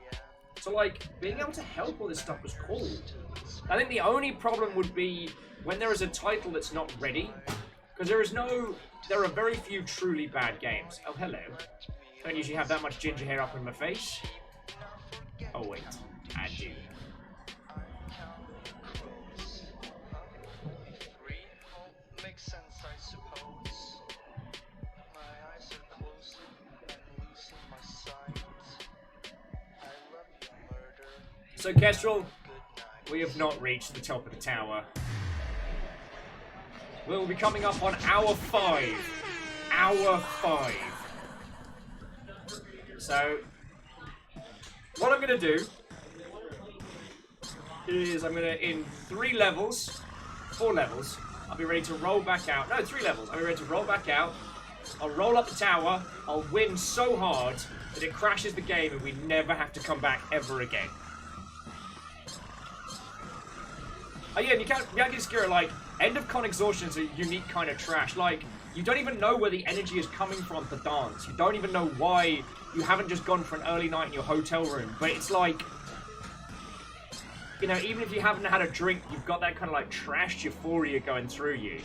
So, like, being able to help all this stuff was cool. I think the only problem would be when there is a title that's not ready, because there are very few truly bad games. Oh, hello. Don't usually have that much ginger hair up in my face. Oh, wait, I do. So, Kestrel, we have not reached the top of the tower. We'll be coming up on hour 5. Hour 5. So, what I'm going to do is I'm going to, in 4 levels, I'll be ready to roll back out. No, 3 levels. I'll be ready to roll back out. I'll roll up the tower. I'll win so hard that it crashes the game and we never have to come back ever again. Oh yeah, and you can't get scared. Like, end of con exhaustion is a unique kind of trash. Like, you don't even know where the energy is coming from to dance. You don't even know why you haven't just gone for an early night in your hotel room. But it's like, you know, even if you haven't had a drink, you've got that kind of like trash euphoria going through you.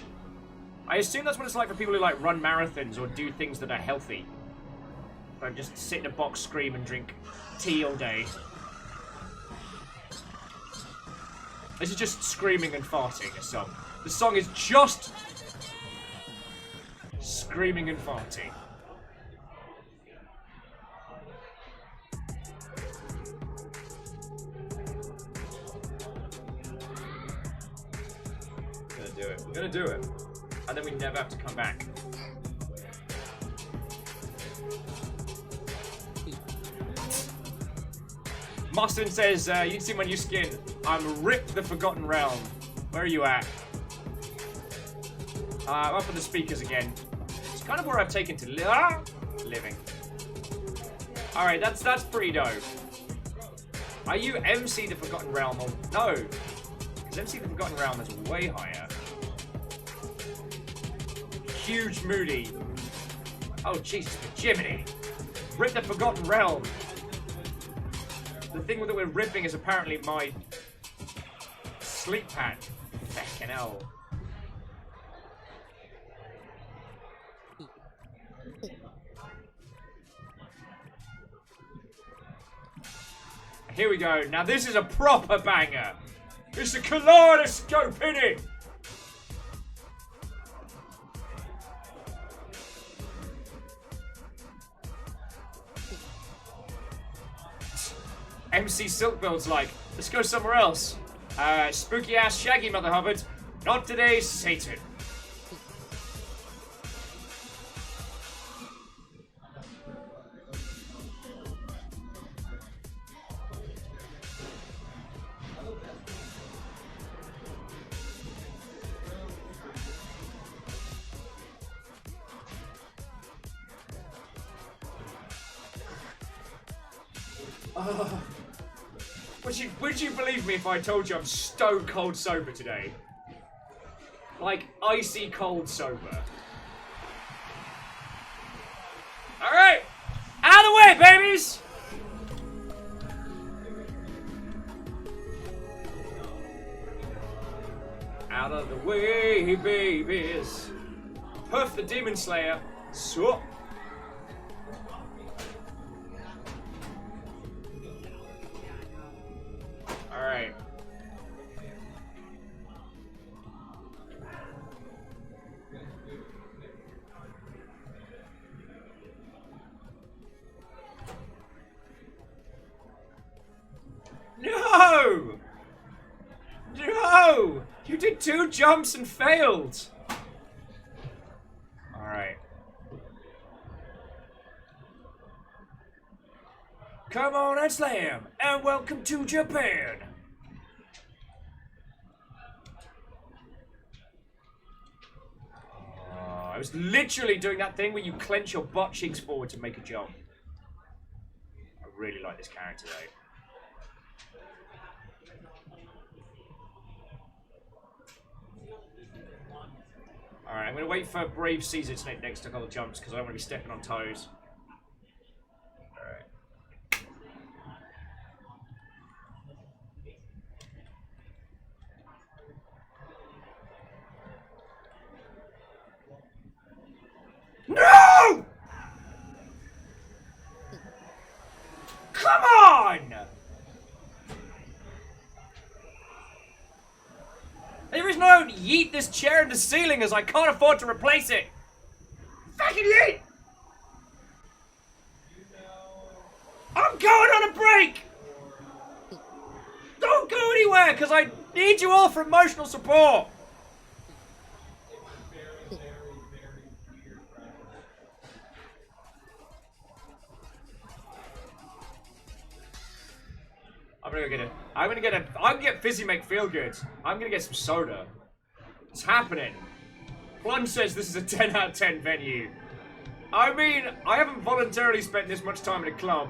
I assume that's what it's like for people who like run marathons or do things that are healthy. Like just sit in a box, scream, and drink tea all day. This is just screaming and farting, a song. The song is just screaming and farting. We're gonna do it. We're gonna do it. And then we never have to come back. Mustard says, you can see my new skin. I'm Rick the Forgotten Realm. Where are you at? I'm up on the speakers again. It's kind of where I've taken to living. Alright, that's pretty dope. Are you MC the Forgotten Realm? Or no. Because MC the Forgotten Realm is way higher. Huge Moody. Oh Jesus, Jiminy. Rip the Forgotten Realm. The thing that we're ripping is apparently my sleep pad. Fucking hell. Here we go. Now this is a proper banger. It's a kaleidoscope, innit? MC Silkbuild's like, let's go somewhere else. Spooky ass Shaggy Mother Hubbard. Not today, Satan. Would you believe me if I told you I'm stone cold sober today? Like, icy cold sober. Alright! Out of the way, babies! Out of the way, babies. Puff the Demon Slayer. Swap. Alright. No! No! You did 2 jumps and failed! Alright. Come on and slam, and welcome to Japan! I was literally doing that thing where you clench your butt cheeks forward to make a jump. I really like this character though. Alright, I'm going to wait for Brave Caesar to make next couple of jumps because I don't want to be stepping on toes. Alright. No! Come on! The reason I don't yeet this chair in the ceiling is I can't afford to replace it. Fucking yeet! I'm going on a break! Don't go anywhere, because I need you all for emotional support. I'm gonna get fizzy make feel good. I'm gonna get some soda. It's happening. Plunge says this is a 10 out of 10 venue. I mean, I haven't voluntarily spent this much time in a club.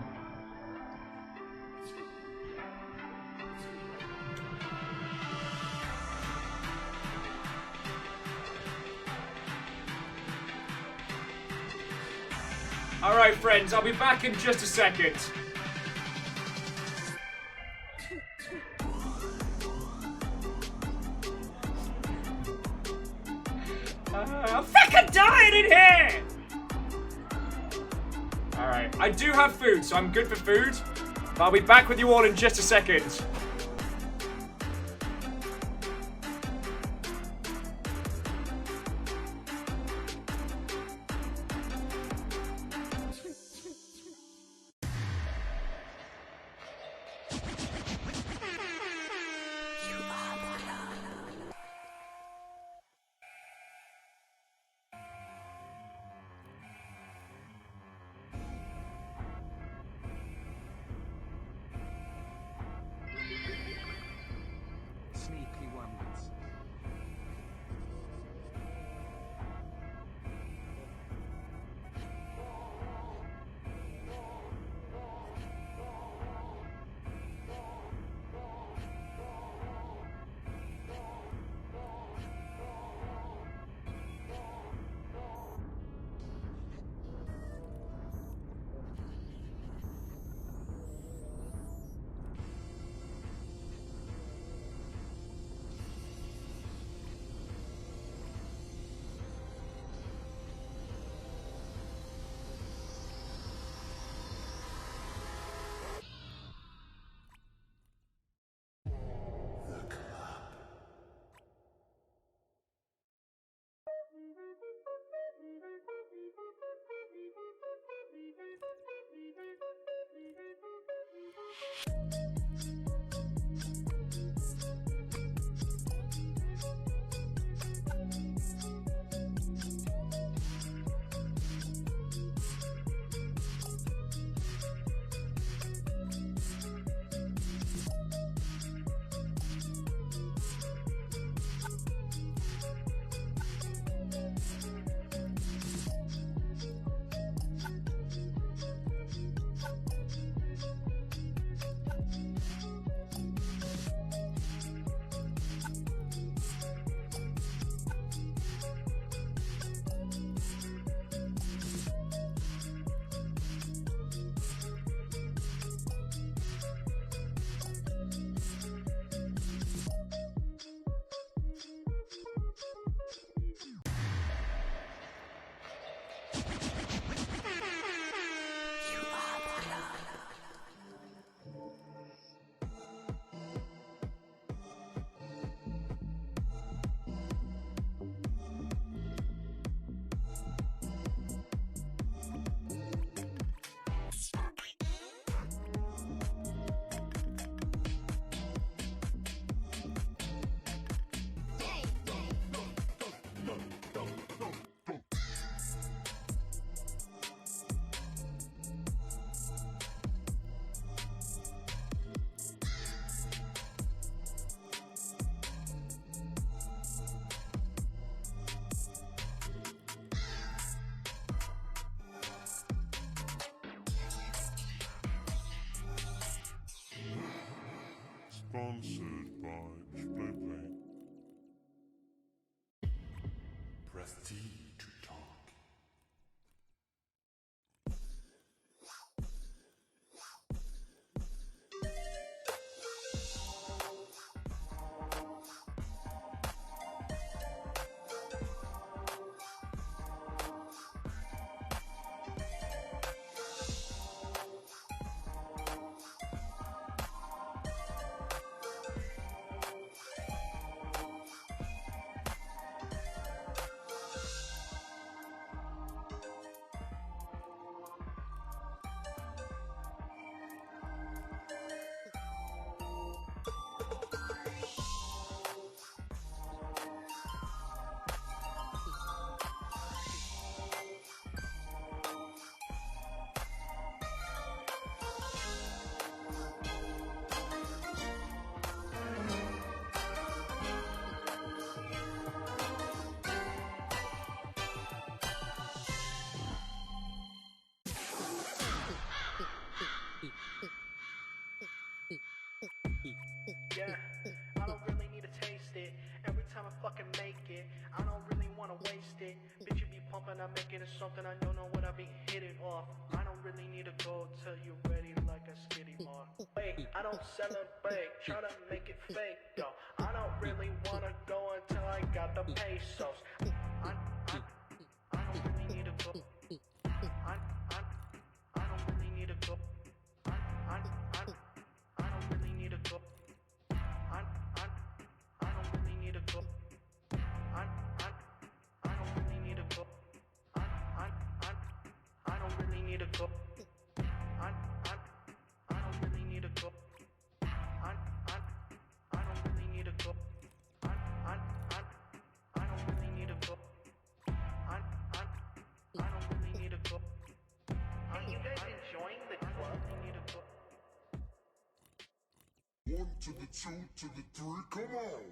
Alright, friends, I'll be back in just a second. I'm fucking dying in here! Alright, I do have food, so I'm good for food. But I'll be back with you all in just a second. Sneaky wonders. Sponsored by Play. Press T to talk. Yeah, I don't really need to taste it. Every time I fucking make it, I don't really wanna waste it. Bitch, you be pumping, I'm making it something I don't know what I be hitting off. I don't really need to go till you ready like a skitty mark. Wait, I don't celebrate, try to make it fake though. I don't really wanna go until I got the pesos. I don't really need to go. I don't really need to go. I don't really need to go. I don't really need to go. I don't really need to go. I don't really need to go. I don't really need to go. I don't really need to go. I don't really need to go. I don't really need to go. Are you guys enjoying the club? I need to go. 1 to the 2 to the 3, come on!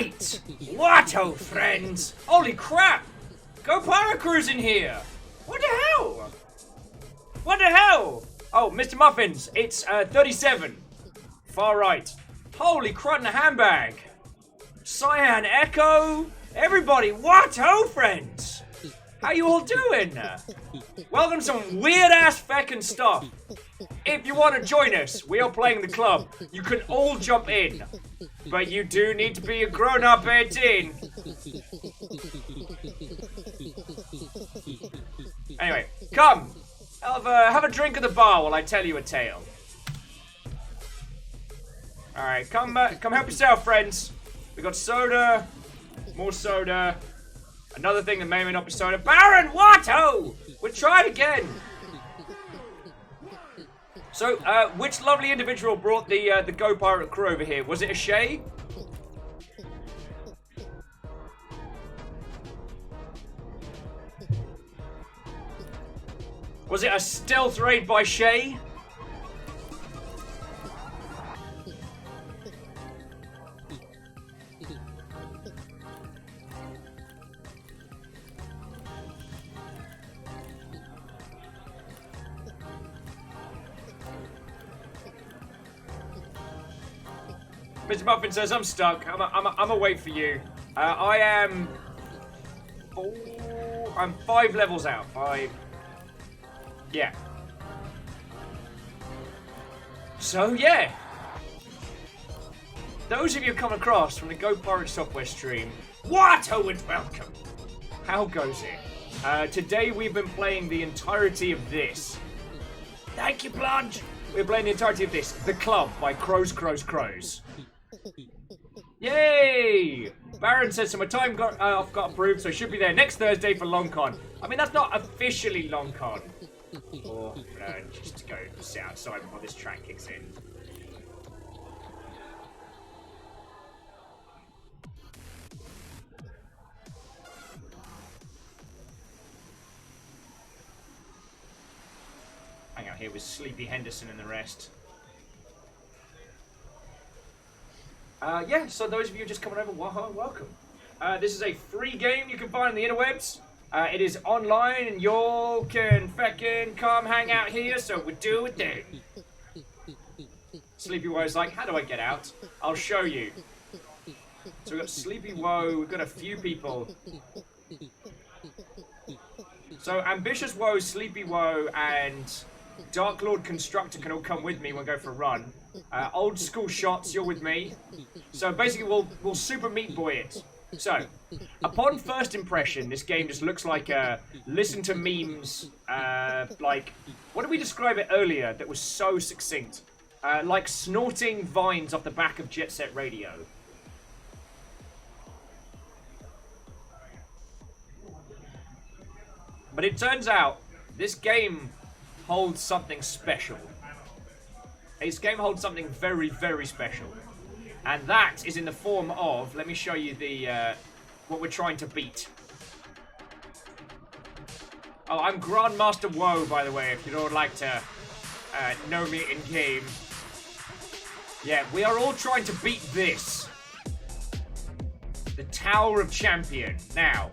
right! What, oh friends? Holy crap! Go Pirate Crew's in here! What the hell? What the hell? Oh, Mr. Muffins, it's 37. Far right. Holy crud in a handbag. Cyan Echo. Everybody, what, oh friends? How you all doing? Welcome to some weird-ass feckin' stuff. If you want to join us, we are playing the club. You can all jump in. But you do need to be a grown-up 18. Anyway, come. Have a drink at the bar while I tell you a tale. Alright, come help yourself, friends. We got soda, more soda, another thing that may or may not be soda. Baron, what? Oh! We'll try it again. So, which lovely individual brought the Go Pirate Crew over here? Was it a Shay? Was it a stealth raid by Shay? Mr. Muffin says, I'm stuck. I'm a wait for you. I am... Oh, I'm 5 levels out. 5. Yeah. So, yeah. Those of you come across from the Go Pirate software stream, what? Oh, and welcome. How goes it? Today we've been playing the entirety of this. Thank you, Plunge. We're playing the entirety of this. The Club by Crows. Yay! Baron says, so my time got approved, so I should be there next Thursday for LongCon. I mean, that's not officially LongCon. Or, just go sit outside before this track kicks in. Hang out here with Sleepy Henderson and the rest. Yeah, so those of you just coming over, welcome. This is a free game you can find on the interwebs. It is online, and y'all can feckin' come hang out here, so we do it then. Sleepy Woe's like, how do I get out? I'll show you. So we've got Sleepy Woe, we've got a few people. So Ambitious Woe, Sleepy Woe, and Dark Lord Constructor can all come with me when we go for a run. Old School Shots, you're with me. So basically we'll super Meat Boy it. So, upon first impression, this game just looks like listen to memes, like, what did we describe it earlier that was so succinct? Like snorting vines off the back of Jet Set Radio. But it turns out, this game holds something special. This game holds something very, very special. And that is in the form of, let me show you the what we're trying to beat. Oh, I'm Grandmaster Woe, by the way, if you don't like to know me in game. Yeah, we are all trying to beat this. The Tower of Champion. Now,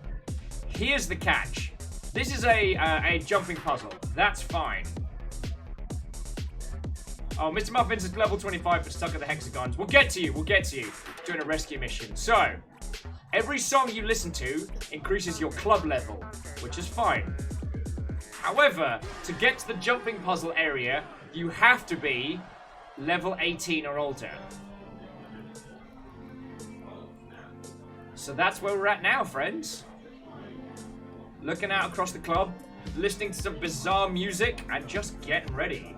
here's the catch. This is a jumping puzzle. That's fine. Oh, Mr. Muffins is level 25 but stuck at the hexagons. We'll get to you. Doing a rescue mission. So, every song you listen to increases your club level, which is fine. However, to get to the jumping puzzle area, you have to be level 18 or older. So that's where we're at now, friends. Looking out across the club, listening to some bizarre music, and just getting ready.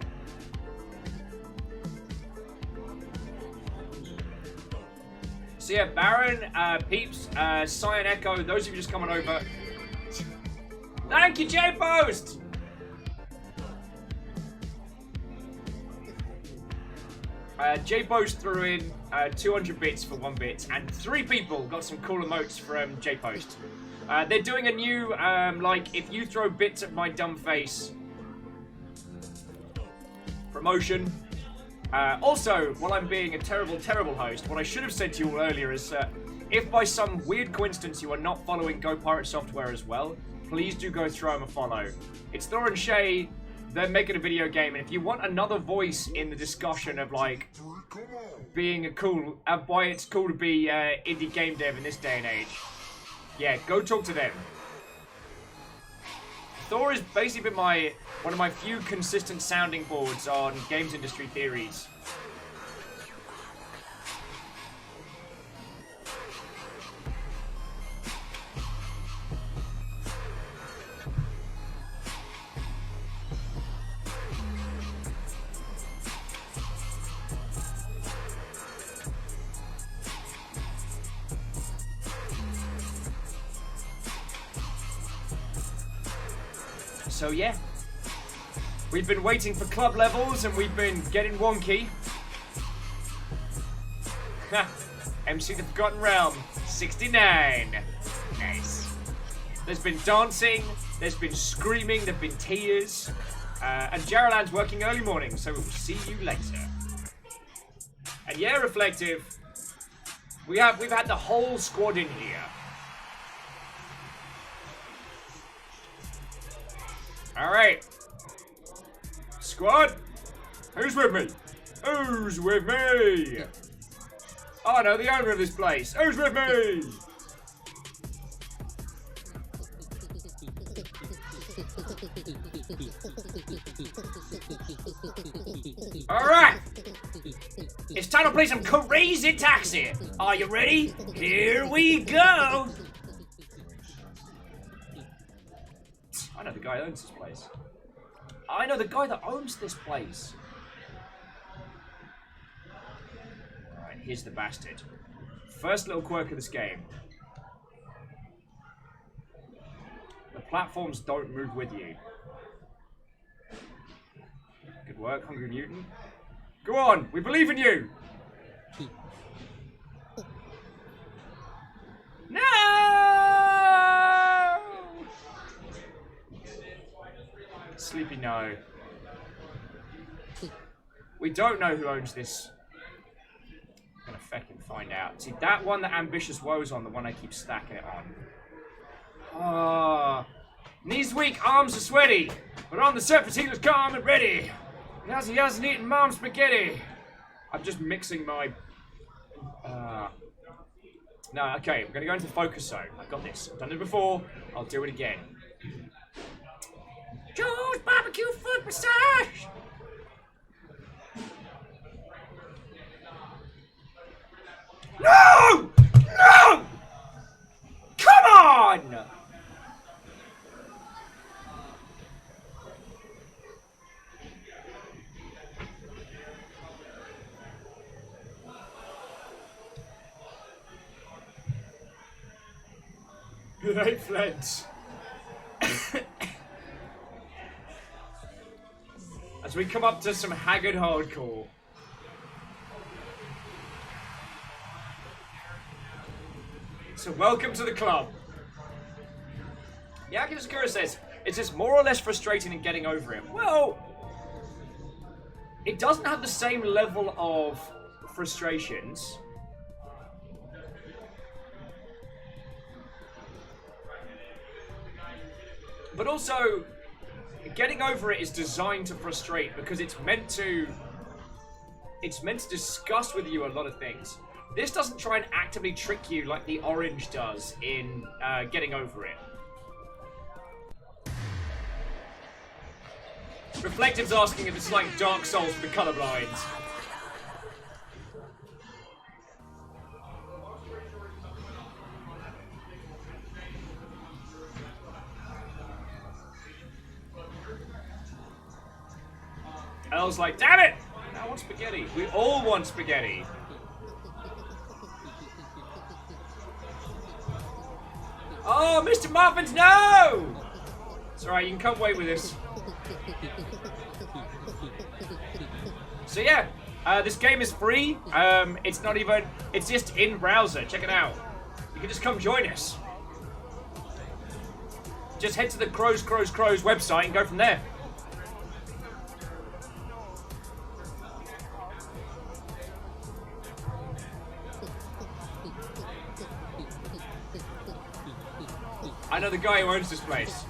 So yeah, Baron, Peeps, Cyan Echo, those of you just coming over. Thank you, J-Post! J-Post threw in 200 bits for 1 bit, and 3 people got some cool emotes from J-Post. They're doing a new, like, if you throw bits at my dumb face promotion. Also, while I'm being a terrible, terrible host, what I should have said to you all earlier is, If by some weird coincidence you are not following Go Pirate Software as well, please do go throw them a follow. It's Thor and Shay. They're making a video game, and if you want another voice in the discussion of like being a cool, why it's cool to be indie game dev in this day and age, yeah, go talk to them. Thor has basically been one of my few consistent sounding boards on games industry theories. So yeah, we've been waiting for club levels and we've been getting wonky. Ha! MC the Forgotten Realm, 69. Nice. There's been dancing, there's been screaming, there've been tears. And Jaraland's working early morning, so we'll see you later. And yeah, Reflective, we've had the whole squad in here. Alright. Squad, who's with me? Who's with me? Oh no, the owner of this place. Who's with me? Alright. It's time to play some Crazy Taxi. Are you ready? Here we go. I know the guy that owns this place. I know the guy that owns this place. Alright, here's the bastard. First little quirk of this game. The platforms don't move with you. Good work, Hungry Mutant. Go on, we believe in you! No! Sleepy no. We don't know who owns this. I'm gonna fucking find out. See, that one that Ambitious Woe's on, the one I keep stacking it on. Ah, knees weak, arms are sweaty, but on the surface he was calm and ready. He hasn't eaten mom's spaghetti. I'm just mixing my... No, okay, we're gonna go into focus zone. I've got this. I've done it before. I'll do it again. Joe's barbecue foot massage! No! No! Come on! Good night, friends. As we come up to some haggard hardcore. So welcome to the club. Yakizakura says, it's just more or less frustrating in getting over it. Well, it doesn't have the same level of frustrations. But also, getting over it is designed to frustrate because it's meant to discuss with you a lot of things. This doesn't try and actively trick you like the orange does in getting over it. Reflective's asking if it's like Dark Souls for the colorblind. Elle's like, damn it! I want spaghetti. We all want spaghetti. Oh, Mr. Muffins, no! It's alright, you can come away with this. So yeah, this game is free. It's not even, it's just in browser. Check it out. You can just come join us. Just head to the Crows website and go from there. I know the guy who owns this place.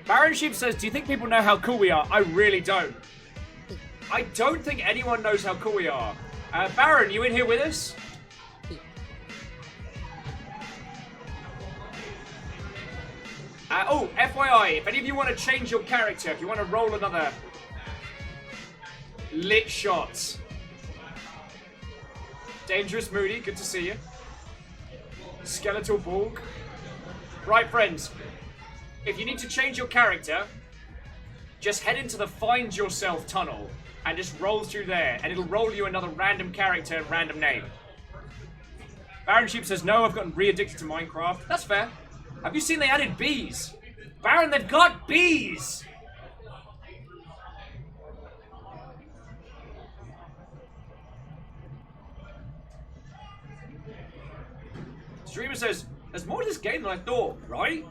Baron Sheep says, do you think people know how cool we are? I really don't. I don't think anyone knows how cool we are. Baron, you in here with us? Oh, FYI, if any of you want to change your character, if you want to roll another lit shot. Dangerous Moody, good to see you. Skeletal Borg. Right, friends. If you need to change your character, just head into the Find Yourself tunnel and just roll through there, and it'll roll you another random character and random name. Baron Sheep says, no, I've gotten re-addicted to Minecraft. That's fair. Have you seen they added bees? Baron, they've got bees! Streamer says, there's more to this game than I thought, right?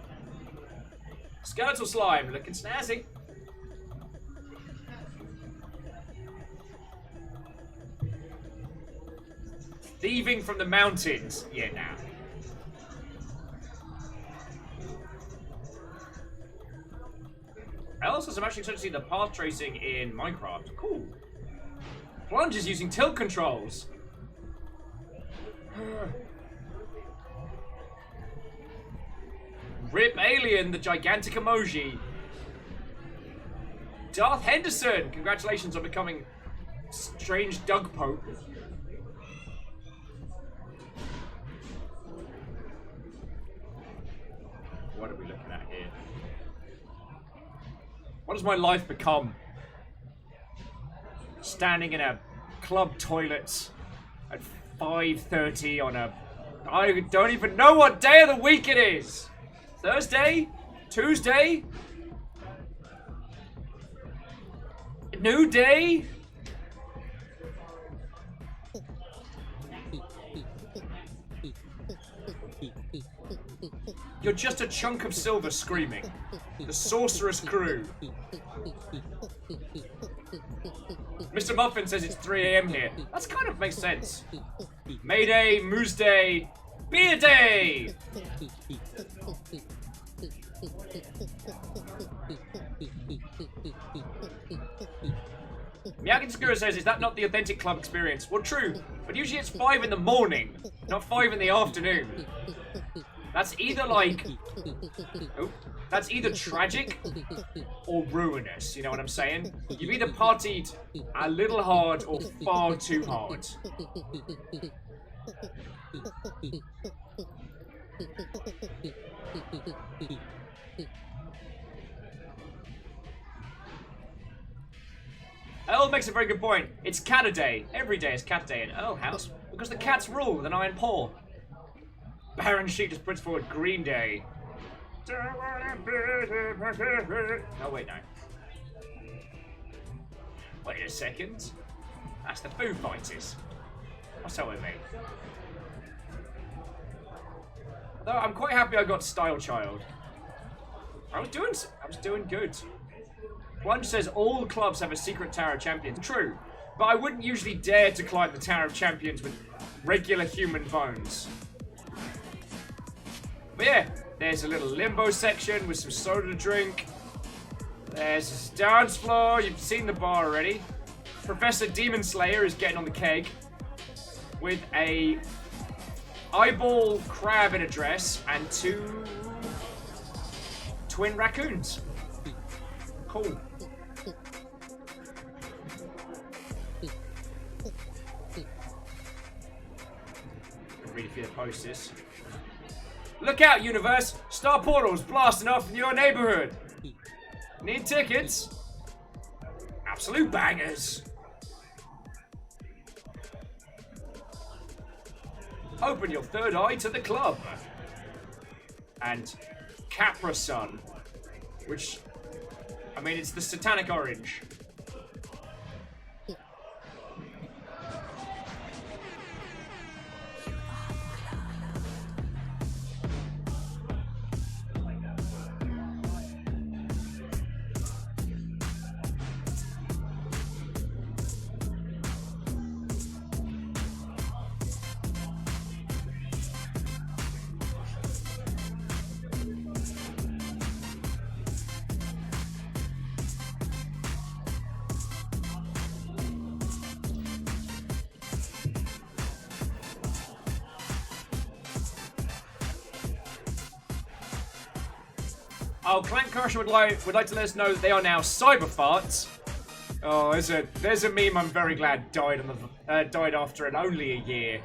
Skeletal slime, looking snazzy. Thieving from the mountains. Yeah, now. Else says I'm actually excited to see the path tracing in Minecraft. Cool. Plunge is using tilt controls. Rip Alien, the gigantic emoji. Darth Henderson, congratulations on becoming Strange Doug Pope. What are we looking at here? What has my life become? Standing in a club toilet at 5:30 on a... I don't even know what day of the week it is! Thursday? Tuesday? New day? You're just a chunk of silver screaming. The sorceress crew. Mr. Muffin says it's 3 AM here. That's kind of makes sense. Mayday, Moose Day, Beer Day! Miyagi Skura says, is that not the authentic club experience? Well, true, but usually it's 5 in the morning, not 5 in the afternoon. That's either like... Oh, that's either tragic or ruinous, you know what I'm saying? You've either partied a little hard or far too hard. Earl makes a very good point. It's cat a day. Every day is cat day in Earl House because the cats rule with an iron paw. Baron Sheep just puts forward Green Day. Oh, wait, no. Wait a second. That's the Foo Fighters. What's up with me? Though I'm quite happy I got Style Child. I was doing good. One says all clubs have a secret Tower of Champions. True, but I wouldn't usually dare to climb the Tower of Champions with regular human bones. But yeah, there's a little limbo section with some soda to drink. There's this dance floor. You've seen the bar already. Professor Demon Slayer is getting on the keg with a eyeball crab in a dress and 2 twin raccoons. Cool. Read a few of the posters. Look out, universe! Star portals blasting off in your neighborhood. Need tickets? Absolute bangers. Open your third eye to the club. And Capra Sun, which mean, it's the satanic orange. Oh, Clank Crusher would like to let us know that they are now cyber farts. Oh, there's a meme I'm very glad died on the died after an only a year.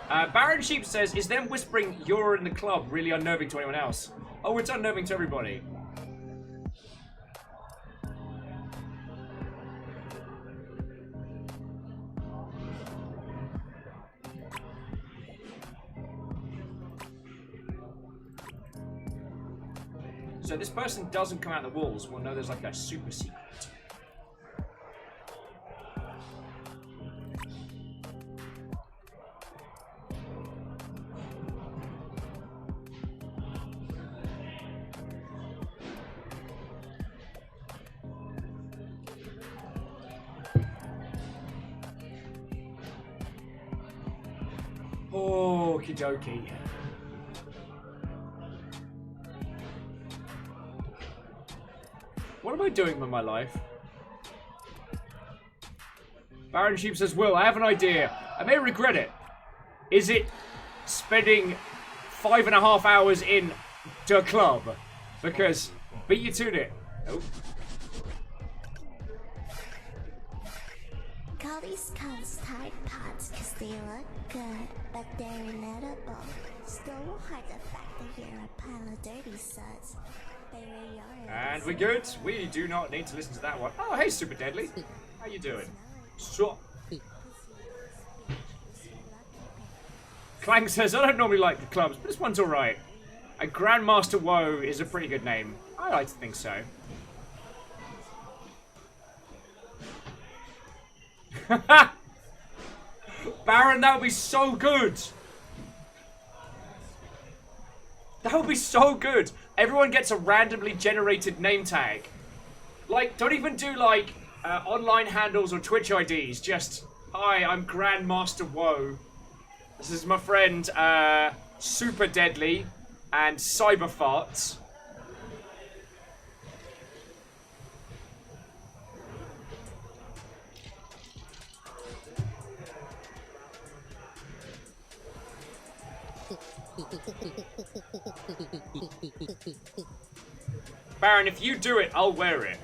Baron Sheep says, "Is them whispering you're in the club really unnerving to anyone else?" Oh, it's unnerving to everybody. So this person doesn't come out the walls. We'll know there's like a super secret. Okie dokie. What am I doing with my life? Baron Sheep says, Will, I have an idea. I may regret it. Is it spending 5.5 hours in the club? Because, beat you to it. Oh. Call these cunts Tide Pods because they look good, but they're inedible. Still won't hide the fact that you're a pile of dirty suds. They really are. And we're good. We do not need to listen to that one. Oh, hey, Super Deadly. How you doing? So. Clank says, I don't normally like the clubs, but this one's alright. And Grandmaster Woe is a pretty good name. I like to think so. Baron, that would be so good. That would be so good. Everyone gets a randomly generated name tag. Like, don't even do, like, online handles or Twitch IDs. Just, hi, I'm Grandmaster Woe. This is my friend, Super Deadly and Cyber Farts. Baron, if you do it, I'll wear it.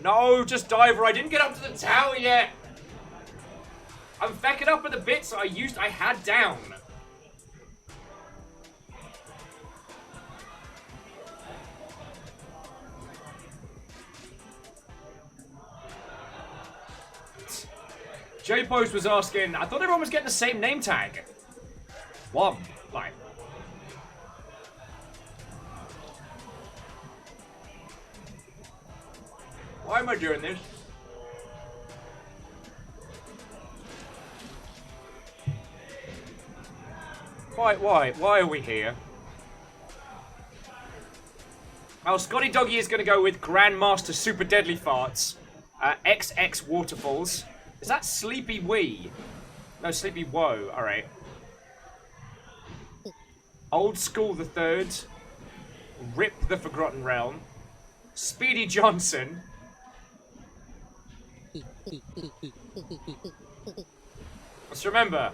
No, just Diver. I didn't get up to the tower yet. I'm fecking up at the bits I had down. J-Post was asking, I thought everyone was getting the same name tag. One, like. Why am I doing this? Why are we here? Oh, Scotty Doggy is going to go with Grandmaster Super Deadly Farts. XX Waterfalls. Is that Sleepy Wee? No, Sleepy Woe. Alright. Old School the Third. Rip the Forgotten Realm. Speedy Johnson. Let's remember,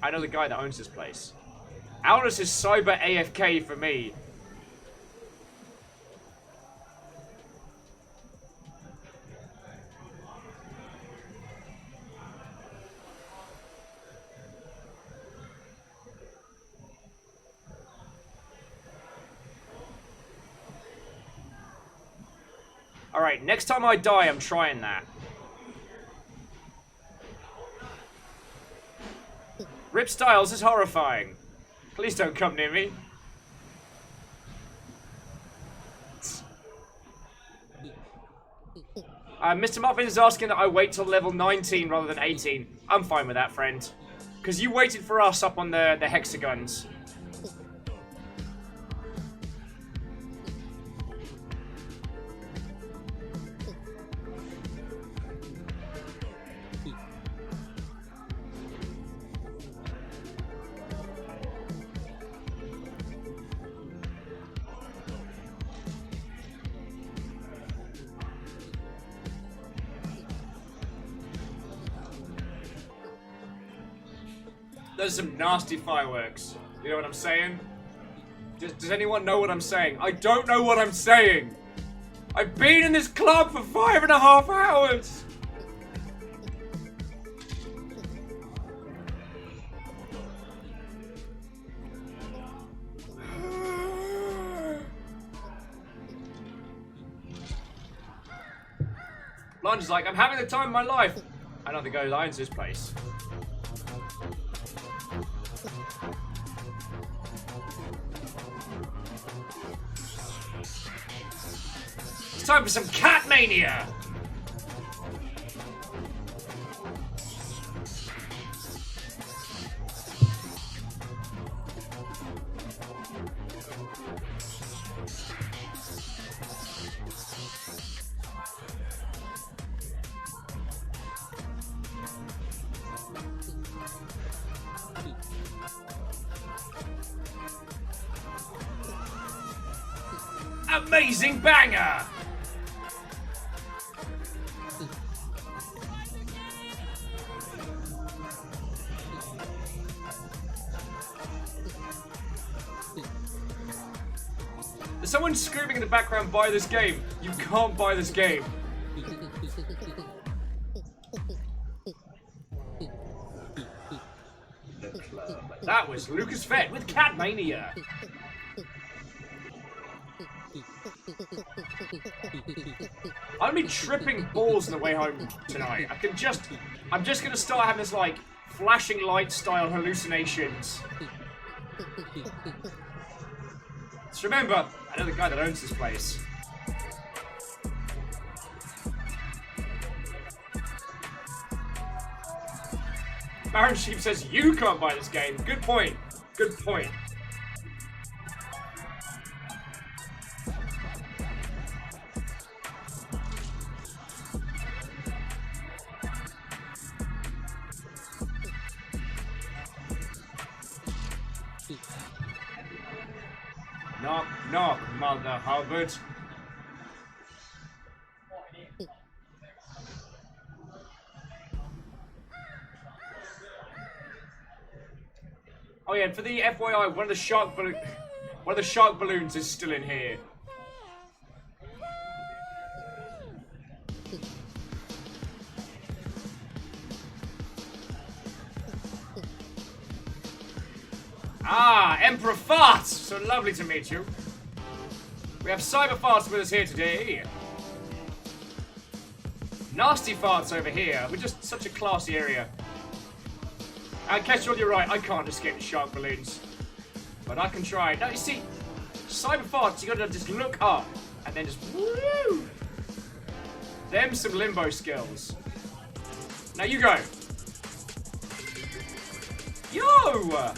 I know the guy that owns this place. Aldous is cyber AFK for me. Alright, next time I die, I'm trying that. Rip Styles is horrifying. Please don't come near me. Mr. Muffin is asking that I wait till level 19 rather than 18. I'm fine with that, friend. Because you waited for us up on the hexagons. Those are some nasty fireworks. You know what I'm saying? Does anyone know what I'm saying? I don't know what I'm saying. I've been in this club for 5.5 hours. Lunge is like, I'm having the time of my life. I don't think I lines this place. It's time for some cat mania! Amazing banger! There's someone screaming in the background, buy this game. You can't buy this game. That was Lucas Fett with Cat Mania. I'm gonna be tripping balls on the way home tonight. I'm just gonna start having this like flashing light style hallucinations. Just remember, I know the guy that owns this place. Baron Sheep says you can't buy this game. Good point. Good point. Knock, knock, Mother Hubbard. Oh yeah, and for the FYI, one of the shark balloons is still in here. Ah, Emperor Farts! So lovely to meet you. We have Cyber Farts with us here today. Nasty Farts over here. We're just such a classy area. Kestrel, you're right. I can't escape the shark balloons. But I can try. Now, you see, Cyber Farts, you gotta just look up and then just woo! Them some limbo skills. Now you go. Yo!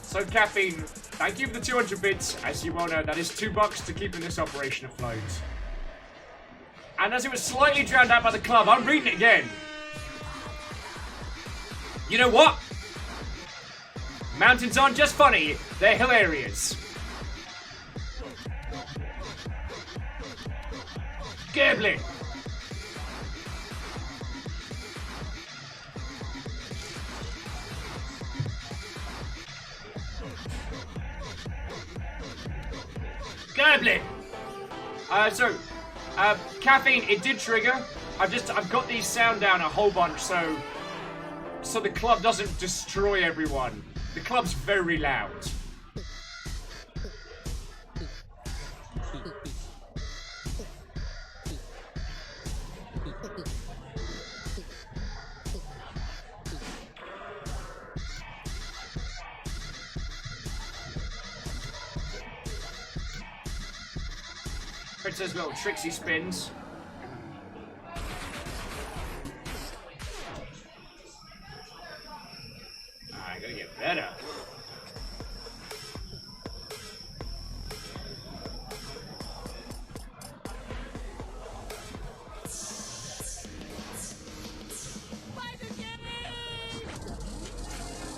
So, Caffeine, thank you for the 200 bits. As you well know, that is $2 to keeping this operation afloat. And as it was slightly drowned out by the club, I'm reading it again. You know what? Mountains aren't just funny, they're hilarious. Gambling. Gambling. Caffeine, it did trigger. I've got these sound down a whole bunch, so the club doesn't destroy everyone. The club's very loud. Princess little tricksy spins. I gotta get better.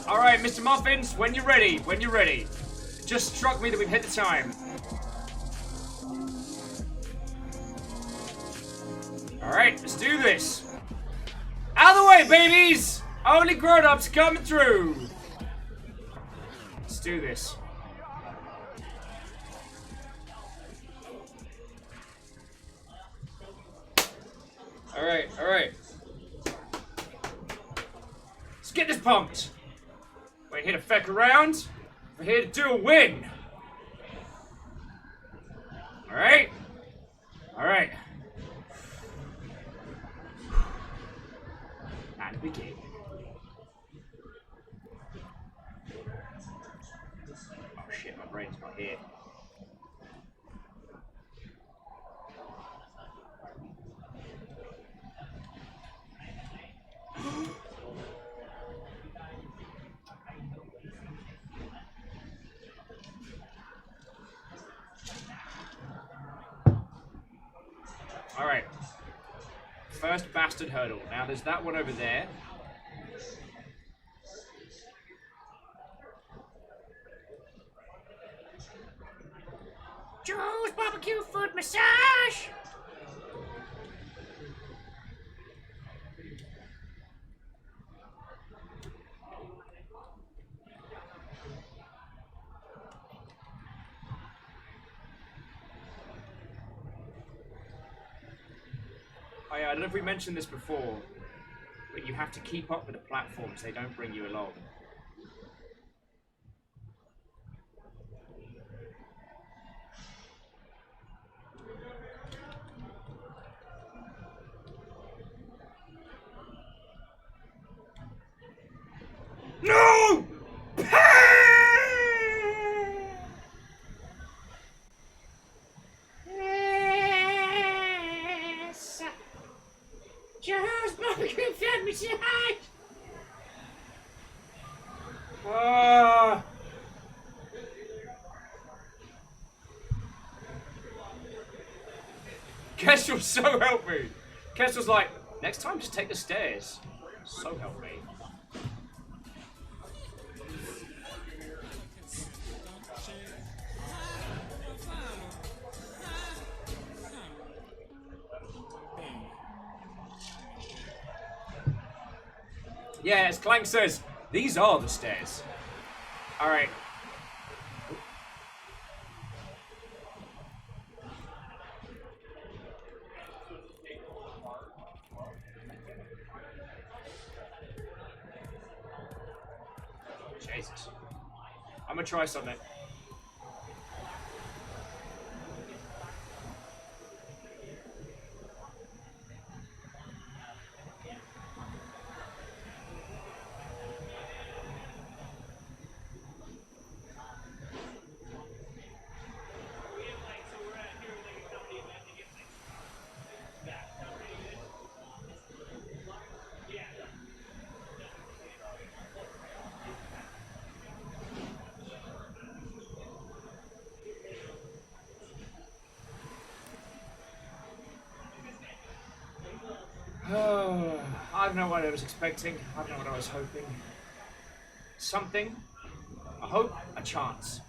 All right, Mr. Muffins, when you're ready, when you're ready. Just struck me that we've hit the time. All right, let's do this. Out of the way, babies! Only grown-ups coming through. Let's do this. All right, all right. Let's get this pumped. We're here to feck around. We're here to do a win. All right, all right. And begin. Oh shit, my brain's not here. All right. First bastard hurdle. Now there's that one over there. Joe's barbecue foot massage. Oh yeah, I don't know if we mentioned this before, but you have to keep up with the platforms. They don't bring you along. No! Yes! Joe's barbecue foot massage! Kestrel, so help me! Kestrel's like, next time just take the stairs. So help me. Yeah, as Clank says, these are the stairs. Alright. Jesus. I'm gonna try something. I don't know what I was expecting. I don't know what I was hoping. Something. A hope. A chance.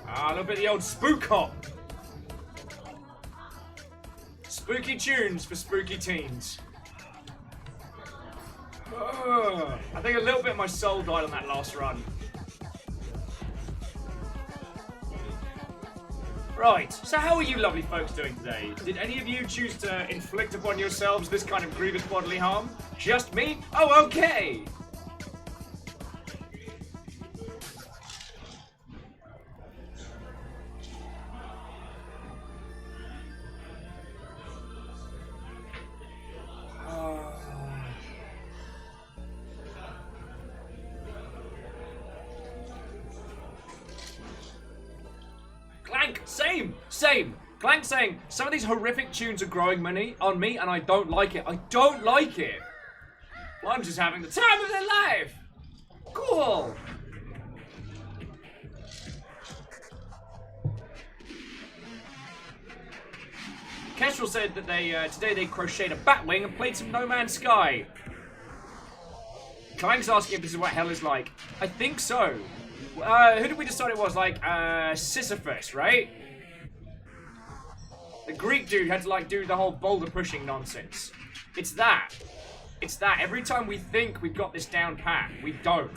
Ah, a little bit of the old spook hop. Spooky tunes for spooky teens. I think a little bit of my soul died on that last run. Right, so how are you lovely folks doing today? Did any of you choose to inflict upon yourselves this kind of grievous bodily harm? Just me? Oh, okay! Same. Clank saying, some of these horrific tunes are growing on me, and I don't like it. I don't like it. Well, I'm just having the time of their life. Cool. Kestrel said that today they crocheted a batwing and played some No Man's Sky. Clank's asking if this is what hell is like. I think so. Who did we decide it was? Like, Sisyphus, right? The Greek dude had to, like, do the whole boulder pushing nonsense. It's that. It's that. Every time we think we've got this down pat, we don't.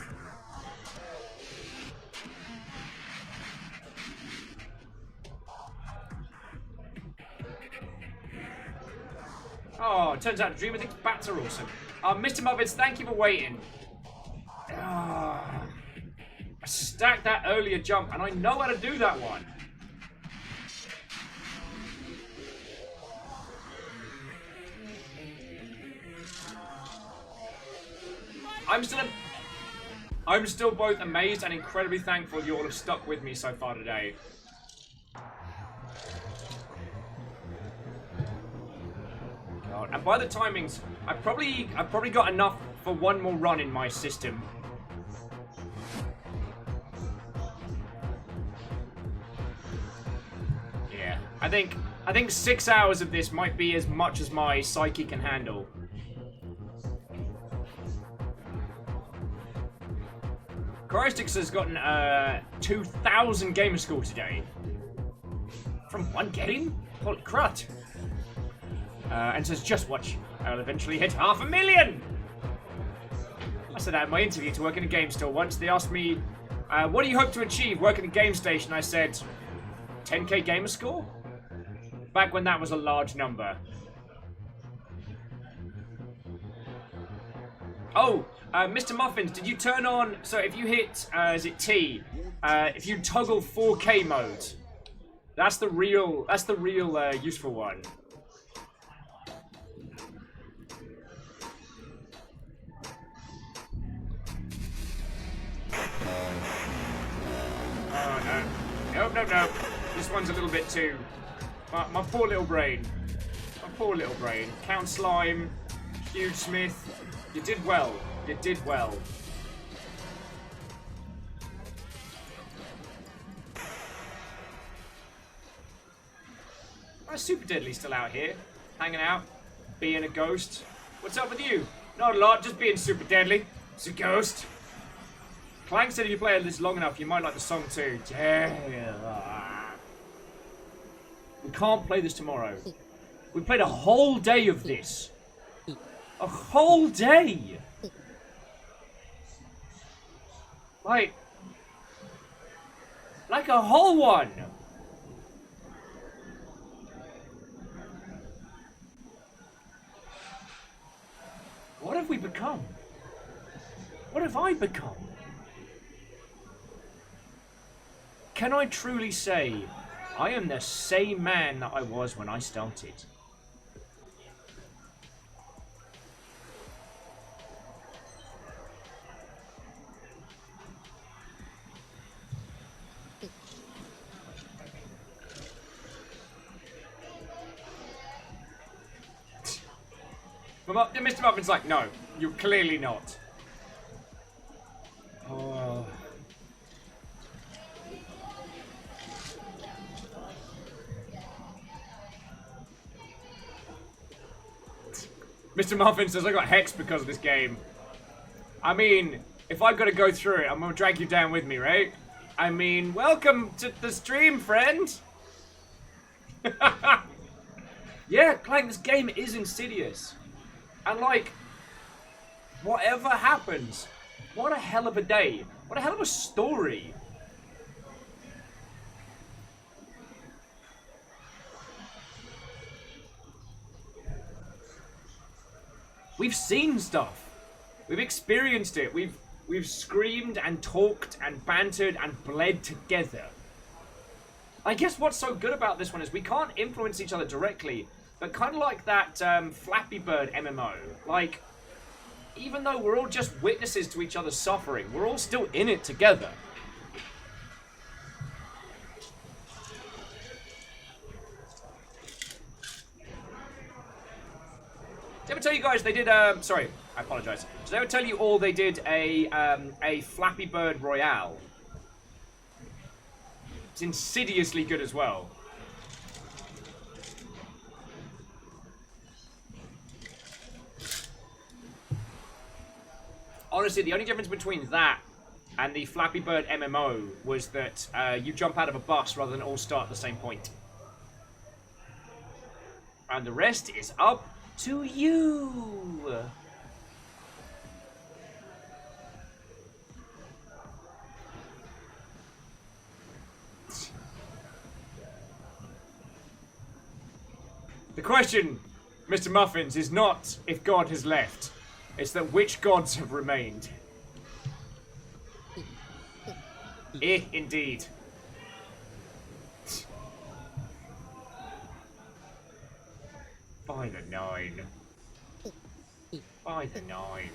Oh, it turns out Dreamer thinks bats are awesome. Mr. Muppets, thank you for waiting. I stacked that earlier jump, and I know how to do that one. I'm still both amazed and incredibly thankful you all have stuck with me so far today. God. And by the timings, I've probably got enough for one more run in my system. Yeah, I think 6 hours of this might be as much as my psyche can handle. Chrystix has gotten 2,000 gamer score today. From one game? Holy crud. And says, just watch. I'll eventually hit 500,000! I said that in my interview to work in a game store once. They asked me, what do you hope to achieve working in a game station? I said, 10k gamer score? Back when that was a large number. Oh, Mr. Muffins, did you turn on, so if you hit, is it T, if you toggle 4K mode, that's the real useful one. Oh, no. Nope. This one's a little bit too... My poor little brain. My poor little brain. Count Slime, Huge Smith, you did well. You did well. Super Deadly's still out here, hanging out, being a ghost. What's up with you? Not a lot, just being super deadly. It's a ghost. Clank said if you play this long enough, you might like the song too. We can't play this tomorrow. We played a whole day of this. A whole day! Like a whole one! What have we become? What have I become? Can I truly say I am the same man that I was when I started? Mr. Muffin's like, no, you're clearly not. Oh. Mr. Muffin says I got hexed because of this game. I mean, if I've got to go through it, I'm gonna drag you down with me, right? I mean, welcome to the stream, friend. Yeah, Clank, this game is insidious. And like, whatever happens, what a hell of a day. What a hell of a story. We've seen stuff. We've experienced it. We've screamed and talked and bantered and bled together. I guess what's so good about this one is we can't influence each other directly, but kind of like that Flappy Bird MMO. Like, even though we're all just witnesses to each other's suffering, we're all still in it together. I ever tell you guys they did, sorry, I apologize. Did I ever tell you all they did a Flappy Bird Royale? It's insidiously good as well. Honestly, the only difference between that and the Flappy Bird MMO was that you jump out of a bus rather than all start at the same point. And the rest is up to you. The question, Mr. Muffins, is not if God has left. It's that which gods have remained. Indeed. By the 9. By the 9.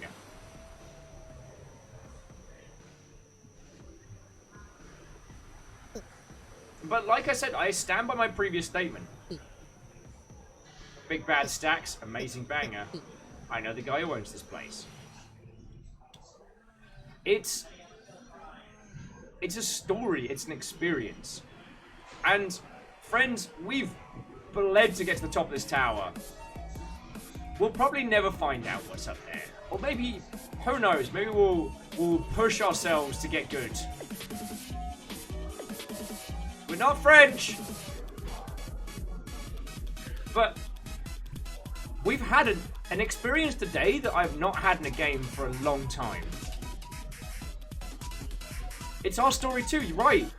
But like I said, I stand by my previous statement. Big Bad Stacks, amazing banger. I know the guy who owns this place. It's a story, it's an experience. And friends, we've bled to get to the top of this tower. We'll probably never find out what's up there. Or maybe, who knows, maybe we'll push ourselves to get good. We're not French! But we've had an experience today that I've not had in a game for a long time. It's our story too, you're right.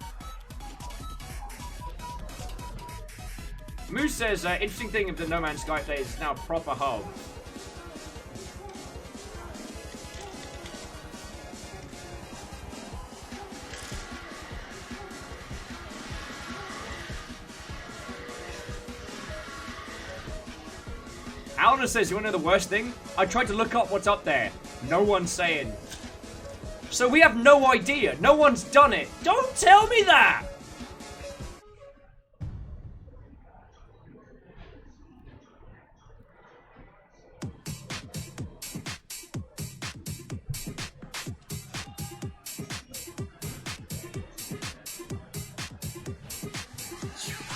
Moose says, interesting thing of the No Man's Sky update is it's now proper hub. Alna says, you want to know the worst thing? I tried to look up what's up there. No one's saying. So we have no idea. No one's done it. Don't tell me that!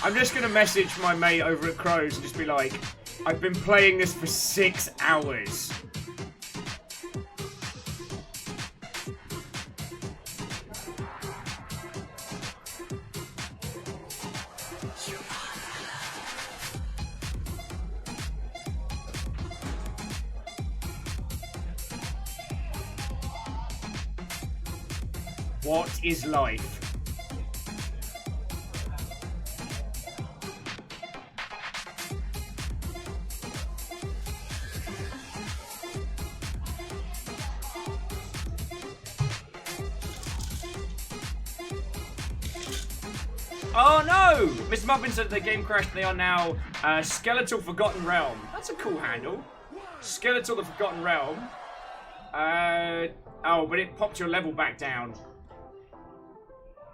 I'm just gonna message my mate over at Crows and just be like, I've been playing this for 6 hours. What is life? Oh no! Mr. Muffin said the game crashed. They are now Skeletal Forgotten Realm. That's a cool handle. Skeletal the Forgotten Realm. Oh, but it popped your level back down.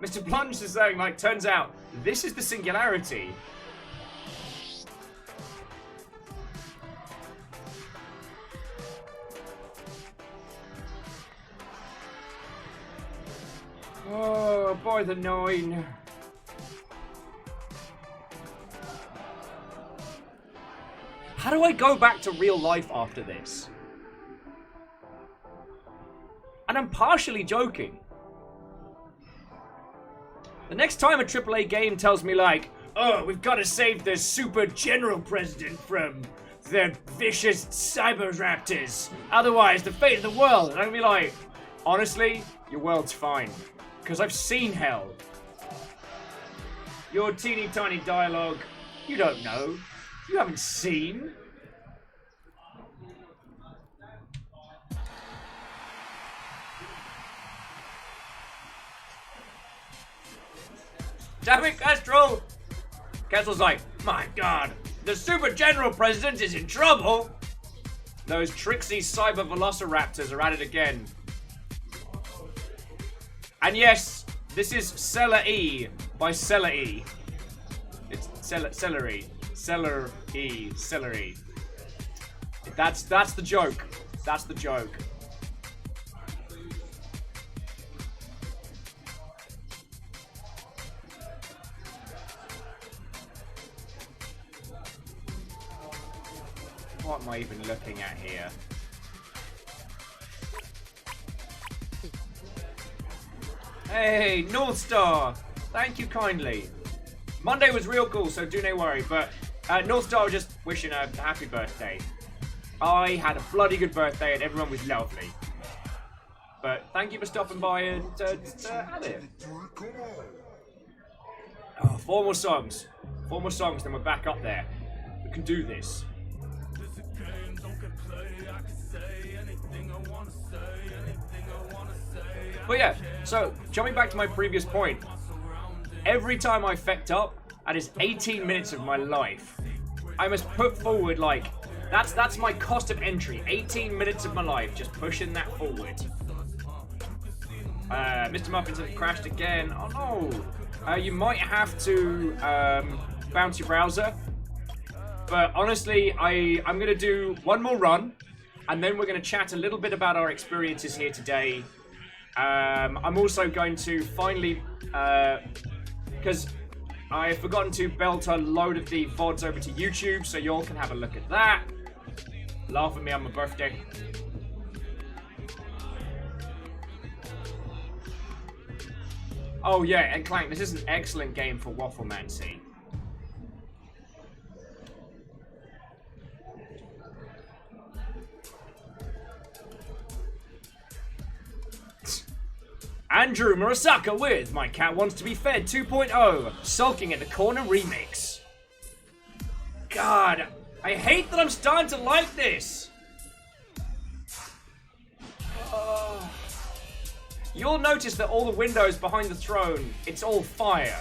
Mr. Plunge is saying, like, turns out, this is the singularity. Oh, by the 9. How do I go back to real life after this? And I'm partially joking. The next time a AAA game tells me like, oh, we've got to save the super general president from the vicious cyber raptors. Otherwise, the fate of the world. And I'm going to be like, honestly, your world's fine. Because I've seen hell. Your teeny tiny dialogue, you don't know. You haven't seen. Damn it, Castro! Castle's like, my god, the super general president is in trouble! Those tricksy cyber velociraptors are at it again. And yes, this is Cellar E by Cellar E. It's celery. Celery. Celery. That's the joke. That's the joke. What am I even looking at here? Hey, North Star! Thank you kindly. Monday was real cool, so do no worry, but North Star was just wishing a happy birthday. I had a bloody good birthday and everyone was lovely. But thank you for stopping by and have it. Oh, 4 more songs. 4 more songs, then we're back up there. We can do this. But yeah, so jumping back to my previous point, every time I fecked up, that is 18 minutes of my life. I must put forward, like, that's my cost of entry. 18 minutes of my life, just pushing that forward. Mr. Muffins has crashed again. Oh no! You might have to bounce your browser. But honestly, I'm going to do one more run, and then we're going to chat a little bit about our experiences here today. I'm also going to finally, because I've forgotten to belt a load of the VODs over to YouTube, so y'all can have a look at that. Laugh at me on my birthday. Oh yeah, and Clank, this is an excellent game for Wafflemancy. Andrew Murasaka with My Cat Wants to Be Fed 2.0, Sulking in the Corner remix. God, I hate that I'm starting to like this. You'll notice that all the windows behind the throne, it's all fire.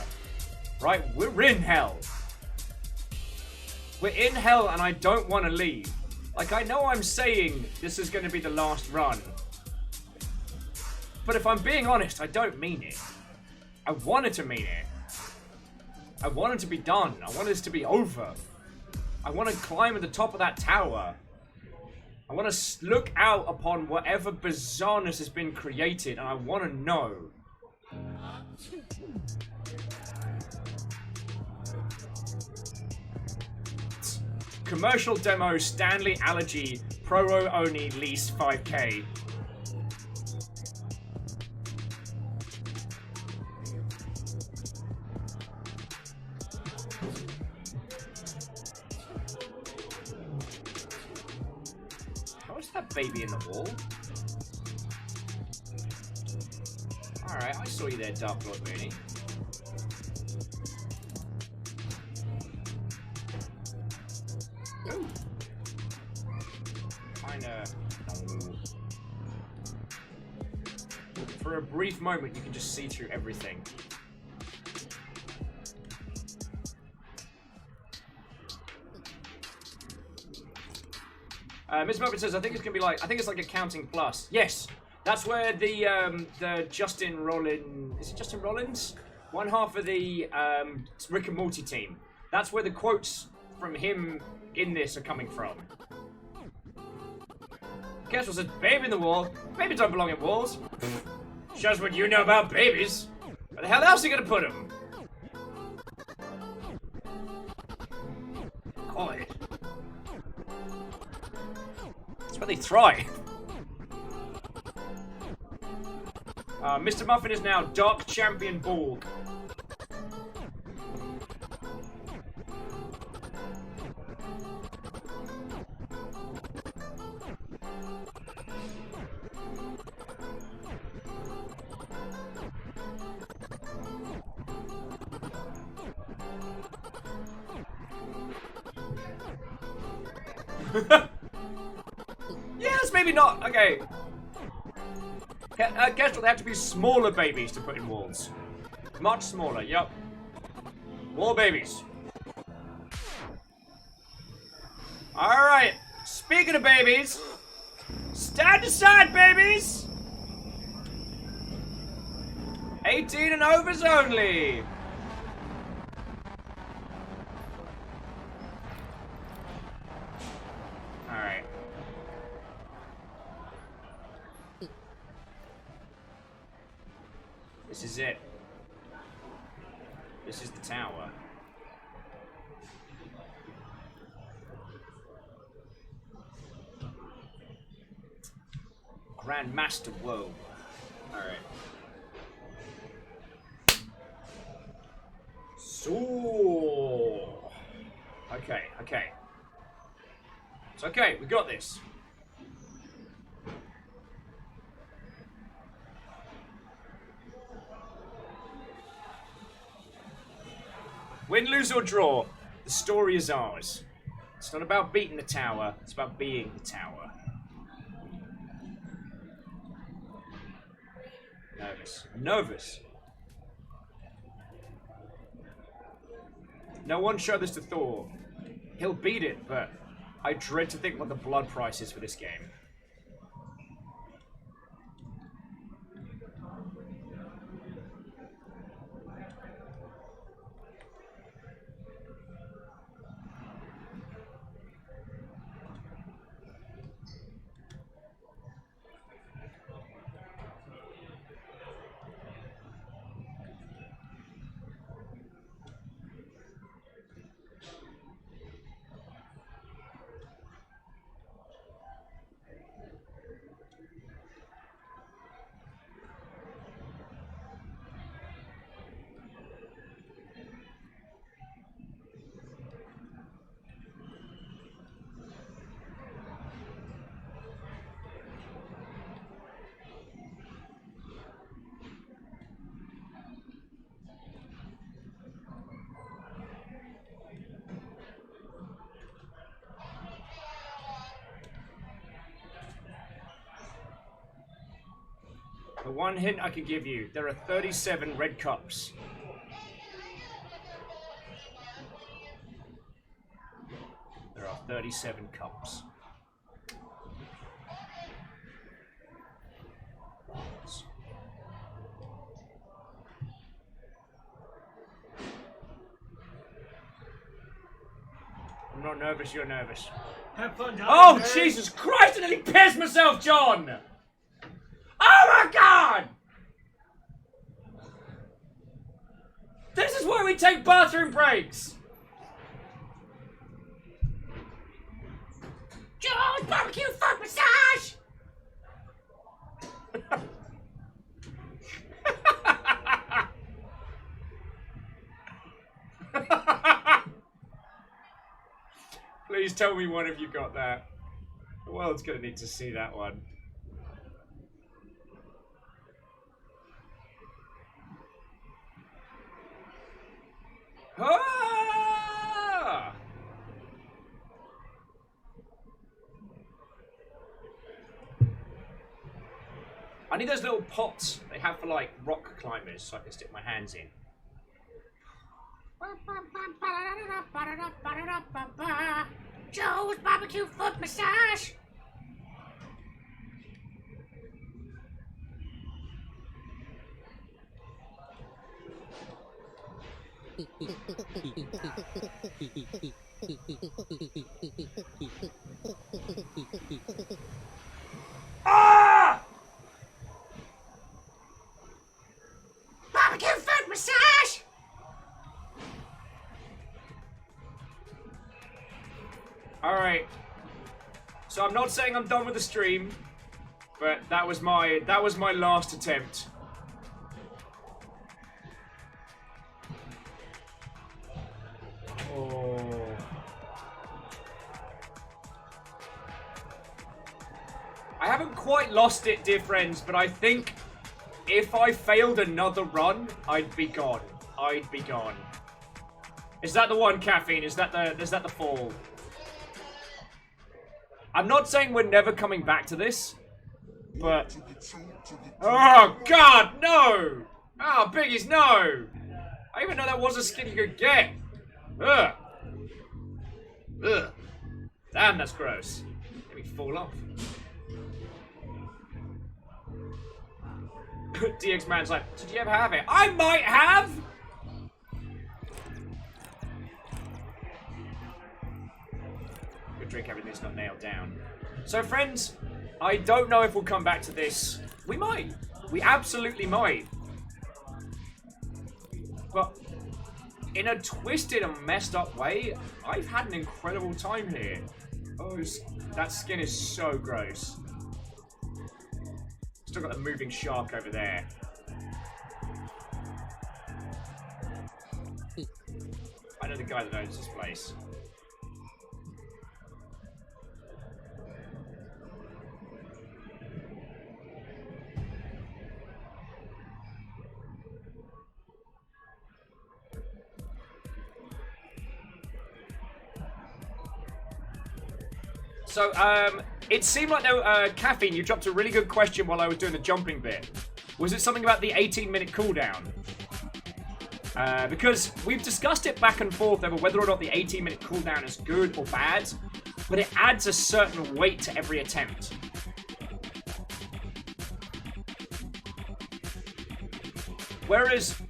Right? We're in hell. We're in hell and I don't want to leave. Like, I know I'm saying this is going to be the last run. But if I'm being honest, I don't mean it. I wanted to mean it. I want it to be done. I want this to be over. I want to climb at the top of that tower. I want to look out upon whatever bizarreness has been created, and I want to know. Commercial demo Stanley Allergy Pro only lease 5K. That baby in the wall. Alright, I saw you there, Dark Lord Mooney. Ooh. Kinda... Oh. For a brief moment, you can just see through everything. Mr. Muppet says, I think it's like Accounting Plus. Yes, that's where the Justin Rollins, is it Justin Rollins? One half of the Rick and Morty team. That's where the quotes from him in this are coming from. Guess what says, baby in the wall? Babies don't belong in walls. Shows what you know about babies. Where the hell else are you gonna put them? Quiet. That's where they thrive. Mr. Muffin is now Dark Champion Borg. Yes, maybe not. Okay. Guess what? They have to be smaller babies to put in walls. Much smaller. Yep. More babies. All right. Speaking of babies, stand aside, babies. 18 and overs only. Alright. This is it. This is the tower. Grand Master, whoa. Alright. So. Okay, okay. It's okay, we got this. Win, lose, or draw, the story is ours. It's not about beating the tower, it's about being the tower. Nervous. Nervous. No one show this to Thor. He'll beat it, but I dread to think what the blood price is for this game. The one hint I can give you, there are 37 red cups. There are 37 cups. I'm not nervous, you're nervous. Have fun, John. Oh, Jesus Christ, I nearly pissed myself, John! Oh my God! This is where we take bathroom breaks! Joe's barbecue foot massage! Please tell me one of you got that. The world's gonna need to see that one. Ah! I need those little pots they have for like rock climbers so I can stick my hands in. Joe's barbecue foot massage. Ah! Barbecue foot massage. All right. So I'm not saying I'm done with the stream, but that was my last attempt. Oh. I haven't quite lost it, dear friends, but I think if I failed another run, I'd be gone. I'd be gone. Is that the one, Caffeine? Is that the fall? I'm not saying we're never coming back to this, but... Oh, God, no! Oh, Biggies, no! I even know that was a skin you could get. Ugh. Ugh. Damn, that's gross. Let me fall off. DX Man's like, did you ever have it? I might have! Good drink, everything's not nailed down. So, friends, I don't know if we'll come back to this. We might. We absolutely might. in a twisted and messed up way, I've had an incredible time here. Oh, that skin is so gross. Still got the moving shark over there. I know the guy that owns this place. So, it seemed like Caffeine, you dropped a really good question while I was doing the jumping bit. Was it something about the 18-minute cooldown? Because we've discussed it back and forth over whether or not the 18-minute cooldown is good or bad, but it adds a certain weight to every attempt. Whereas...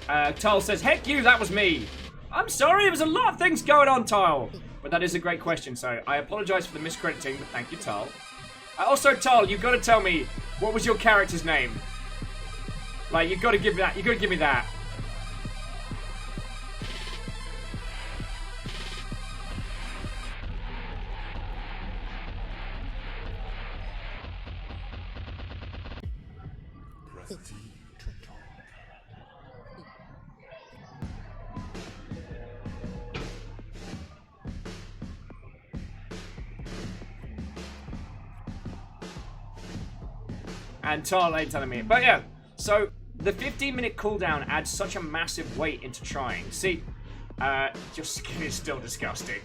Tile says, heck you, that was me. I'm sorry, there was a lot of things going on, Tile. But that is a great question, so I apologize for the miscrediting, but thank you, Tile. Also, Tile, you've got to tell me, what was your character's name? Like, you've got to give me that. You've got to give me that. And Tile ain't telling me. But yeah, so the 15-minute cooldown adds such a massive weight into trying. See, your skin is still disgusting.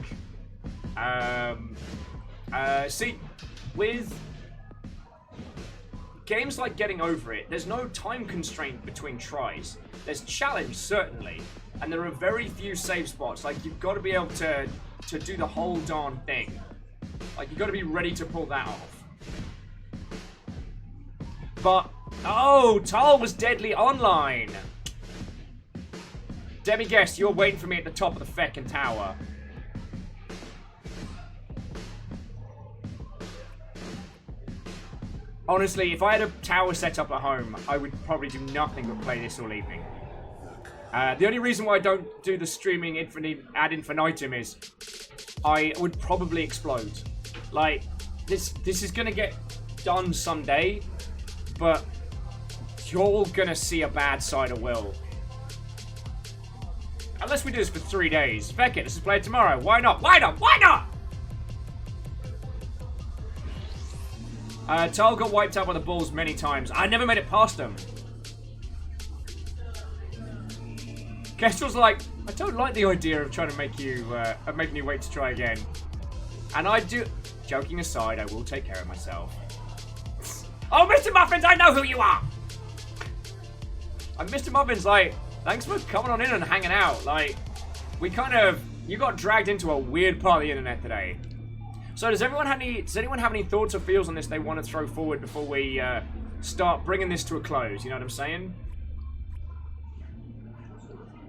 See, with games like Getting Over It, there's no time constraint between tries. There's challenge, certainly, and there are very few save spots. Like, you've got to be able to do the whole darn thing. Like, you've got to be ready to pull that off. But, oh, Tile was deadly online. Demi guess, you're waiting for me at the top of the feckin' tower. Honestly, if I had a tower set up at home, I would probably do nothing but play this all evening. The only reason why I don't do the streaming ad infinitum is I would probably explode. Like, this is gonna get done someday, but you're all gonna see a bad side of Will. Unless we do this for 3 days. Feck it, let's just play it tomorrow. Why not? Why not? Why not? Tile got wiped out by the Bulls many times. I never made it past them. Kestrel's like, I don't like the idea of trying to make you, of making you wait to try again. And I do... Joking aside, I will take care of myself. Oh, Mr. Muffins, I know who you are! And Mr. Muffins, like, thanks for coming on in and hanging out. Like, we kind of... You got dragged into a weird part of the internet today. So does anyone have any thoughts or feels on this they want to throw forward before we start bringing this to a close? You know what I'm saying?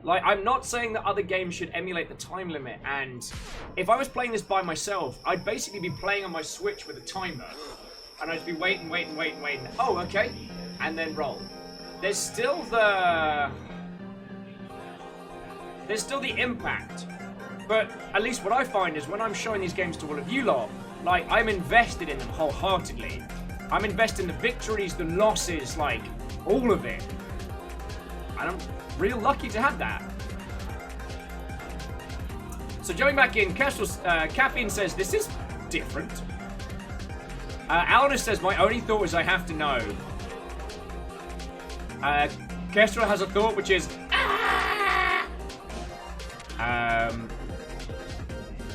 Like, I'm not saying that other games should emulate the time limit, and if I was playing this by myself, I'd basically be playing on my Switch with a timer, and I'd be waiting. Oh, okay, and then roll. There's still the impact. But at least what I find is when I'm showing these games to all of you lot, like, I'm invested in them wholeheartedly. I'm invested in the victories, the losses, like, all of it. And I'm real lucky to have that. So jumping back in, Caffeine says, this is different. Alanus says, my only thought is I have to know. Kestrel has a thought, which is,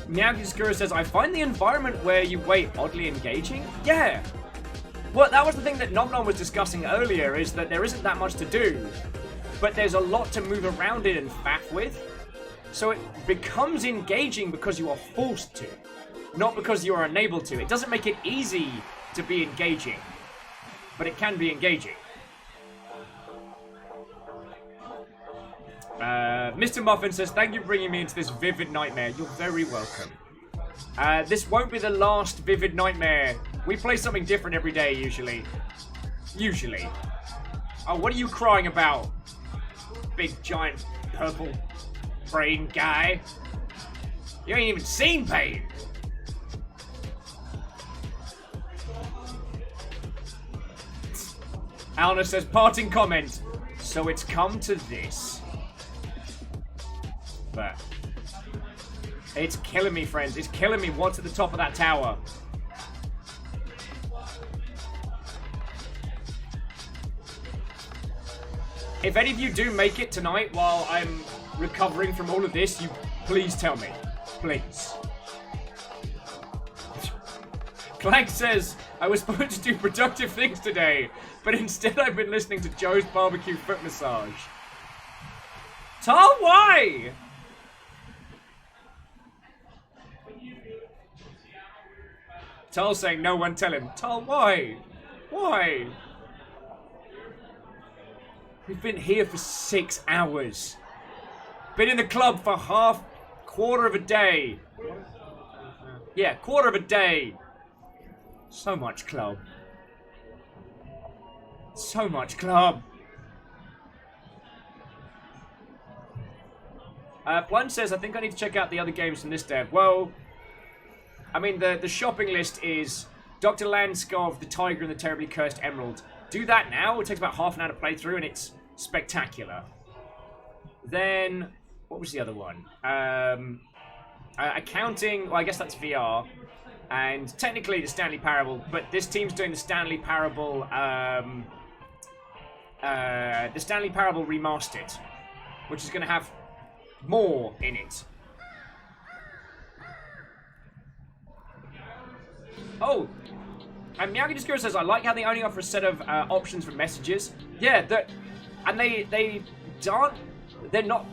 Miyagi says, I find the environment where you wait oddly engaging. Yeah. Well, that was the thing that Nom Nom was discussing earlier, is that there isn't that much to do, but there's a lot to move around in and faff with. So it becomes engaging because you are forced to, not because you are unable to. It doesn't make it easy to be engaging, but it can be engaging. Mr. Muffin says, thank you for bringing me into this vivid nightmare. You're very welcome. This won't be the last vivid nightmare. We play something different every day, usually. Oh, what are you crying about? Big, giant, purple brain guy. You ain't even seen pain. Alna says, parting comment. So it's come to this. But it's killing me, friends. It's killing me. What's at the top of that tower? If any of you do make it tonight while I'm recovering from all of this, you please tell me. Please. Clank says, I was supposed to do productive things today, but instead I've been listening to Joe's barbecue foot massage. Tal, why? Tal saying no one tell him. Tal, why? Why? We've been here for 6 hours. Been in the club for quarter of a day. Yeah, quarter of a day. So much club. So much club. Plunge says, I think I need to check out the other games from this dev. Well, I mean, the shopping list is Dr. Landskov, The Tiger, and the Terribly Cursed Emerald. Do that now. It takes about half an hour to play through, and it's spectacular. Then, what was the other one? Accounting, well, I guess that's VR. And technically the Stanley Parable, but this team's doing the Stanley Parable, Remastered, which is going to have more in it. Oh, and Miyagi Disco says, I like how they only offer a set of options for messages. Yeah, and they're not,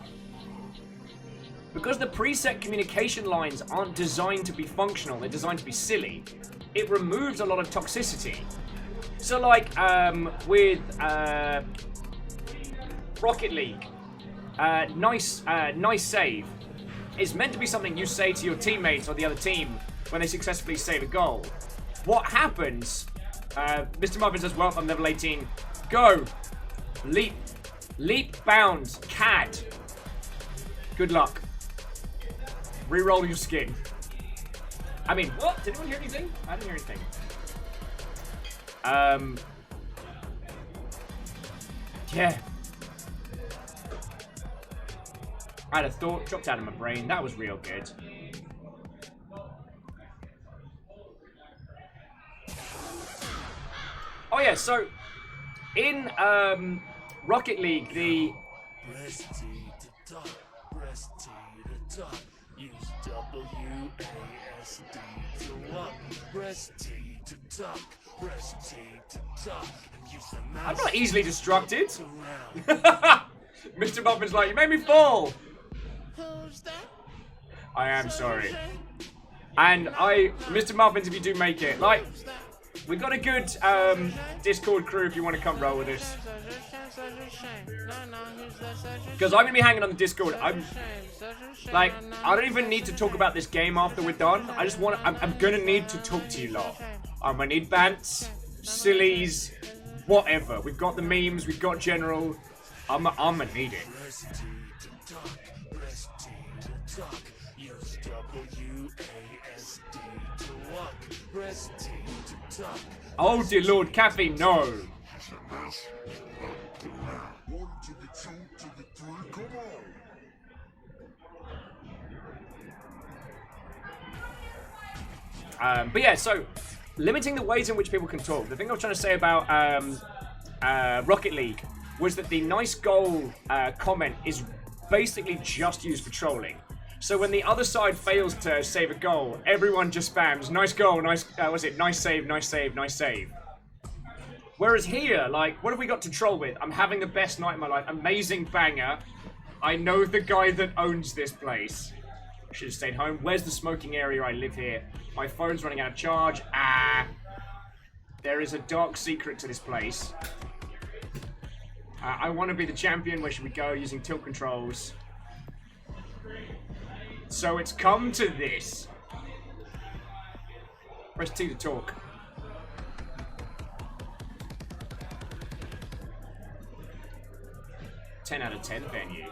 because the preset communication lines aren't designed to be functional, they're designed to be silly, it removes a lot of toxicity. So like, with Rocket League, nice save is meant to be something you say to your teammates or the other team when they successfully save a goal. What happens, Mr. Muffin says, well, I'm level 18, go, leap, bounds, CAD, good luck. Reroll your skin. I mean, what? Did anyone hear anything? I didn't hear anything. Yeah. I had a thought, dropped out of my brain. That was real good. Oh yeah, so in Rocket League, the use WASD to walk, press T to talk, press T to talk, and use the mouse. I'm not easily distracted. Mr. Muffin's like, you made me fall. Who's that? I am sorry. And Mr. Muffins, if you do make it, like, we've got a good Discord crew if you want to come roll with us. Because I'm going to be hanging on the Discord. I don't even need to talk about this game after we're done. I just want to, I'm going to need to talk to you lot. I'm going to need bants, sillies, whatever. We've got the memes, we've got general. I'm going to need it. Oh dear Lord, caffeine, no. 1 to the 2 to the 3, come on. But yeah, so limiting the ways in which people can talk. The thing I was trying to say about Rocket League was that the nice goal comment is basically just used for trolling. So when the other side fails to save a goal, everyone just spams nice goal, nice nice save, nice save, nice save. Whereas here, like, what have we got to troll with? I'm having the best night of my life, amazing banger. I know the guy that owns this place. Should have stayed home. Where's the smoking area? I live here. My phone's running out of charge. There is a dark secret to this place. I want to be the champion. Where should we go? Using tilt controls. So it's come to this. Press T to talk. 10 out of 10 venue.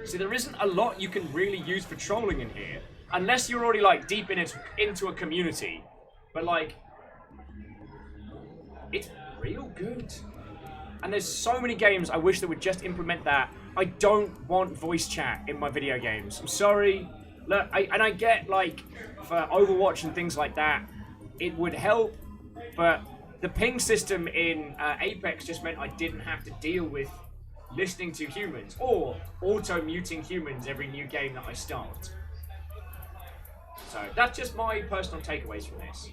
See, there isn't a lot you can really use for trolling in here, unless you're already like deep into a community. But like, it's real good. And there's so many games I wish that would just implement that. I don't want voice chat in my video games. I'm sorry. Look, I get like for Overwatch and things like that, it would help, but the ping system in Apex just meant I didn't have to deal with listening to humans or auto-muting humans every new game that I start. So that's just my personal takeaways from this.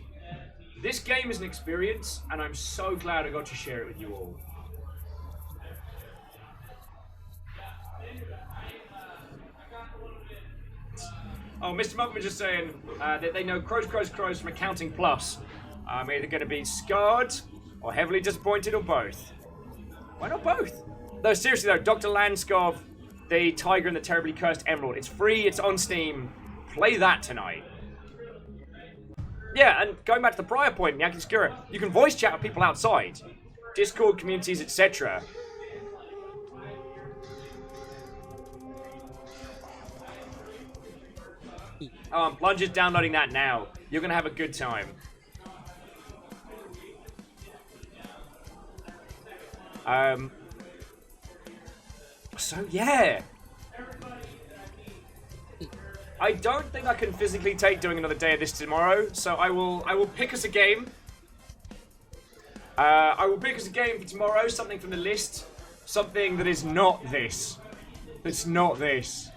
This game is an experience, and I'm so glad I got to share it with you all. Oh, Mr. Muffin was just saying that they know crows from Accounting Plus. I'm either going to be scarred or heavily disappointed or both. Why not both? No, seriously though, Dr. Landskov, the Tiger and the Terribly Cursed Emerald. It's free, it's on Steam. Play that tonight. Yeah, and going back to the prior point, Miyaki Skura, you can voice chat with people outside. Discord communities, etc. Plunge is downloading that now. You're going to have a good time. So yeah. I don't think I can physically take doing another day of this tomorrow, so I will pick us a game. I will pick us a game for tomorrow, something from the list. Something that is not this. That's not this.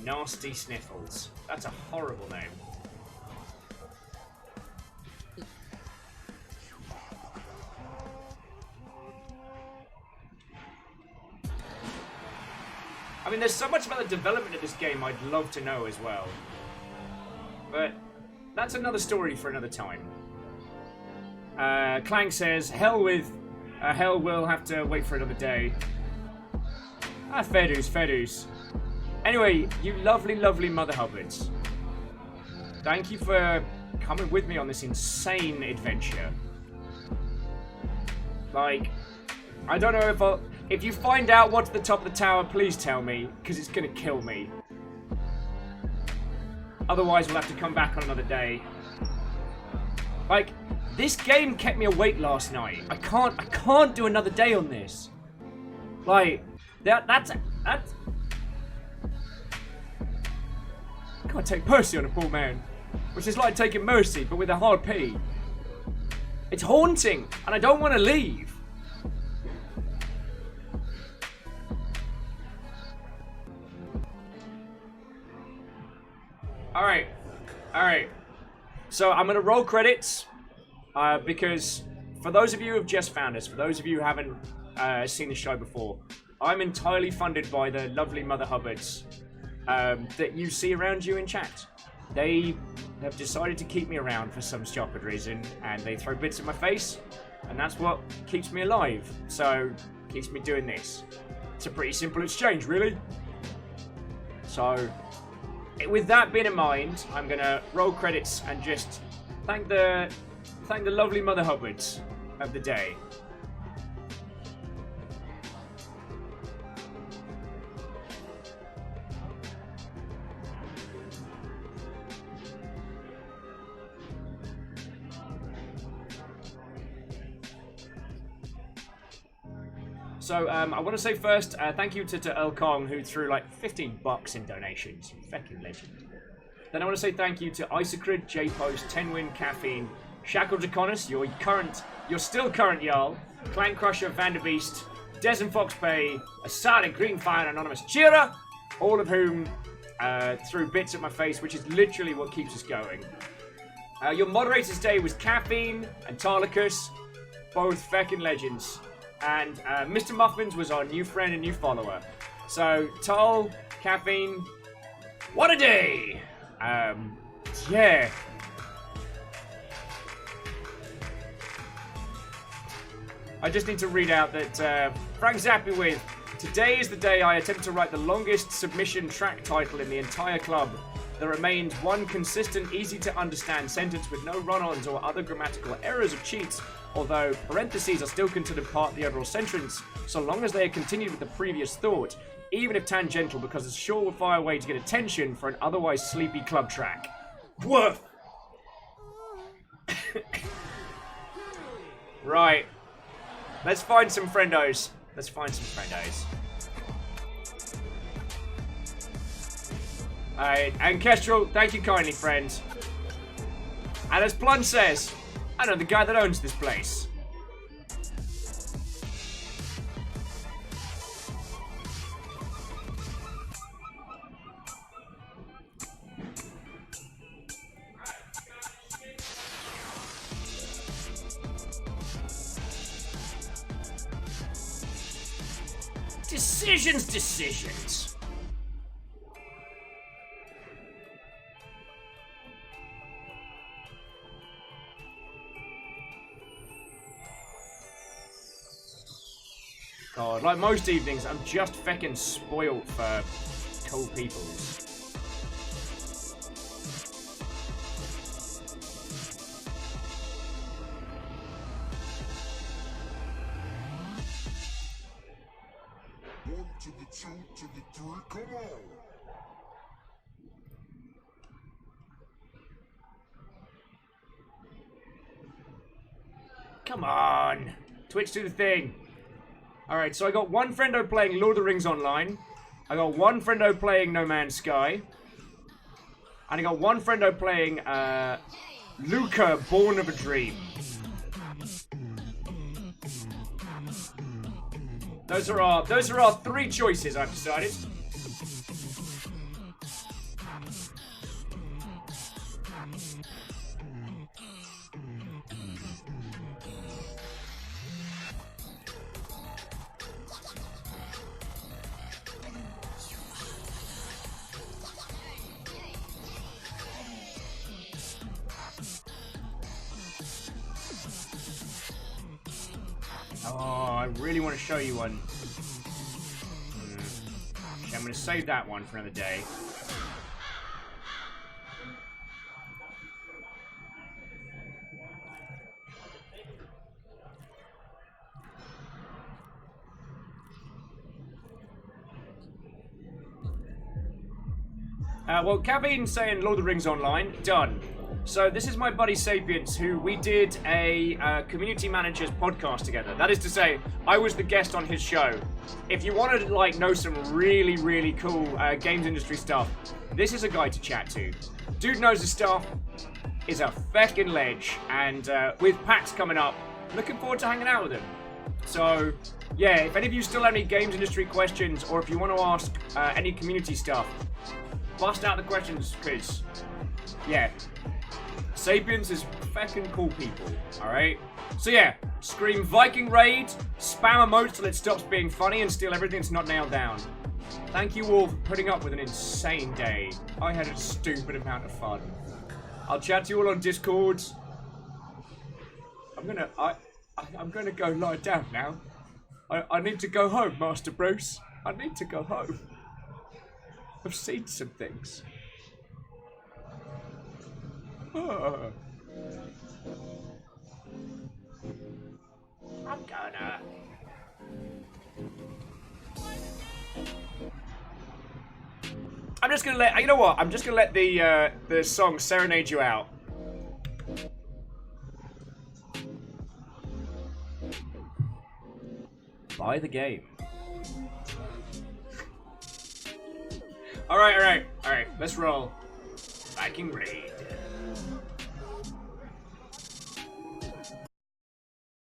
Nasty Sniffles. That's a horrible name. I mean, there's so much about the development of this game I'd love to know as well. But that's another story for another time. Clank says, hell will have to wait for another day. Fair dues. Anyway, you lovely, lovely Mother Hubbards. Thank you for coming with me on this insane adventure. Like, I don't know if you find out what's at the top of the tower, please tell me, because it's gonna kill me. Otherwise, we'll have to come back on another day. Like, this game kept me awake last night. I can't do another day on this. Like, that's can't take mercy on a poor man, which is like taking mercy, but with a hard P. It's haunting, and I don't want to leave. Alright. So I'm going to roll credits, because for those of you who have just found us, for those of you who haven't seen the show before, I'm entirely funded by the lovely Mother Hubbards that you see around you in chat. They have decided to keep me around for some stupid reason, and they throw bits in my face, and that's what keeps me alive. So, keeps me doing this. It's a pretty simple exchange, really. So, with that being in mind, I'm gonna roll credits and just thank the lovely Mother Hubbards of the day. So, I want to say first, thank you to Earl Kong, who threw like $15 in donations. Fucking legend. Then I want to say thank you to Isocrid, J-Post, Tenwin, Caffeine, Shackle Draconis, you're still current, y'all, Clan Crusher, Vanderbeast, Des and Fox Bay, Asada, Greenfire, Anonymous Cheerer, all of whom threw bits at my face, which is literally what keeps us going. Your moderator's day was Caffeine and Tarlicus, both feckin' legends. And Mr. Muffins was our new friend and new follower. So, Tal, Caffeine, what a day! Yeah. I just need to read out that Frank Zappi with Today is the day I attempt to write the longest submission track title in the entire club. There remains one consistent, easy-to-understand sentence with no run-ons or other grammatical errors or cheats, although parentheses are still considered part of the overall sentence, so long as they are continued with the previous thought, even if tangential, because it's a surefire way to get attention for an otherwise sleepy club track. Woof! Right. Let's find some friendos. Let's find some friendos. Alright, and Kestrel, thank you kindly, friend. And as Plunge says, I know the guy that owns this place. Decisions. God, like most evenings, I'm just feckin' spoilt for cool peoples. One to the two to the three, come on! Come on! Twitch, do the thing. Alright, so I got one friendo playing Lord of the Rings Online. I got one friendo playing No Man's Sky. And I got one friendo playing, Luca, Born of a Dream. Those are our three choices, I've decided. Oh, I really want to show you one. Okay, I'm going to save that one for another day. Well, Cabin's saying Lord of the Rings Online. Done. So this is my buddy Sapiens, who we did a community managers podcast together. That is to say, I was the guest on his show. If you want to like know some really, really cool games industry stuff, this is a guy to chat to. Dude knows his stuff, is a feckin' ledge, and with PAX coming up, looking forward to hanging out with him. So, yeah, if any of you still have any games industry questions, or if you want to ask any community stuff, bust out the questions, because, yeah, Sapiens is feckin' cool people, alright? So yeah, scream Viking Raid, spam emotes till it stops being funny, and steal everything that's not nailed down. Thank you all for putting up with an insane day. I had a stupid amount of fun. I'll chat to you all on Discord. I'm gonna go lie down now. I need to go home, Master Bruce. I need to go home. I've seen some things. Oh. I'm gonna. I'm just gonna let. You know what? I'm just gonna let the song serenade you out. Buy the game. All right. Let's roll. Viking Raid.